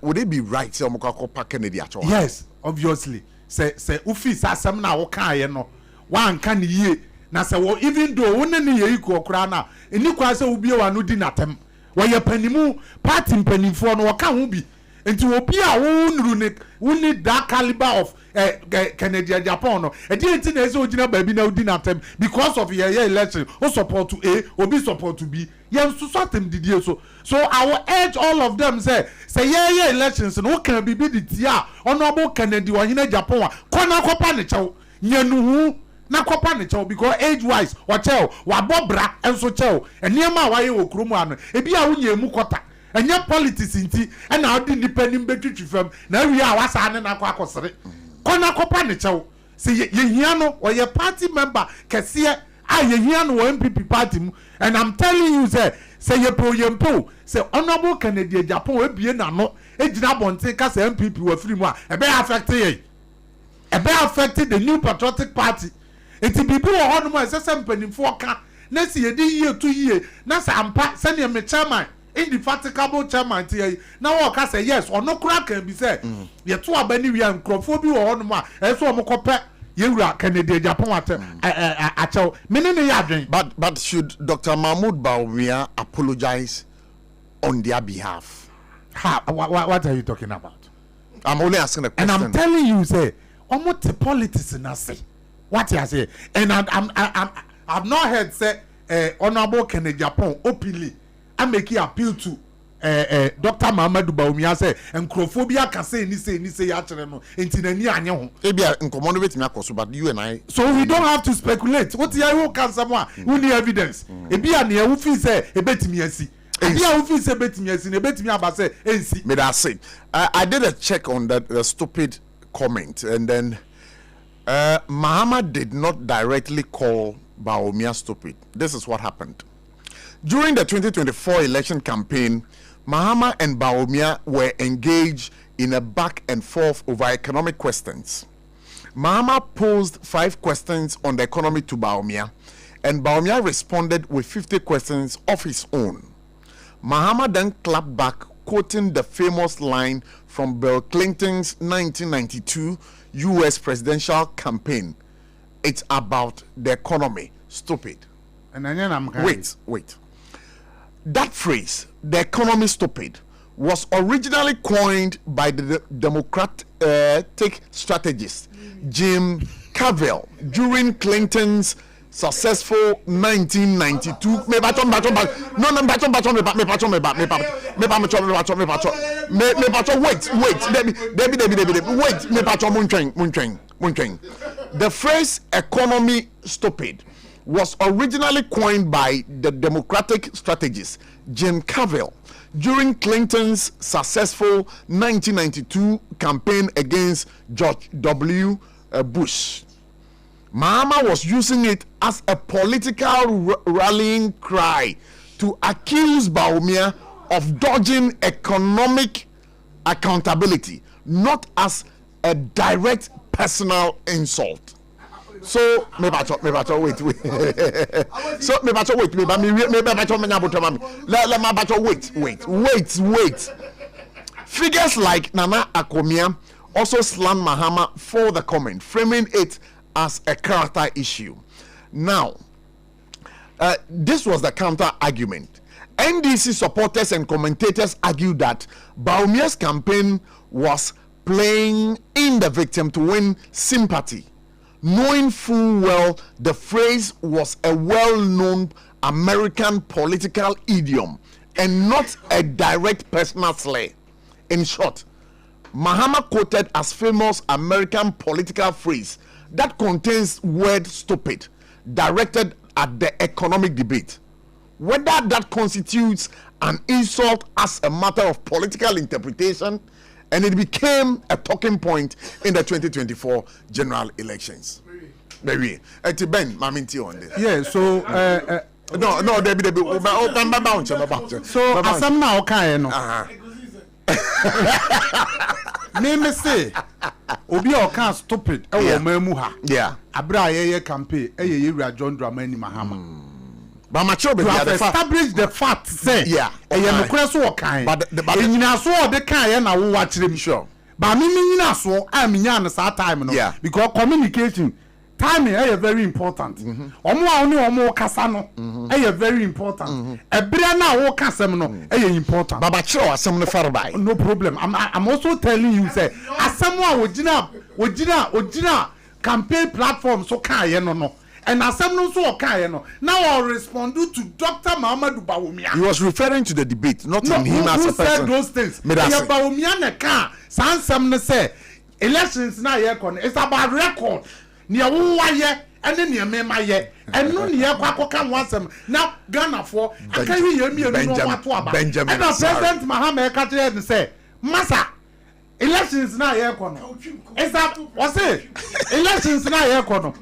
S8: Would it be right say omo kwa Kennedy acho?
S16: Yes, obviously. Say office asem na wo kan ye no. Wan kan ye na say wo even though won ne ye iko kura na eni kwa say obi e wa no di natem. Why panimu party panifo no waka ho bi enti obi a wo need that caliber of Canada Japan no e dey enti na ese ogina baabi na odi na tem because of your election o support to A obi support to B yen so tem didie so I will urge all of them say your elections no can be the tia honorable Canada wa hina Japan wa kona kopa ne chew nyanu na kopa ne chew because age wise wa chew wa bobra enso chew eniema wa ye wo kromu ano e bia wo nyemu kota enya politics nti e na odi nipa nim betwitwi fam na wi a wasa ne na akosere kona kopa ne chew se ye hia no o ye party member kese a ye hia no MPP party mu and I'm telling you say ye pro yempo say honorable Canada Japan we bie na no e gina bonte ka say MPP wa free mu a e be affected the new patriotic party. Iti bibi wo hono mo esese mpanimfo ka na si yedi yie to yie na sa ampa se ne me chairman indefatigable chairman tie na wo ka say yes ono kura kan bi say ye to abani wi ankrofo bi wo hono mo a eso mo kope ye wura Canada Japan achew menene ya adwen.
S8: But should Dr. Mahmoud Bawumia apologize on their behalf?
S16: What are you talking about?
S8: I'm only asking a question.
S16: And I'm telling you say almost the politics na say what you say, and I've not heard say honorable Canada Japan openly I make an appeal to Dr. Mahmoud Bawumia say encrophobia can say ni say ya chere no enti na ni anye ho
S8: e bia nkomo no betimi akoso but you and I
S16: so we don't have to speculate what you who can someone who need evidence e bia na e feel say e betimi asi e bia who feel say betimi asi na betimi aba say ensi
S8: me that say I did a check on that stupid comment and then Mahama did not directly call Bawumia stupid. This is what happened. During the 2024 election campaign, Mahama and Bawumia were engaged in a back and forth over economic questions. Mahama posed 5 questions on the economy to Bawumia, and Bawumia responded with 50 questions of his own. Mahama then clapped back, quoting the famous line from Bill Clinton's 1992 U.S. presidential campaign, "It's about the economy, stupid."
S16: And then
S8: wait. That phrase, "the economy stupid," was originally coined by the Democratic strategist Jim Carville during Clinton's successful 1992 wait the phrase "economy stupid" was originally coined by the Democratic strategist Jim Carville during Clinton's successful 1992 campaign against George W. Bush. Mahama was using it as a political rallying cry to accuse Bawumia of dodging economic accountability, not as a direct personal insult. So wait. Figures like Nana Akomia also slammed Mahama for the comment, framing it as a character issue. Now, this was the counter argument. NDC supporters and commentators argued that Bawumia's campaign was playing in the victim to win sympathy, knowing full well the phrase was a well-known American political idiom and not a direct personal slay. In short, Mahama quoted as famous American political phrase that contains word stupid directed at the economic debate. Whether that constitutes an insult as a matter of political interpretation, and it became a talking point in the 2024 general elections. Maybe. Ben, Maminti on this.
S16: Yeah, so
S8: no, Debbie,
S16: so as I'm now okay, no. Me say obi o kan stupid e wo mamu ha.
S8: Yeah.
S16: Abra ye campaign e ye Yewura John Dramani Mahama.
S8: But mature be
S16: establish the fact say
S8: yeah.
S16: E ye nokure so o kan.
S8: But
S16: nyina so o de kan ye na wo wa kire mi sure. But me nyina so a me nya na sa time no because communication timing is very important. Omo a oni omo kasa no is very important. Ebria na wo kasem no is important.
S8: Baba chiro asem no far by.
S16: No problem. I'm also telling you say asem a ogina campaign platform so kan ye no. And asem no so kan ye no. Now I'll respond to Dr. Muhammadu Bawumia.
S8: He was referring to the debate, not in him as a person.
S16: Who said those things? Bawumia ne kan sansem no say elections na ye kon. It's about record. Nia wo ye ene nia mema ye eno nia kwakoka wansem na Ghana for akawi ye mienu no wato aba and President Mahama Ekate say massa elections na ye kono is that was it elections na ye kono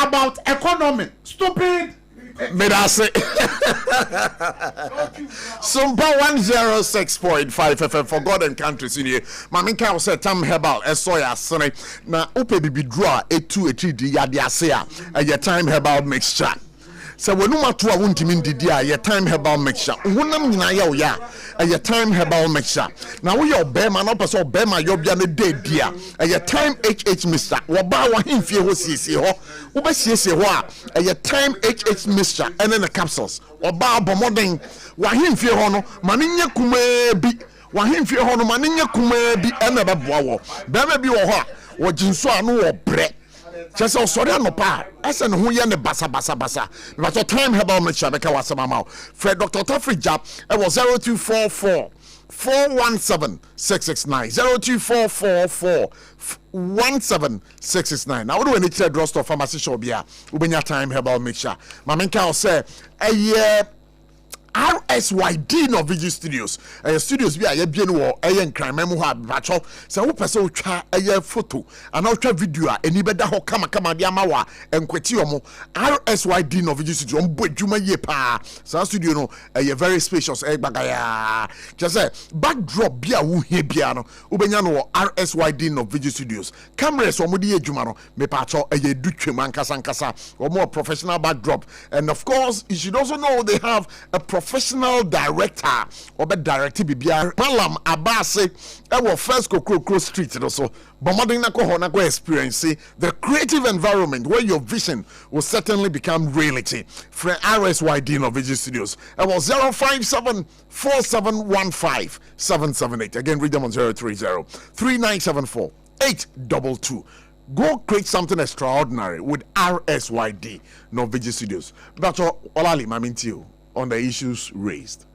S16: about economy stupid
S8: Medase Sompa 106.5 FM for God and countries in here. Maminka was a tam herbal esoya sene na ope bibi draw etu etidi yade ase a your time herbal mixture. So when you want to a wuntimin didia your time herbal mixture. Wunam nyina ya your time herbal mixture. Now we your bema no person bema yobia ne day dia your time HH mixture. Woba wa himfie ho siesie ho. Wo ba siesie ho a your time HH mixture and then the capsules. Woba bomodin wa himfie ho no maninya kuma bi. Wa himfie ho no maninya kuma bi e na beboa wo. Bema bi wo ho a wo jinso anu wo bre. Just so sorry no pa esen ho ye ne basa but time herbal mixture be ka wasema ma Fred Dr. Tafrija e was 0244 417 669 02444 17669. Now, what do we need to draw stuff pharmacy shop here? Ubenya time herbal mixture. Mamenka say RSYD no Video Studios. Studios be a bien wo crime memo ha bacho. Se wo pese wo twa photo and wo twa video a eni beda ho kama dia mawa enkweti omo. RSYD no Video Studio mbo adwuma ye pa. Sa studio no very spacious bagaya. Just say backdrop bia wo hie bia no ubenya no RSYD no Video Studios. Cameras omo di adwuma no me pa cho du twem ankasa omo professional backdrop, and of course you should also know they have a professional director or be director bibia Malam Abase ewo first Kokro Street also bombarding na ko na go experience the creative environment where your vision will certainly become reality. For RSYD no Video Studios ewo 0574715 again read them on 030-3974-822. Go create something extraordinary with RSYD no Video Studios. Dr. Olali Mamintiu on the issues raised.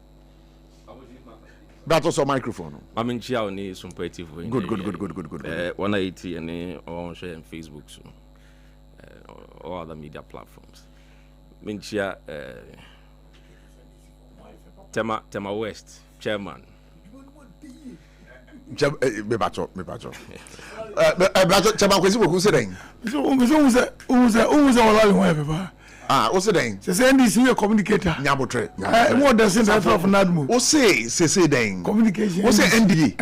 S8: That was a microphone.
S19: Mamintia only some pretty
S8: good.
S19: 180 and on share on Facebook so all other media platforms. Minchia Tema West chairman.
S8: Me bacho. Chairman kwesi wo say den. What's the name?
S5: Se NDC a communicator.
S8: Nyabotre.
S5: More than since I of Nadmo.
S8: O say den.
S5: Communication.
S8: O say NDE.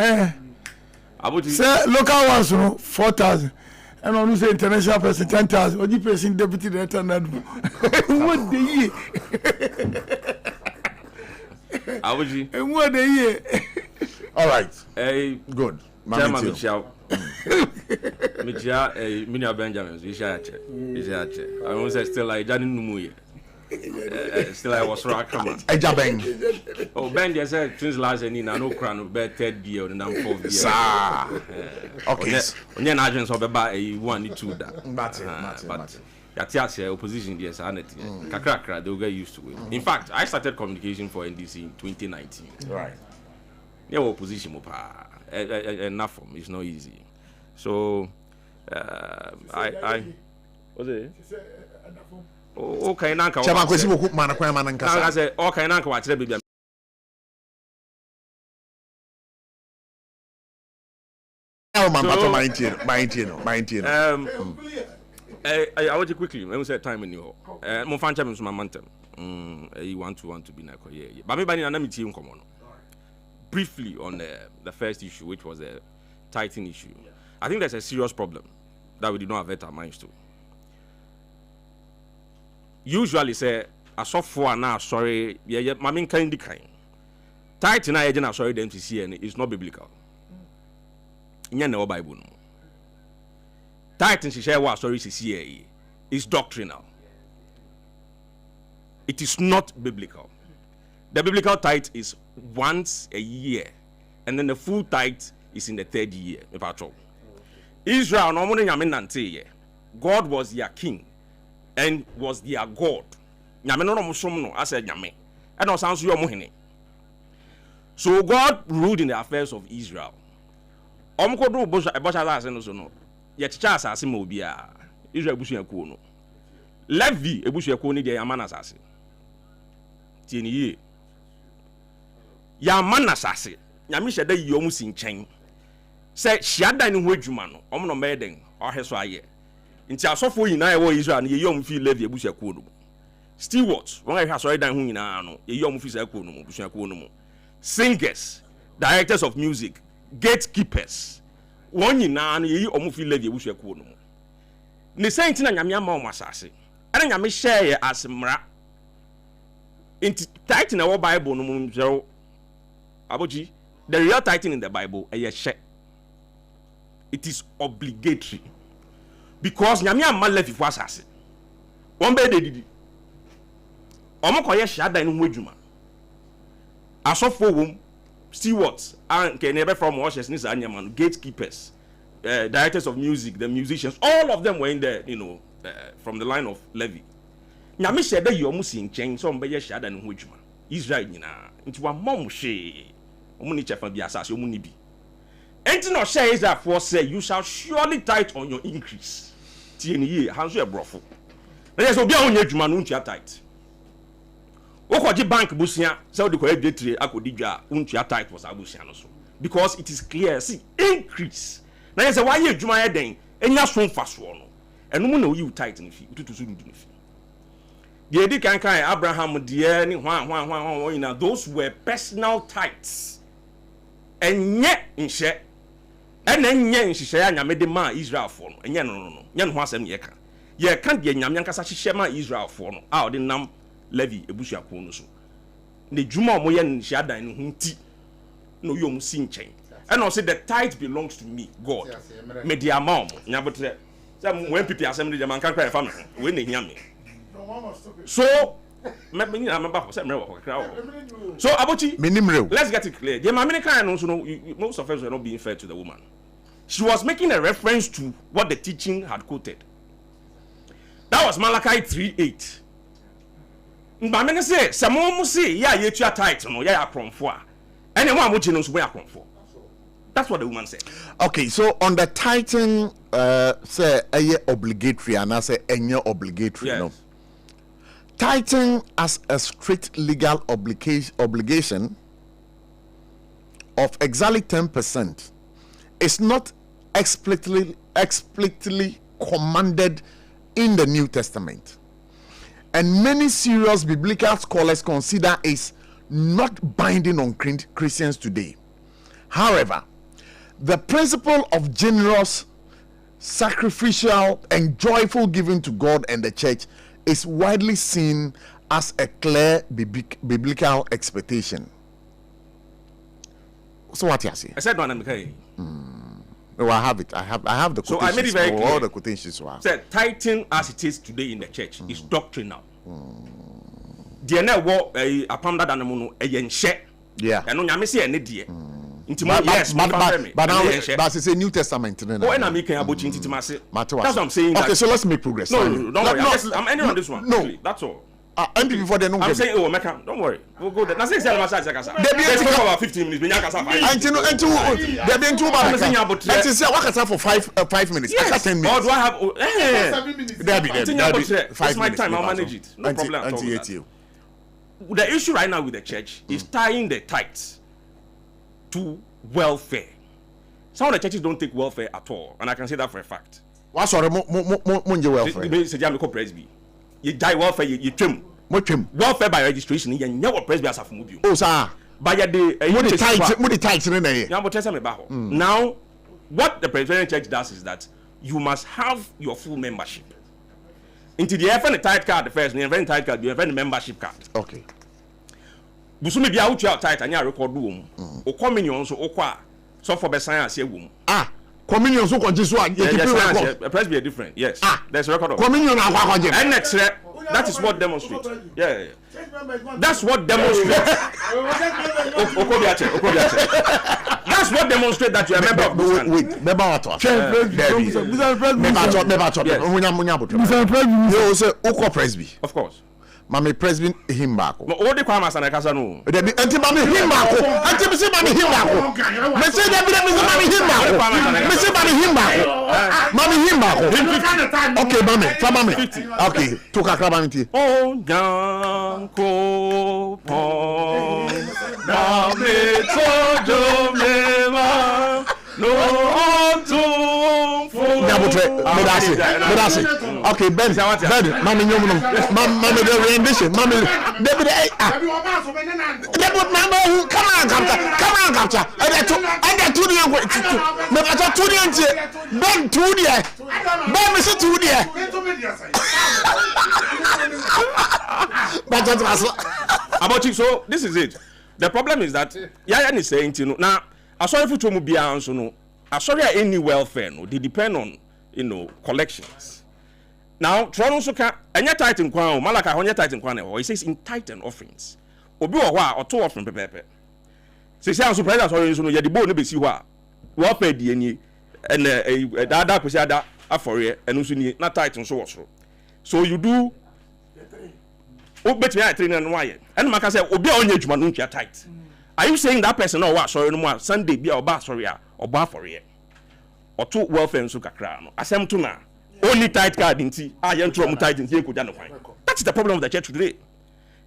S5: Say local ones no 4,000. And on say international person 10,000. Oji person deputy director Nadmo. What the year?
S19: Abuji.
S5: What the year?
S8: All right.
S19: Hey,
S8: good.
S19: Chairman Michelle. Michia, Minia Benjamin, Ishache. I was still like Johnny Numuye. Still, I was rock.
S8: Ejabeng.
S19: Oh, Ben, you said twins last and in no crown of bed 3rd year and I'm 4th year.
S8: Okay.
S19: On your agents of about a 1 2 that. But that's opposition, yes, sanity. Kakrakra, they'll get used to it. In fact, I started communication for NDC in 2019.
S8: Right.
S19: Yeah, opposition, enough for me. It's not easy. So, I was it? Okay, nanka.
S8: Chama kwesi boku mana kwa mana nkasa.
S19: I say okay, nanka wa kire bibia.
S8: Oh, man, pato my
S19: I want to quickly. Let me say time in you. Mo fan chama so mantem. You want to be na ko yeah. But me bani na me tie nkomo no. Briefly on the first issue, which was the Titan issue. I think there's a serious problem that we did not avert our minds to. Usually say a software now sorry mamin kind Titan na agent sorry them to see is not biblical. Nya na Bible no. Titan she share what sorry see is doctrinal. It is not biblical. The biblical tithe is once a year, and then the full tithe is in the 3rd year. Israel no more nyame nante. God was their king and was their God. Nyame no mo som no as nyame. And also answer your mohene. So God ruled in the affairs of Israel. Omko do bosha asase no so no. Ye chicha asase ma obia. Israel busu yakuo no. Levi ebusu yakuo ni de yamana asase. Tieni ye. Yamana asase. Nyame hyeda yi omu si nkyɛn. Sɛ hyiada ne ho adwuma no, ɔmo no mɛden, ɔhɛ so ayɛ. Nti asɔfo nyinaa ɛwɔ Israel no, ye yom fi Levi ebusuakuo no mu. Stewards, wɔn a ɛhwɛ asɔre dan ho nyinaa no, ye yom fi sakuo no mu, busuakuo no mu. Singers, directors of music, gatekeepers, wɔn nyinaa no ye ɔmo fi Levi ebusuakuo no mu. Ne sɛ nti na Nyame ama ɔmo asase. Ɛna Nyame hyɛ yɛ asmra. Nti title na ɛwɔ Bible no mu nkyerɛw. Aboji, the real title in the Bible ɛyɛ it is obligatory because Nyame amma Levi fo asase. Wɔn bɛ de didi. Ɔmo kɔyɛ hyada ne ho adwuma. Asɔfo wom, stewards, and ke ne be from ushers ni sa nyama no, gatekeepers, directors of music, the musicians, all of them were in there, from the line of Levi. Nyame hyada yi ɔmo si nkyɛn so ɔmo bɛ yɛ hyada ne ho adwuma. Israel nyinaa. Nti wa mom hwe. Ɔmo ni chefa bi asase ɔmo ni bi. Enti no share Israel for say you shall surely tithe on your increase. Tie ni ye hanso e brofo. Na yes obi a onye adwuma no ntua tithe. Okoji bank busia say odi ko adwetire akodi dwa untua tithe for sabusia no so. Because it is clear see increase. Na yes why ye adwuma ye den enya so mfaso no. Eno mu na oyi tithe no fi ututu so dudu no fi. The edi kan Abraham de ni hwan those were personal tithes. Enye nhye ena enye nhye ya nyame de ma Israel for no enye no nya no asem ye ka ye ka de nyame nkasa hye ma Israel for no a ode nam Levi ebusuako no so ne dwuma o mo ye nhye adan no hunti no yom si nchen and also the tithe belongs to me God me the amount nya botre say when people asem de man kan cry fa me we na hia me so so Abochi, let's get it clear. The Mamini kind also know most of us were not being fair to the woman. She was making a reference to what the teaching had quoted. That was Malachi 3:8. Mamini say, "Samomu say, yeah, you are tight, no, yeah, from four. Anyone watching us we are from four." That's what the woman said.
S8: Okay, so on the Titan, say obligatory, and I say obligatory,
S19: yes.
S8: No. Tithing as a strict legal obligation of exactly 10% is not explicitly commanded in the New Testament, and many serious biblical scholars consider it not binding on Christians today. However, the principle of generous, sacrificial, and joyful giving to God and the church is widely seen as a clear biblical expectation. So what you say?
S19: I said one am
S8: No, I have it. I have the quotations.
S19: So I made it very clear.
S8: All the quotations.
S19: Said tithing as it is today in the church is doctrinal. The na wo apam dada no no eyenhye. Yeah. And no nyame say ene die. Intima yes, but
S8: it's a New Testament.
S19: Oh, and I'm making about intima say. That's what I'm saying.
S8: Okay, so let's make progress.
S19: No, don't worry. I'm ending on this one.
S8: No,
S19: that's all.
S8: And before they know.
S19: I'm saying, oh, Mecca, don't worry. We'll go there. Now, say, let's talk about 15 minutes.
S8: They're being too bad. And to say, what can for 5 minutes?
S19: Yes.
S8: I got 10 minutes.
S19: Or do I have
S8: 7 minutes? There be 5 minutes.
S19: It's my time. I'll manage it. No problem at all. The issue right now with the church is tying the tithes to welfare. Some of the churches don't take welfare at all, and I can say that for a fact.
S8: What's our
S19: welfare? You die welfare, you trim. Welfare by registration, you never press as a movie.
S8: Oh, sir.
S19: By the
S8: tithes in there.
S19: Now, what the Presbyterian Church does is that you must have your full membership. Into the FN tithe card first, the FN tithe card, you have a membership card.
S8: Okay.
S19: Busumi be out your tithe and you record room. O communion so okwa so for be science room.
S8: Ah. Communion so konjiswa
S19: Presbyterian different. Yes. There's a record of
S8: communion
S19: and next that is what demonstrates. Yeah. That's what demonstrates. That's what demonstrates that you are a member of this country.
S8: Wait, member what? Presby.
S19: Of course.
S8: Mami Presby himbako.
S19: No, all the kwamas and akasa no.
S8: Anti mami himbako. Anti misi mami himbako. Misi mami himbako. Misi mami himbako. Mami himbako. Okay, mami. Fa mami. Okay, to kakra mami ti.
S19: Oh, janko po. Mami tojo mema. No to
S8: Medasi. Okay, Ben, mami nyom mami the rendition, mami David come on, capture. And that 2 years. Me ata 2 years. Ben 2 years. Ben me say 2 years.
S19: About you, so this is it. The problem is that Yaya is saying to you now. Asori for mu bia nso no asori any welfare no they depend on collections. Now Toronto so ka enya tithe nkwan o malaka honya tithe nkwan e he says in tithe and offerings obi wo ho a oto offering pepepe se se anso president asori nso no ye de bo no be si ho a welfare die ni ene dada kwesi ada afori eno nso ni na tithe nso wo so you do o betimi a train no aye eno maka say obi a onya adwuma no ntwa tithe. Are you saying that person or what? Sorry, no more Sunday be or bar sorry or bar for ye or two welfare and sukakra no asem to na only tight card in tea. I am trying to tight in here. That's the problem of the church today.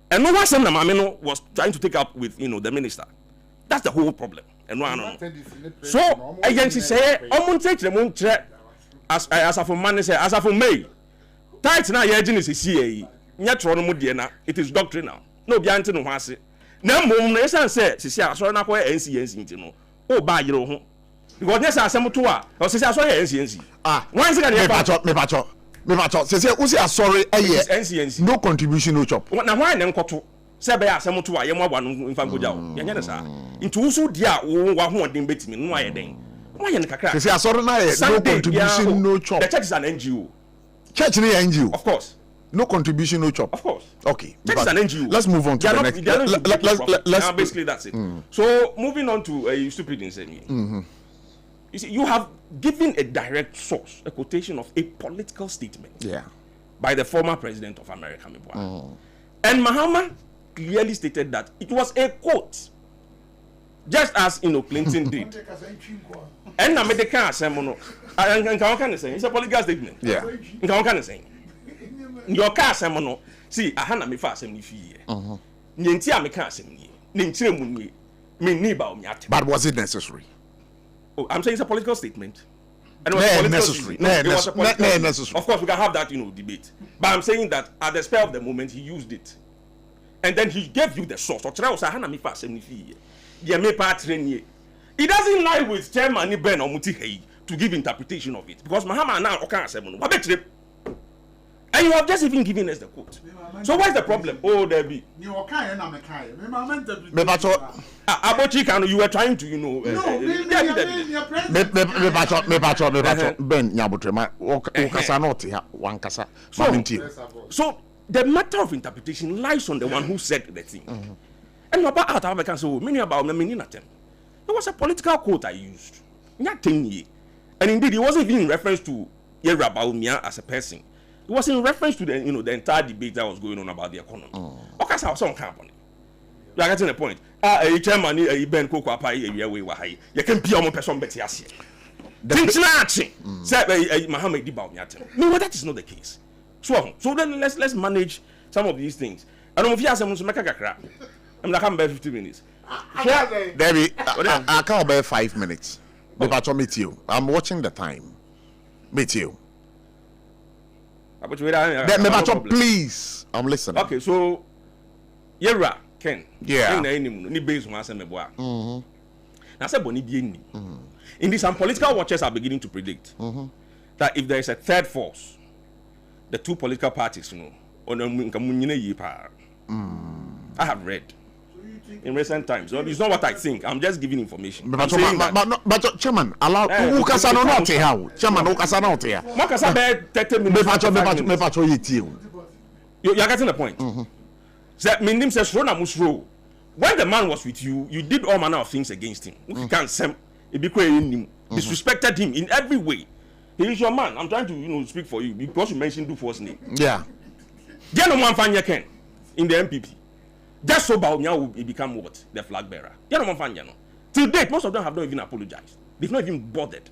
S19: And no one said Mamino was trying to take up with the minister. That's the whole problem. And no. So agency say take the moon as a for money say as a for May. Tight now your is a CAE. It is doctrinal. No be anti no hase. Na mom na esan say sisi asoro na ko NCNC nti no o ba yire ho because nesa asem to a o sisi asoro NCNC wan se ka dey
S8: me pacho sisi usi asoro
S19: NCNC
S8: no contribution no chop
S19: na wan na nkoto se be asem to a ye mo aba no mfa ngoja o ye nye sa nti usu di a wo wa ho odin betimi no aye den wan ye ne kakra
S8: sisi asoro na no contribution no chop
S19: the church is an NGO
S8: church ni NGO
S19: of course.
S8: No contribution, no chop.
S19: Of course.
S8: Okay.
S19: Church is an NGO.
S8: Let's move on to the next.
S19: Let's basically that's it. So moving on to stupid insanity. You see, you have given a direct source, a quotation of a political statement. By the former president of America, and Mahama clearly stated that it was a quote, just as Clinton did. And America Assembly, it's a political statement.
S8: Yeah.
S19: Your car semono see ahana me fa asem ni fie nti a me ka asem ni nchire mu ni me ni ba o mi ate.
S8: But was it necessary?
S19: Oh, I'm saying it's a political statement.
S8: And it was necessary.
S19: Necessary. Of course we can have that debate. But I'm saying that at the spur of the moment he used it. And then he gave you the source. Or try ahana me fa asem ni fie. Dia me pa trenie. It doesn't lie with chairman ni Ben Omuti Hey to give interpretation of it because Mahama now o ka asem no. Wa be kire. And you have just even given us the quote. So what's the problem? Oh, there be.
S8: Me bacho.
S19: Abochi you were trying to,
S8: me bacho. Ben nyabotrema. Okasa not ya wankasa.
S19: So the matter of interpretation lies on the one who said the thing. And about out I can say many about me meaning at them. It was a political quote I used. Nothing. And indeed, it wasn't even in reference to Yerabawumia as a person. It was in reference to the the entire debate that was going on about the economy. Okay, so some company. You are getting the point. A chairman, a Ben Koko Apai, Agyeiwaa. You can be a person better. Think say Muhammad Dibawumia. No, that is not the case. So then let's manage some of these things. I don't know if you have some to make a crap. I'm like, I'm about 50 minutes.
S8: Debbie, I can't bear 5 minutes. Meet you. I'm watching the time. Meet you. Please. I'm listening.
S19: Okay, so Yera Ken.
S8: Yeah.
S19: Ni base one say meboa. Now say boni bi ni. Indeed, some political watchers are beginning to predict that if there is a third force, the two political parties, I have read in recent times. So it's not what I think. I'm just giving information.
S8: But Chairman, allow Ukasa not here. Chairman, Ukasa not here.
S19: Makasa be 30 minutes. You are getting the point. That means says Rona Musro. When the man was with you, you did all manner of things against him. You can't disrespected him in every way. He is your man. I'm trying to speak for you because you mentioned the first name.
S8: Yeah.
S19: There no one fan Ken in the MPP. Just so Bawumia will become what? The flag bearer. There no one fan no. Till date, most of them have not even apologized. They've not even bothered.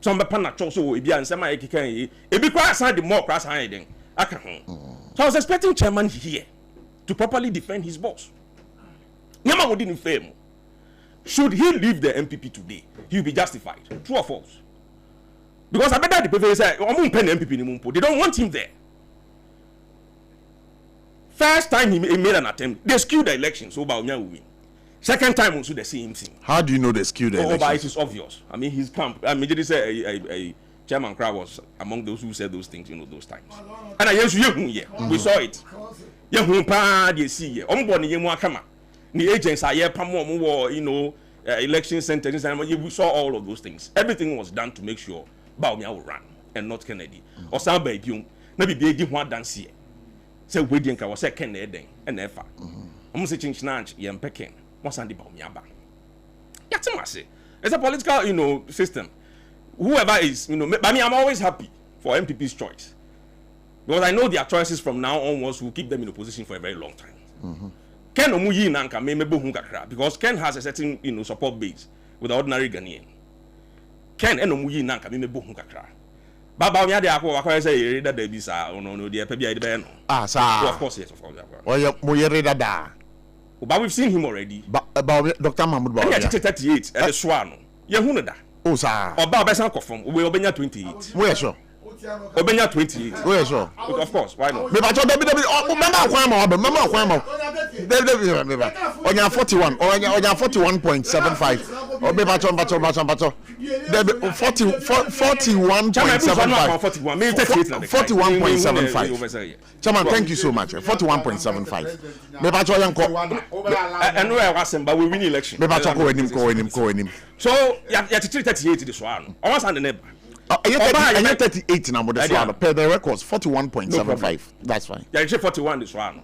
S19: Some pana choso ebi and sama ekeken ebi kwa aside the more class high then. So I was expecting chairman here to properly defend his boss. Nyama wodi in fame. Should he leave the MPP today, he will be justified. True or false? Because I bet the people say, MPP, they don't want him there. First time he made an attempt, they skewed the election, so Bawumia will win. Second time also the same thing.
S8: How do you know they skewed the election?
S19: But it is obvious. I mean, his camp. I mean, they say a Chairman Crowd was among those who said those things, those times. And I we saw it. They see the agents are here, election centers, and we saw all of those things. Everything was done to make sure Bawumia will run and not Kennedy. Or some baby, maybe they didn't want dance here. So we didn't was a Kennedy and Efa. I'm saying change Nanch, Yam Pekin, what's Andy Bawumia back? That's what I say. It's a political, system. Whoever is, but I mean, I'm always happy for MPP's choice. Because I know their choices from now onwards will keep them in a position for a very long time. Ken Omuyi Nanka Memebo Hunkakra, because Ken has a certain support base with the ordinary Ghanaian. Ken and Omuyi Nanka Memebo Hunkakra. Baba de Akwa say that they be no dear Pebia de Beno. Of course, yes, of course. But we've seen him already.
S8: About Dr. Mahmoud Bawumia.
S19: 38 at the Swano. Yahunada.
S8: Oh, sir.
S19: Or Baba Sankoffum, we Obenya 28.
S8: Where sure?
S19: Obenya 28.
S8: Where sure?
S19: Of course, why not?
S8: On your 41, on your 41.75. Or maybe 41.75. 41.75. Chairman, thank you so much. 41.75.
S19: And where was him, but we win election.
S8: Go him.
S19: So, you have 38 this one. I was on the neighbor.
S8: I had 38 now, but per the records, 41.75. That's fine.
S19: Yeah, 41 this one.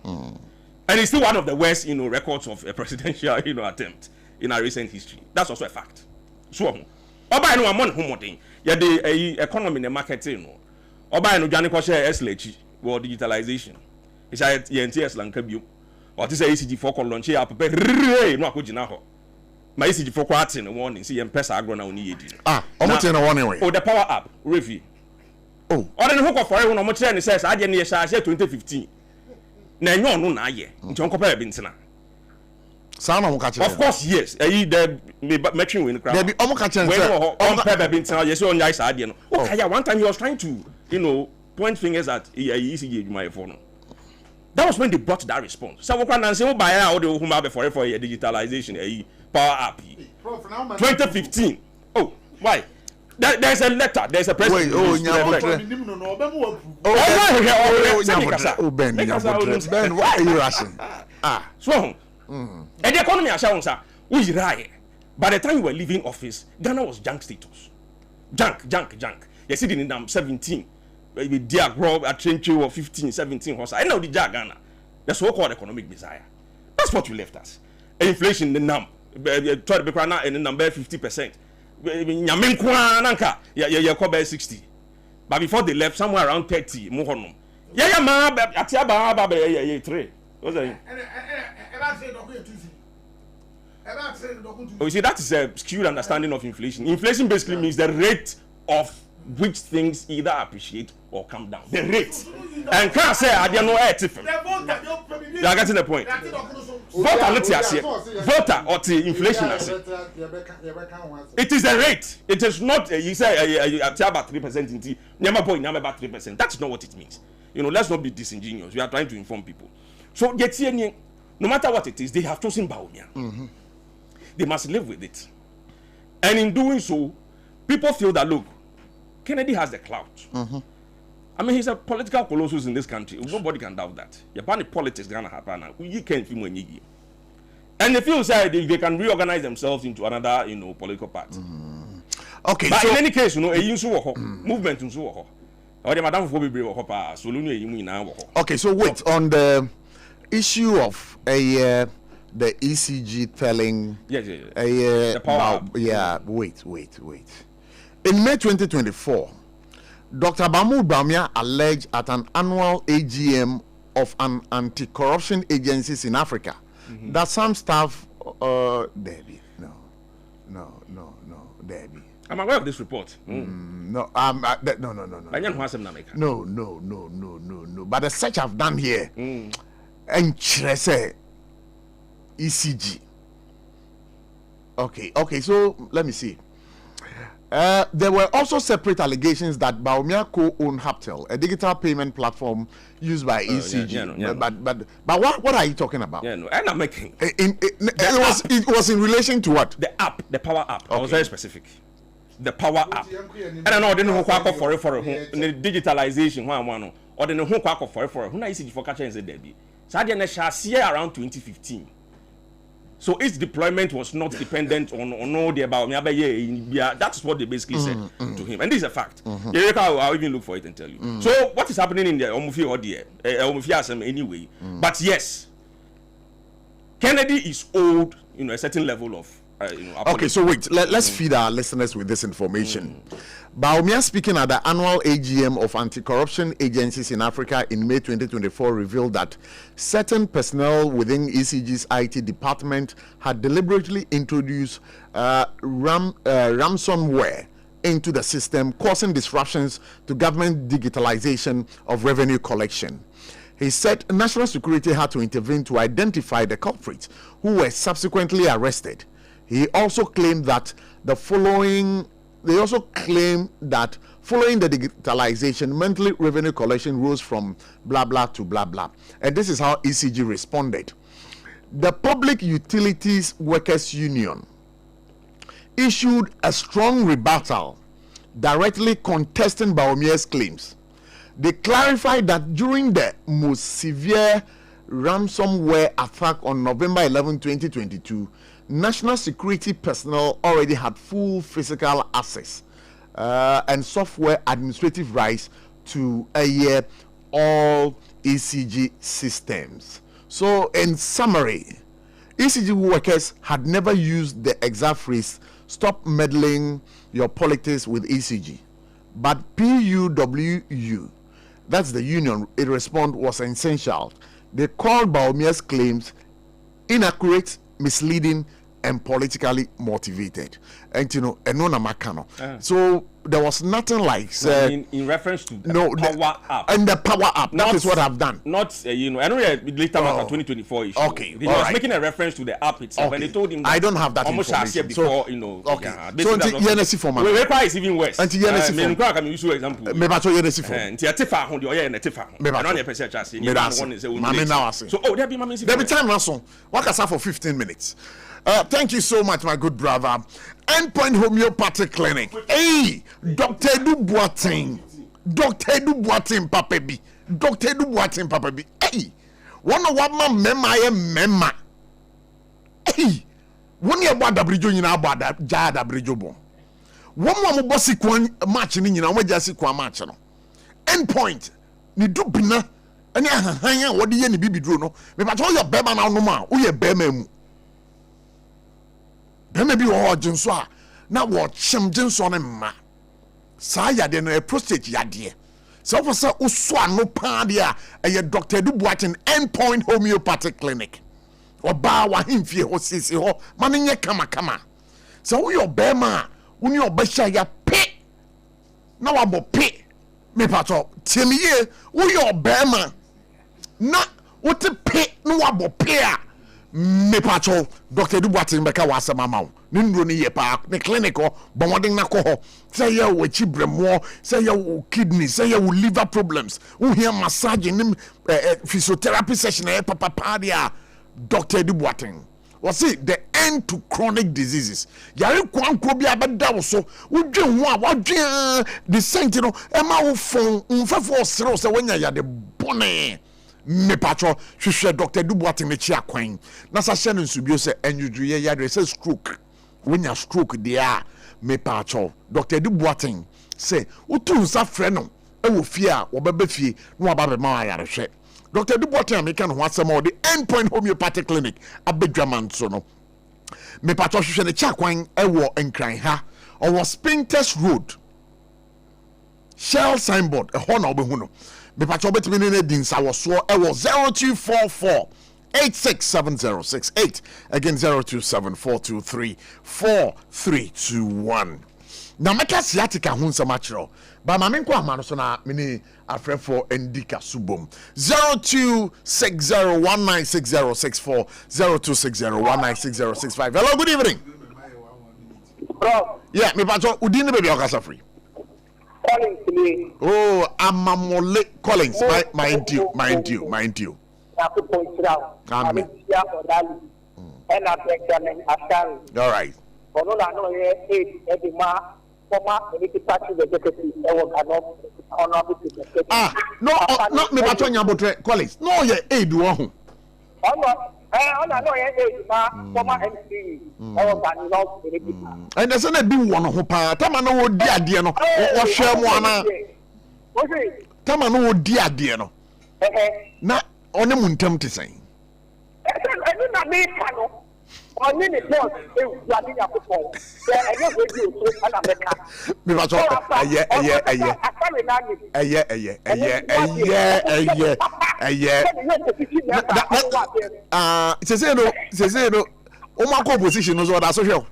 S19: And it's still one of the worst, records of a presidential, attempt in our recent history. That's also a fact. So, Oba no amon homoden. Yeah, the economy in the market, Oba no Johnny Kosher SLH or digitalization. It's a NTS Lankabio. Or this ACG4 launch here, prepare no akujina. My ACG4 quartin warning, see M-Pesa agro na oni yedi.
S8: Almost in a warning way.
S19: Oh, the power app, review.
S8: Oh,
S19: or the hook of foreign no much and says I didn't year 2015. Na nyo no na ye. Nti on compare bintina. Of course, yes. The matching win crowd.
S8: There be catching.
S19: On paper bintina, yes, on nice idea. No. Okay, one time he was trying to, point fingers at ECG my phone. That was when they brought that response. So we can say, buy out the home for digitalization, power app. 2015. Oh, why? There's a letter. There's a press release.
S8: Ben, why are you rushing?
S19: So, and the economy has shown, sir, we right. By the time we were leaving office, Ghana was junk status. Junk. You see, in them 17, maybe dear grow a change of 15, 17 horse. I know the Ghana. The so-called economic desire. That's what you left us. Inflation, the number, try to be crowned in the number 50%. You call by 60. But before they left, somewhere around 30, more. Yeah, ma, Atia 3. What's that? Oh, you see, that is a skewed understanding of inflation. Inflation basically means the rate of which things either appreciate or come down. The rate. And can't say I don't know it. You are getting the point. Voter, let's say, voter or the inflation. It is a rate. It is not. You say about 3% in T. Never point. Never about 3%. That's not what it means. You know, let's not be disingenuous. We are trying to inform people. So, no matter what it is, they have chosen Bawumia. They must live with it. And in doing so, people feel that, look, Kennedy has the clout. I mean, he's a political colossus in this country. Nobody can doubt that. Japan politics gonna happen now. You can't feel when you. And they feel say they can reorganize themselves into another, political party.
S8: Okay.
S19: But so, in any case, movement
S8: Okay, so wait on the issue of the ECG telling
S19: the power
S8: wait. In May 2024, Dr. Bamu Bamia alleged at an annual AGM of an anti-corruption agencies in Africa that some staff Debbie. Debbie.
S19: I'm aware of this report.
S8: No. But the search I've done here, and say ECG. Okay. So let me see. There were also separate allegations that Bawumia co-owned Haptel, a digital payment platform used by ECG. But what are you talking about?
S19: And I'm making
S8: it was in relation to what?
S19: The app, the power app. Okay. I was very specific. The power app. And I know they know who for the digitalization one or they know who for who ECG for catching the Debbie. So I didn't share around 2015. So its deployment was not dependent on all the about that's what they basically said to him, and this is a fact. I'll even look for it and tell you. So what is happening in the Omufi ODie anyway? But yes, Kennedy is owed, a certain level of.
S8: Okay, so wait, let's feed our listeners with this information. Bawumia, speaking at the annual AGM of anti-corruption agencies in Africa in May 2024, revealed that certain personnel within ECG's IT department had deliberately introduced ransomware into the system, causing disruptions to government digitalization of revenue collection. He said national security had to intervene to identify the culprits, who were subsequently arrested. He also claimed that following the digitalization, monthly revenue collection rose from blah blah to blah blah. And this is how ECG responded. The Public Utilities Workers Union issued a strong rebuttal directly contesting Bawumia's claims. They clarified that during the most severe ransomware attack on November 11, 2022, national security personnel already had full physical access and software administrative rights to all ECG systems. So, in summary, ECG workers had never used the exact phrase, "Stop meddling your politics with ECG." But PUWU, that's the union, it responded was essential. They called Bawumia's claims inaccurate, misleading, and politically motivated. And so there was nothing like
S19: in reference to the power app.
S8: And the power app, that is what I've done.
S19: Not I know later 2024 issue.
S8: Okay,
S19: he was making a reference to the app itself, and they told him that
S8: I don't have that information.
S19: Before,
S8: okay. So Yenesi for
S19: we require is even worse.
S8: And Yenesi
S19: for can use example.
S8: Me ba to Yenesi for.
S19: And Tiatefa ho de oye na Tifa.
S8: Me ba
S19: so there be mami.
S8: There be time rason. What can for 15 minutes. Thank you so much, my good brother. Endpoint Homeopathic Clinic. Hey, Dr. Duboatin. Dr. Duboatin Papa B. Dr. Duboatin Papa B. Hey, one of what my memma. Hey, one year about the bridge in about that Jada Bridgeobon. One more bossy quan match in our just qua match. Endpoint. Ni do bina. And ya what the any baby drew no. Me but all your bema now no man. Who ye bema. Bema be all jinswa. Now what sham jinson ma. Saya de no prostate ya dear. So for sa uswa no pandia a Dr. Duboatin Endpoint Homeopathic Clinic. Oba wa himfie ho sisi ho manenye kama. So who your bema. When you besha ya pe na wabo pe me pato tiemiye wo your bema na wote pe na wabo pe a me pato Dr. Duboatin beka wasema ma wo ne nduro ne ye pa ne clinic ho bomodin na ko ho say ya wo chibremo say ya wo kidney say ya wo liver problems wo here massage nim physiotherapy session e papa dia Dr. Duboatin. Was it the end to chronic diseases? Yari kwankwo bi abeda so wodwe ho a wodwe the sentinel ema wo fon mfefo sere so wanya ya de bone me patro hwehwe Dr. Duboatin ne chi akwan na sa hye no nsubio se enwudruye ya de se stroke wanya stroke dia me patro Dr. Duboatin say utu nsa frɛ no e wo fie a wo beba fie no aba be ma ya rehwe Dr. Duboatin American who has some of the Endpoint Homeopathic Clinic Abedjaman so no. Me patro hwehwe ne chakwan ewo enkran ha or was Spintex Road. Shell signboard a honor obehu no. Me patro betimi ne din sa wo so ewo 0244 867068 again 0274234321. Na meka siatika hu nsama kyerɛ ba ma menko ama no so na mini afrefo endika subom 0260196064 0260196065. Hello, good evening.
S11: Bro.
S8: Yeah, me pacho udin be okasa free.
S11: Collins me.
S8: Oh, Amamole Collins, mind you. Amen. All right. No, me pacho nyabotre Collins. No, ye aid wo ho. And there's a big one who part. Tamano would dear dear no, or share one. Tamano would dear dear no. Not on the moon tempt to say. Opposition was what I saw.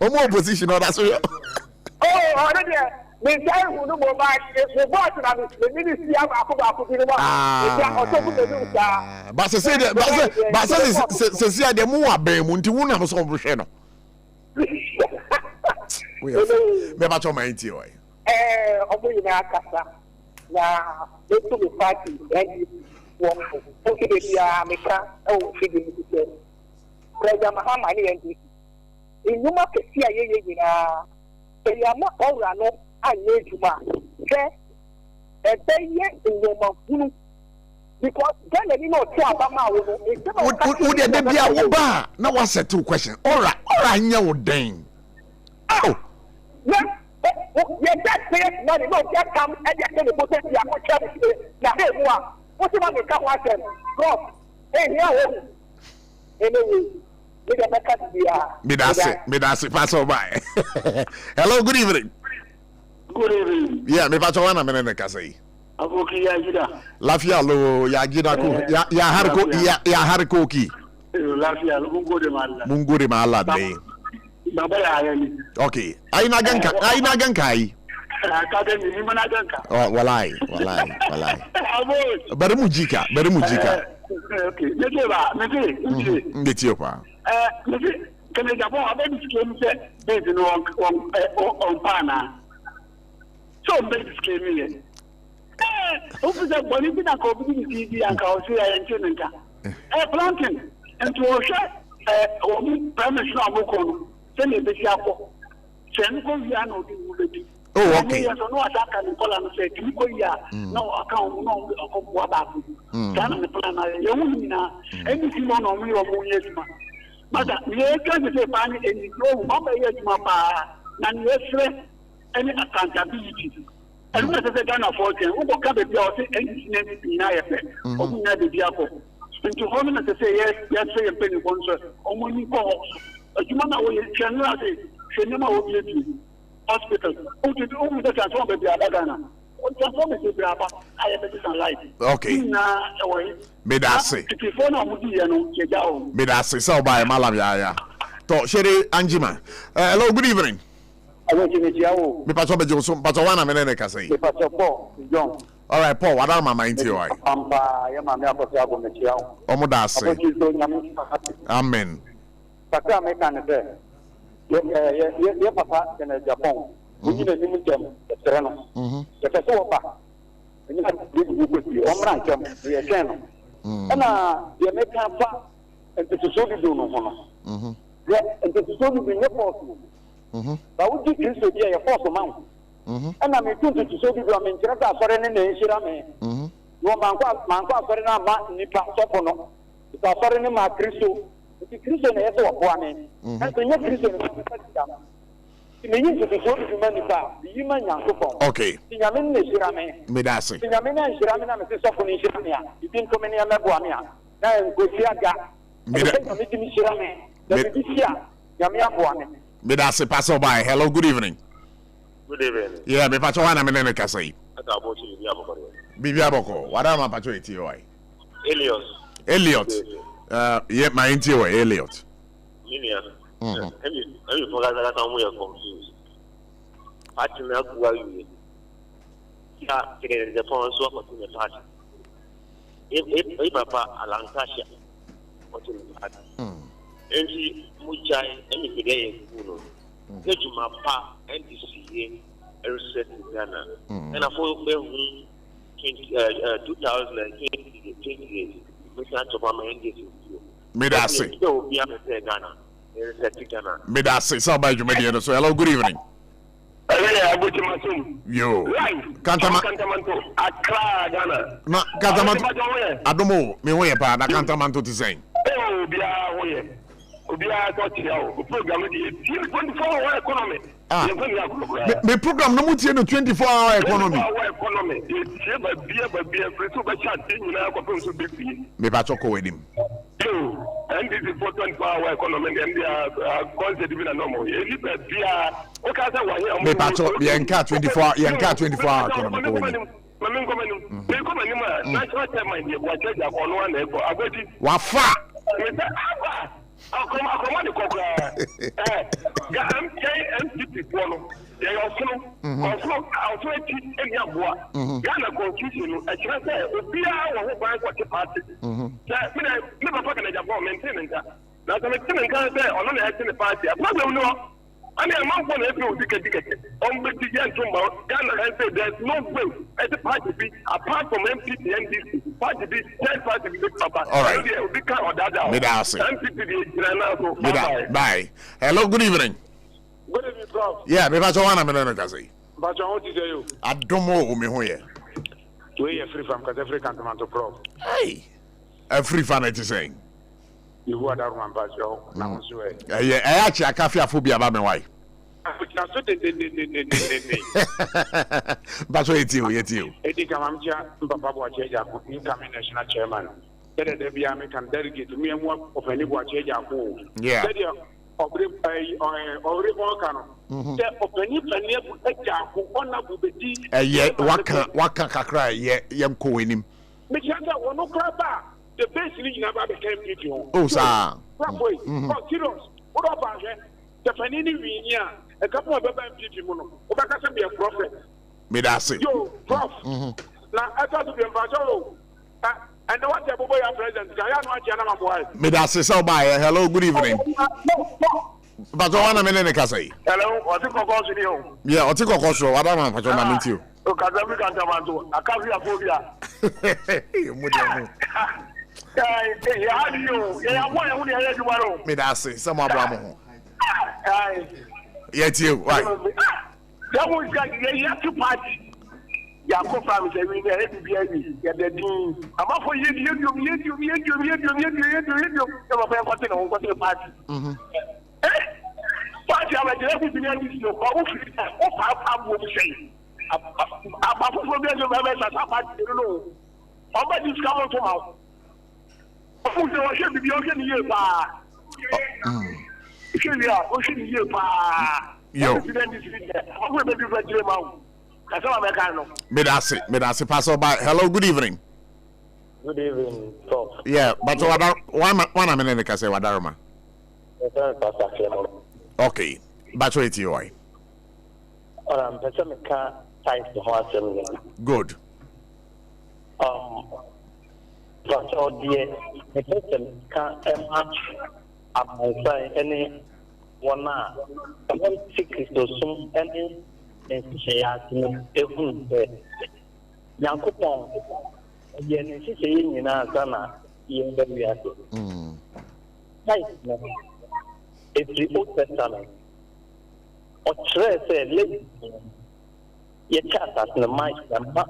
S8: Opposition or that's all. But say the more bemunti wuna mo so brehwe no. We have me ba to mind you.
S11: Omo ina akasa na etu mi party and wo o ke bia meka o fi di se. President Mahama ni ndi. Inuma kesi ayeye nyina. Eyama ora no anye juma. Se ebeye inuma kunu. Because then they know Abama would
S8: there be a woba? Now what's settle question? All right, anya would dang. Oh,
S11: yeah, that says money, no, just come and you can put it now. What's about the come watch them? God, hey, anyway,
S8: Midasi, pass over by. Hello, good evening.
S7: Good evening.
S8: Yeah, me pass over na me kasi.
S7: Aboki Yagida.
S8: Lafia lo Yagida ko ya harko ki.
S7: Lafia mungo
S8: de mala de.
S7: Baba ya yani.
S8: Okay. Aina ganka ai.
S7: Kada ni mana ganka.
S8: Oh, walai.
S7: Abo.
S8: Bari mujika.
S7: Okay.
S8: Ndetio pa.
S7: Kene jabo abedi skem se bezi no on pana. So bezi skem ye. Officer Bonnie na ko bi TV and AKOSUA and Chinka. Planting and to permission amoko se ne be siapo se nko via no di wuledi
S8: oh okay
S7: so no adaka ni kola no se ti ko ya no account no akobwa ba ku kana ne plan na ye wuni na eni si no no mu yo mu yesuma mata ye ka se pa ni eni no ma ba yesuma pa na ni esre any accountability and what is the Ghana fortune? Who will come and say any name in IFA? Or who never be up? And to home and to say, yes, say a penny sponsor, or when you go, a human way, general, cinema will be hospital. Who did all the transform the Ghana? What transform the Braba? I have a different life.
S8: Okay. Medase. Medase, so by Malavia. To Sherry Anjima. Hello, good evening. Me paso be Johnson, paso wana menene kasai.
S11: Me paso Paul, John.
S8: All right, Paul, what am I mind to you?
S11: Ampa, ya mama yako sababu mechiao.
S8: Omo dase. Amen.
S11: Paka meka nebe. Ye papa kene Japan. Ujine ni mtem tereno. Ya pesa opa. Ni na bibu kwesi, omra nkem, ye keno. Ana ye meka pa entesodi do no hono. Ye entesodi bi ne posu. But would you do so, dear, force amount? And I may do to so be from Interata for any nation. No man, for an amount, Nipa Sopono, because for any man, Christo, the Christian is one, and the young Christian is means to be so to manifest the human young people.
S8: Okay.
S11: Sinyamin is Shirame,
S8: Medasi.
S11: Sinamina and Shiramina, Mrs. Soponia, you didn't come in Labuania, and Gosiaga, meeting Shirame, the Vicia, Yamia Buane.
S8: Medasi pass by. Hello, good evening.
S12: Good evening.
S8: Yeah, me pacho wana menene kasai. Bibia boko. What am I pacho etioi? Elliot. Yeah, my etioi Elliot.
S12: Minia. Every program that I'm confused. Fatima Kuayu. Yeah, the phone swap in the party. If Papa Alankasha, what in the party? Enti Muchai, any today, get to my pa and NDCA, reset in Ghana. And I follow 2028, we can't over my NDCA.
S8: Medasi.
S12: So, we have to say Ghana. Ghana.
S8: Medasi, so by you, Mediano. So, hello, good evening. Yo,
S12: Cantamanto, Accra, Ghana.
S8: No, Cantamanto. Adomo, me way pa, na Cantamanto to say.
S12: Oh, be a program 24-hour economy.
S8: The program no mutie no 24-hour economy. Me ba choko wedim.
S12: And this is for 24-hour economy and they are considered even a normal.
S8: Me ba choko yenka 24-hour economy. Wafa.
S12: MPP follow. They also any Adwoa. Ghana constitution. I can say Obia or who party. Never fucking a maintenance. Now the maintenance can say on the party. I don't know. And the amount of people who ticket on the Ghana and say there's no way at the party be apart from MPP and this party be 10 party be Papa.
S8: All right. Bye. Hello, good evening.
S12: Good evening, Prof.
S8: Yeah, me bacho wana menene kasi.
S12: Bacho what is you?
S8: Adomo umi hoye.
S12: We are free from every cantonment, Prof.
S8: Hey. A free fan it is saying.
S12: You who are that one, Bacho. Now,
S8: yeah, I actually a coffee phobia about my wife. Bacho eti.
S12: Eti kamamcha Papa Bwacheja, incoming national chairman. There be American delegate me and one of any Bwacheja.
S8: Yeah. Waka kakra yem ko wenim.
S12: The best league never became video.
S8: Oh, sir.
S12: Serious. What about the Fanini Vinia? A couple of MPP mono. Obaka be a prophet.
S8: Medasi.
S12: Yo, Prof. Now I thought to be a Bajo. And what the boy president? Guyana boy.
S8: Medasi so by. Hello, good evening. Bajo wana menene kasai.
S12: Hello, Otiko Kosu.
S8: Yeah, Otiko Kosu. What am I Bajo na meet you?
S12: O Kazami Kantamanto. Akavi Afobia.
S8: Me that say some Abramo. Yet you, right?
S11: That was like you have to party. Yako family say we dey be get the do. Ama for you party. Party aba dey be no ko o fi o pa wo say. Aba for be no be sa party no. Oba dis come to house. O fu se wa she bi o ke ni ye pa. O she ni ye pa.
S8: Yo. Me that's it. Pass by. Hello, good evening.
S10: Good evening, Prof.
S8: Yeah, but one minute I say Wadaruma. Okay, but wait you why. Good.
S10: But the person can't any one secret to some any enthusiasm ehun be Yankopon ye ne sise nyina sana ye be wiase no it's the Old Testament o chere say le ye chata na mai na ba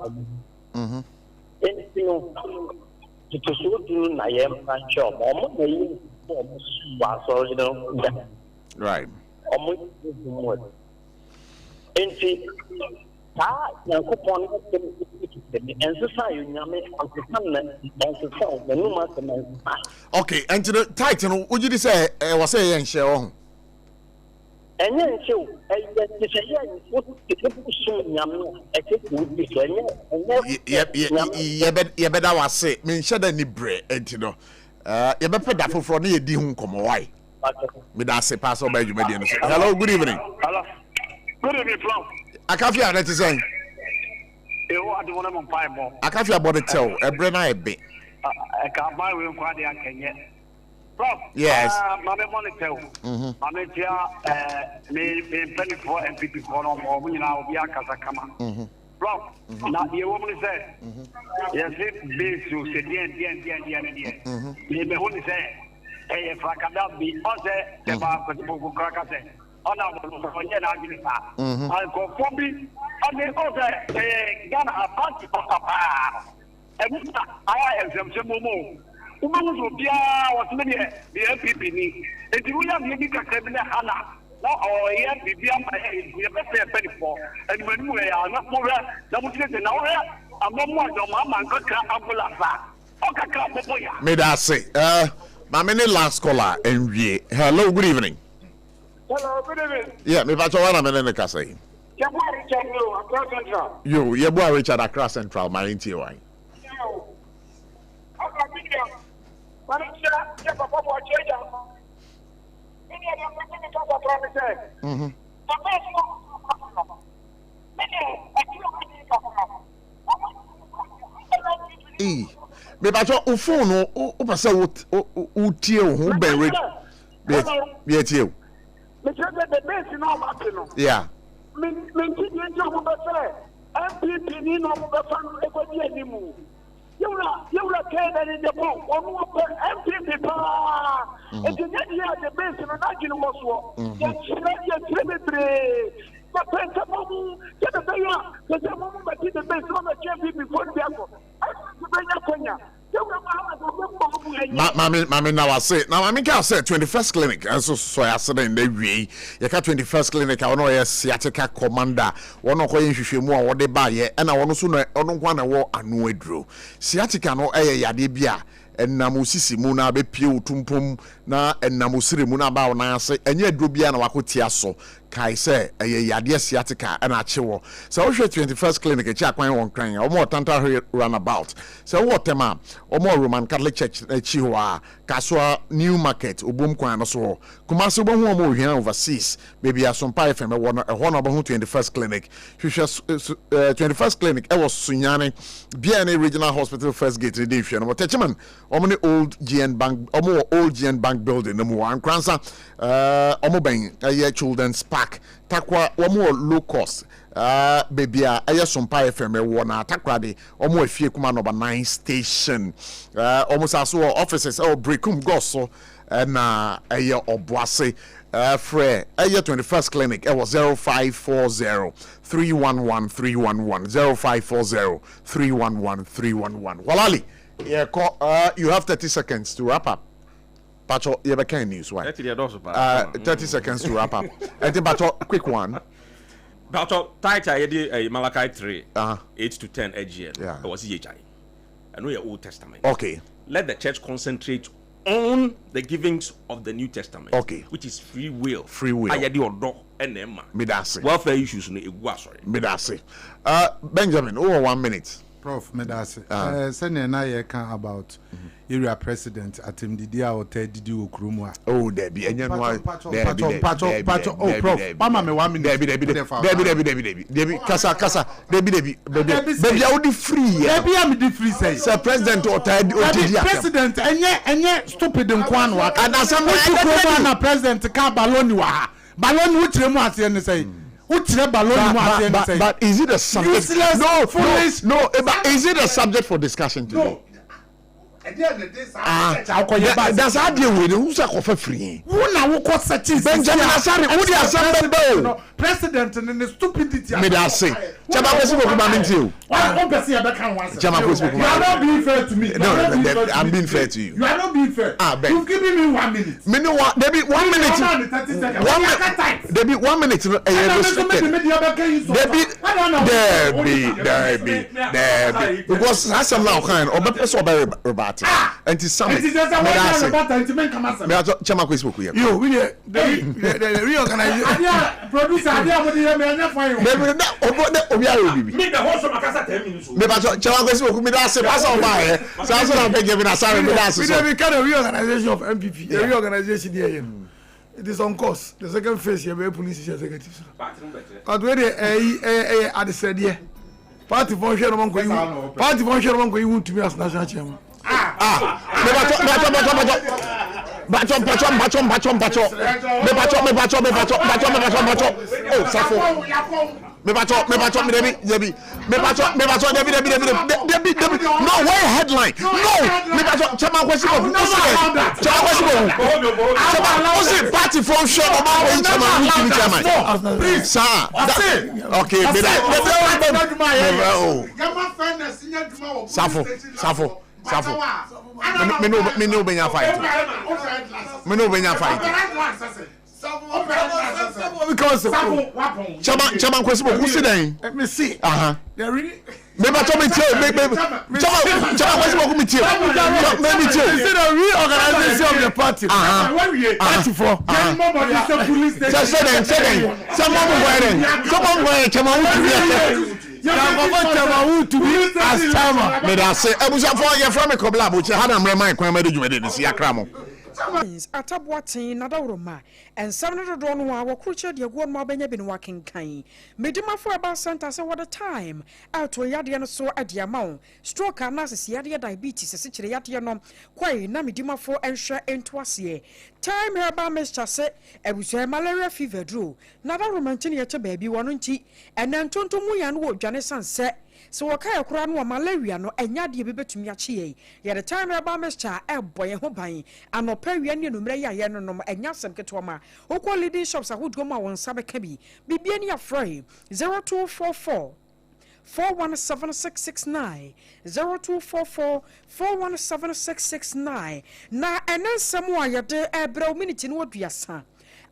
S10: anything to so do na ye man job o mo na ye o mo wa so you know
S8: right.
S10: Enti ta Yankopon
S8: okay, and to the title, would you say was saying share?
S10: And then so
S8: you better was say, mean, shut any bread, and you know, you better that for near the home come away. Me that say pass over you median. Hello, good evening.
S11: Hello. Good evening, Flo.
S8: I can't feel that is saying.
S11: I don't want to buy more.
S8: I can't feel about the tell a brain I be.
S11: I can't buy with quite the can yet. Prof.
S8: Yes.
S11: My money tell. My me penny for MPP for no more. We now be a Casacama. Prof. Now the woman said, yes, it be to say, the me only say. Eh, Fracada be other Teba Cracase. On our Nagisa. I'll go for me on the other Ghana a party for Papa. And I am some Momo. Woman will be what many the MPP. And you have maybe Cabina Hana. Now, or here be beyond my head. We have a penny for. And when we are not more, that was it an hour. I'm not more than Mamma and Coca Ambulance. Okay,
S8: may I say, my many last caller and we hello, good evening.
S11: Hello, good evening.
S8: Yeah, me pacho wana menene ka say. You, your boy Richard Accra Central, my NTY.
S11: Yo.
S8: Me pacho o phone o pasa o tie o ho ben ready. Be tie.
S11: Me say the base no ma
S8: yeah.
S11: Me ti dey job be say MPP ni no be fan e ko di animu. Yewla kene ni de ko onu pe MPP pa. E ti dey the base no na ginu mo so. Ya chire bre. Ma pensa mo ke be ya, ke mo ba ti the base no na MPP for di ako.
S8: Mami now I say now I can say 21st clinic and so I said in the way you can 21st clinic I know yes sciatica commander one of koyin hwehwemu a wode ba ye and I want so no ono kwa na wo anu aduro sciatica no yade bia enam sisi mu na be pie otumpom na enam sire mu na ba wo na ase enye aduro bia na wakotia so kai say yade sciatica na achewo so we 21st clinic e cha kwan won kran o mo tanta run about so what tema o mo Roman Catholic Church chi ho a Kaswa New Market obom kwan no so kuma so bo hu o mo hwan overseas baby Sompa FM e wo no e ho no bo hu 21st clinic 21st clinic e was Sunyane bia na regional hospital first gate dey hwe no mo techiman Omni old GN Bank, old GN Bank building, no more. And Cransa, Omobang, a children's park, Takwa, more low cost. Baby, Sompa FM, Wana, Takradi, almost a few number 9 station. Almost as well offices, Brekum Gosso, and a year of Boise. Frey, a year 21st clinic, it was 0540 311 311 0540 311 311. Walali, you have 30 seconds to wrap up. Pacho, you have a news, why? 30 seconds to wrap up. I think, Pacho, quick one.
S19: Pacho, tight, I did Malachi 3, 8 to 10 AGL.
S8: Yeah.
S19: It was EHI. I know your Old Testament.
S8: Okay.
S19: Let the church concentrate on the givings of the New Testament, which is free will. Welfare issues
S8: Medase. Benjamin, over 1 minute.
S16: Prof Medase. Send na ye can about area president at Mdidia or Ted Didu Krumwa.
S8: Oh, there be any one.
S16: Pacho. Oh, Prof. Mama me 1 minute.
S8: Debbie, Casa, Debbie, I would be free.
S16: Debbie, I'm the free say.
S8: Sir President or Ted
S16: President, and yet stupid in Kwanwa. And as I'm president, can't balloon which remarks and say. But
S8: is it a subject? No, but is it a subject for discussion today?
S16: No.
S8: That's how deal with who's a coffee free.
S16: Benjamin
S8: Asare, who the assembly
S16: president and the stupidity.
S8: May I say, Chama
S16: you are not being fair to me.
S8: No, I'm being fair to you.
S16: You are not being fair. You've given me 1 minute.
S8: Me no, Debbie, 1 minute. 1 minute. Debbie. Because that's a now kind of but and to some Chama Facebook here.
S5: You the reorganization
S8: producer
S19: make the whole Makasa 10 minutes.
S8: Chama Facebook me that say pass on by. So I'm giving Asare me that so.
S5: We kind of reorganization of MPP. The reorganization here. It is on course. The second phase here, police executives. But where they at the said here. Party function among you want to be as national chairman.
S8: No way headline. No, party function please, sir. Okay, Safo. Me no benya fight. Because Chama kwesi who sit down.
S5: Let me see. They really
S8: Chama kwesi who me tell.
S5: Maybe tell. Is it a reorganization of the party? Party for. Someone to be as chairman.
S8: May I say, Ebusa for your from a cobla, which had a remind Kwame Jumed in Siakramo.
S1: Atabwatin Nadaroma and 700 our culture the one more been working kind. Medima for about Santa say what a time out to Yadian so at the amount. Stroke and nurses Yadia diabetes, a situation quite Namidima for and share into us ye. Time her by Mr. Set, and we say malaria fever drew. Nadaroma to baby 1 and then Tonto Muyan would Janisan set. So wakaya kuranu malaria no enya de bebetumi achi ye the time about Mr. Boy hoban ano pewie ne numre ya no no enya sem keto ma okwa leading shops ahodo ma won sabe ka bi bibia ne afrɛ 0244 417669 0244 417669 na enensem a yede ebra minute no aduasa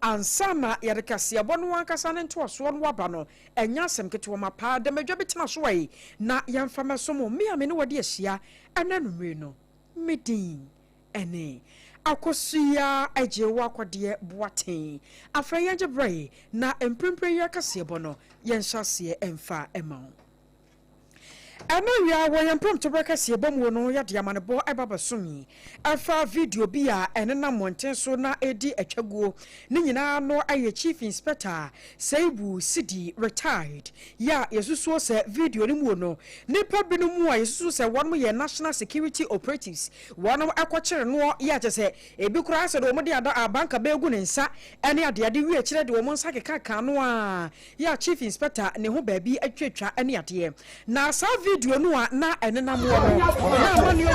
S1: ansama yade kase abonu wankasa ne nto so no waba no enya asem ketewa ma pa de medwa betina so yi na yemfa mesomo me ame ne wode ahia ananumre no medin ene AKOSUA Agyeiwaa KODIE boaten afra yanje brai na emprempren ya kase bono yenhyase emfa ema Anawia wo prompt breka se bom no ya de amanebo ebaba somi afa video bi a ene na monten so na edi atwaguo ne nyina no aye chief inspector Seibu Sidi retired ya yesuso se video ni mu no nipa binu mu a yesuso se won ye national security operatives won akwakere no ya je se ebi kura se do mo de ada abanka ba egu ne nsa ene ade ade wi akire de wo mo nsa keka no a ya chief inspector ne ho ba bi atwatwa ene ade na sa video no na enena mo no na mani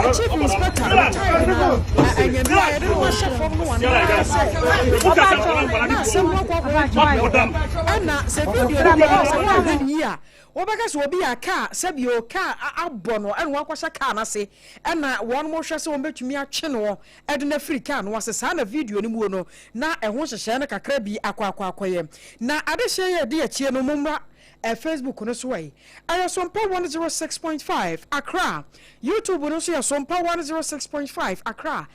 S1: o chief inspector retired now anya bi a de mo chef no one na se mo kwa ana se video no se ya obaka so obi aka sebio ka abono ene wakwasha ka na se ena won mo hwese won betumi atwe no ede na afrika no wase sa na video ni mu no na ehwo hyehye ne kakra bi akwaye na adehye ye de achie no mumra Facebook no so way aya Sompa 106.5 Accra YouTube no so ya Sompa 106.5 Accra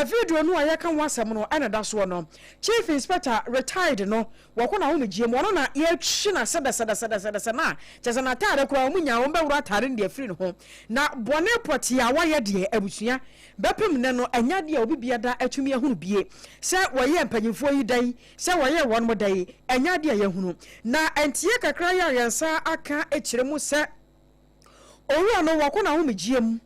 S1: video no aya kan wasem no ena da so no chief inspector retired no wakona ho megiem wono na ye hwe na seda na chese na tare kura omunya wo bewura tare ndi afiri no ho na bone poti a waye de abusua bepem ne no anya de obi biada atumi ahunu bie se waye mpanyimfo yi dai se waye won mo dai anya de ya hunu na entie kakra ya yansa aka echire mu se owura no wakona ho megiem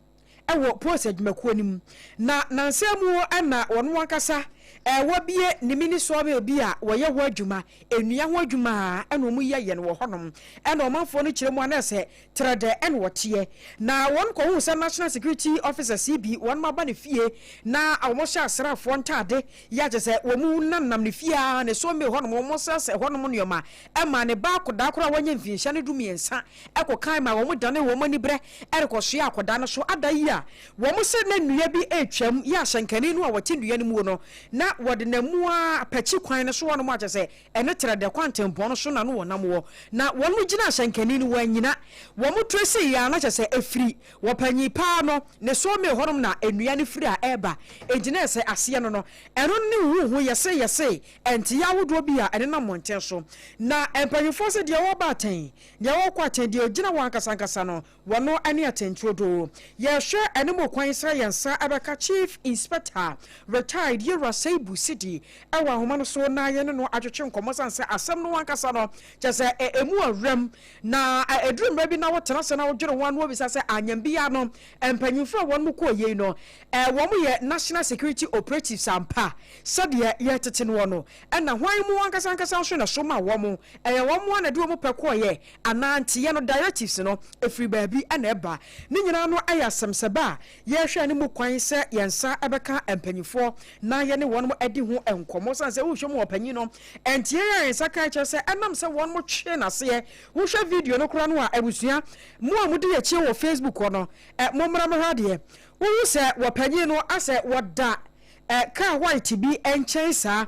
S1: ewo post adwumakuo nim na nansemu ana wono akasa wabie ni mini so be bi a woye ho adwuma enua ho adwuma eno mu ye no wo honom eno omanfo no kire mu anase trade eno wote na won ko hu national security officer CB won ma ba ne fie na awomosha asrafo ntade ya je se wo mu nanam ne fie a ne so me honom wo mosa se honom nyoma ema ne ba koda kora wanya mfinsha ne dumiensa ekokan ma wo mu dane wo mani bre erikoso akoda no so adayi a wo mu se na nnua bi etwam ya hyankani no a wote nnua ne mu no na wode na mua pachi kwan ne so wono mo agese ene trade kwantempo no so na no wonam wo na won mu gina hyankani no wanyina wo mu tresi ya na chese efiri wo panyi pa no ne so me honom na ennua ne firi a eba egina ese ase no no eno ne hu yese enti ya wodo bi a ene na monten so na empanyifo se de wo baten de wo kwaten de ogina wan kasankasa no wono ane atentuodo ye hwe ene mo kwan sra yensa abeka chief inspector retired Agyeiwaa Seibu Sidi ewa homa no so na ye no atwetwe nkomo sanse asem no wankasa no chese emu awram na edrum ba bi na wotena se na wodwere ho no obisa se anyambia no empanyimfo won mu ko ye no wo mu ye national security operatives ampa sade ye tete no no na hwan mu wankasa nkasa so na so ma wo mu wo mu na de wo mu peko ye ananti ye no directives no efiri ba bi na eba ni nyina no ayasemseba ye hwe ne mu kwan se yensa ebeka empanyimfo na ye ne won mo edi ho enkomo sanse wo hwe mo opanyi no entie ye saka che se enam se won mo twe na se wo hwe video no kura no a abusua mo a mo de ye che wo Facebook no mo mra me hade wo se wo panyi no ase woda ka white bi enchen sa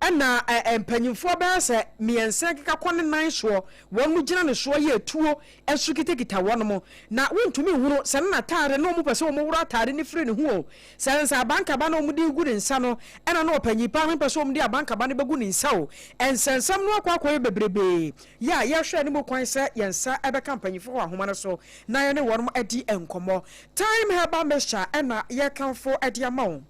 S1: ana empanyimfo ba se miense keka kone nan so won mu gina ne so ye tuo ensu kitekita won mo na wontumi huru se na tare no mu pese wo mu wura tare ne fire ne hu se nsa banka ba no mu di gu ne nsa no ena no panyipa ho pese wo mu di abanka ba ne begu ne nsa o ensensam no akwa bebrebe ya ye hwe ne mo kwan se yensa ebe kampanyifo wa homa no so na ye ne won mo adi enkomo time heba mesha ena ye kanfo adi amawo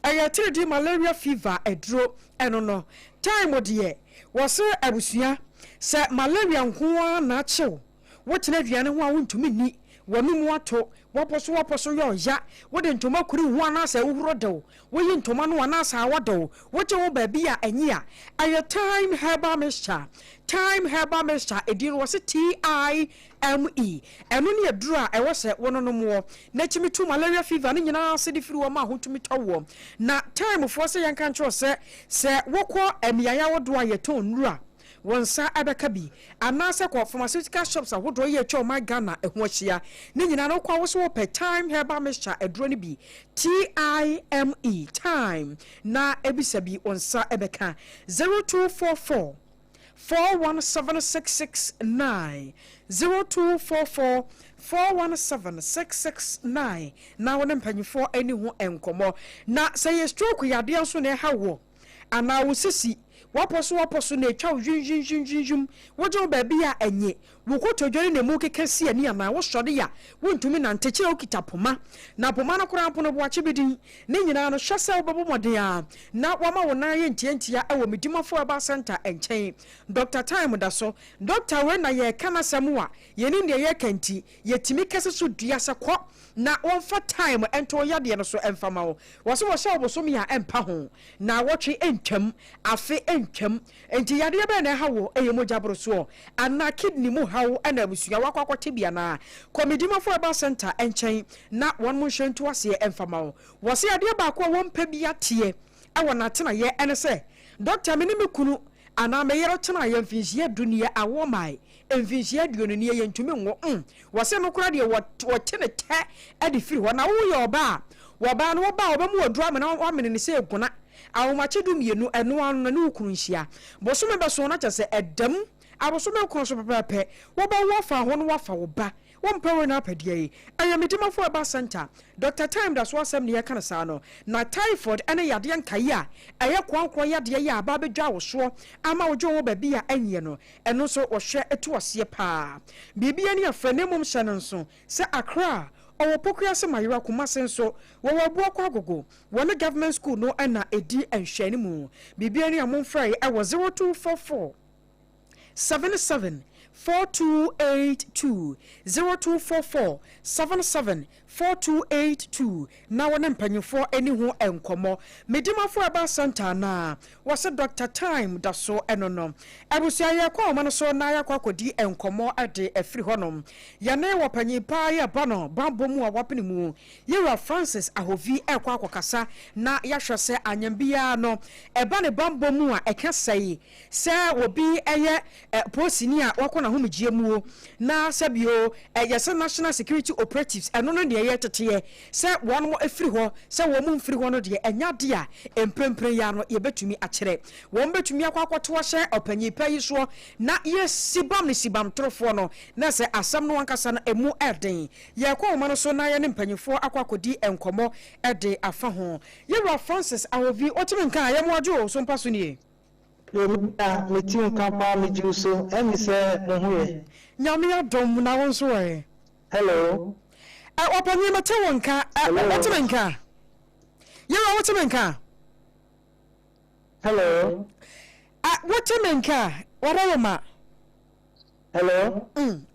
S1: aya 3D malaria fever edro eno no time odie wose abusua se malaria nko na achew wotena duane ho a wontumi ni wonum wato woposo yo ya wode ntoma kuri ho ana sa uhuro dew woyi ntoma no ana sa awodew woche wo ba bia anyi a aya time heba mesha edin wose TIME eno ne adura e wose wono no mo na chimi tu malaria fever ne nyina se de firi wo ma hotumi towo na time fo se yanka ncho se wokọ emiaya wodo a yeton nura wonsa abeka bi anase ko pharmaceutical shops a wodo ye twa ma Ghana eho ahia ne nyina no kwa wo so pe time heba mesha eduro ne bi TIME time na ebisabi wonsa ebeka 0244 4176669 0244 4176669 na wona mpanyifo ani ho enkomo na say stroke yade so na ha wo ana wo sisi waposo na etwa junjunjunjum wojo ba bia enye wokoto dware na mu kekase ani ama wo sode ya wontumi na ntechire okita poma na poma no kora pono bo achebedin ne nyina no hwese obebo mode a na wama wo na ye ntiantia ewo medimafo aba center enchen Dr. Time da so Dr. we na ye kana samua ye ni de ye kanti ye timi kese so dua se kɔ na wonfa time ento yade no so emfama wo wo so obosom ya empa ho na wotwe entwam afe entwam enti yade be na ha wo eyemo jabro so ana kidney mu hawo ana abusua wakwakote bia na komedimafo aba center enchen na won mo hwentu ase emfama wo se yade ba ko won pa bia tie awo na tena ye ene se doctor me ni mekunu ana me yero tena ye mfinhie dunia awo mai mfinhie aduonu ne ye ntumi ngo wo se no kura de wo tene te ade firi ho na wo ye oba wo ba no wo ba wo ba mu odura me na wo amene ne se eguna awomache dumienu eno anu na ukunu nhia boso me beso na kyese edam aboso me kunu so pepepe wo ba wo fa ho no wo fa wo ba wo mpawe na apedie ayamedimafo aba center Dr. Time da so asem ne ye kana sa no na typhoid ene yade nkai a eye kwankwo yade ye aba bedwa wo so ama wo wo ba bia anye no eno so wo hwe eto ose pa bibia ne afranemum hye no so se Accra owo pokua se mayira kuma senso wo wo kwa gogo wona government school no ana edi enhwani mu bibia ne amomfra e wo 0244 77 4282 0244 77 4282 na wona mpanyufo eni ho enkomo medimafo aba center na wase Dr. Time da so enono abusia ye kwa omano so na ya kwa kodi enkomo ade afiri honom ya ne wopanyipa ye bano bambo mu a wapene mu Yera Francis Ahovi ekwa akokasa na ya hwese anyambia no eba ne bambo mu a ekasai se obi eye posini a wakona homgie mu na sabio yese national security operatives eno no de ye tete se won mo afiri ho se wo mu mfiri ho no de enya de a empempre ya no ye betumi akere won betumi akwakoto hye opanyipa yi so na ye sibam ne sibam trofo no na se asam no wankasa no emu eden ye kwa oma no so na ye ne mpanyifo akwakodi enkomo ede afa ho Yera Francis Ahovi otimi nka ye mo ajo so mpa so nie
S9: Yomita metin kampa mejuso emi se mohuye
S1: nyame adom na won so we
S9: hello
S1: opanyi mate wonka otimi nka Yera otimi nka
S9: hello
S1: otimi nka warama
S9: hello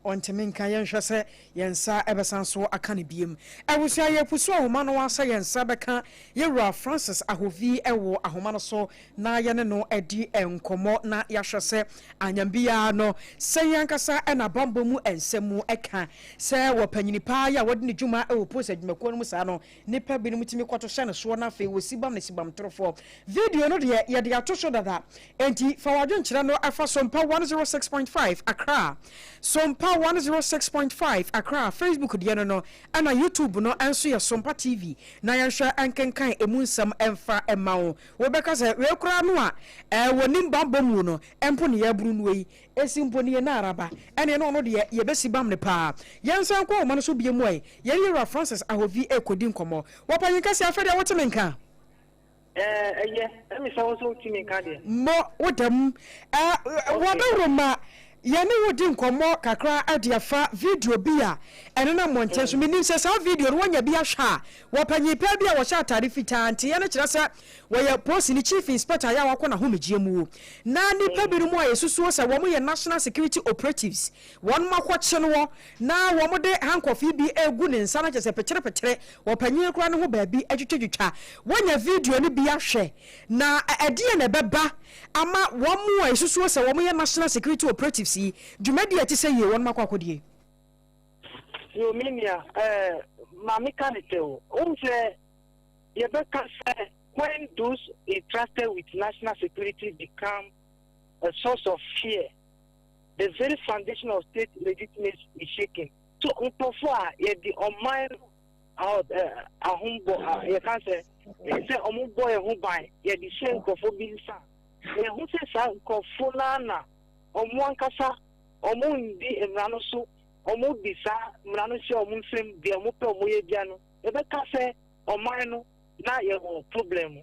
S1: ontiminka yenhwese yensa ebesanso akane biem awusia ye pusu ahoma no wasa yensa beka Yera Francis Ahovi ewo ahoma no so na ye ne no edi enkomo na yahwese anyambia no se yankasa ena bambo mu ensemu eka se wopanyini pa ya wode ne dwuma ewo post adwumako no musa no nipa bi no mutimi kwato hye ne so na fe wo sibam ne sibam trofo video no de ye de atosho dada enti fa wadwo nkyira no afa Sompa 106.5 Accra Sompa 106.5 Accra Facebook de no ana YouTube no enso ye Sompa TV na yehwe ankenkan emunsam emfa emawo wo beka se we kura no a wonim bambo mu no empo ne ya buru no yi esimpo ne na araba ene no no de ye besibam ne pa yensan kwa wo no so biemu ai Yera Francis Ahovi ekodi nkomo wo panyinka se afede wotemenka
S9: emi so so timinka de
S1: mo wodam wodoroma yani wodi nkomo kakra adiafa video bia ene na monte so menim se sa video no wanya bia hwa wopanyipa bia wo sha atare fitanti yana kira se wo ya post ni chief inspector ya wakona homegie mu na ni pabiri mu ayesusu se wo mo ye national security operatives won makwoche no na wo mo de handcuff bi egu ne nsa na kese pekere wopanyi kura no ho ba bi atwetwetwa wanya video ni bia hwe na edie na beba ama wo mo ayesusu se wo mo ye national security operatives si jumadi ati say ye won makwakodie
S9: yo minia mami kaniteo unse yebeka say when those entrusted with national security become a source of fear, the very foundation of state legitimacy is shaken. So unpofwa ye the online out ahumbo ye can say omumbo ye hubai ye the same kofobinsa ye hu say sa kofunana omwankasa omundi emrano so omudisa mrano se omunsem de omupe omoye biano e be ka say omano na ye problem.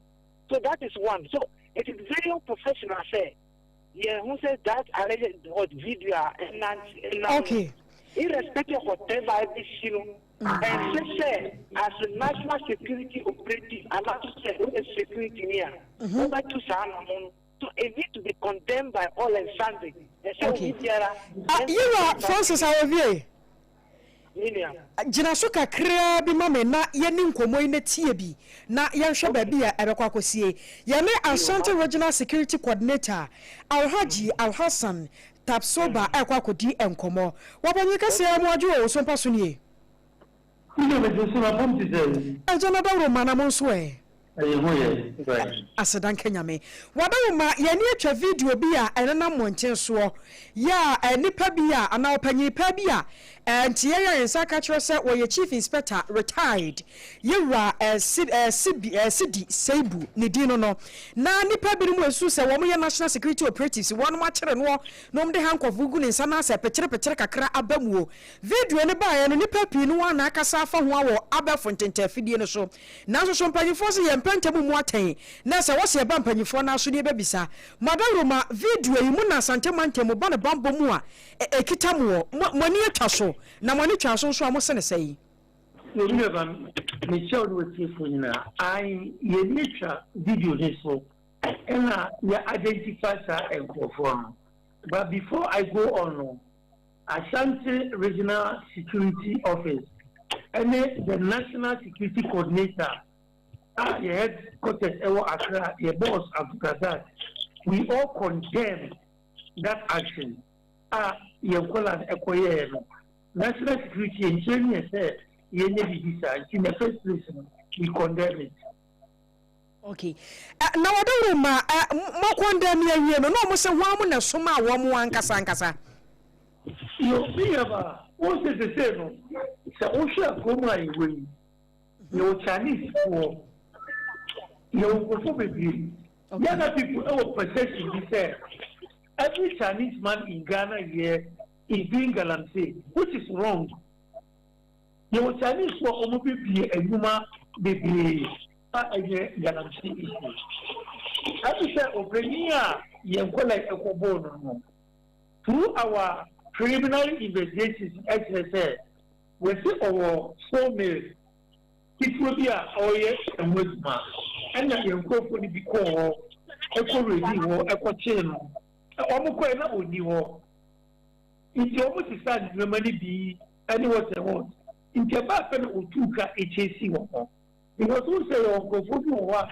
S9: So that is one. So it is very unprofessional. Say, yeah, who said that alleged what video and
S1: okay.
S9: Irrespective of whatever this and say as a national security operative, and not to say security here, over to Sanamon. So it needs to be condemned by all and Sunday.
S1: Okay. You are Francis Aravie. Jina so kakra bi mama na ye ni nkomo ina tie bi na ye hwe ba bi a ebekwa kosie ye ne Asante Regional Security Coordinator Alhaji Alhassan Tapsoba ekwa kodi enkomo wabonye kase mu adwo o Sompa so nie
S3: Ile me so na bom ti dey
S1: ajana da ro mana mo so asedan kenyame wadawuma ye ni atwa video bi a enena monchen so ya nipa bi a ana opanyi pa bi a enti ye yensa ka kire se wo ye chief inspector retired yewra sidi seibu ne di no na nipa bi mu esu se wo ye national security operatives won ma kire no nom de hankofu gu ne nsa na se pekere kakra abamuo video ne ba ye no nipa pi no na akasa afa ho awo abafo ntentafidie no so na so mpanyifo se ye mpantemu mu aten na se wo se ba mpanyifo na so ne bebisa madawroma video yi mu na Asante mantemu ba ne bambo mu a ekita mu mani atwa so na mani twa so so amose ne sei
S3: Ile ban me show do tifo nyina ai ye nature video ne so ena ya identify sa enkrofo but before I go on Asante Regional Security Office and the National Security Coordinator your headquarters Accra, your boss Abdulrazak, we all condemn that action. Your color National Security and China said you need to in the first place we condemn it.
S1: Okay. Now I don't know mo condemn you no mo se wa mo na so ma wo mo ankasa.
S3: You see about what is the same? So Osha Goma away. Your Chinese for your baby. The other people our possession he said every Chinese man in Ghana here is doing galamsey, which is wrong. Your Chinese for Omo baby and Yuma baby galamsey issue. I say Obrenia Yankola Ekobono through our preliminary investigations, SSA, we see our 4 mil. It will be a oil and wisdom. And then you go for the because eco review, eco chain. Almost not only war. It's almost a sad money be anyone they want. In Japan, or 2 HAC war. Because who say, oh, go for war,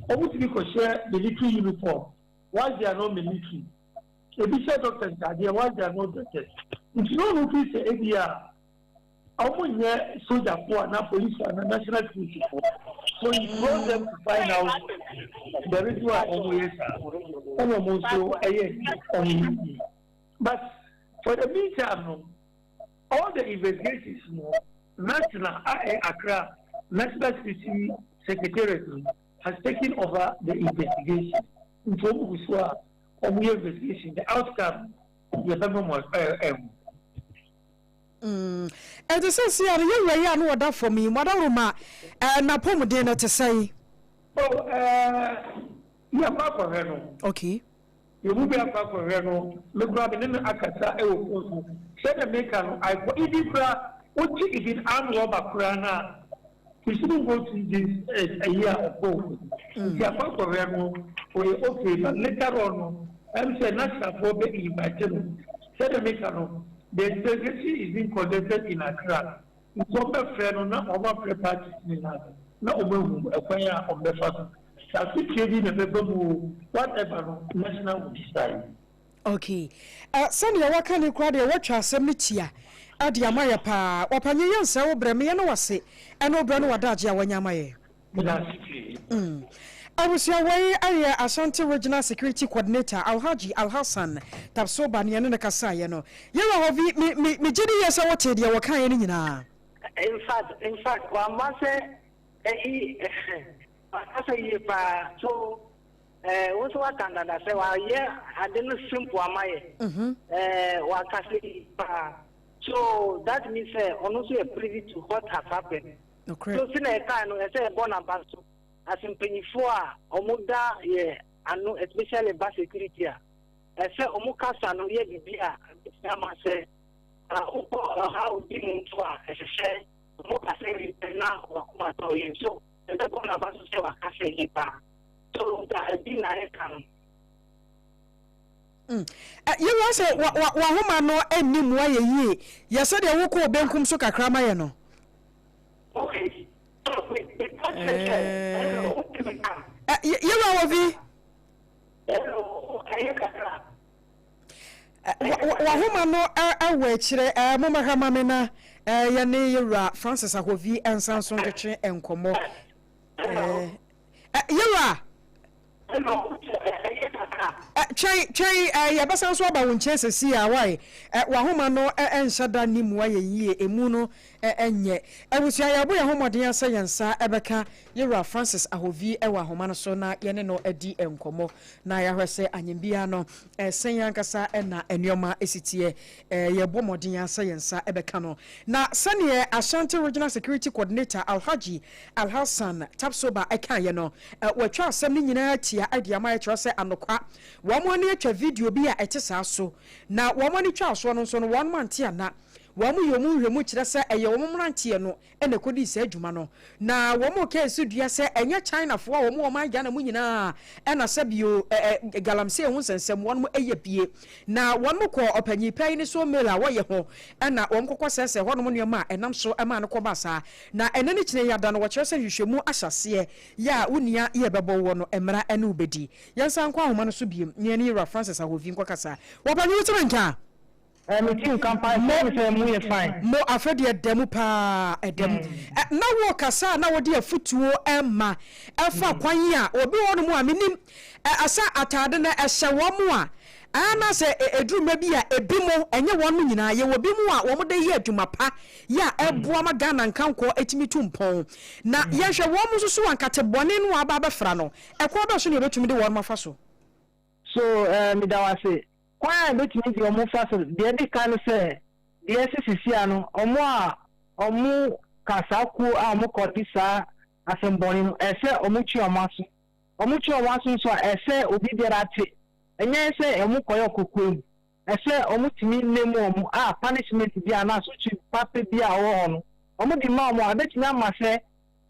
S3: almost because share military uniform. Why they are not military? The bishop doctors are there, why they are not doctors. It's not who say ABR. Almost here, soldier for now, police for national security for. So he brought them to find out the reason why almost so but for the meantime, all the investigations, National Accra National Security Secretariat has taken over the investigation. In Sompa investigation, the outcome the government
S1: and the sense here, you were no order for me, Madame na pomodena to say.
S3: You are back for her.
S1: Okay.
S3: You will be a back for her. Look, Rabin Akasa, said the maker, I put what is in arm robber Kurana. We shouldn't go to this a year ago. You are back for her. Okay, but later on, I'm saying that's a problem in my channel. Said the maker. The integrity is being conducted in Accra. It's over friend, not over parties in Accra. Not over acquire of the first. Shall keep trading the people who, whatever national will decide.
S1: Okay. Sanya wakani crowd a watch assembly. Adi amaya pa, wapanye yansa obreme no wase, and obrano wadaji awanyamaye. I was your way, Asante Regional Security Coordinator, Alhaji Alhassan, Tapsoba, Niana Kasayano. You have me, Jiddy, yes, I wanted your kind. In
S9: fact, one must say, so, what's what and I say, well, yeah, I didn't simple my so that means, honestly, a privy to what has happened. Okay. So, I say, Bonabasso. As in Penifua, Omuda, ano especially ba security a say omo kasa no ye bibia ama say uko how di muntu a say omo kasa ri na wakuma to ye so the gonna ba so say wakasa ye pa so that di na e kan
S1: you want say wa homa no enim wa ye yi ye say de wo ko benkum so kakra ma ye no
S9: okay
S1: you know ovi wa homa no awe kire mama hama me na ya ne yura Francis Ahovi ensanso ndetwe enkomo yura Chai ya basa so ba won chese si a wai wa homa no enhyada nimu aye yie emu no enye abusia ya bo ya homoden asa yensa ebeka yura Francis Ahovi ewa homa no so na ye ne no adi enkomo na ya hwese anyembia no sen yankasa na enioma esitie ye bo moden asa yensa ebeka no na sane Ashanti Regional Security Coordinator Alhaji Alhassan Tapsoba eka ye no watwa asem ni nyina tia adiama ya se anokwa womo ne atwa video bi a etesa so na womo ne twa so no so no one man tia na womo yomu hwemu kire se eye womo mrantie no ene kodi se adwuma no na womo ke su dua se enye China fo womo agya na mu nyina ena se bio galamse hu sensem womo eye bie na womo ko opanyi pai ni so mela wo ye ho ena womo kokọ se hono ne ma enam so ema ne ko basa na ene ne kine yada no wo kire se hwehwemu ahyase ya unia ye bebo wo no emra ene ubedi yansa nkwa homa no so biem ne ne Yura Francis Ahovi nkokasa wo panyi wutumenka
S9: meeting campaign say mu ye fine
S1: mo afede edemu pa edemu na wo kasa na wo de afutuo emma efa kwan a obi wonu mu aminim asa atade na ehye wo mu a ana se eduruma bi a ebimo enye wonu nyina ye wo bi mu a wo mo de ye adwuma pa ya eboa ma Ghana nkanko etimi tumpon na ye hwe wo mu so wankate bone no aba befra no ekwo do so ne betumi de wo mafa so
S9: mi da wa say kwa betimi di omo faso de di kan se de sisi ano omo kasaku a omo kodisa asemboni no ese omo chi omaso so ese obi derate enye se omo koyo kokwem ese omo timi nemu omo punishment bi ana so chi pape bi a wo no omo di ma omo abetimi ama se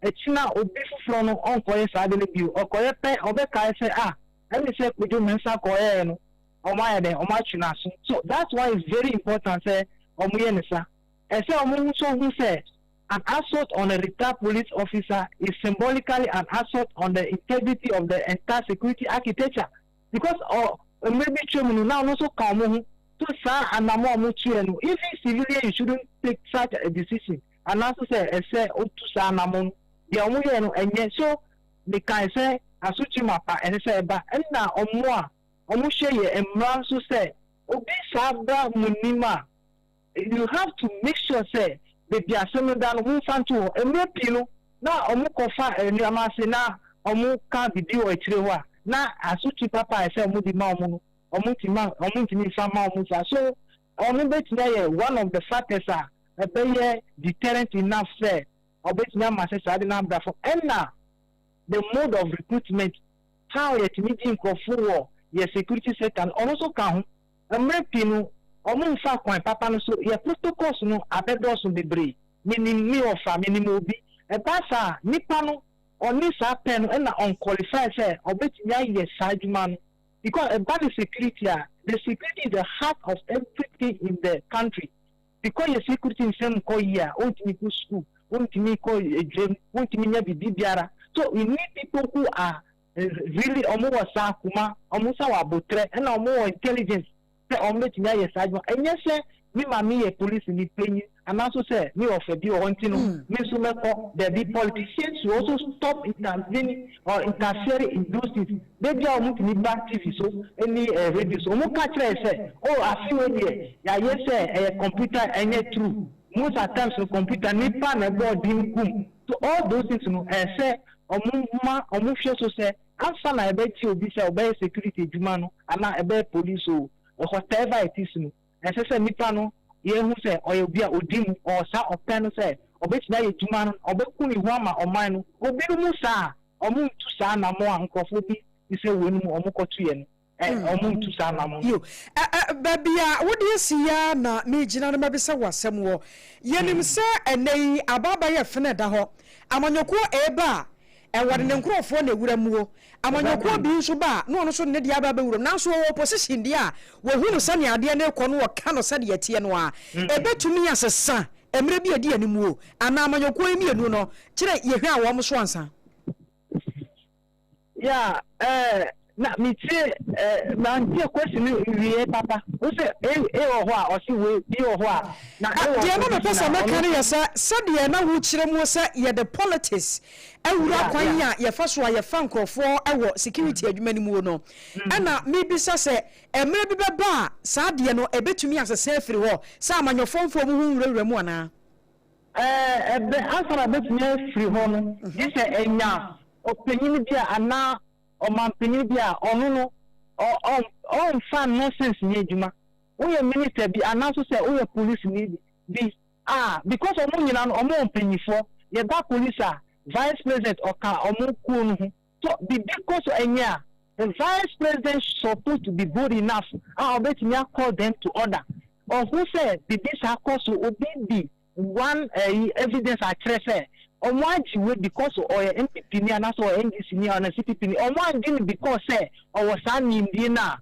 S9: echina obi fufro no onkoye sa de bi okoye pe obeka se emi se kudu mensa koye no so that's why it's very important say omuyenisa say omunso who say an assault on a retired police officer is symbolically an assault on the integrity of the entire security architecture because maybe chemu now also come to sa anamo omuchire no if it's civilian you shouldn't take such a decision and also say to sa anamo the omuye no enye so they can say asuchi mapa and say ba na omwa omusheye emran so say obi sabra munima you have to make sure say the biasemo dan hu fanto emepi no na omukofa enuama se na omu ka video etire ho na asuchi papa say omu di ma omu no omu ti fama omu so omu betina ye one of the factors are be deterrent enough say obetina ma say sade na bra for na the mode of recruitment how yet meeting for your security sector and also can American omo fa kwan papa no so your protocols no abedo so bebre minimum of minimum bi e pasa nipa no oni sa pen na unqualified say obetnya yes adwuma no because about security the security is the heart of everything in the country because your security in some ko year ontimi go school ontimi ko dream ontimi nya bibiara so we need people who are really almost kuma almost our botre and more intelligence say almost nya yes adwa enye say me mami police ni penny and also say me of a bio hunting me so me there be politicians who also stop intervening or interfering in those things they be almost ni back TV so any radio so mo catch say I feel here ya yes say computer enye true most at times the computer ni pa na go dim kum so all those things no say omu so say after na ebe ti obi say obey security djuma no ana ebe police o whatever it is no say nipa no ye hu say obi a odim or sa open say obeti na ye djuma no obeku ni hu ama oman no obi mu sa omu tu sa na mo ankofo bi you say when omukotu omuntu sana mo
S1: yo babia wo de sia na me gina na mabisa wasem wo yenim se enei ababa ye fene da ho amanyoko eba wade ne nkrofo na ewura muo amanyoko bi nso ba no no so ne dia ababa wuro na so wo position dia wo hunu sane ade na ekọ no wo ka no sade yatie no a ebetumi asesa emre bi adi animuo ana amanyoko emienu no kire ye hwa wo mo so ansa
S9: ya na me tie man tie question wie papa o se ho a o si we bi ho a na
S1: dia no pesa meka ne yesa sade na wo kire mu se ye the politics awura kwan ya ye fa so ya fa nkrofo ewo security adwuma ni mu no ana me bi se emre bi beba sade no ebetumi asese afiri ho sa amanyofomfo mu hu wura mu ana
S9: ebe asara betumi afiri ho no ise enya opinion dia ana o man penny bia onu no on fan nonsense ni adwuma wo ye minister bi anaso say wo ye police ni bi because o mo nyina no o mo penyifo ye ba police vice president oka o mo ku no so because enya the vice president supposed to be good enough obetimi call them to order or who say the this AKOSUA obi one evidence atrese Agyeiwaa because or MPP ni anaso NDC ni ana CPP ni Agyeiwaa because say or was an Indiana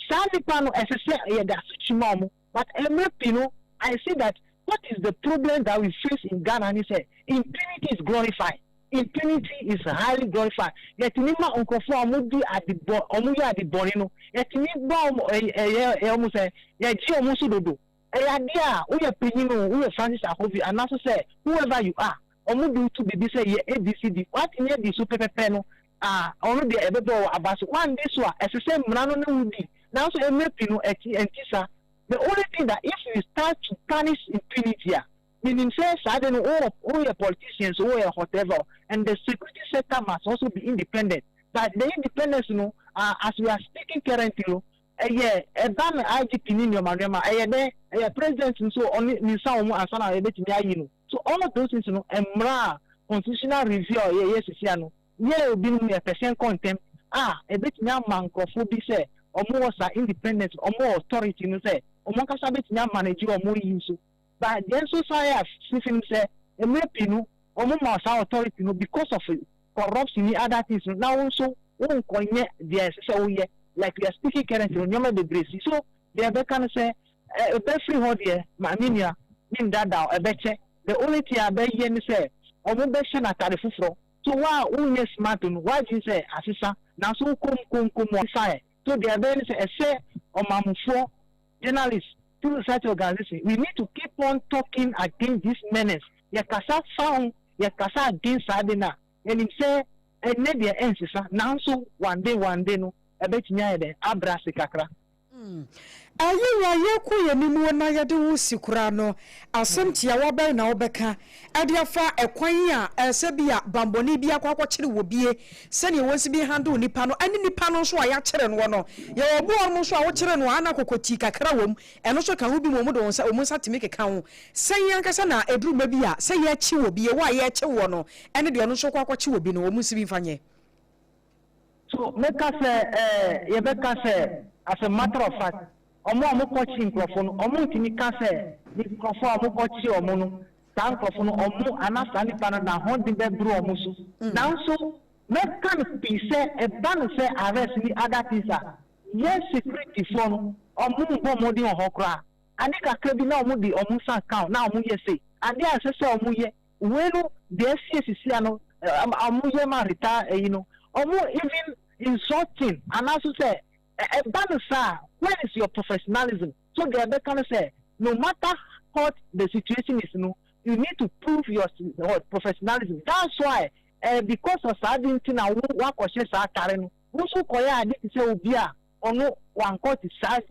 S9: Sani pano SSA ya da suchimomo but MPP no I see that what is the problem that we face in Ghana and say impunity is glorified. Impunity is highly glorified. Yet nima unkofo amudi at the bonino. Yet nima almost say ya ji omusu dodo. Ya dia uye pinino uye Francis Ahovi and also say whoever you are omudu to be say ye ABCD what in the super no onu de ebebo abaso one this one as the same mrano no wudi now so MPP no entisa the only thing that if you start to tarnish impunity meaning say sudden all your politicians or whatever and the security sector must also be independent but the independence as we are speaking currently ban IGP ni your manema president so only ni sa omo asana ebetimi ayi so all of those things emra constitutional review yes no obi no person contempt ebetimi amankofo bi say omo was independent omo authority no say omo kasa betimi manage omo yi so but then society system say MPP no omo was authority no because of corruption ni other things now also won konye there say we like we are speaking currently on the brace so they be can say free hold here maminia nim dada ebeche the only thing I be here ni say omo be share na tare fufuro so why unye smart no why you say asisa na so kom fire so they be say omamufo journalists to research organization we need to keep on talking against this menace ya kasa found ya kasa against adina and him say ene dia ensisa na so one day no ebetimi ayede abrase kakra
S1: Agyeiwaa ye nimu na yede wo sikura no asemtia wobai na obeka adiafa ekwan a sebia bamboni bia kwakwakire wo bie sene wonsi bi handle nipa no ani nipa no so ya kire no no ye obo no so a wo kire no ana kokoti kakra wom eno so ka ho bi mo do won sa omu satimi keka ho senya nkasa na eduru ma bi a se ye chi wo bie wa ye chi wo no ene de no so kwakwachi wo bi no omu sibi fanye
S9: so make us ye beka say as a matter of fact omo kochi microphone omo timi ka say microphone omo kochi omo no san microphone omo anasa ni pana na ho de be bro omo so now so make can be say e ban say arrest ni other things yes security phone omo bo mo di ho kra ani kakra bi na omo di omo san count na omo ye say ade ase say omo ye we no the SCC no omo ye ma retire omo even insulting and also say where is your professionalism? So they can say, no matter what the situation is, you need to prove your professionalism. That's why, because of certain thing, I work or share Karen. Also, Koya, I need to say, Obia, or no one court is size.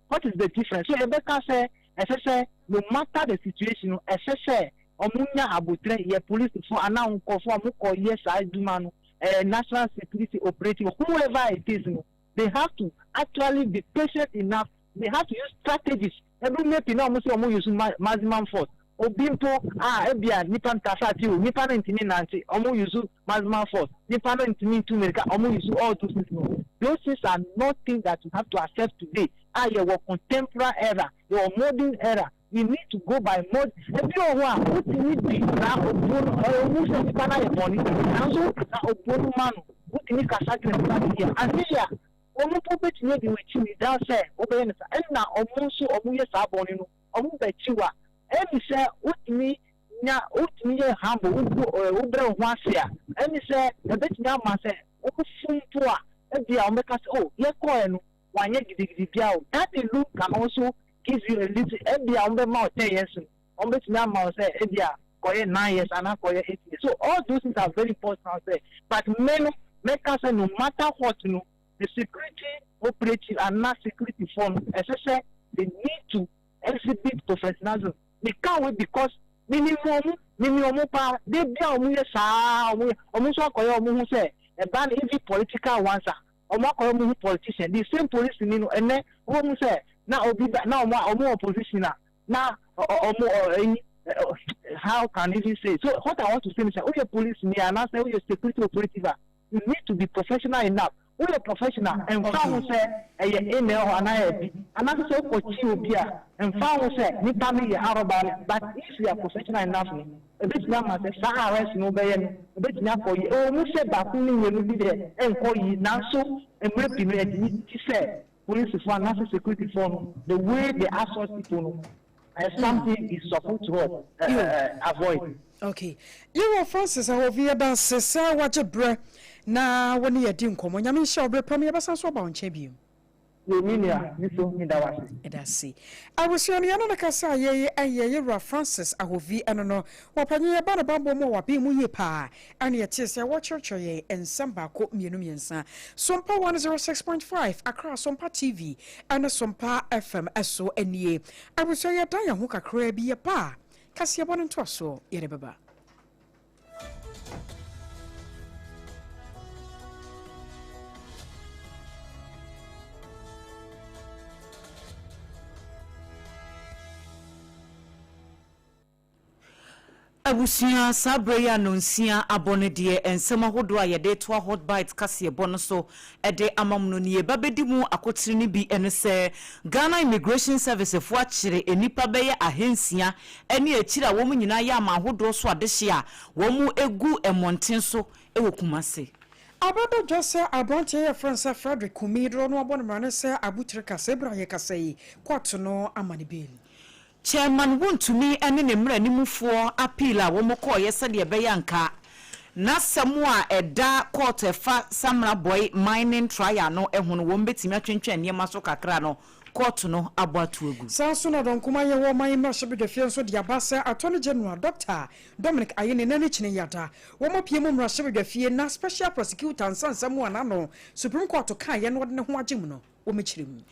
S9: What is the difference? So Rebecca say, no matter the situation, SSA, Omunya Abutre, ye police for an for yes, I do man, national security operating, whoever it is. They have to actually be patient enough. They have to use strategies. Every MP now must use maximum force. Obimpo ebia nipa nkasati o nipa na ntimi nanti omo use maximum force nipa na ntimi to make omo use all those things. Those things are not things that you have to accept today. Your contemporary era, your modern era. We need to go by mod. If you are what you need to now open who nipa na money and so na open man what you need kasati na here and here omo pobet ni be with you down say obey na na omo so omo ye sa boni no omo be chiwa. Emi say utmi ye hambo ubre hwasia emi say ebetimi ama say okufumpo a ebia omeka say oh ye call no wanye gidigidi bia o that look can also give you a little ebia ombe ma 10 years ombetimi ama say ebia koye 9 years and koye 8 years. So all those things are very important say, but men make us say no matter what the security operative and not security form say they need to exhibit professionalism. They can't wait because minimum pa they be omuye sa omu so akoye omu say e ban every political answer omu akoye omu politician the same police ni no ene omu say na obi na omu opposition na omu how can you say so what I want to say is that your police me and I say your security operative you need to be professional enough. We are professional and found say and I say Kochia and found say Nitami Arabal, but if you are professional enough, a bit now say Sahara no bayan, a bit now for you. Oh, Musa Bakuni will be there and call you now so and breaking it. He said, police is one national security form, the way they assess people something is supposed to avoid.
S1: Okay, you are Francis, I will be about Cesar, what a breath. Na woni yedi nkomo nyame hye Obrempong yebasa so ba onche bi
S9: Yeminia niso ndawase
S1: edasi awusuani ya na kasa ye Ra Francis ahovi eno no wapanye ba na bambo mo wabi mu ye pa ane ye tese wo churcho ye ensamba ko mienu miensa Sompa 106.5 Accra Sompa TV and Sompa FM eso enie awusuani ya dan ya ho kakra bi ye pa kase ye bono nto so ye beba
S17: Abusia sabreya nonsia abone die ensema hodo a yede to hot bite kase bono so ede amamno nie babedi mu akotire ni bi ene se Ghana Immigration Service fo akire enipa beye ahensia ene akira wo mu nyina ya ma hodo so adehye a wo mu egu emonten so ewo kumase
S1: Abado Jose Abronte ye Francis Frederick Kumidro no abone mane se abutire kase bra ye kase kwat no amanibel
S17: Chairman wontumi ene ne mra nimufuo appeal a wo mokọ yesa de beyanka na samua eda court efa Samra Boy mining trial no ehunu wo mbetimi atwentwa niema so kakra no court no abatu egu
S1: sanso no don kuma ye wo man ma shebe de fie so de abasa attorney general Dr. Dominic Ayine nani chine yada wo mopie mu mra shebe de fie na special prosecutor nsansamu anano Supreme Court ka ye no de ne ho agim no wo mechirem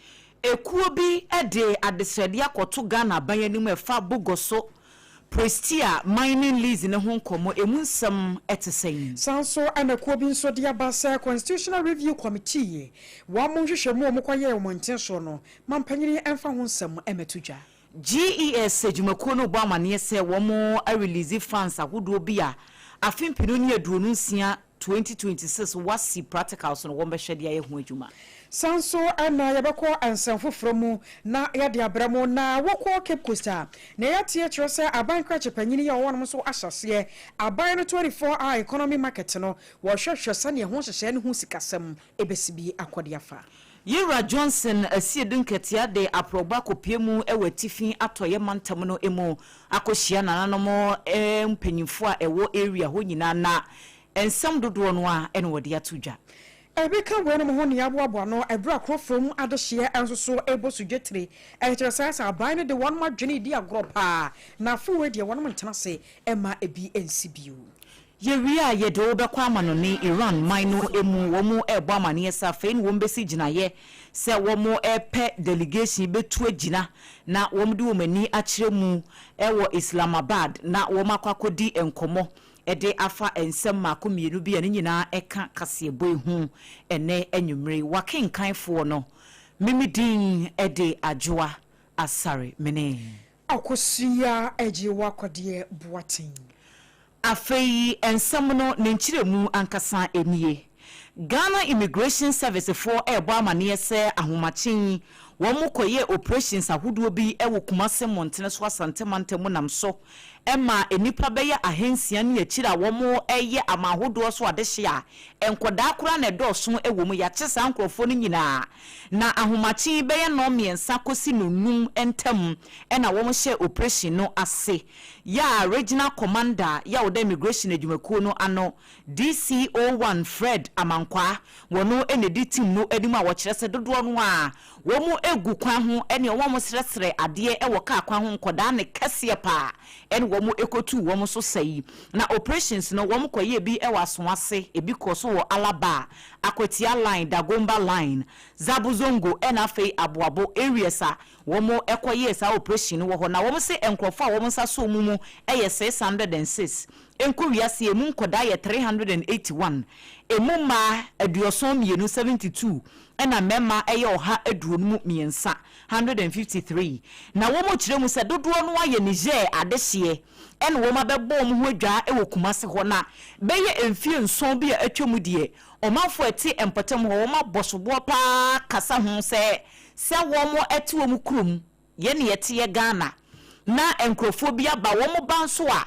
S17: ekuo bi ede adesrede akoto Ghana bayanim efa bogoso prestia mining lease ne ho nkomo emunsam etesen
S1: sanso anakuo bi nso de abasa constitutional review committee wa monhwehwe mu omkoye omonten so no mampanyini emfa ho nsam emetudwa
S17: GES ejumakuo no bo amane se wo mo a release funds ahodo bi a afimpino ni aduonu nsia 2026 wasi practicals no wo mbehwede aye ho adwuma
S1: sanso ana yabako ansanfo fromu na yade abramo na woko Cape Coast na yatie kyerese aban krache panyini ya wonom so ahyase aban no 24-hour economy market no wo hwehwe sane ho hyehye ne ho sikasam ebesibi akode afa
S17: Yera Johnson asiedin ketia de aproba kopiemu ewatifin atoye mantam no emu akohia nananom mpanyimfo a ewo area ho nyina na ensam dodo no a ene wode atudwa
S1: Ebeka wena mo honi aboabo no ebra krofrom adehye enso so ebosudwetire ekyeresa aban de won madwene di agropa na fuwe de won mtenase ema ebi ensibio
S17: Yewia yede obekwa amano ni Iran mino emu womu ebo amane yesa fe ni wombesi ginaye se womu epe delegation betu agina na womde womani akire mu ewo Islamabad na womakwa kodi enkomo ede afa ensem mako mienu bi ane nyina eka kasebo hu ene enwumre wakenkanfo no mimidin ede Adwoa Asare mene
S1: AKOSUA Agyeiwaa KODIE boating.
S17: Afei ensem no nenchiremu ankasa enie. Ghana Immigration Service for ebo amane se ahomachin womo koye operations ahodo bi ewo Kumase Montene so asante mantemu nam so ema enipa beye ahensia ne akira womo eye amahodo so adehye a enkoda kura na edoso ewo mu ya kyesa nkrofo no nyina na ahomachin beye no miensa kosi nonum entem ena womo hye operation no ase ya regional commander ya oda immigration adwumakuo no ano DCO1 Fred Amankwa wono enedi team no edim a wo kyerɛ sɛ dodo no a womo egu kwan ho ene womo sresre ade e wo ka kwan ho nkoda ne kase pa ene womo ekotu womo so sai na operations no womo koye bi e wasonase ebi koso wo Alaba Akwatia line Dagomba line Zabuzongo ena fei Aboabo areas a womo ekoye sa operation wo ho na womo se enkrofo a womo sa so mumu eye 606 enko wiase emu nkoda ye 381 emu ma aduoson mienu 72 ena mema eye oha aduonu miensa 153 na womo kiremu se dodo no aye Niger adehye ena woma bebo mu ho adwa ewo Kumase ho na beye emfie nson bi atwemu die omanfo eti empotem ho woma bosobo pa kasa ho se womo eti womu krum ye ne yete ye Ghana na enkrofobia ba womo banso a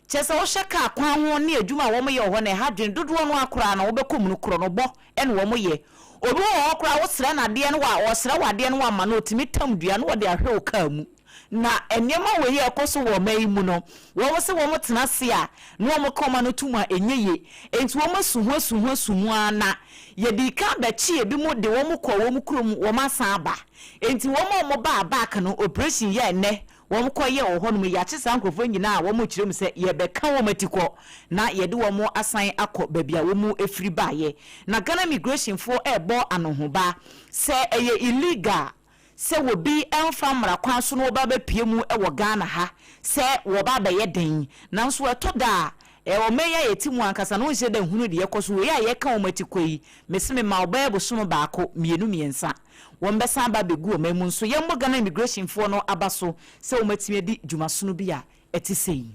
S17: chese wo sheka kwan ho ne adwuma womo ye ho na ha dwen dodo no akora na wo bekom no kro no bo ene womo ye obi wo akora wo sra na de no wa wo sra wade no wa ma no otimi tam dua no wo de ahwe oka mu na enema we ye ekoso wo mai mu no wo se wo motena se a no wo koma no tuma enyeye enti wo masuhu ana ye di ka ba chi ebi mu de wo mu kɔ wo mu krom wo masan aba enti wo mo ba back no operation ye ne wo koye wo hono ya kyesa nkrofo nyina a wo mo kirem se ye beka wo matiko na ye de wo mo asan akɔ babia wo mu efiri baaye na Ghana Immigration for ebo anohoba se eye illegal se wo bi emfa mra kwan so no ba bepie mu e wo Ghana ha se wo ba ye den nanso etoda o meya yetimu ankasa no hye da hunu de yekoso we ya ye ka wo matiko yi mesime ma oba ebosom baako mienu miensa wombesa ba begu o memu nso ye mo Ghana Immigration for no abaso se wo matime di dwumaso bi a etisei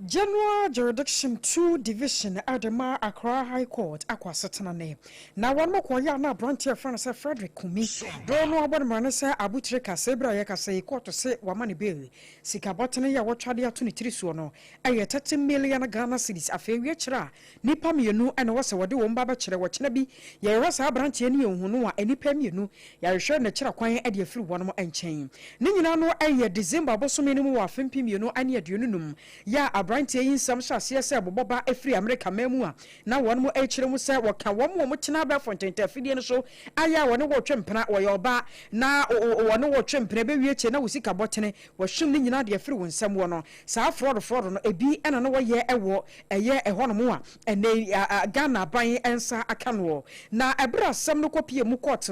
S1: General Jurisdiction 2 Division Adama Accra High Court akwasetana ne na wonmo koya na branch friend say Frederick Kumi do no abonmane say abutire kasebra ye kase court say wamane bill sikabotene ya wotwade ato ne tiriso no eye 30 million Ghana cedis afewie kira nipa mienu ene wo se wode wo mba ba kire wo kina bi ye rasa branch ye ne ehunu a nipa mienu ya hwe na kira kwan ade afiri wonmo enchen ne nyina no eye December bosome ne mu wa fempi mienu ane aduonunum ya Brantie yin sam hyase se boboba efiri America mamu a na won mo ekire mu se woka won mo tena ba fonten afidie no so aya won wo twempena wo yoba na won wo twempena be wie na wosika botene wo hwem ni nyina de efiri won sam wo no sa fraud no ebi ena no wo ye ewo eye eho no mo a ene Ghana ban ensa aka no na ebra sam no kopie mu court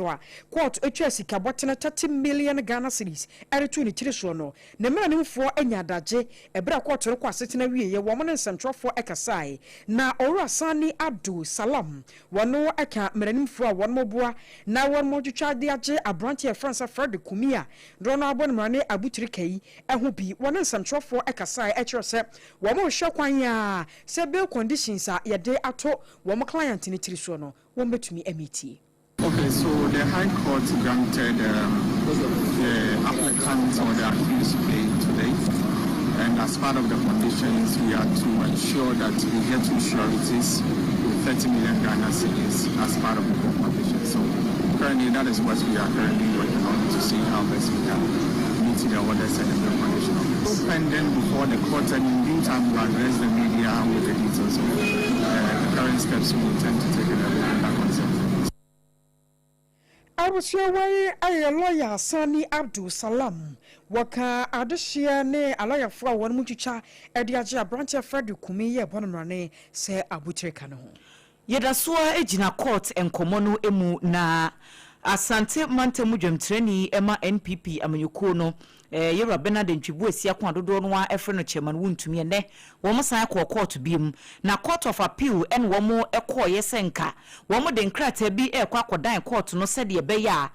S1: etwa sika botene 30 million Ghana cedis eretu ni tire so no ne mera nimfo anya daje ebra court no kwasetena wie ye wo mo nsɛmtrɔfo ekasai na owura sani Abdul Salam wono eka mmeranimfo a won moboa na won mo twitwa de age abranche France Fred Kumia do no abonmane abutiri kai eho bi won nsɛmtrɔfo ekasai ekiro sɛ wo mo hwɛ kwan ya sɛ bail conditions a ye de ato wo mo client ni tiri so no won betumi emiti.
S18: Okay, so the High Court granted the applicants or the accused pay today. And as part of the conditions, we are to ensure that we get two sureties with 30 million Ghana cedis as part of the conditions. So currently, that is what we are currently working on to see how best we can meet the orders and the conditions. Pending before the court, and in due time, we address the media with the details of the current steps we intend to take in that concern.
S1: I was your way a lawyer Sani Abdul Salam waka adeshia ne alaya fo won mutucha ediaje branch Frederick Kumi ye bonmrane se abutire kanu
S17: yeda so ejina court enkomo no emu na asante mantemu dwemtreni ema NPP amanyuko no yɛwura Bernard Ntwibu esia kwa dodo no wa efre no chairman wuntumi ene wo mo san akọ court biem na court of appeal en wo mo ekọ yesenka wo mo de nkrata bi ekọ akodan court no se de be ya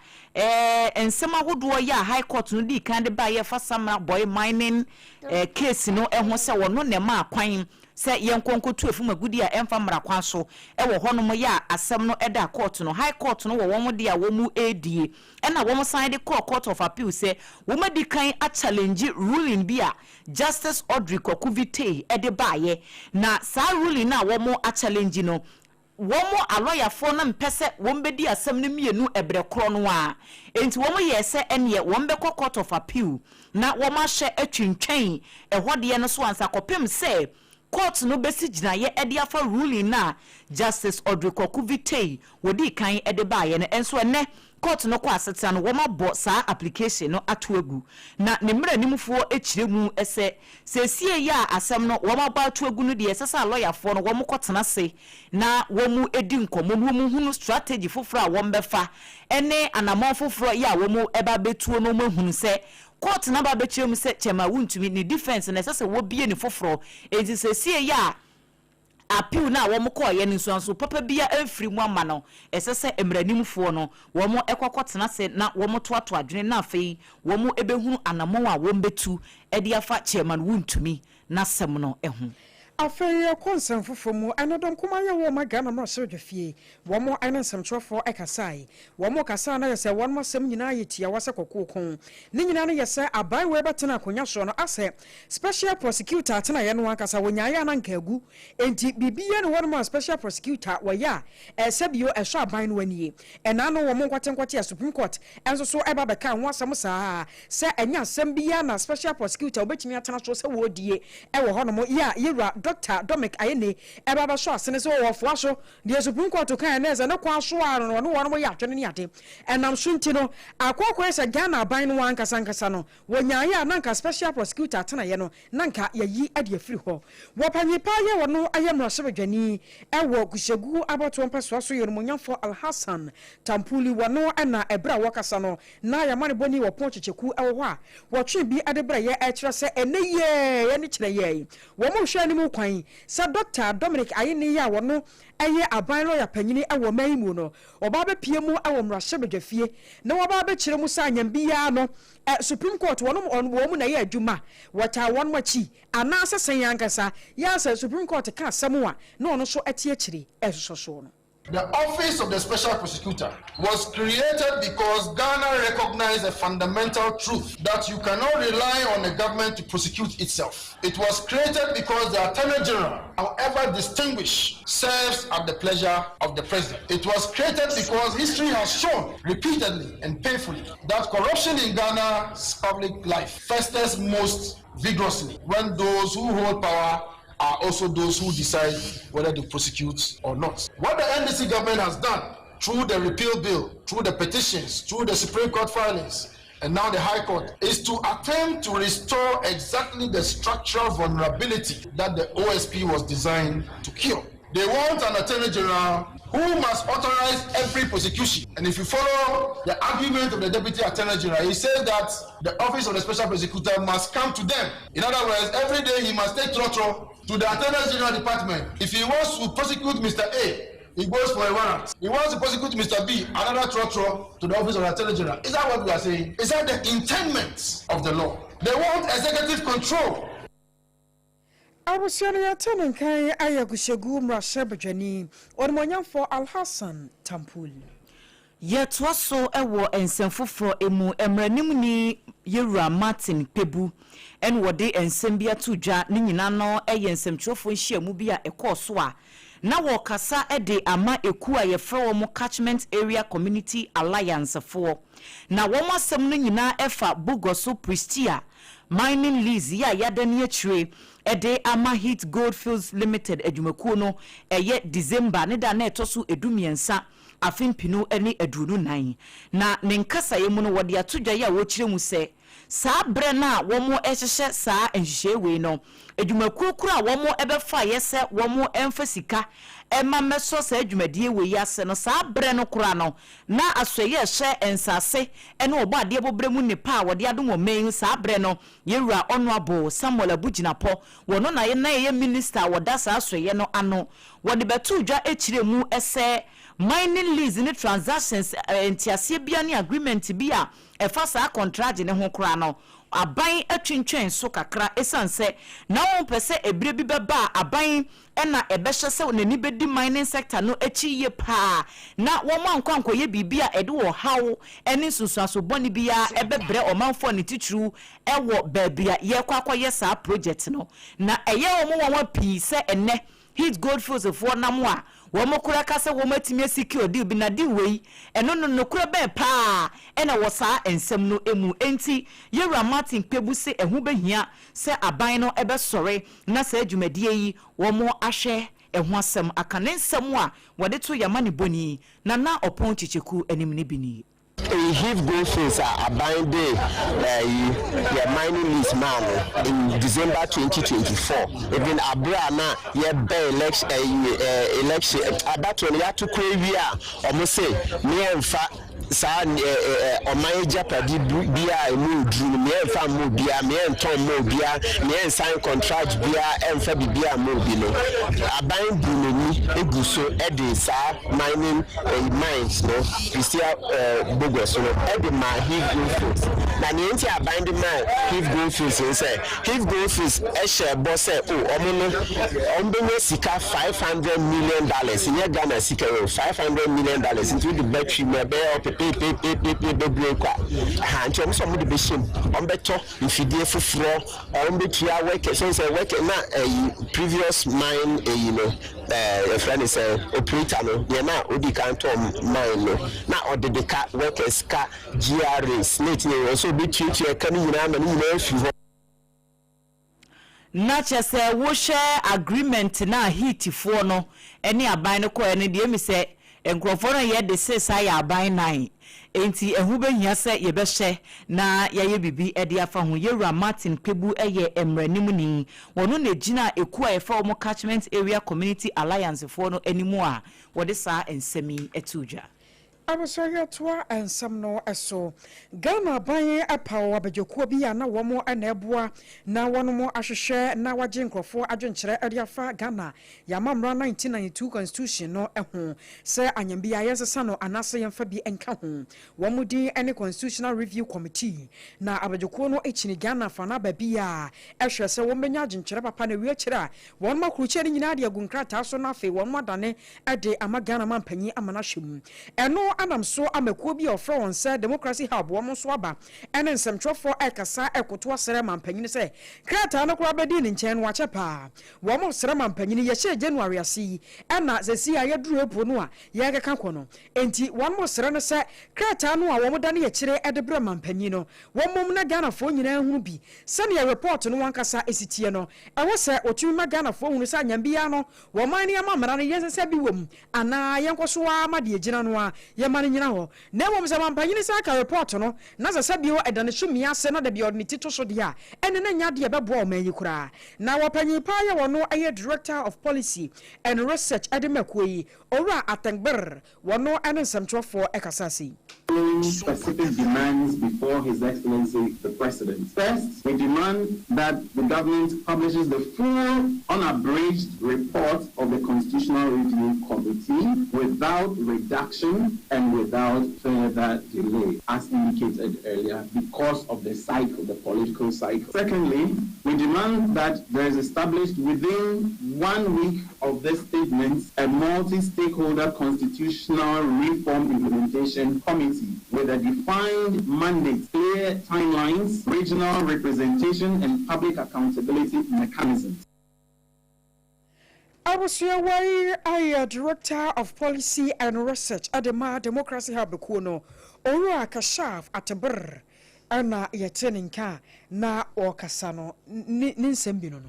S17: ensema hodo ya high court no di kan de ba ye fa Samra boy mining case no ho se wo no ne ma akwan se yenkonko tu efuma gudi a emfa mra kwan so wo honom ya asem no eda court no high court no wo mo de a wo mu adie na wo mo sign the court of appeal se wo ma di kan a challenge ruling bia Justice Audrey KWAKU Vitae ede baaye na sa ruling na wo mo a challenge no wo mo a lawyer for na mpese wo mbedi asem no mienu ebre kro no a enti wo mo ye se ene wo mbe court of appeal na wo ma hye atwintwen ehode no so ansa kopem se court no besi gina ye ede afa ruling na Justice Audrey KWAKU Vitae wodi kan ede baaye no enso ene court no kwa aseta no woma bo sa application no atoagu na ne mra nimfo ekiremu ese sesie ya asem no woma ba atoagu no de esesa lawyer fo no womo kotena se na womu edi nkomo no womu hunu strategy foforo a wombefa ene anamon foforo ya womu eba betuo no mahunu se court na ba bekiremu se chema wuntumi ni defense na esesa wo bie ni foforo enti sesie ya appeal na wo mo ko ye nso papa bia afiri mu ama no esese emranimfo no wo mo ekokotena se na wo mo toato adwene na afei wo mo ebehunu anamon a wo mbetu e dia fa chairman wuntumi na sem no ehu
S1: afei konsen fofomu anodon kuma ye wo magana no so dwefie wo mo anansem trofo ekasai wo mo kasa na yese won mo sem nyina yetia wase kokokon ni nyina no yese abai we betena akonya so no ase special prosecutor atena ye no akasa wonyaaya na nkagu enti bibiye no won mo special prosecutor wo ya sebio ehso abai no wanie ena no wo mo nkwatenkwate Supreme Court enso so eba beka ho asem saa se enya asem biya na special prosecutor obetimi atena so se wo die e wo hono mo ya yewura Dr. Dominic Ayene ebaba so asene so wo fo so de Supreme Court kan na eze ne kwa so aro no wo ya atwene ne ade enam sunti no akoko ese Ghana ban no ankasa no wonyaaya nanka special prosecutor atena ye no nanka yayi ade afiri ho wo panyipa ye wo no ayemro sebedwani ewo kushegu aboto mpaso so ye no monyamfo Alhassan Tampuli wo no na ebra wo kasa no na ya mane boni wo ponchecheku ewo ho a wo twe bi ade bra ye e kire se eneye ye ne kire ye wo mo hwa ni mu kwan sa Dr. Dominic Ayene ya wo no eye aban lawyer panyini ewo maimu no oba be pie mu ewo mrahye na oba be kire mu sa anyam biya no Supreme Court wo mu na ye adwuma wata won machi ana asesen yankasa ya sa Supreme Court ka asemu a na ono so etie kire esoso no.
S20: The office of the special prosecutor was created because Ghana recognized a fundamental truth that you cannot rely on the government to prosecute itself. It was created because the Attorney General, however distinguished, serves at the pleasure of the President. It was created because history has shown repeatedly and painfully that corruption in Ghana's public life festers most vigorously when those who hold power are also those who decide whether to prosecute or not. What the NDC government has done through the repeal bill, through the petitions, through the Supreme Court filings, and now the High Court, is to attempt to restore exactly the structural vulnerability that the OSP was designed to cure. They want an Attorney General who must authorize every prosecution. And if you follow the argument of the Deputy Attorney General, he says that the Office of the Special Prosecutor must come to them. In other words, every day he must take trotro to the Attorney General Department. If he wants to prosecute Mr. A, he goes for a warrant. He wants to prosecute Mr. B, another trotro to the Office of the Attorney General. Is that what we are saying? Is that the intendment of the law? They want executive control.
S1: Awusiano ya tenen kai ayagushegu mrashebjani onmonyam for Alhassan Tampuli.
S17: Yet was so ewo ensemfofro emu emranim ni Yewura Martin Pebu en wode ensembia tudwa ni nyina no eye ensemtrofo nhyiamu bia ekoso na wo kasa ede ama eku a yefro mo catchment area community alliance for na wo masem no nyina efa Bugoso Pristia mining lease ya yadani atire ede ama Hit Goldfields Limited adwumakuo no eye December ne da na etoso edumiensa afimpinu eni eduru nan na ne nkasa ye mu no wode atodwa ya wo kire mu se saa bre na wo mo ehhye saa enhye we no adwumakuo kura wo mo ebefa yese wo mo emfasika ema meso saa adwumadie we yase no saa bre no kura no na asoye hye ensase ene obade bobremu nepa wode adom omen saa bre no yewura honorable Samuel Abuginapo wono na ye minister woda saa asoye no ano wode betu dwa echiremu ese mining lease ne transactions entiasie bia ne agreement bia efa saa contract ne ho kura no aban atwintwen so kakra esanse na won pese ebre bi beba aban ena ebehye se woni bedi mining sector no echi ye pa na won mankwanko ye bibia ede wo hawo ene susuaso boni bia ebebre omanfo ne titru ewo baabia ye kwakoye saa project no na eye wo mo pi se enne hit goldfields for namwa womo kura kase womo atimi secure deal bi na di wei eno no kura be pa ena wo saa ensem no emu enti yewura Martin Kpebu se ehu behia se aban no ebe sore na sa adwumadie yi womo ahwe ehu asem akane nsem a wode to yamane boni na opon chicheku enim ne bini
S15: If Goldfields are binding your mining lease man in December 2024, even Abrana, your election, about when you have to crave almost say, me and sa oman japadi bia emu drum me enfa mo bia me enton mo bia me ensign contract bia enfa bia mo bi no aban bunoni eguso ede sa mining mines no Christian bogos no ede ma Hif Goldfields na ne enti aban de ma Hif Goldfields say Hif Goldfields ehye boss omo no ombenye sika $500 million in Ghana sika $500 million into the battery mebe bebrekwa hancho so mo de behim ombeto ifidie foforo ombetua work so say work na previous mine you know a friend is operator no ye na odi kan to mine no na odedeka workers ka GRA slate no so be treat you kan nyina ma nyina afi ho
S17: na chese wo share agreement na hit for no eni aban no ko eni de mi se enkrofo no ye de se sa ya aban nine enti ehu behia se ye behye na ye bibi e de afa ho yewura Martin Kpebu eye emranim ni wono na gina eku a efa omo catchment area community alliance for no animu a wode sa ensemi etudwa
S1: Abusoya toa ensam no eso Ghana ban apawo abejekuo bi ya na womo anabua na wono mo ahwehwe na waje nkrofo adwenkyere adiafa Ghana ya mamra 1992 constitution no eho se anyambia yesesa no anase yemfa bi enka ho womudi ene constitutional review committee na abejekuo no echini Ghana fa na ba bia ehwe se womenya adwenkyere papa na wi akira won makruche ni nyina de agunkrata so na fe won madane ade ama Ghana mampanyi amana hwem eno anam so amakuo bi ofra won say democracy hub wo so aba ene nsemtwofo ekasa ekoto asere mampanyin se krata no kura bedi ni nchen wa chepa wo mo sere mampanyin ye hye January asi ena zesi ya yeduru epo no a ye keka kono enti won mo sere no se krata no a wo mo dane ye kire edebre mampanyin no wo mom na Ghana fo nyina hu bi se ne report no wankasa esitie no ewo se otumi ma Ghana fo hu se anyambia no wo man ne amamara no ye se bi wom ana ye nkoso wa ma de gina no a ye man nyina ho na wom se mampanyin se aka report no na se bio edane hwemi ase na de bi odni tito so de a ene na nya de bebo o man yikura na wopanyin pa ye wono aye director of policy and research edemakoyi owura atengber wono ene nsamtwofo ekasasi
S22: specific demands before His Excellency the President. First, we demand that the government publishes the full unabridged report of the Constitutional Review Committee without reduction and without further delay, as indicated earlier, because of the cycle, the political cycle. Secondly, we demand that there is established within 1 week of this statement a multi-stakeholder constitutional reform implementation committee with a defined mandate, clear timelines, regional representation, and public accountability mechanisms.
S1: I Director of Policy and Research at the Democracy Hub Kuno, Ora Kashaf at Br, Anna Yeteninka, na Okasano, Ninsembino.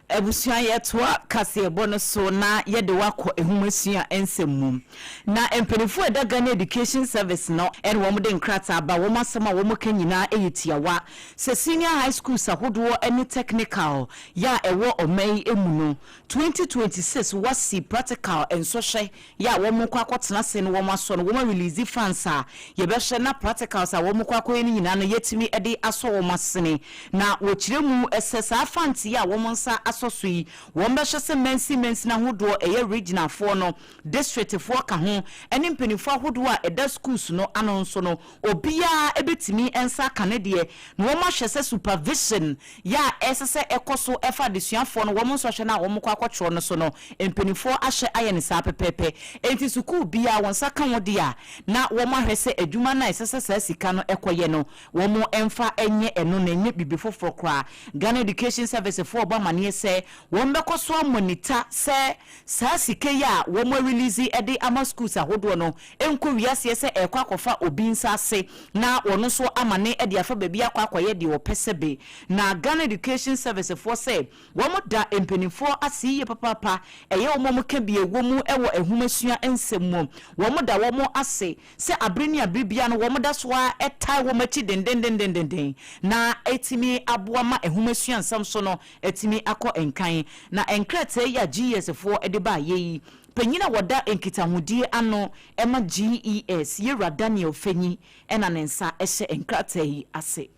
S17: Ebusua yetoa kase bono so na yede wakọ ehumasua ensemu na empenifo eda Ghana Education Service no en wo de nkrata ba wo masema wo mokanyina eyetiawa se senior high school sahodo any technical ya ewo omai emuno 2026 wasi practical ensohye ya wo mokọ akotena se no wo maso no wo release funds a ye be hye na practicals a wo mokọ akọ ni nyina no yetimi ede aso wo masene na wo kiremu esesa funds ya wo monsa asosui wombe hwese mensi na hodo eye regional for no district for ka ho ene mpenifo hodo a eda schools no anonso no obia ebetimi ensa kanede no woma hwese supervision ya esese ekoso efa desuafo no womo so hwe na womo kwakotro no so no mpenifo ahye ayene sa pepepe enti school bia wonsa ka wode a na woma hwese adwuma na esese sa sika no ekoye no womo emfa enye eno na enye bibifofo kra Ghana Education Service for Obamanie se wombeko so monitor se sa sike ya wo mo release ede ama schools ahodo no enko wiase se ekwakofa obinsa ase na wono so amane ede afa baby akwakoye de opesebe na Ghana Education Service for se wo mo da empenifo asiye papa eye wo mo kebie wo mu ewo ehumasua ensemu wo mo da wo mo ase se abreni abribia no wo mo da so a etai wo machi den na etimi aboama ehumasua nsam so no etimi akọ enkan na enkrete ya GS4 edeba yeyi penyina wada enkitahudie ano ema GES yera Daniel Fenyi ena nensa ehye enkrate yi ase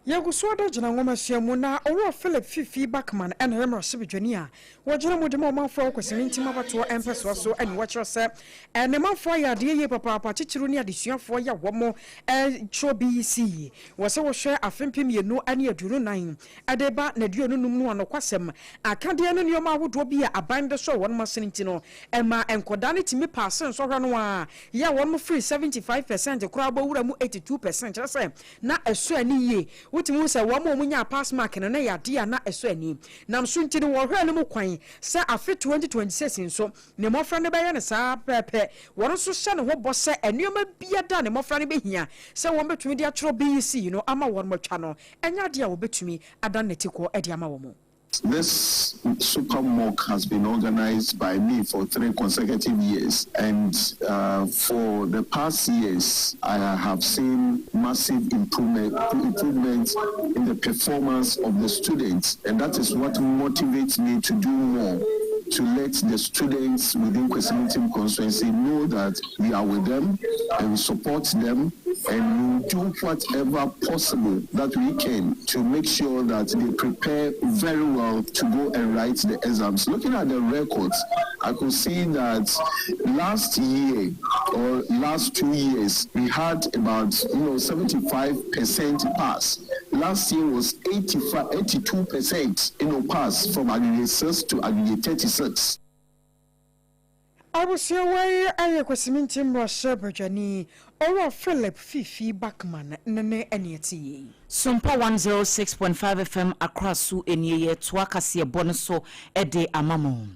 S1: Yagusoda jina ngoma siamu na owo Philip Fifi Backman and Hemra Sibijania wajina mudimo manfo kwesiminti mabato empeso so and watcher se and the manfo ya de papa chichiru ni adesuafo ya womo tro BC wose wo hwe afempem yenu ane aduru nan adeba na duonu num no anokwasem akade no nioma wodo bi a abande so won maseniti no ema enkoda ne timi pass so hwa no a ya won free 75% kura ba wura mu 82% kyerese na eso ani ye Utimu se wamo munya pass mark na ya dia na eso ani nam so ntini wo hwe no mu kwan se afi 2026 nso ne mofra ne beye ne sa pepe woro so hye ne ho bo se anuoma bia da ne mofra ne behia se won betumi dia chro BC no ama won matwa no enya dia wo betumi adan netiko e dia ama wo mo.
S22: This super mock has been organized by me for 3 consecutive years, and for the past years, I have seen massive improvements in the performance of the students, and that is what motivates me to do more, to let the students within Kwesimintim constituency know that we are with them and we support them and we do whatever possible that we can to make sure that they prepare very well to go and write the exams. Looking at the records, I could see that last year or last 2 years, we had about 75% pass. Last year was 82% pass from aggregate 6 to aggregate 36.
S1: I was here where I was minting Russia Berjani or Philip Fifi Backman Nene Enieti.
S17: Sompa 106.5 FM across su enye twakase bonoso ede amamo.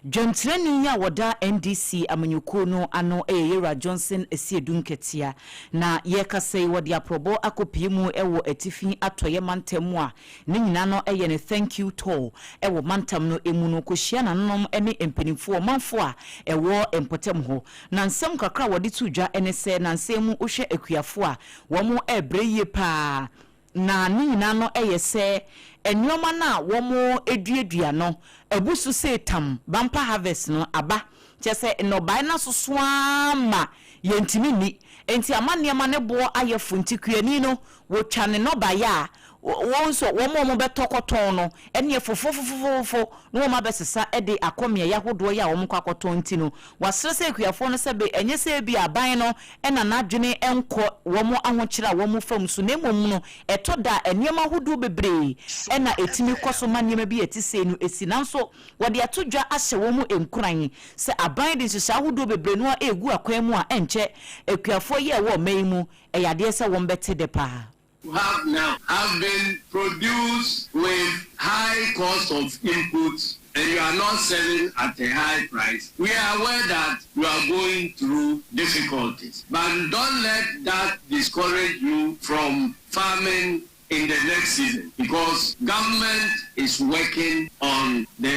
S17: Jontreni ya wada NDC amanyuko no ano Yera Johnson esiedunketia na yekase wadi aprobo akopiemu ewo etifi atoye mantemu a ne nyina no ne thank you to ewo mantam no emu no kohia na nom ene empenifo manfo a ewo empotem ho na nsem kakra wadi tudwa ene se na nsemu ohwe akuafo a wo mo ebreye pa na ne nyina no se enyoma na wo mo eduadua no ebusu setam bampa harvest no aba chese no bai na sosoa ma yentimi ni enti amane ma ne bo ayefo ntikuani no wo twane no bai a wonso wo betokoton no ene fofofofofo no ma besesa ede akomia ya hodo ya wo mkwakoton ntino wasrese akuafo no sebe enye se bi aban no ena nadwene enko wo mo ahokyira wo mo fam so nemom no etoda eniema hodo bebre ena etimi koso maniema bi etise no esinanso wode atodwa ahye wo mo enkuran se aban de hyehyɛ hodo bebre no egu akwan mu a enche akuafo ye wo maimu eyade se wo mbete de pa
S22: have now have been produced with high cost of inputs and you are not selling at a high price. We are aware that you are going through difficulties, but don't let that discourage you from farming in the next season, because government is working on the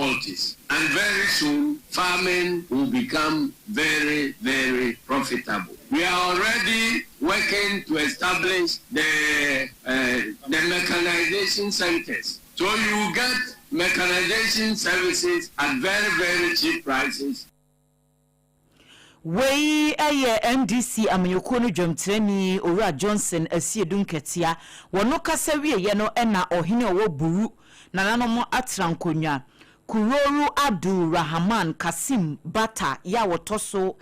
S4: difficulties. And very soon, farming will become very, very profitable. We are already working to establish the mechanization centers. So you get mechanization services at very, very cheap prices.
S17: Wey aye NDC amanyoko no dwamtrani Owura Johnson asiedun ketia wono kasa wiye no na ohene owo buru nananom atrankonwa Kuroru Abdulrahman Kasim Bata ya wotoso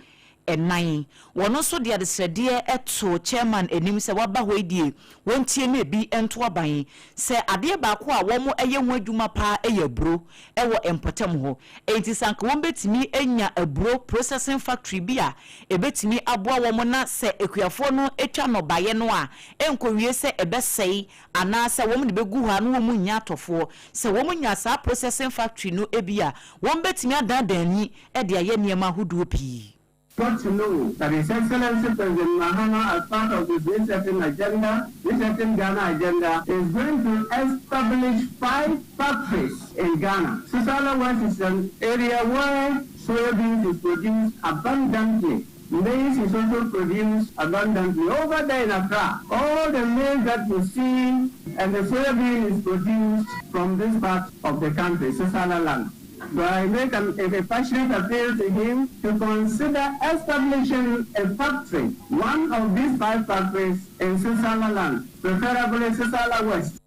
S17: enan wono so de adesrede eto chairman enim se waba hoidie wontie na bi ento aban se ade ba ko a womo eye ho adwuma pa eye bro ewo empotem ho enti sanka won betimi enya abro processing factory bi a ebetimi aboa womo na se ekuafo no etwa no baye no a enkowie se ebesei ana se womo de begu ha no womo nya atofo se womo nya sa processing factory no ebia won betimi adadani e de aye niema hoduo pi.
S22: Got to know that His Excellency President Mahama, as part of the G7 agenda, G7 Ghana agenda, is going to establish 5 factories in Ghana. Sisala West is an area where soybeans is produced abundantly. Maize is also produced abundantly. Over there in Accra, all the maize that you see and the soybean is produced from this part of the country, Sisala land. So I make a passionate appeal to him to consider establishing a factory, one of these 5 factories in Sisala land, preferably Sisala West.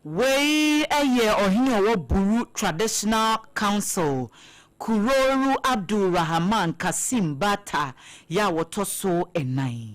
S17: Wey aye ohine wo buru traditional council Kuroru Abdulrahman Kasim Bata ya wotoso enai.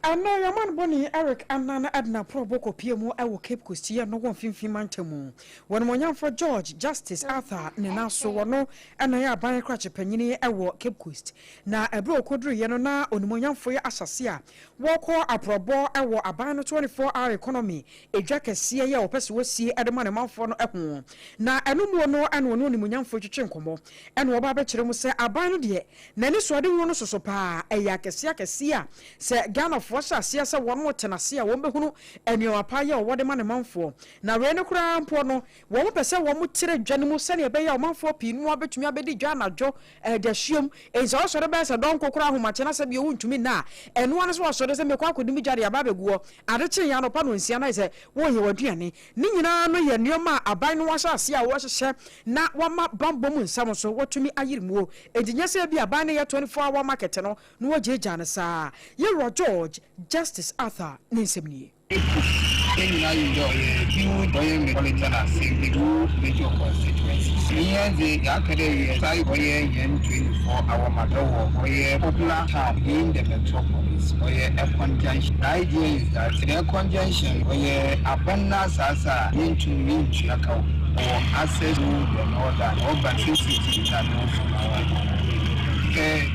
S1: Ana yaman boni Eric Anana Adna Proboko PMO ewo Cape Coast ya no wonfimfim mantemu won monyamfo George Justice Arthur Nenaso wono ana ya ban krache panyini ewo Cape Coast na ebro kodru ye no na onimonyamfo ya asase a woko aprobo ewo aban no 24-hour economy edwa kese ye opese wosie edema manfo no eho na enumu no ana wonu onimonyamfo twetwe nkomo ene wo ba be kire mu se aban no de na ni so de wono soso pa eya kese a se Ghana Washa siasa wamo tenase a wombe hunu enyo apaye wode mane manfo na rene kura mpo no womo pese womo tire dwane mu sane ebe ya manfo pinu abetumi abedi dwa najo de hiem enso so de be se don kokura ahomache na se bi wontumi na eno ane so so de se mekwa kodimi dware ya babeguo adeche ya no pa no nsia na se wo ye waduane ni nyina no ye nioma aban no washa ase a wo hyehye na wama bambo mu nsam so wotumi ayirimuo edinya se bi aban ne 24-hour market no no wajeja ne sa ye George Justice Arthur Ninsemni.
S14: Now you know, you metropolitan assembly do major constituencies. Here the academy side where 24-hour matter where popular town in the metropolis where a conjunction. The idea is that the conjunction where abundance as a into Yaka or access to the northern urban cities that move from our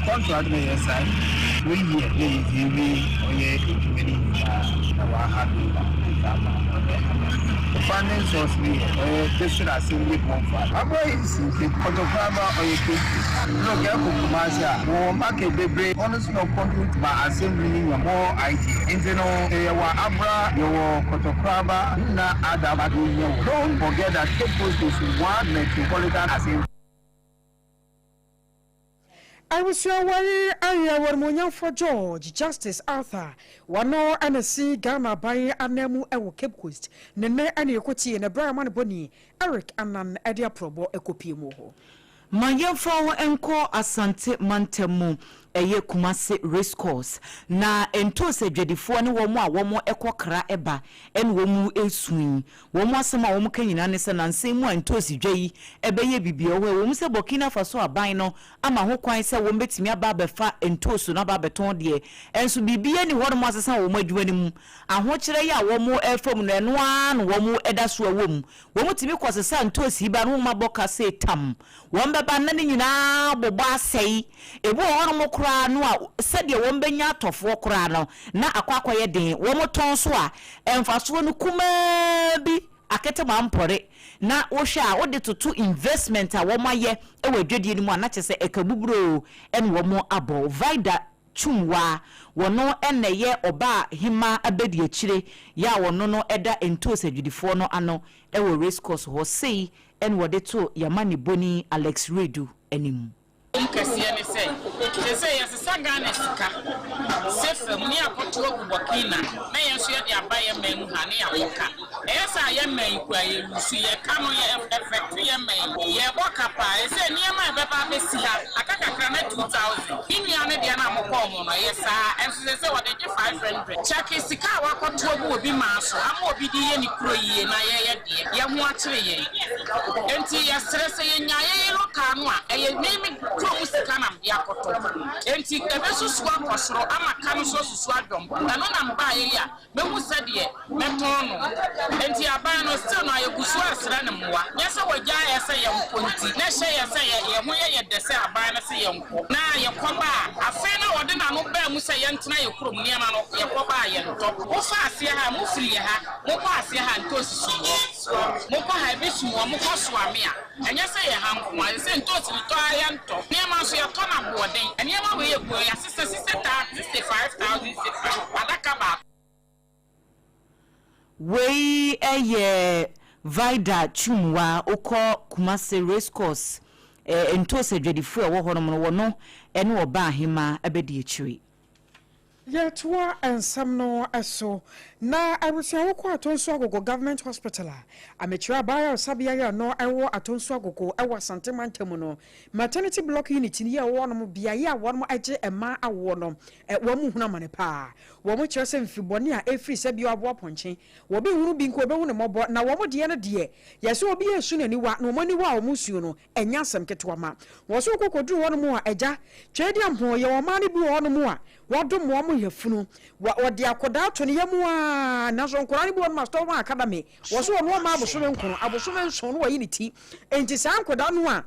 S14: contract may assign we here the funding source district assembly conference. I'm going to see the photographer or a look at Kumasia or market debris honestly no contribute by assembly more idea. Internal Abra your photographer na Adam. Don't forget that Cape Coast is one metropolitan assembly.
S1: I was your way, I were Monyamfo George, Justice Arthur, Wano and Ghana by Anemu Ewo Cape Coast, Nene and Yokoti and a Brian Boni, Eric Anan Edia Probo Ekopi Moho.
S17: Manyamfo enko asante mantemu eye Kumase race course na entose dwedifo ne wo mu a wo mu ekokra eba en wo mu esuin wo mu asema wo mu kanyina ne se na nsem a entose dwei ebeye bibia wo mu se Burkina Faso aban no ama ho kwan se wo betimi aba befa entose na ba beton de enso bibia ni wo mu asesa wo mu adwani mu aho kire ya wo mu efom no eno an wo mu edaso wo mu timi kwosesa entose ba no ma boka se tam wo ba na ni nyina bobo asei ebo ho no kura no a sede wo mbenya atofo kura no na akwakwa ye den wo moton so a emfaso no kuma bi akete ma mpore na wo hwe a wo de toto investment a wo maye e wadwedie ni mu na kyese ekabuburo en wo mo abo vida Chumwa wono ene ye oba hima abedi achire ya wono no eda entose dwudifo no ano ewo race course ho sei en wode to yamani boni Alex Redu animu
S2: Kasiya ne say yes sagane sika sefa muni akoto Burkina na yenso ye de abaye manu ha ne awoka esa ye man ku aye lusu ye kanu ye effect ye man ye boka pa ese niema e beba besi ha akakakra na 2000 inia ne de na mokọ mo no ye sa enso se wode 500 check sika wakoto bu obi ma so ama obi di ye ni kuro yie na ye de ye ho akire ye enti ye stress ye nya ye loka no a ye nemi Musikana yakoto enti ebesu suwa kosoro ama kanu so suwa dom na no na mba ya me hu sede me tono enti aba no still no ayegusu asra ne mwa nyesa wagya ya se ye nkonti na hye ya se ye ho ye dese aba na se ye nko na ye koba afa na wode na no ba mu se ye ntena ye krom niema no ye koba ye nto wo fa ase ha mu firi ha mo kwa ase ha nto susu mo kwa ha besu mo kwa so ame a enyesa ye ha nko a se nto ti to aya nto niema so ye to na boden niema we ye go ya 65,000 adaka ba
S17: we Vida Chumwa oko Kumase race course entose dwedifo e wo hono no no ene oba ahema abedi achiri
S1: Yetwa ensamno eso na abusia woko atonso agogo government hospital amechira baya sabia ya no ewo atonso agogo ewo Asante Mantam no maternity block unit ni ya wo no bia ya wo no age ema awo no wo mu huna mane pa wo mu kire se mfibone a efri se bia abo ponche wo be hunu bi nko be hunu mobo na wo mu de ne de yeso obi esu nani wa no mani wa wo mu suo no enya asem ketwa ma wo so kokodu wo no mu a eja twedi ampo ye wo ma ne bi wo no mu a wadom wo mu yefunu wode akoda to ne yamu a na so nkora ne bi won master one academy wo so no ma abosome nkono abosome nson no wa yiniti enti sa nkoda no a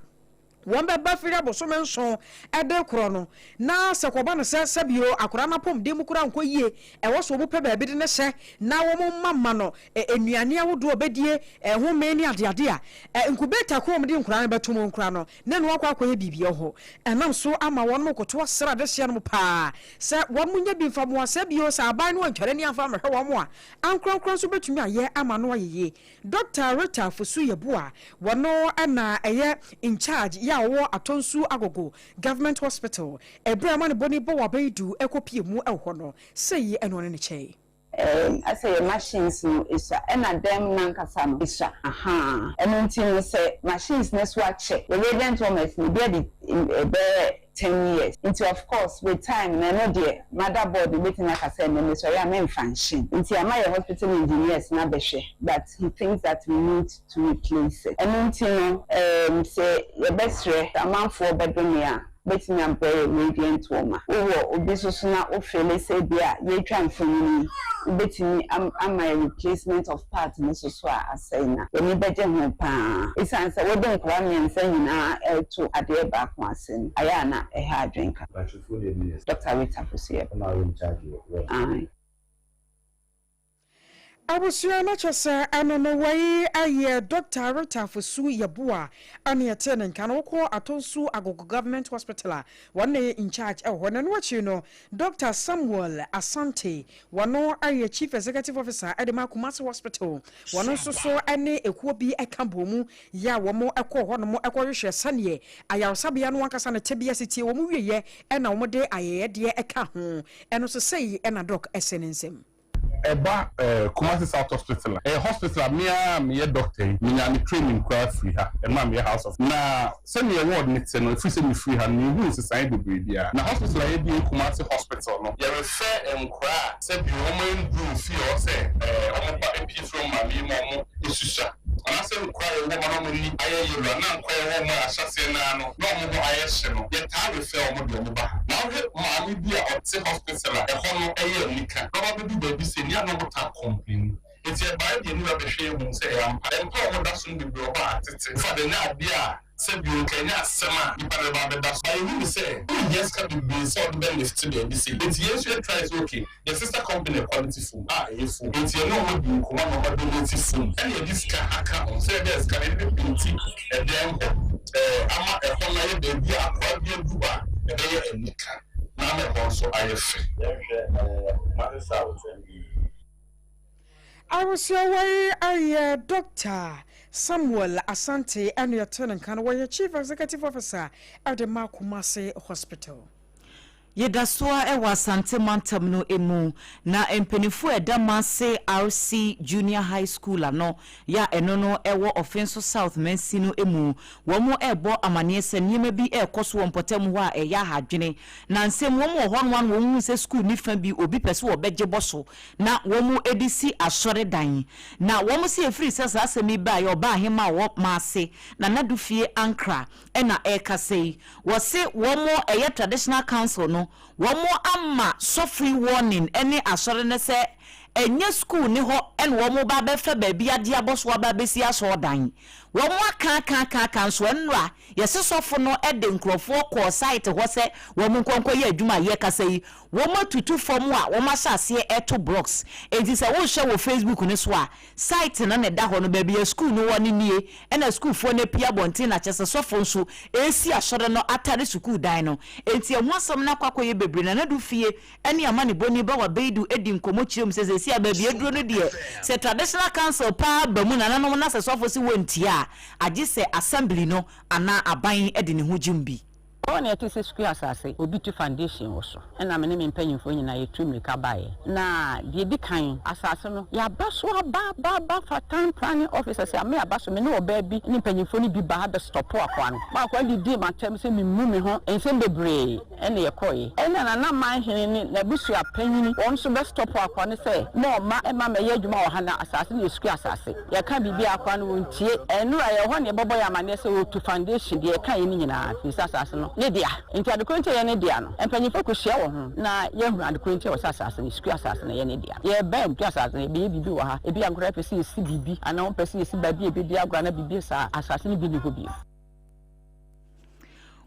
S1: won be ba firi abosome nson ede koro no na sekoba no sebio akora na pom de mu kura nko yie e wo so mu pe ba bi de ne hye na wo mu mamma no enuane awodo obedie ho meni ade a incubata ko mu de nkura na beto mu nkura no ne no akwa akwa bibie ho enam so ama won mu koto asra de hye no pa se won mu nya bi mfa mo sebio sa aban no antware ni amfa mehwe wo mo a ankronkron so betumi aye ama no ayeye Dr. Rita Fosu Yeboa wono ana eye in charge wo atonsu agogo government hospital ebrama ne boni bo wa beidu ekopie mu ehwo no sei eno ne chei
S21: I say machines no isa ena dem nankasa no isa eno ntin say machines ne so ache the radiant women no be 10 years into of course with time na no de motherboard wetin aka say no so ya men function into am your hospital engineers na behwe but he thinks that we need to replace it eno ntin say your best amount for bedroom ya betting am radiant woman obi so na o fele say bia ye twan fun betting am my replacement of part no so asay na we beje ho pa isan say we don kwa me nsa nyina to ade ba ko asen aya na ha drinka Dr. Rita Fosu Yeboa
S1: Abusia na chese anono wai aye Dr. Rita Fosu Yeboa ane atene nka no ko atonsu agogo government hospital one in charge ho na no chi no Dr. Samuel Asante wano aye chief executive officer Edema Kumasi hospital wano so ane ekuo bi ekabomu ya wo mo ekọ ho no mo ekohwehwe sane ayarosabia no wankasa na tebia sitie wo mu wieye ena wo de aye de eka ho eno so sei ena doc esenensem
S23: Eba Kumasi South Hospital. Hospital me doctor. Me training kwa free ha. Me house of. Na send me award next no if say me free ha me who is sign the bia. Na hospital e bi Kumasi Hospital no. You refer nkra say bi woman do fee or say omo ba MP from mami mo isusa. Ana say nkra e woman no ni Agyeiwaa na nkra e woman asase na no. Na omo bo ayehye no. Ye ta refer omo de omo ba. Na mami bi a ot hospital e ho no eye nika. Baba bi baby say ya no ta complain it's a by the new abehwe mu say empower that soon be bro ba tete for the na bia say you can asema you better ba that so you say yes can be so the benefit to be say it's yes you try okay the sister company quality food if it's you know what you come on quality food and you this can account say there's can be beauty and then ama e ho na ye be bia akwa bia duba e be ye enika na me also IF.
S1: I was away a Dr. Samuel Asante and your turn can where Chief Executive Officer at the Makumase Hospital.
S17: Yedaswa ewa Asante Mantam no emu na empenifu edamase RC Junior High School ano ya enono ewo Offenso South Mensi no emu womo ebo amaniese niema bi ekoso wompotem ho a eya hadwene na nsem womo honwan womu se school ni fa bi obi pese wo beje boso na womo edisi asore dan na womo se efiri sesa asemi ba ya oba ahema wo maase na nadufie ankra ena ekasei wo se womo eye traditional council no womo amma so free warning any asore ne se enye school ni ho en womo ba be fa ba bia dia boso ba be si aso dan womo aka so enra yese sofo no e de nkrofo ko site ho se womo nkonko ye adwuma ye kasai womo tutu fom a womo asase eto blocks enti se wo hwe wo Facebook ni so a site na ne da ho no ba bia school no woni nie ena school fo na pia bontin na chese sofo nso esi asore no atare school dan no enti ehwasom na kwakoye bebre na du fie ene amane boni ba wa beidu edi nkomo chirem se si ababie duro no de se traditional council pa ba mu na nanom na se sofo si wontia agye se assembly no ana aban edi ne ho jimbi
S6: on yet is school asase obi to foundation also na me ne mpanyimfo nyina ye trim ka bae na de bi kan asase no ya baso ba for time planning officer say me abaso me no oba bi ne mpanyimfo ni bi ba be stop akwa no ma kwa di ma tem say me mu me ho ensem bebre ene ye koye ene na man hene ni na busu apanyini won so be stop akwa no say no ma e ma me ye adwuma wo ha na asase ne school asase ya kan bibi akwa no wontie enu aye ho ne bobo ya mane say o to foundation de kan ye ni nyina fi asase no ne dia enti adekonte ye ne dia no empanyifo ko hia wo ho na ye hu adekonte wo asase ne school asase ne ye ne dia ye ba mtu asase ne be bibi wo ha ebi ankora pese esi bibi ana won pese esi ba bi ebi agora na bibi sa asase ne bi ne ho bi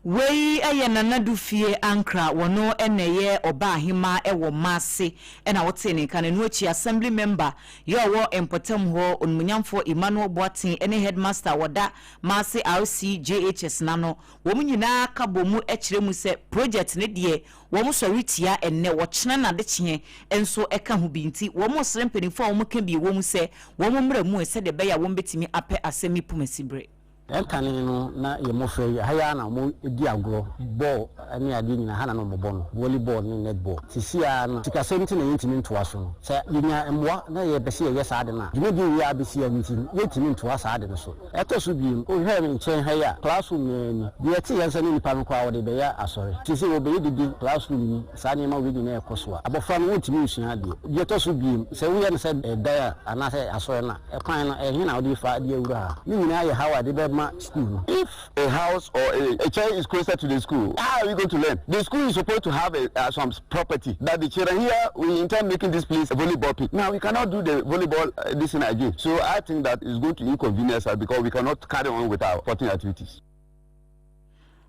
S17: wei eye nanadu fie ankra wono eneye oba ahima ewo mase ena wote ne kan no achi assembly member ye wo empotem ho onmunyamfo Emmanuel Boatin ene headmaster woda mase RCJHS nano wo munyina ka bomu ekire mu se project ne de wo mu soritia enne wo chena na de chie enso eka ho binti wo mu srempenifo wo mu ka bi wo mu se wo mu mra mu se de be ya wo betimi ape asemi pumasibre
S6: Enkane no na ye mofre haya na mo edi agro ball ani ade nyina hana no mobo no volleyball ni netball sisia no tika senti na yintimi ntoa so no se yinya emwa na ye bese ye saade na dwedi wi abesi yintimi yetimi ntoa saade no so etoso bi o hwe me nchen haya classroom ni de yeti yensa ni nipa no kwa wo de be ya asore sisi wo be didi classroom ni sa ni ma we di na ekoso abofra no wotimi usua de de etoso bi se wo ye no se da ana se asore na ekwan no ehina wo de fa de awura ni nyina ye hawa de be school.
S7: If a house or a child is closer to the school, how are we going to learn? The school is supposed to have some property that the children here, we intend making this place a volleyball pitch. Now we cannot do the volleyball this in again. So I think that is going to inconvenience us because we cannot carry on with our sporting activities.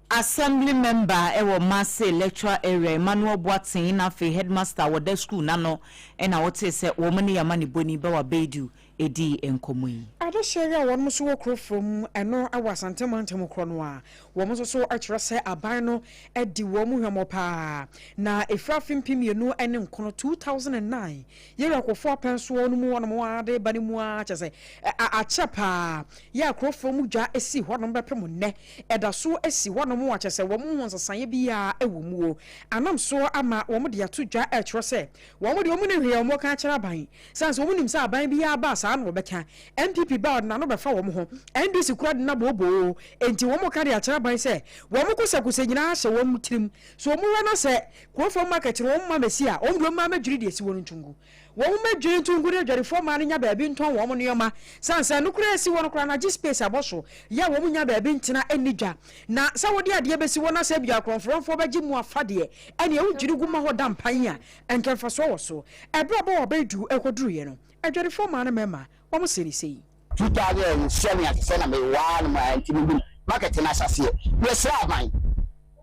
S17: Assembly member ewo Mase lecturer area Emmanuel Boatin na fe headmaster wo the school nano ena wote se wo mani yamani boni ba wa bedu edi enkomoyi
S1: ada share won muso wo krofom eno awasante mantem krono a wo muso so akire se aban no edi wo mu hwemo pa na efrafim pimienu ene nkono 2009 ye yakofo penso no mu wono mu ade bani mu a chese a chepa ya krofom dwa esi ho no bepem ne eda so esi ho no mu a chese wo mu honsasan bia ewo mu o anam so ama wo mu de ato dwa akire se wo mu de wo mu ne hwe wo ka akire aban sanse wo mu nim se aban bia ba no beka MPP ba na no befa wo mo ho NDC kura de na bobo enti wo mo ka de akira ban se wo mo kusakusa nyina hye wo mo tirim so mo we na se kwofo market wo mo ma mesi a wo mo ma madwiri de esi wo ntungu wo mo madwiri ntungu de dwari fo ma nya ba bi nton wo mo ne yoma sansa no kura esi wo no kura na gi space aboso ya wo mo nya ba bi ntina enidwa na sa wo de ade besi wo na se bia kronfronfo ba gi mu afade ene e wo dwiri guma ho da mpan a enkefa so wo so ebra bo wo ba du ekoduru ye no Adwari for man mema, what was he say?
S13: 2007 at the me one my anti market in Assassin. Yes, mine.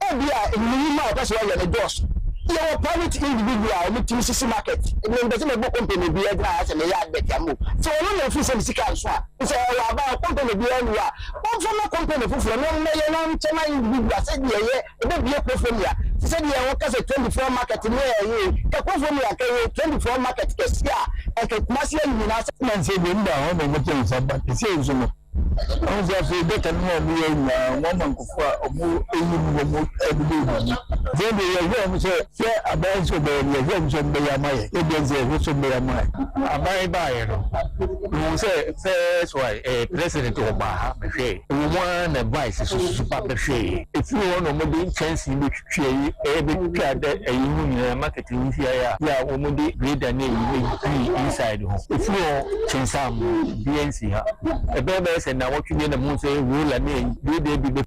S13: Oh, dear, in the that's why you're the boss. You're a private individual, meeting Sissy market. It doesn't a book company be a glass and a yard better move. So I don't know if it's a swap. It's about company be anywhere. One from a company for no million, 10 individuals, said, yeah, it will be a portfolio. said you work as a 24 market in here. Kakofo mi akere 24 market kesia. Eke kumasi ya mina se say winda on the motor samba. Say usumo. On the say better no me one man kufa omo eyi everyday. Then they say about so be you so be yamaye. E be say so be yamaye. Abai bai no. Say first why president Obama me say one advice is super be say if you want to be chance in be every card you marketing here ya omodi reader na inside home. If you chance am BNC ha e be say na what you need the moon say rule and be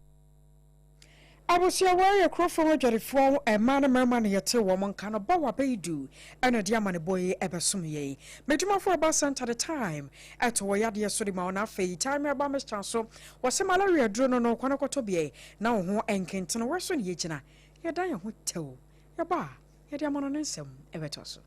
S1: Abusia warrior crofo wajerifo e man merman yete woman kana bawa beidu ena dia man boy ebesumye meduma for about center the time at woyade so de ma ona fe time aba mr so wose malaria duro no kwana kotobie na ho enkentene worso ne yegina ye dan ho tew ye ba ye dia man no nsem ebetoso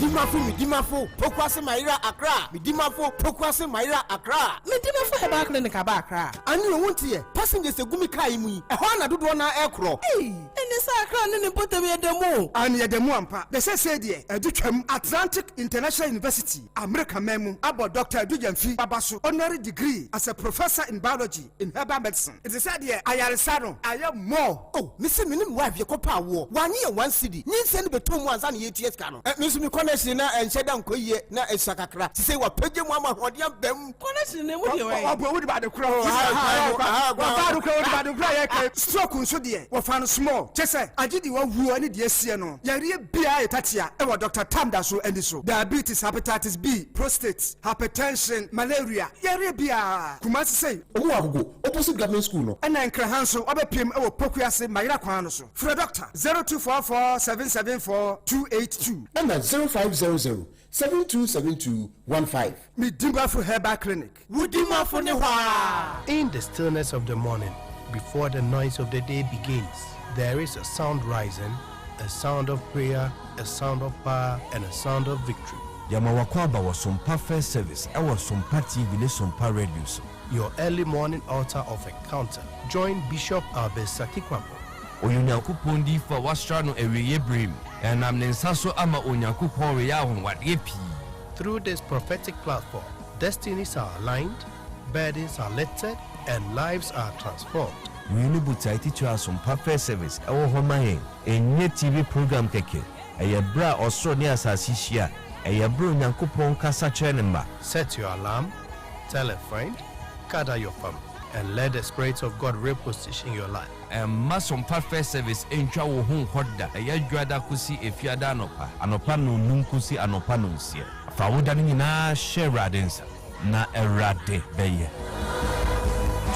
S10: Midimafo, Pokwase Maira Accra, Midimafo, Pokwase Maira Accra, Midimafo Heba Clinic Accra. And you won't hear passengers the Gumika Imu, a Hana Dudwana Aircraft. Hey, and the Accra and put them at the mo. And yet the Mwampa, the said, a Duchem Atlantic International University, America Memo, about Dr. Dujanfi Babasu, honorary degree as a professor in biology in herbal medicine. It is said here, I am more. Oh, Mr. Minim wife, your copa war, 1 year, 1 city, needs send between 1 and 8 years. Mr. Connection and said, Uncle, na Esakakra. To say what Peggy Mama, what young them connection, what you are about the crow. Stroke, so dear, what found small. Just say, I did you who any dear Siano. Yaria Bia Tatia, our Dr. Tamdasu and so. Diabetes, hepatitis B, prostate, hypertension, malaria. Yaria Bia. Kumasi say, oh, opposite government school. And then Krahanso, Ober PM, our Pokuase, Maira Kwanoso. For a doctor, 0244 774 282. And that's 0500 727215. Midimba for Herbal Clinic. Woodima for Newa.
S11: In the stillness of the morning, before the noise of the day begins, there is a sound rising, a sound of prayer, a sound of power, and a sound of victory.
S12: Yamawakwaba was Sompa First Service. I was Sompa TV, Sompa Radio.
S11: Your early morning altar of encounter. Join Bishop Albesaki Kwampo.
S12: Onyankopon di fa wastrano ewiye brim and am nensaso ama onyankopon we ya hon wade pi.
S11: Through this prophetic platform, destinies are aligned, burdens are lifted, and lives are transformed.
S12: We need to teach you some perfect service. Our home a TV program keke. A bra or so near Sasisia. A bro Yankupon Casa Chenema.
S11: Set your alarm, tell a friend, gather your family, and let the Spirit of God reposition your life.
S12: And Mason perfect service in Chawo Home Hoda. A Yagrada Kusi if you are Danopa, Anopano Nunkusi Anopanunsia. Fawudanina Sheradens, na erade beye.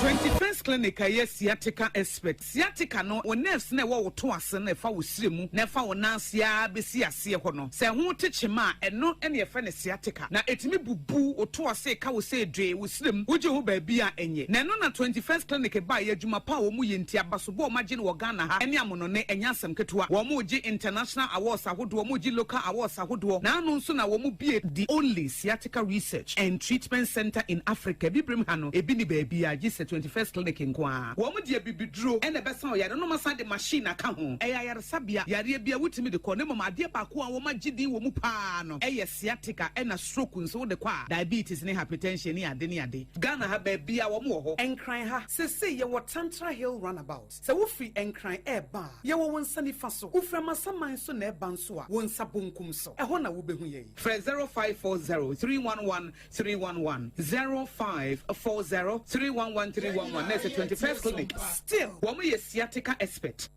S2: 21st clinic aye sciatica expert sciatica no o nerves na wo to ase na fa wo siremu na fa wo nansia besi ase ho no se ho techema eno ene ye fa ne sciatica na etimi bubu o to ase ka wo se dwe wo siremu wo je ho ba bia enye na no na 21st clinic ba ye adwuma pa wo mu ye ntia basobo o magye no Ghana ha ene amono ne enyasem ketewa wo mu je international awards ahodo wo mu je local awards ahodo na anu nso na wo mu bie the only sciatica research and treatment center in Africa bibrem ha no ebi ni ba bia je 21st clinic nkwa wo mu de bibiduro ene besa o yare no masa de machine aka ho yare sabia yare bia wutimi de ko ne mama ade ba ko a wo magidi wo mu pa no sciatica ena stroke nso de kwa diabetes ne hypertension ne ade Ghana ha ba bia wo mu ho enkran ha sese ye wo Tantra Hill runabout se wo free enkran ba ye wo wonsa ni fa so wo frama saman so na ba nso a wonsa bonkum so ho na wo behu ye 0540 311 311 0540 311 311 next 21st clinic still woman is sciatica expert.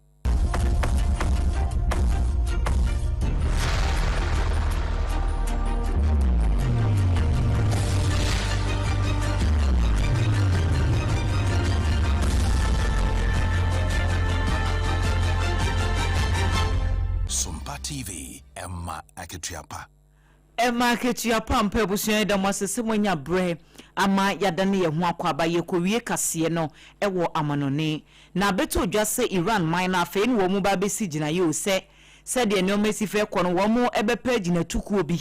S24: Sompa TV Emma Aketiapa
S17: Emma Aketiapa mpe busuan da mwasese monya bre ama yadane ye ho akwaba ye kowie kase no ewo amanone na beto dwase Iran mine afen wo mu ba besi gina ye o se said the no mesi fe kono wo mo ebe page na tukuo bi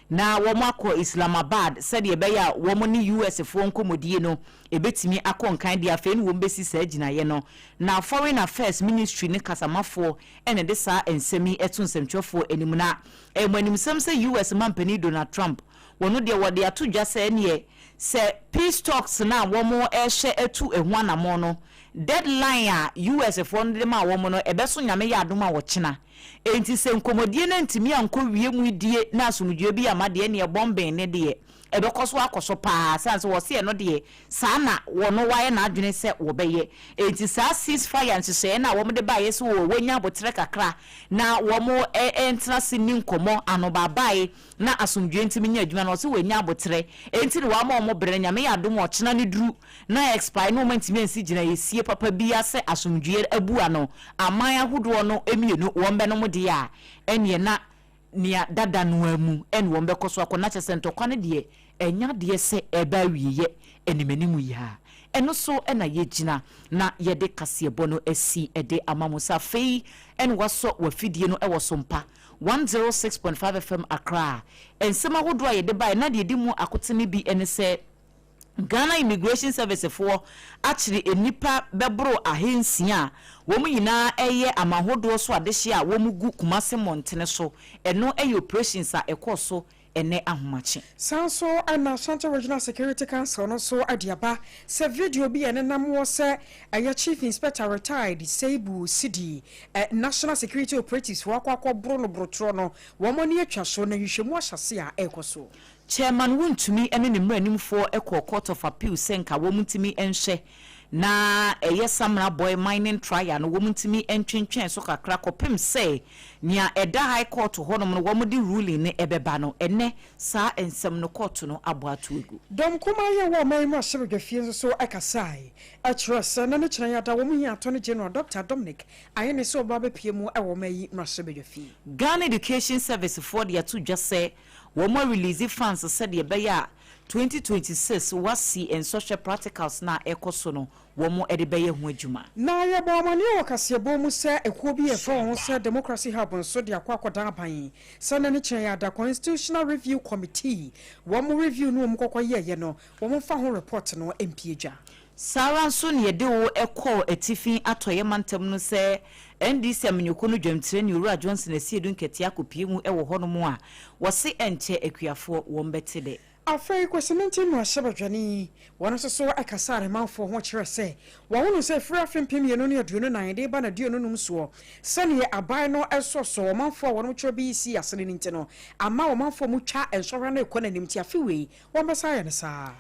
S17: na wo mo akọ Islamabad said the beya wo mo ni US fo nkomodie no ebetimi akọ nkan dia fe ni wo mbesi sa ginaye no na Foreign Affairs Ministry ne kasamafo ene de sa ensemi etu nsemtwofo enim na emanim sem se US mampani Donald Trump wono de wode ato dwa se ne se peace talks na wo mo ehye etu ehwanamo no deadline a US fo no de ma wo mo no ebeso nyame ya adoma wo chena enti se nkomodie na ntimi anko wie mu die na asomdue bi amade ne bomben ne de ebekoso akoso pa sanse wo se no de sana wono waye na adwene se wo beye enti sa ceasefire nse na wo de baye so wo wanya botre kakra na wo mo entra sini nkomo anobabae na asomdue ntimi nya adwuma no se wanya botre enti ne wa ma mo bre nyame ya dom ochena ne duru na expire no ntimi ensi gina yesie papa bia se asomdue abua no aman ahodo no emienu wo mbe no mo de a enie na nia dada no amu en wo mbekoso akona chesento kwane de enya de se eba wiye enimanimu ya eno so ena yegina na yede kasebo no asi ede amamusa fei en waso wafidie no ewo Sompa 106.5 FM Accra ensema hodo yede bai na de dimu akotene bi ene se Ghana Immigration Service for actually enipa bebro ahensia wo mu nyina eye amahodo so adehye a wo mu gu Kumase Montene so eno eye operations a ekoso ene ahomache
S1: sanso ana Central Regional Security Council no so adiaba se video bi ene namwo se eye Chief Inspector retired Seibu City National Security Operatives for akwa bro no brotro no wo mo ne atwa so na hwehwemu ahyase a ekoso
S17: Chairman wuntumi ene ne mranimfo ekọ Court of Appeal senka wo mutimi enhye na Samra Boy mining trial no wo mutimi entwentwen so kakra kopem say nia eda high court honom no wo mudi ruling ne ebeba no ene sa ensem no court no aboato egu
S1: dom kuma ye wo mai ma shebegafie so akasai atresa na ne kyerɛ yada wo mu hia Attorney General Dr. Dominic ayene so ba bepie mu e wo mai ma shebegafie
S17: Ghana Education Service for the to just say wo mo release funds said ye beya 2026 wasi and social practicals na ekoso no wo mo edebeye hu adwuma
S1: na ye bo amane wo kasebo mu se ekuo bi efo ho se democracy hub so de akwakoda aban se na ne kyen ya da constitutional review committee wo mo review no mo kokoye no wo mo fa ho report no empieja
S17: Saran so ne de wo ekọ etifi atoye mantem no se NDC amnyoko no dwamtire ne Ura Johnson asiedu nkete akopie mu ewo hono mu a wo se enche akuafo wo mbete de
S1: afei kwesenti no ahyebadwani wono so akasare manfo ho kyerɛ sɛ wɔwono sɛ frɛ afempem ye no ne aduno nan de ba na duno num so sɛne aban no ɛsɔsɔ manfo wɔno kyerɛ bi si asene nti no ama manfo mu twa ensɔhra na ekɔ nanim ti afewe wɔn bɛsa yɛ ne saa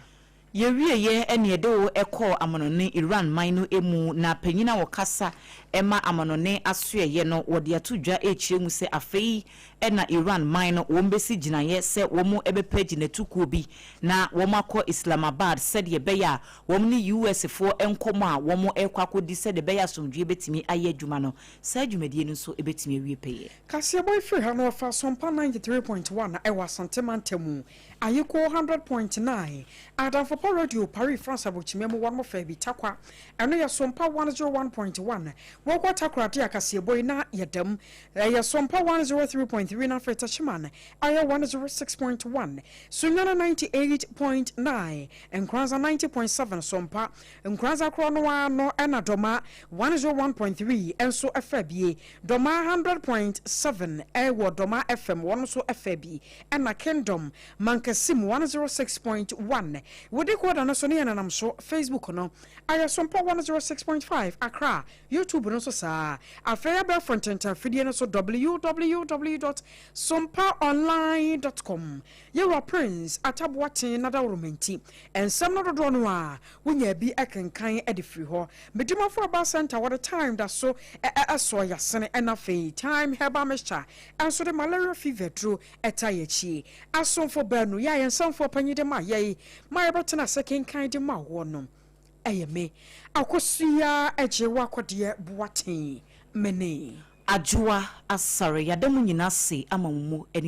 S17: Yewie ene edo ekọ amanone Iran mine emu na panyina wokasa ema amanone asoye no wode atudwa echire mu se afei ena Iran mine wo mbesi ginaye se wo mu ebepaji na tukuo bi na wo makọ Islamabad said ye beya wo ni US fo enkomo a wo mu ekwakodi said de beya somdwe betimi aye adwuma no sa adwumadie no so ebetimi awie peye
S1: Kasia boy free ha no fa Sompa 93.1 na ewa santemantemu ayeko 100.9 Adam for Radio Paris France abochimemo one mo fa bi takwa eno ya Sompa 101.1 wo kwa takra dia Kasia boy na yedam ya Sompa 103.3 na Feta Chiman aya 106.1 Sunyana 98.9 Nkranza 90.7 Sompa Nkranza krono no ena doma 101.3 enso FB doma 100.7 ewo doma FM one so FB ena Kingdom Mankasim 106.1 wodi ko da no so ne nam so Facebook no aya Sompa 106.5 Accra YouTube no so sa afaya be fontenta fidie no so www.sompaonline.com Yewa Prince ataboaten na da romenti ensem no dodo no a wonya bi ekenkan edifri ho medimafo aba center what the time that so so yasene enafe time heba mixture enso the malaria fever dro etayechi asonfo banu ya yensamfo panyide ma ye ma yebetena second kind de ma wonom eyeme AKOSUA Agyeiwaa KODIE buaten mene
S17: Adwoa Asare yadamu nyina se amamumu